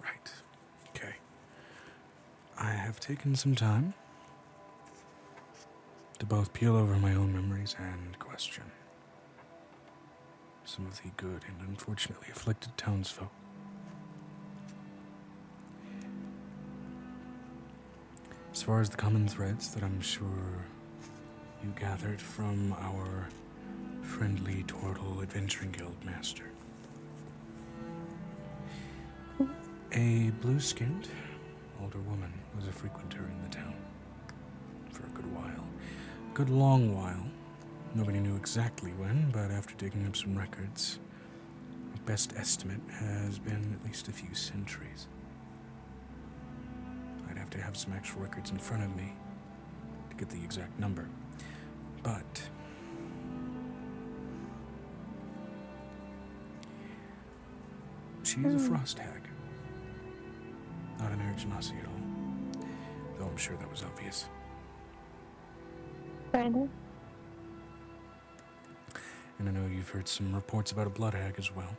Right, okay. I have taken some time to both peel over my own memories and question some of the good and unfortunately afflicted townsfolk. As far as the common threads that I'm sure you gathered from our friendly Tortle Adventuring Guild master. A blue-skinned older woman was a frequenter in the town for a good while. Good long while. Nobody knew exactly when, but after digging up some records, a best estimate has been at least a few centuries. I'd have to have some actual records in front of me to get the exact number. But she is a frost hag. Not an Genasi at all. Though I'm sure that was obvious. Kinda. And I know you've heard some reports about a blood hag as well.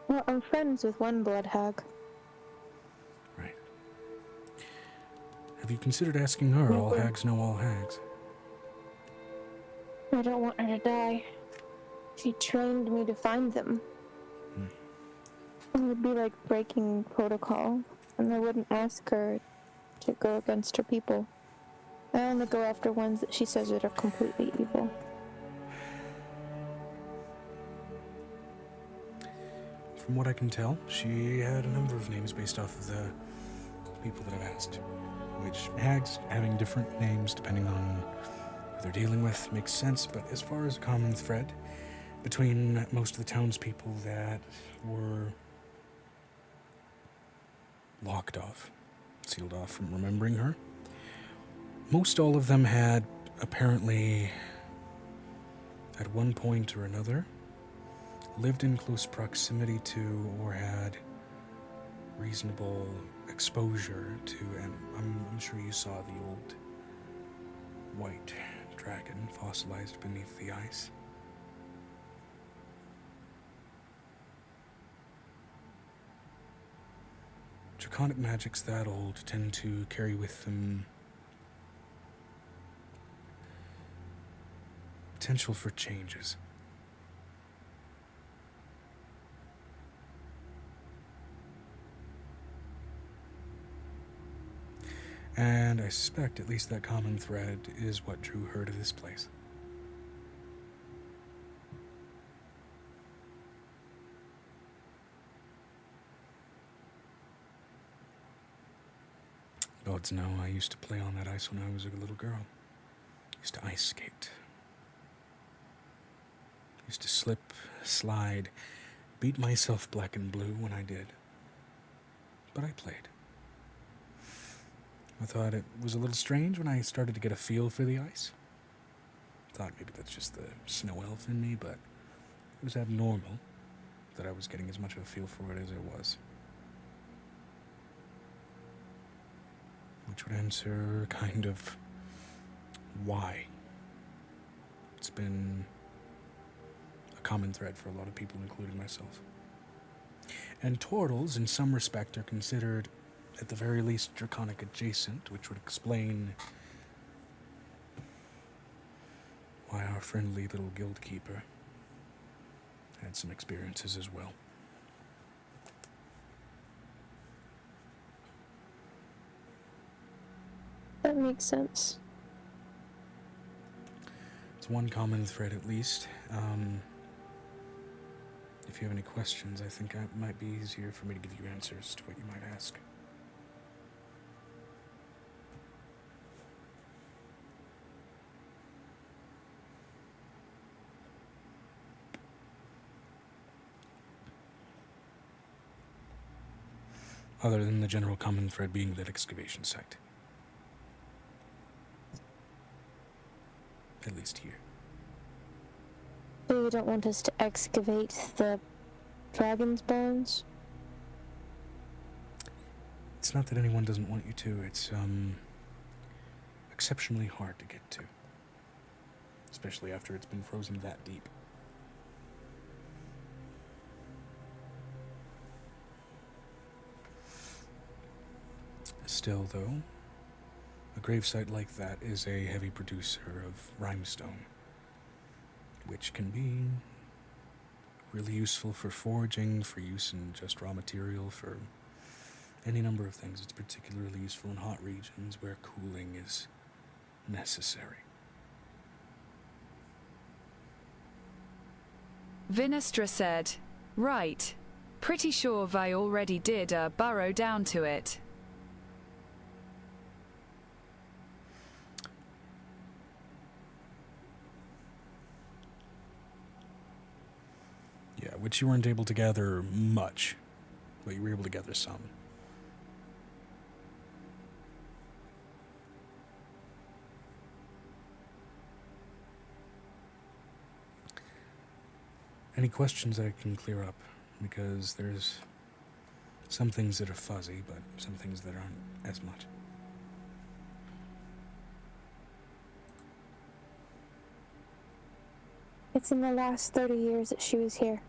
Well, I'm friends with one blood hag. Right. Have you considered asking her? All hags know all hags. I don't want her to die. She trained me to find them. It would be like breaking protocol, and I wouldn't ask her to go against her people. I only go after ones that she says that are completely evil. From what I can tell, she had a number of names based off of the people that I've asked. Which hags having different names depending on who they're dealing with makes sense, but as far as a common thread between most of the townspeople that were locked off, sealed off from remembering her, most all of them had apparently, at one point or another, lived in close proximity to or had reasonable exposure to, and I'm sure you saw the old white dragon fossilized beneath the ice. Draconic magics that old tend to carry with them potential for changes. And I suspect at least that common thread is what drew her to this place. Gods know I used to play on that ice when I was a little girl. Used to ice skate. Used to slip, slide, beat myself black and blue when I did. But I played. I thought it was a little strange when I started to get a feel for the ice. Thought maybe that's just the snow elf in me, but it was abnormal that I was getting as much of a feel for it as it was. Which would answer kind of why. It's been a common thread for a lot of people, including myself. And turtles, in some respect, are considered, at the very least, draconic adjacent, which would explain why our friendly little guild keeper had some experiences as well. That makes sense. It's one common thread, at least. If you have any questions, I think it might be easier for me to give you answers to what you might ask. Other than the general common thread being that excavation site. At least here. So you don't want us to excavate the dragon's bones? It's not that anyone doesn't want you to, it's exceptionally hard to get to. Especially after it's been frozen that deep. Still, though, a gravesite like that is a heavy producer of limestone, which can be really useful for foraging, for use in just raw material, for any number of things. It's particularly useful in hot regions where cooling is necessary. Vinestra said, "Right. Pretty sure Vi already did a burrow down to it." Yeah, which you weren't able to gather much, but you were able to gather some. Any questions that I can clear up? Because there's some things that are fuzzy, but some things that aren't as much. It's in the last 30 years that she was here.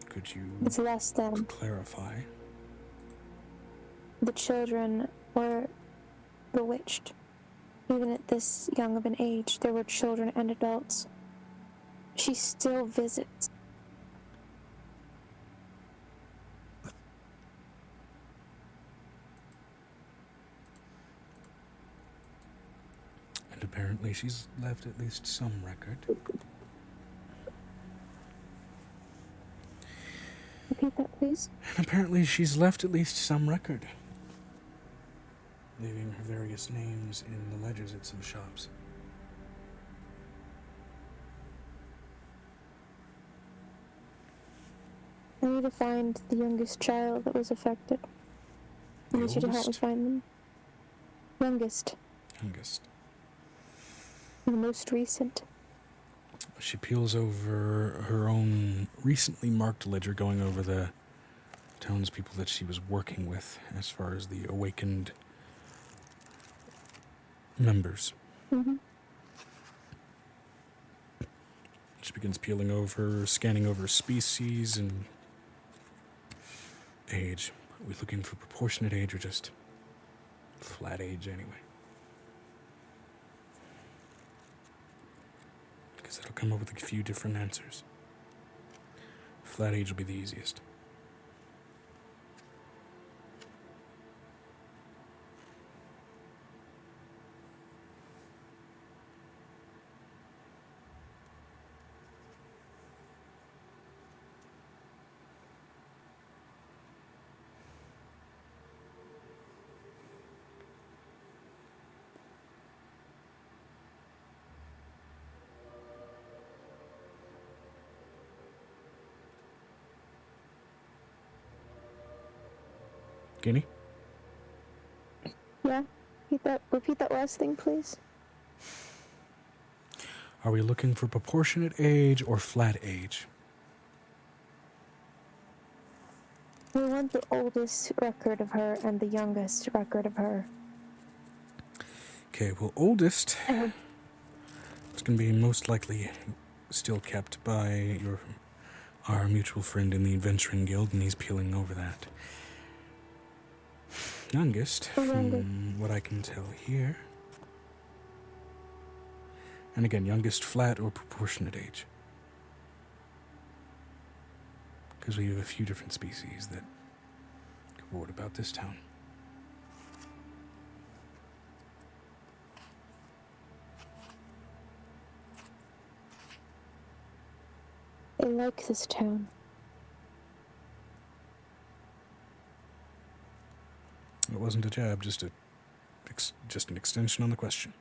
Could you It's less than. clarify? The children were bewitched. Even at this young of an age, there were children and adults. She still visits. And apparently she's left at least some record. Repeat that, please. And apparently she's left at least some record, leaving her various names in the ledgers at some shops. I need to find the youngest child that was affected. I need you to help me oldest? find them. Youngest. Youngest. The most recent. She peels over her own recently marked ledger, going over the townspeople that she was working with as far as the awakened members. Mm-hmm. She begins peeling over, scanning over species and age. Are we looking for proportionate age or just flat age anyway? Because it'll come up with a few different answers. Flat age will be the easiest. Guinea? Yeah? Repeat that last thing, please. Are we looking for proportionate age or flat age? We want the oldest record of her and the youngest record of her. Okay, well, oldest is going to be most likely still kept by our mutual friend in the Adventuring Guild, and he's peeling over that. Youngest, from what I can tell here. And again, youngest flat or proportionate age. Because we have a few different species that ward about this town. They like this town. It wasn't a jab, just an extension on the question.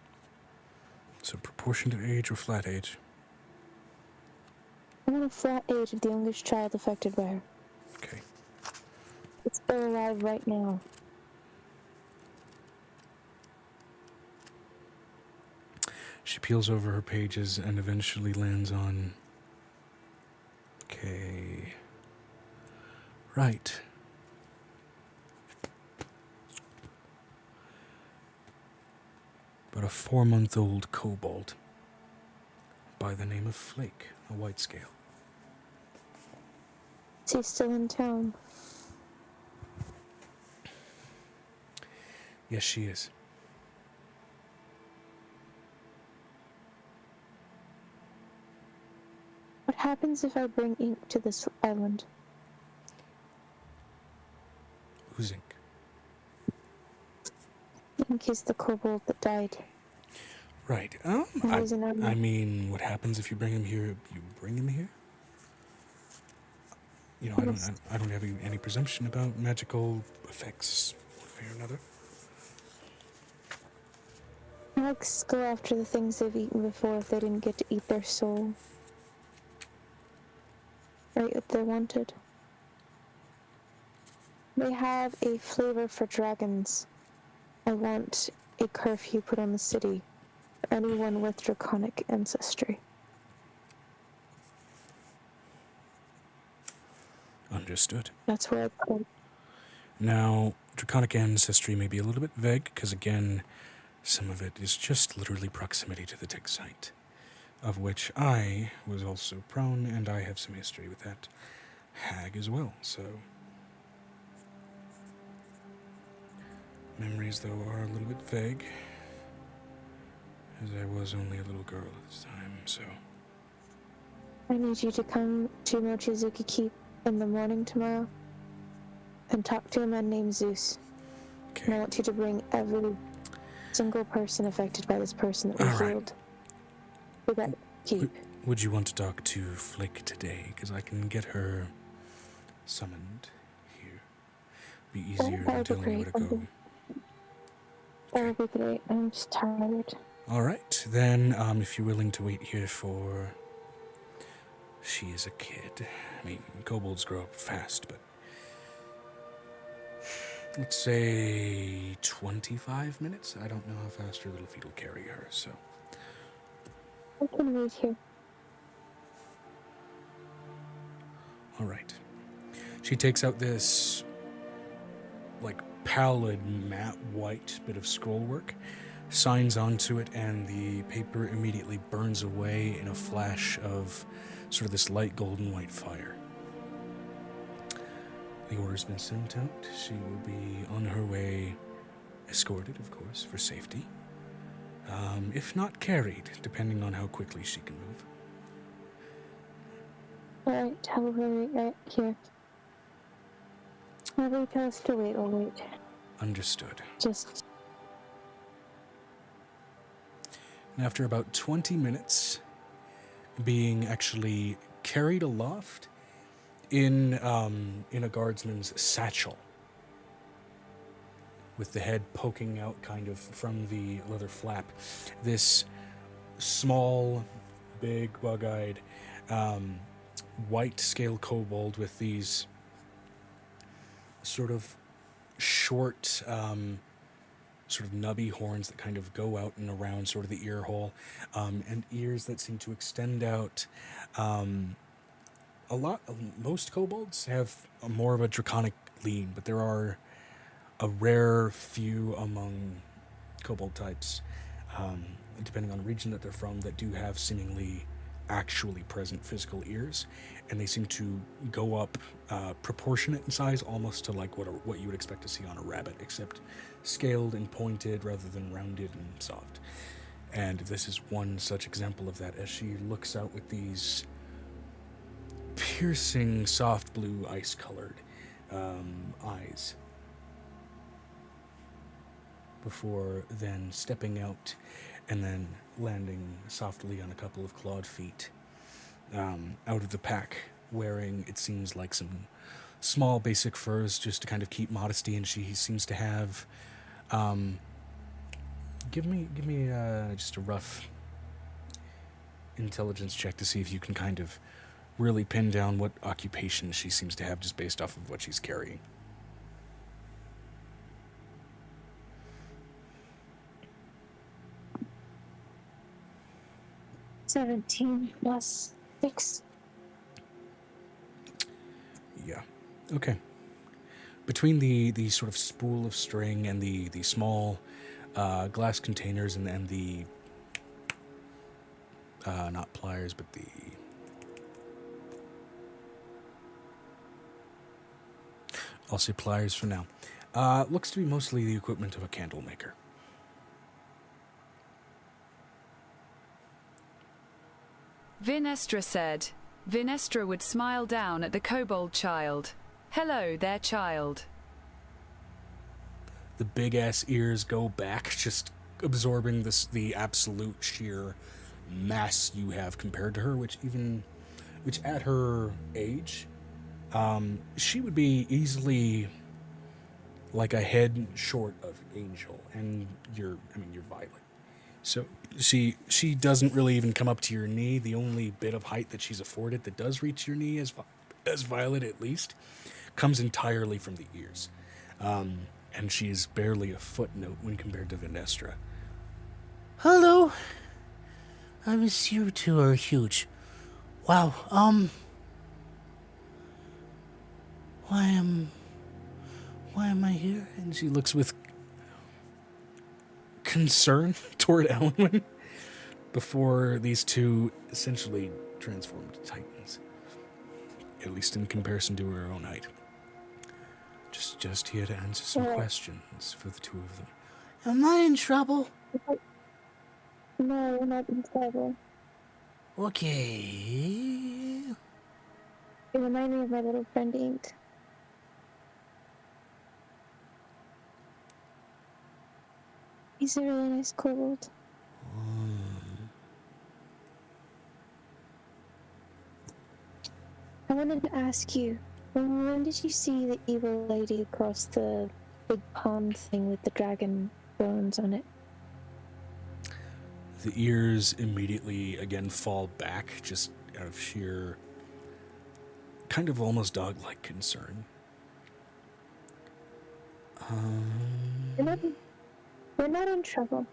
So proportionate age or flat age? I want a flat age of the youngest child affected by her. Okay. It's still alive right now. She peels over her pages and eventually lands on... Okay. Right. But a 4-month-old kobold by the name of Flake, a white scale. Is he still in town? Yes, she is. What happens if I bring ink to this island? Who's ink? Ink is the kobold that died. Right. I mean, what happens if you bring him here? You bring him here? You know, I don't have any presumption about magical effects, one way or another. Orcs go after the things they've eaten before if they didn't get to eat their soul. Right, what they wanted. They have a flavor for dragons. I want a curfew put on the city for anyone with draconic ancestry. Understood. That's where I go. Now, draconic ancestry may be a little bit vague, because again, some of it is just literally proximity to the tick site. of which I was also prone, and I have some history with that hag as well, so... Memories, though, are a little bit vague, as I was only a little girl at this time, so... I need you to come to Mochizuki Keep in the morning tomorrow and talk to a man named Zeus. Okay. And I want you to bring every single person affected by this person that we healed to that keep. Would you want to talk to Flick today? Because I can get her summoned here. Be easier than telling you where to go. That would be great. I'm just tired. Alright, then if you're willing to wait here for... She is a kid. I mean, kobolds grow up fast, but... Let's say 25 minutes? I don't know how fast her little feet will carry her, so... I can wait here. Alright. She takes out this, like, pallid, matte white bit of scroll work, signs onto it, and the paper immediately burns away in a flash of sort of this light golden white fire. The order's been sent out. She will be on her way, escorted, of course, for safety. If not carried, depending on how quickly she can move. Alright, however, wait right here. Whatever you tell us to wait, we'll wait. Understood. Just... And after about 20 minutes, being actually carried aloft in a guardsman's satchel, with the head poking out kind of from the leather flap, this small, big, bug-eyed, white-scale kobold with these sort of short, sort of nubby horns that kind of go out and around sort of the ear hole, and ears that seem to extend out. Most kobolds have more of a draconic lean, but there are a rare few among kobold types, depending on the region that they're from, that do have seemingly actually present physical ears, and they seem to go up proportionate in size, almost to like what you would expect to see on a rabbit, except scaled and pointed rather than rounded and soft. And this is one such example of that, as she looks out with these piercing, soft blue, ice-colored eyes, before then stepping out and then landing softly on a couple of clawed feet out of the pack, wearing, it seems like, some small basic furs just to kind of keep modesty, and she seems to have give me just a rough intelligence check to see if you can kind of really pin down what occupation she seems to have just based off of what she's carrying. 17 plus 6. Yeah. Okay. Between the sort of spool of string and the small glass containers and the not pliers, but the I'll say pliers for now. Looks to be mostly the equipment of a candle maker. Vinestra said. Vinestra would smile down at the kobold child. Hello there, child. The big-ass ears go back, just absorbing the absolute sheer mass you have compared to her, which at her age, she would be easily like a head short of Angel, and you're Violet. So she doesn't really even come up to your knee. The only bit of height that she's afforded that does reach your knee, as Violet at least, comes entirely from the ears. And she is barely a footnote when compared to Vinestra. Hello. I miss you two are huge. Wow, why am I here? And she looks with concern toward Elwyn. before these two essentially transformed titans, at least in comparison to her own height. Just here to answer some questions for the two of them. Am I in trouble? No, we're not in trouble. Okay. It reminded me of my little friend Ink. He's a really nice kobold. I wanted to ask you, when did you see the evil lady across the big pond thing with the dragon bones on it? The ears immediately again fall back, just out of sheer, kind of almost dog-like concern. We're not in trouble.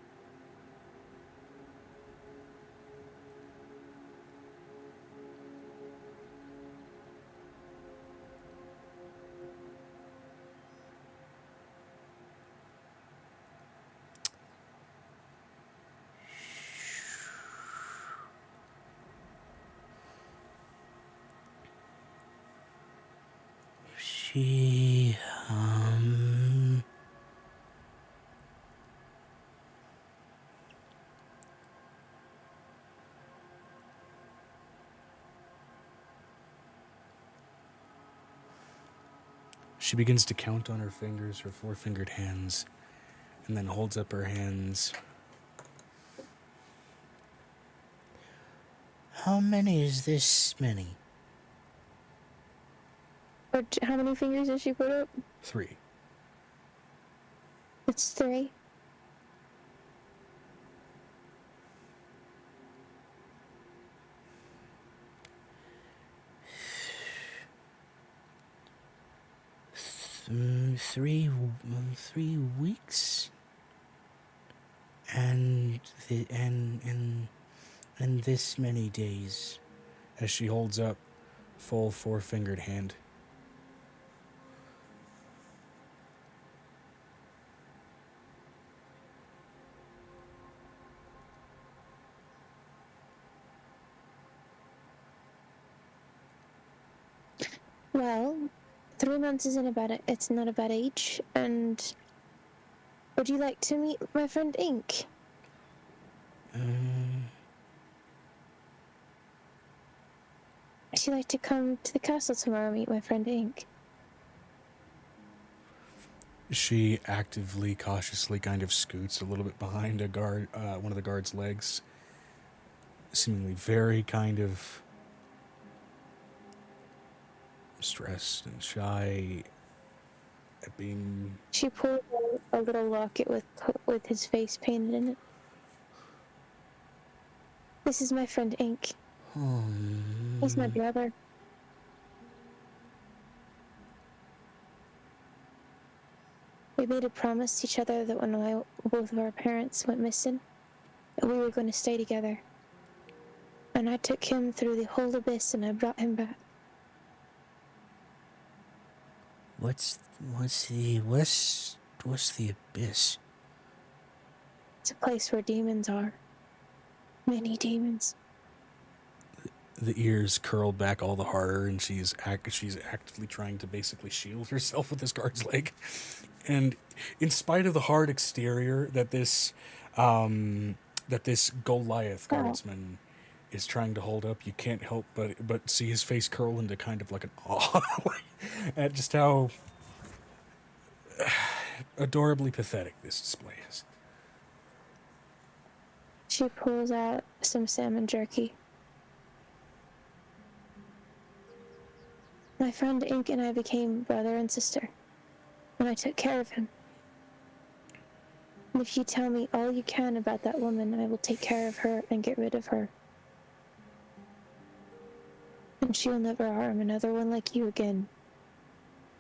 She, She begins to count on her fingers, her four-fingered hands, and then holds up her hands. How many is this many? How many fingers did she put up? 3. It's 3. Three weeks, and this many days. As she holds up full four-fingered hand. Well, 3 months it's not a bad age, and would you like to meet my friend Ink? Would you like to come to the castle tomorrow and meet my friend Ink? She actively, cautiously kind of scoots a little bit behind a guard, one of the guard's legs, seemingly very kind of stressed and shy at being... She pulled out a little locket with his face painted in it. This is my friend Ink. He's my brother. We made a promise to each other that when both of our parents went missing, that we were going to stay together. And I took him through the whole abyss and I brought him back. What's the abyss? It's a place where demons are. Many demons. The ears curl back all the harder, and she's actively trying to basically shield herself with this guard's leg. And in spite of the hard exterior that this Goliath guardsman is trying to hold up, you can't help but see his face curl into kind of like an awe at just how adorably pathetic this display is. She pulls out some salmon jerky. My friend Ink and I became brother and sister, and I took care of him. And if you tell me all you can about that woman, I will take care of her and get rid of her. And she'll never harm another one like you again.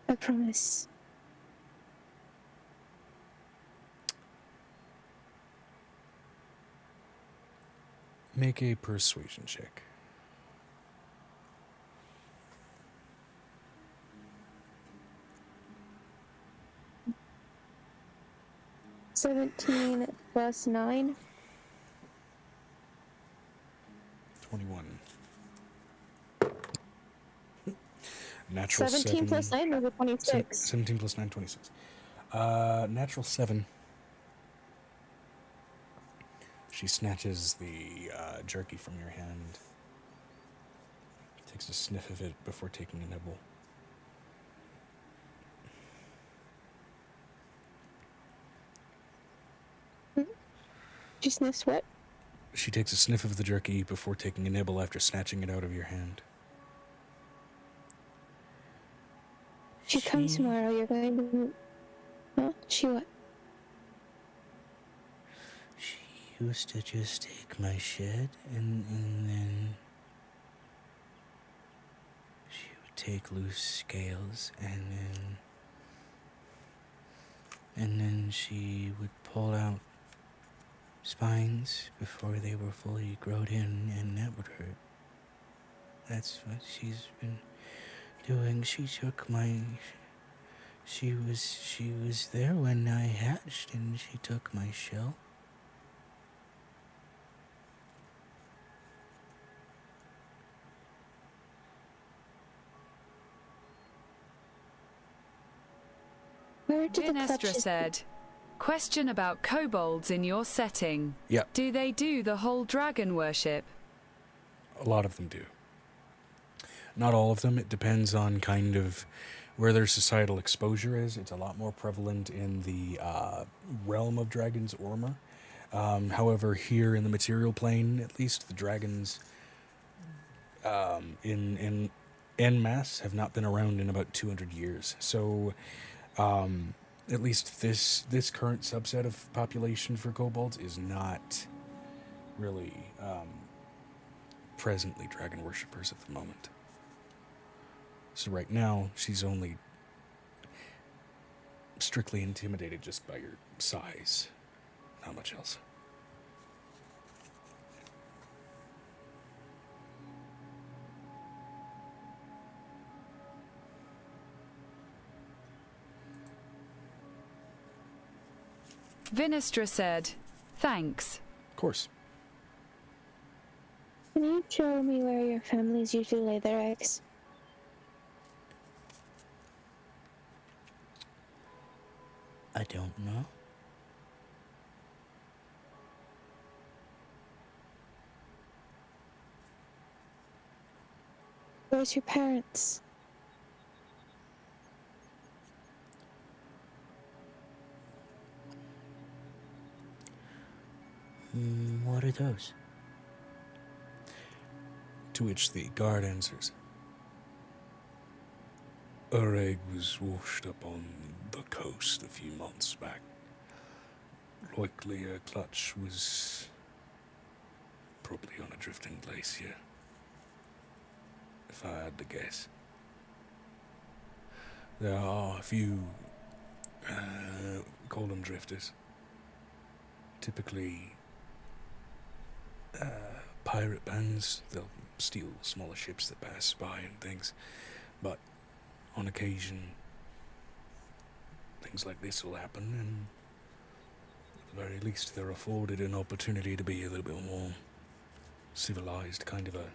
I promise. Make a persuasion check. 17 plus 9. 21. Natural 17 7. plus 9 is a 26. 17 plus 9, 26. Natural 7. She snatches the jerky from your hand. Takes a sniff of it before taking a nibble. She sniffs what? She takes a sniff of the jerky before taking a nibble after snatching it out of your hand. She comes tomorrow, you're going to... Huh? She what? She used to just take my shed and then she would take loose scales and then she would pull out spines before they were fully grown in, and that would hurt. That's what she's been doing. She took my... She was there when I hatched, and she took my shell. Where did the Vinestra clutches... said, question about kobolds in your setting. Yep. Do they do the whole dragon worship? A lot of them do. Not all of them. It depends on kind of where their societal exposure is. It's a lot more prevalent in the realm of dragons Ormer. However, here in the material plane, at least, the dragons in en masse have not been around in about 200 years. So, at least this current subset of population for kobolds is not really presently dragon worshippers at the moment. So right now, she's only strictly intimidated just by your size. Not much else. Vinestra said, thanks. Of course. Can you show me where your families usually lay their eggs? I don't know. Where's your parents? What are those? To which the guard answers, her egg was washed up on the coast a few months back. Likely her clutch was probably on a drifting glacier, if I had to guess. There are a few, call them drifters, typically pirate bands. They'll steal smaller ships that pass by and things, but on occasion things like this will happen, and at the very least they're afforded an opportunity to be a little bit more civilized, kind of a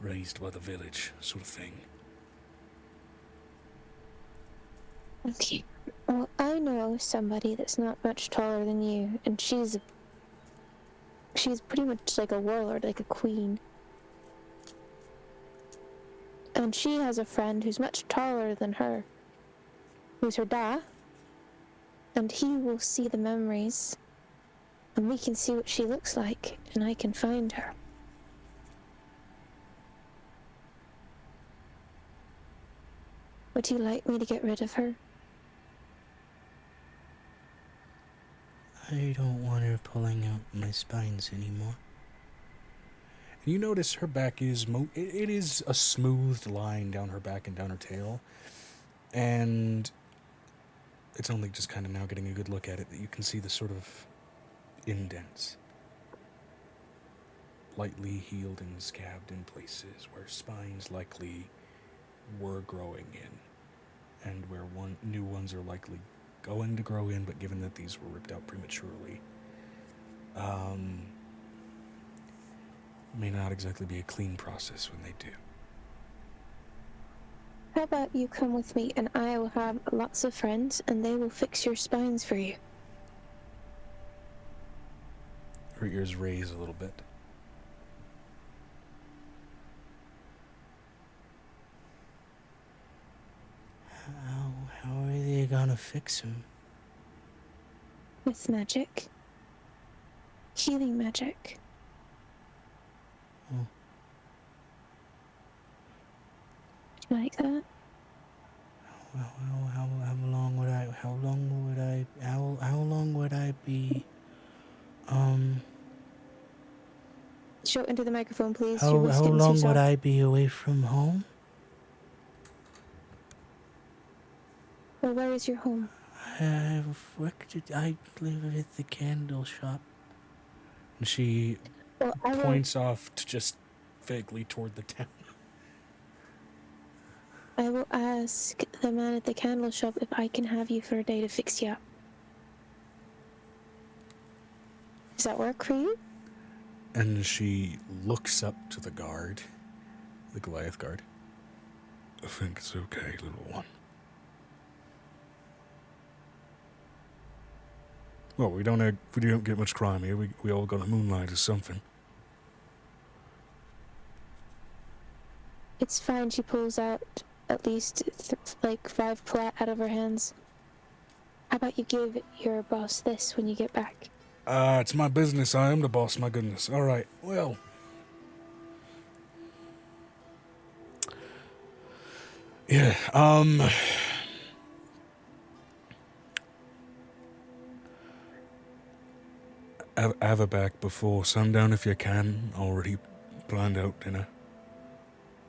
raised by the village sort of thing. Okay. Well, I know somebody that's not much taller than you, and she's pretty much like a warlord, like a queen. And she has a friend who's much taller than her, who's her dad, and he will see the memories, and we can see what she looks like, and I can find her. Would you like me to get rid of her? I don't want her pulling out my spines anymore. And you notice her back is it is a smoothed line down her back and down her tail, and it's only just kind of now getting a good look at it that you can see the sort of indents, lightly healed and scabbed in places where spines likely were growing in, and where new ones are likely going to grow in, but given that these were ripped out prematurely, may not exactly be a clean process when they do. How about you come with me and I will have lots of friends and they will fix your spines for you. Her ears raise a little bit. How are they gonna fix him? With magic. Healing magic. Oh. Do you like that? How long would I be, Shout into the microphone, please. how Your voice is getting long too would soft. I be away from home? Well, where is your home? I live at the candle shop. And she Well, I will. points off to just vaguely toward the town. I will ask the man at the candle shop if I can have you for a day to fix you up. Does that work for you? And she looks up to the guard, the Goliath guard. I think it's okay, little one. Well, we don't get much crime here. We all got a moonlight or something. It's fine. She pulls out at least like 5 plat out of her hands. How about you give your boss this when you get back? It's my business. I am the boss, my goodness. All right, well. Yeah, have her back before sundown if you can. Already planned out dinner.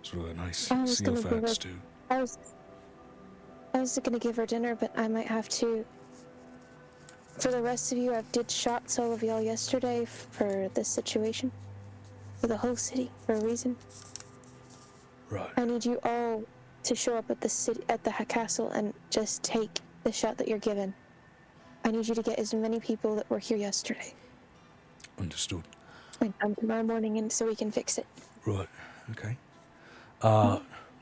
It's really nice seal fat stew. I was gonna give her dinner, but I might have to. For the rest of you, I did shots all of y'all yesterday for this situation. For the whole city, for a reason. Right. I need you all to show up at the city, at the castle, and just take the shot that you're given. I need you to get as many people that were here yesterday. Understood. And come tomorrow morning, and so we can fix it. Right. Okay.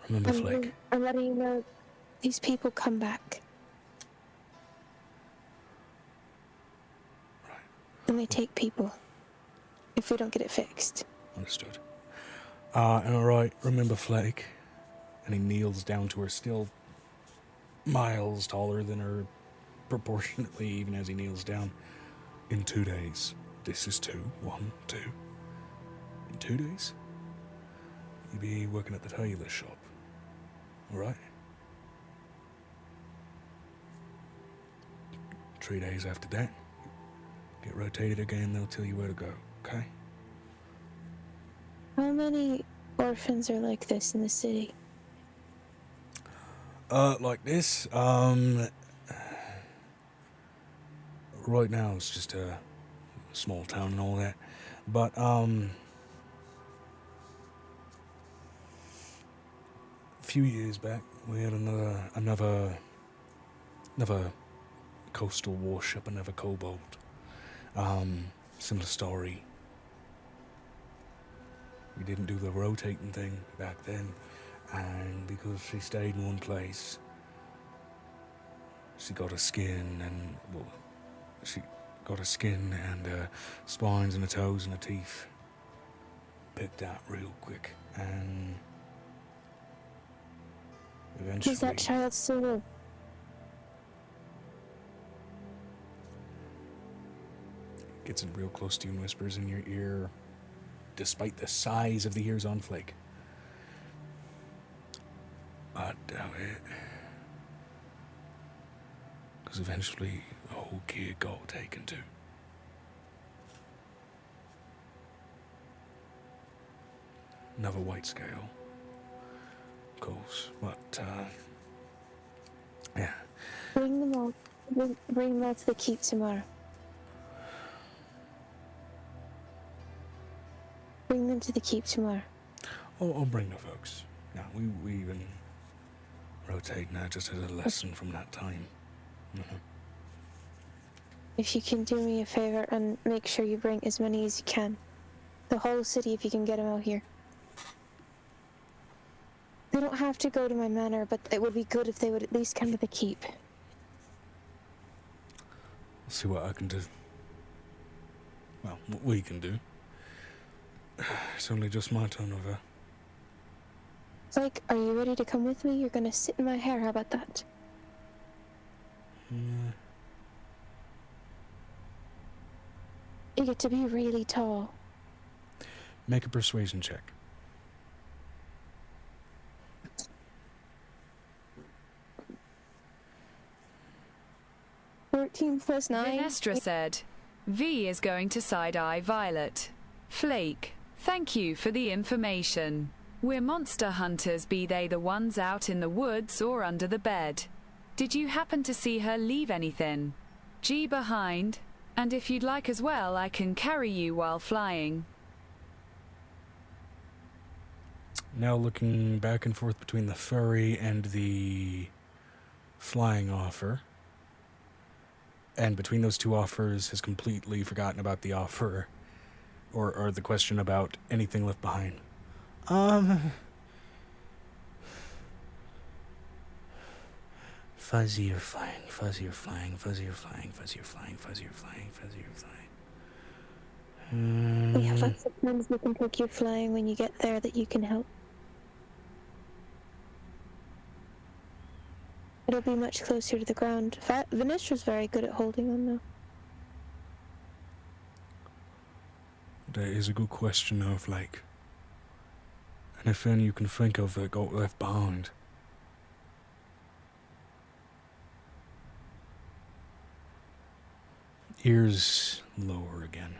Remember Flake. I'm letting you know, these people come back. Right. And they take people if we don't get it fixed. Understood. And alright, remember Flake. And he kneels down to her, still miles taller than her proportionately, even as he kneels down. In 2 days. This is 2. 1, 2. In 2 days, you'll be working at the tailor shop. Alright? 3 days after that, get rotated again, they'll tell you where to go, okay? How many orphans are like this in the city? Like this, right now it's just a small town and all that, but, a few years back, we had another coastal warship, another kobold. Similar story. We didn't do the rotating thing back then, and because she stayed in one place, she got a skin and, well, she got a skin and spines and the toes and the teeth picked out real quick, and eventually... Is that child still live? Gets in real close to you and whispers in your ear, despite the size of the ears on Flake. I doubt it. Because eventually, the whole kid got taken too. Another white scale. Of course, but, yeah. Bring them all to the keep tomorrow. Bring them to the keep tomorrow. I'll bring the folks. No, we even rotate now just as a lesson from that time. Mm-hmm. If you can do me a favor and make sure you bring as many as you can. the whole city if you can get them out here. They don't have to go to my manor, but it would be good if they would at least come to the keep. I'll see what I can do. Well, what we can do. It's only just my turn over. Like, are you ready to come with me? You're gonna sit in my hair, how about that? Yeah. You get to be really tall. Make a persuasion check. 14 plus 9. Vinestra said, V is going to side-eye Violet. Flake, thank you for the information. We're monster hunters, be they the ones out in the woods or under the bed. Did you happen to see her leave anything? G behind, and if you'd like as well, I can carry you while flying. Now looking back and forth between the furry and the flying offer. And between those two offers has completely forgotten about the offer or the question about anything left behind. Fuzzy or flying, fuzzy or flying, fuzzy or flying, fuzzy or flying, fuzzy or flying, fuzzy or flying. We have lots of plans we can take you flying when you get there that you can help. It'll be much closer to the ground. Venestra's very good at holding them, though. That is a good question, Snowflake. Anything you can think of that got left behind? Ears lower again.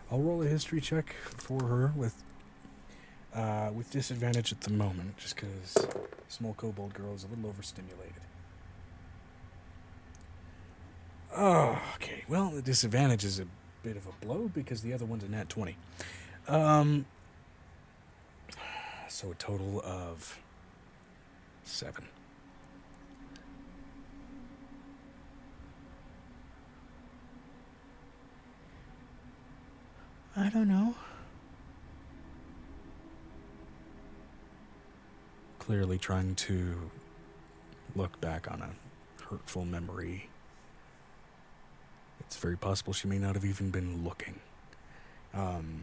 I'll roll a history check for her with disadvantage at the moment, just because small kobold girl is a little overstimulated. Oh, okay. Well, the disadvantage is a bit of a blow because the other one's a nat 20. So a total of 7. I don't know. Clearly trying to look back on a hurtful memory. It's very possible she may not have even been looking.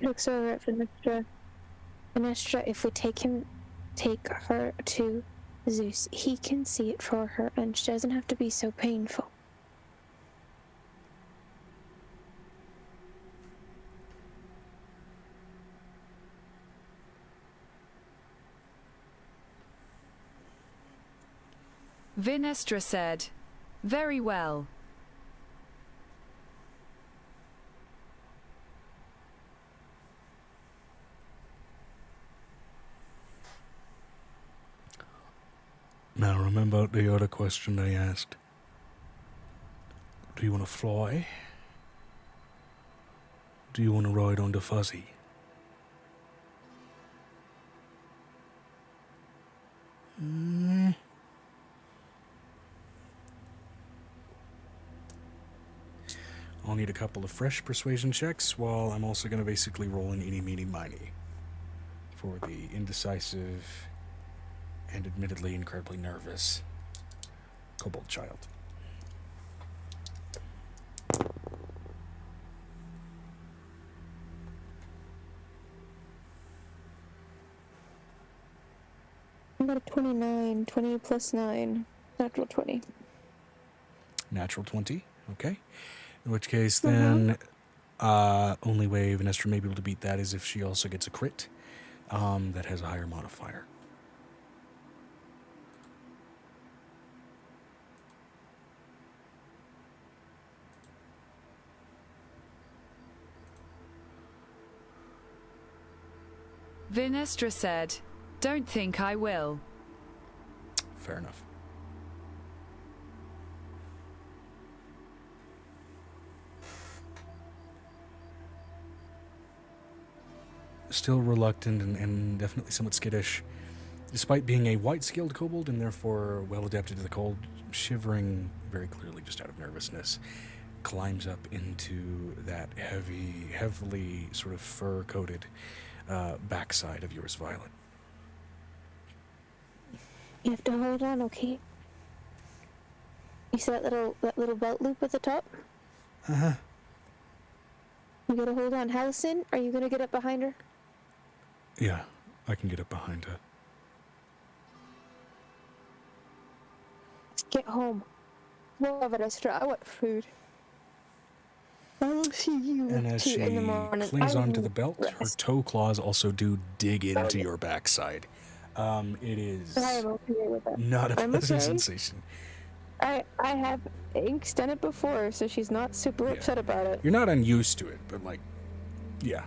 Looks over at Venestra. Venestra, if we take her to Zeus, he can see it for her, and she doesn't have to be so painful. Vinestra said, very well. Now remember the other question they asked. Do you want to fly? Do you want to ride on the fuzzy? I'll need a couple of fresh persuasion checks, while I'm also going to basically roll an eeny, meeny, miny for the indecisive and admittedly incredibly nervous kobold child. I got a 29. 20 plus 9. Natural 20. Natural 20, okay. In which case, then, only way Venestra may be able to beat that is if she also gets a crit that has a higher modifier. Vinestra said, don't think I will. Fair enough. Still reluctant and definitely somewhat skittish, Despite being a white-scaled kobold and therefore well adapted to the cold, shivering very clearly just out of nervousness, climbs up into that heavily sort of fur-coated backside of yours, Violet. You have to hold on, okay? You see that little belt loop at the top? Uh-huh. You gotta hold on. Allison, are you gonna get up behind her? Yeah, I can get up behind her. Let's get home. We'll have a restaurant. I want food. I'll see you And as she in the morning. clings onto the belt, her toe claws also do dig into your backside. It is I am okay with it. not a I'm pleasant okay. sensation. I have Ink's done it before, so she's not super upset about it. You're not unused to it, but like, yeah.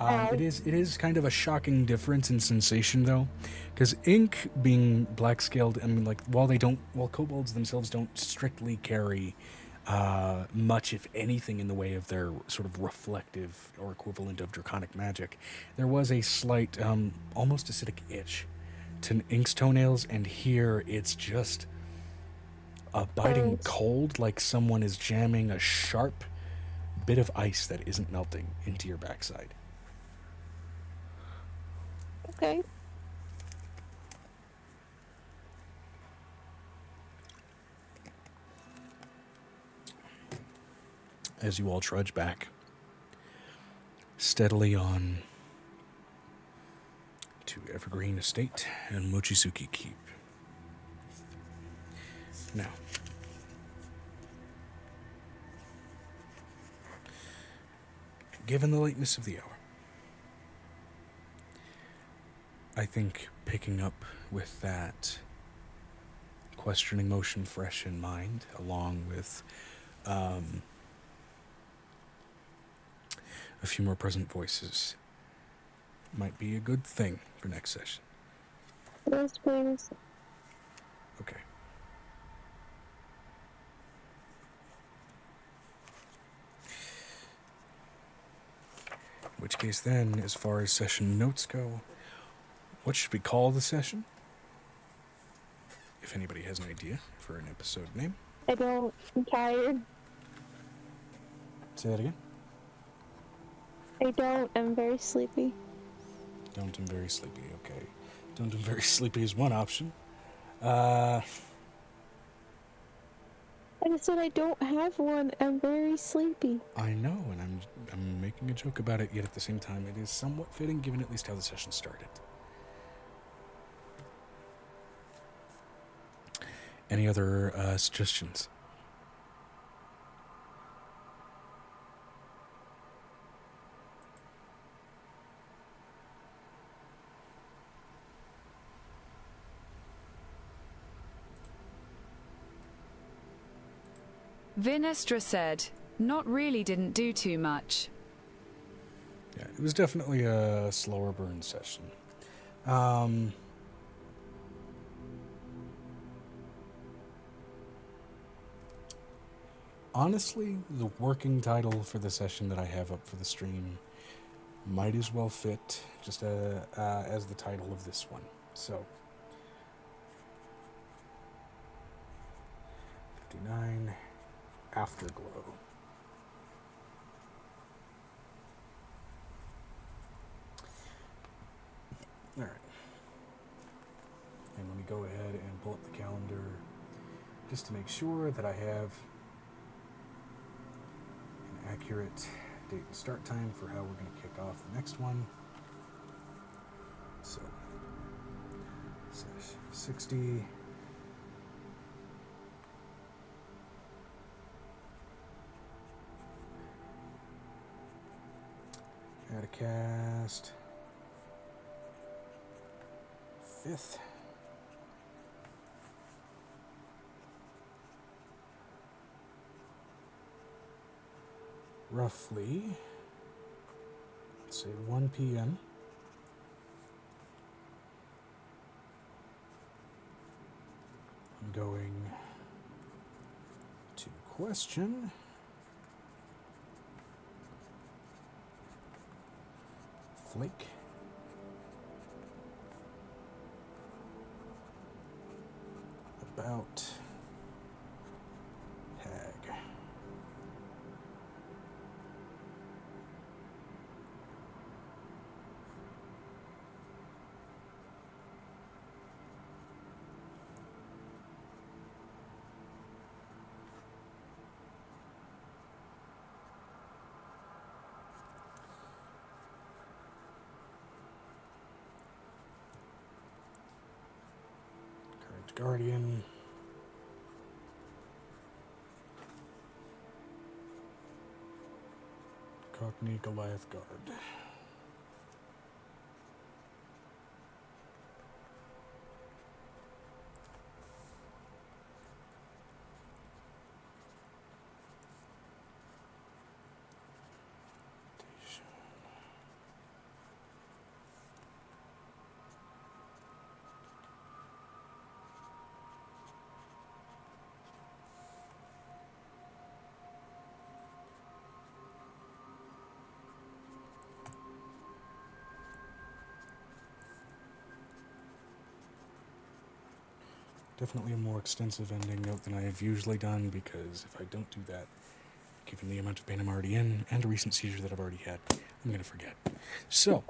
It is kind of a shocking difference in sensation, though, because Ink being black-scaled, I mean, like, while kobolds themselves don't strictly carry much, if anything, in the way of their sort of reflective or equivalent of draconic magic, there was a slight, almost acidic itch to Ink's toenails, and here it's just a biting cold, like someone is jamming a sharp bit of ice that isn't melting into your backside. Okay. As you all trudge back, steadily on to Evergreen Estate and Mochizuki Keep. Now, given the lateness of the hour, I think picking up with that questioning motion fresh in mind, along with a few more present voices, might be a good thing for next session. Yes, please. Okay. In which case then, as far as session notes go, what should we call the session? If anybody has an idea for an episode name. I don't. I'm tired. Say that again? I don't. I'm very sleepy. Don't, I'm very sleepy, okay. Don't, I'm very sleepy is one option. I just said I don't have one. I'm very sleepy. I know, and I'm making a joke about it, yet at the same time it is somewhat fitting given at least how the session started. Any other suggestions? Vinestra said, "Not really didn't do too much." Yeah, it was definitely a slower burn session. Honestly, the working title for the session that I have up for the stream might as well fit just as the title of this one. So, 59, Afterglow. All right. And let me go ahead and pull up the calendar just to make sure that I have an accurate date and start time for how we're going to kick off the next one. So, 60. Add a cast. 5th. Roughly, let's say 1 p.m. I'm going to question Flake out Hag. Courage Guardian. Cockney Goliath Guard. Definitely a more extensive ending note than I have usually done, because if I don't do that, given the amount of pain I'm already in and a recent seizure that I've already had, I'm going to forget. So,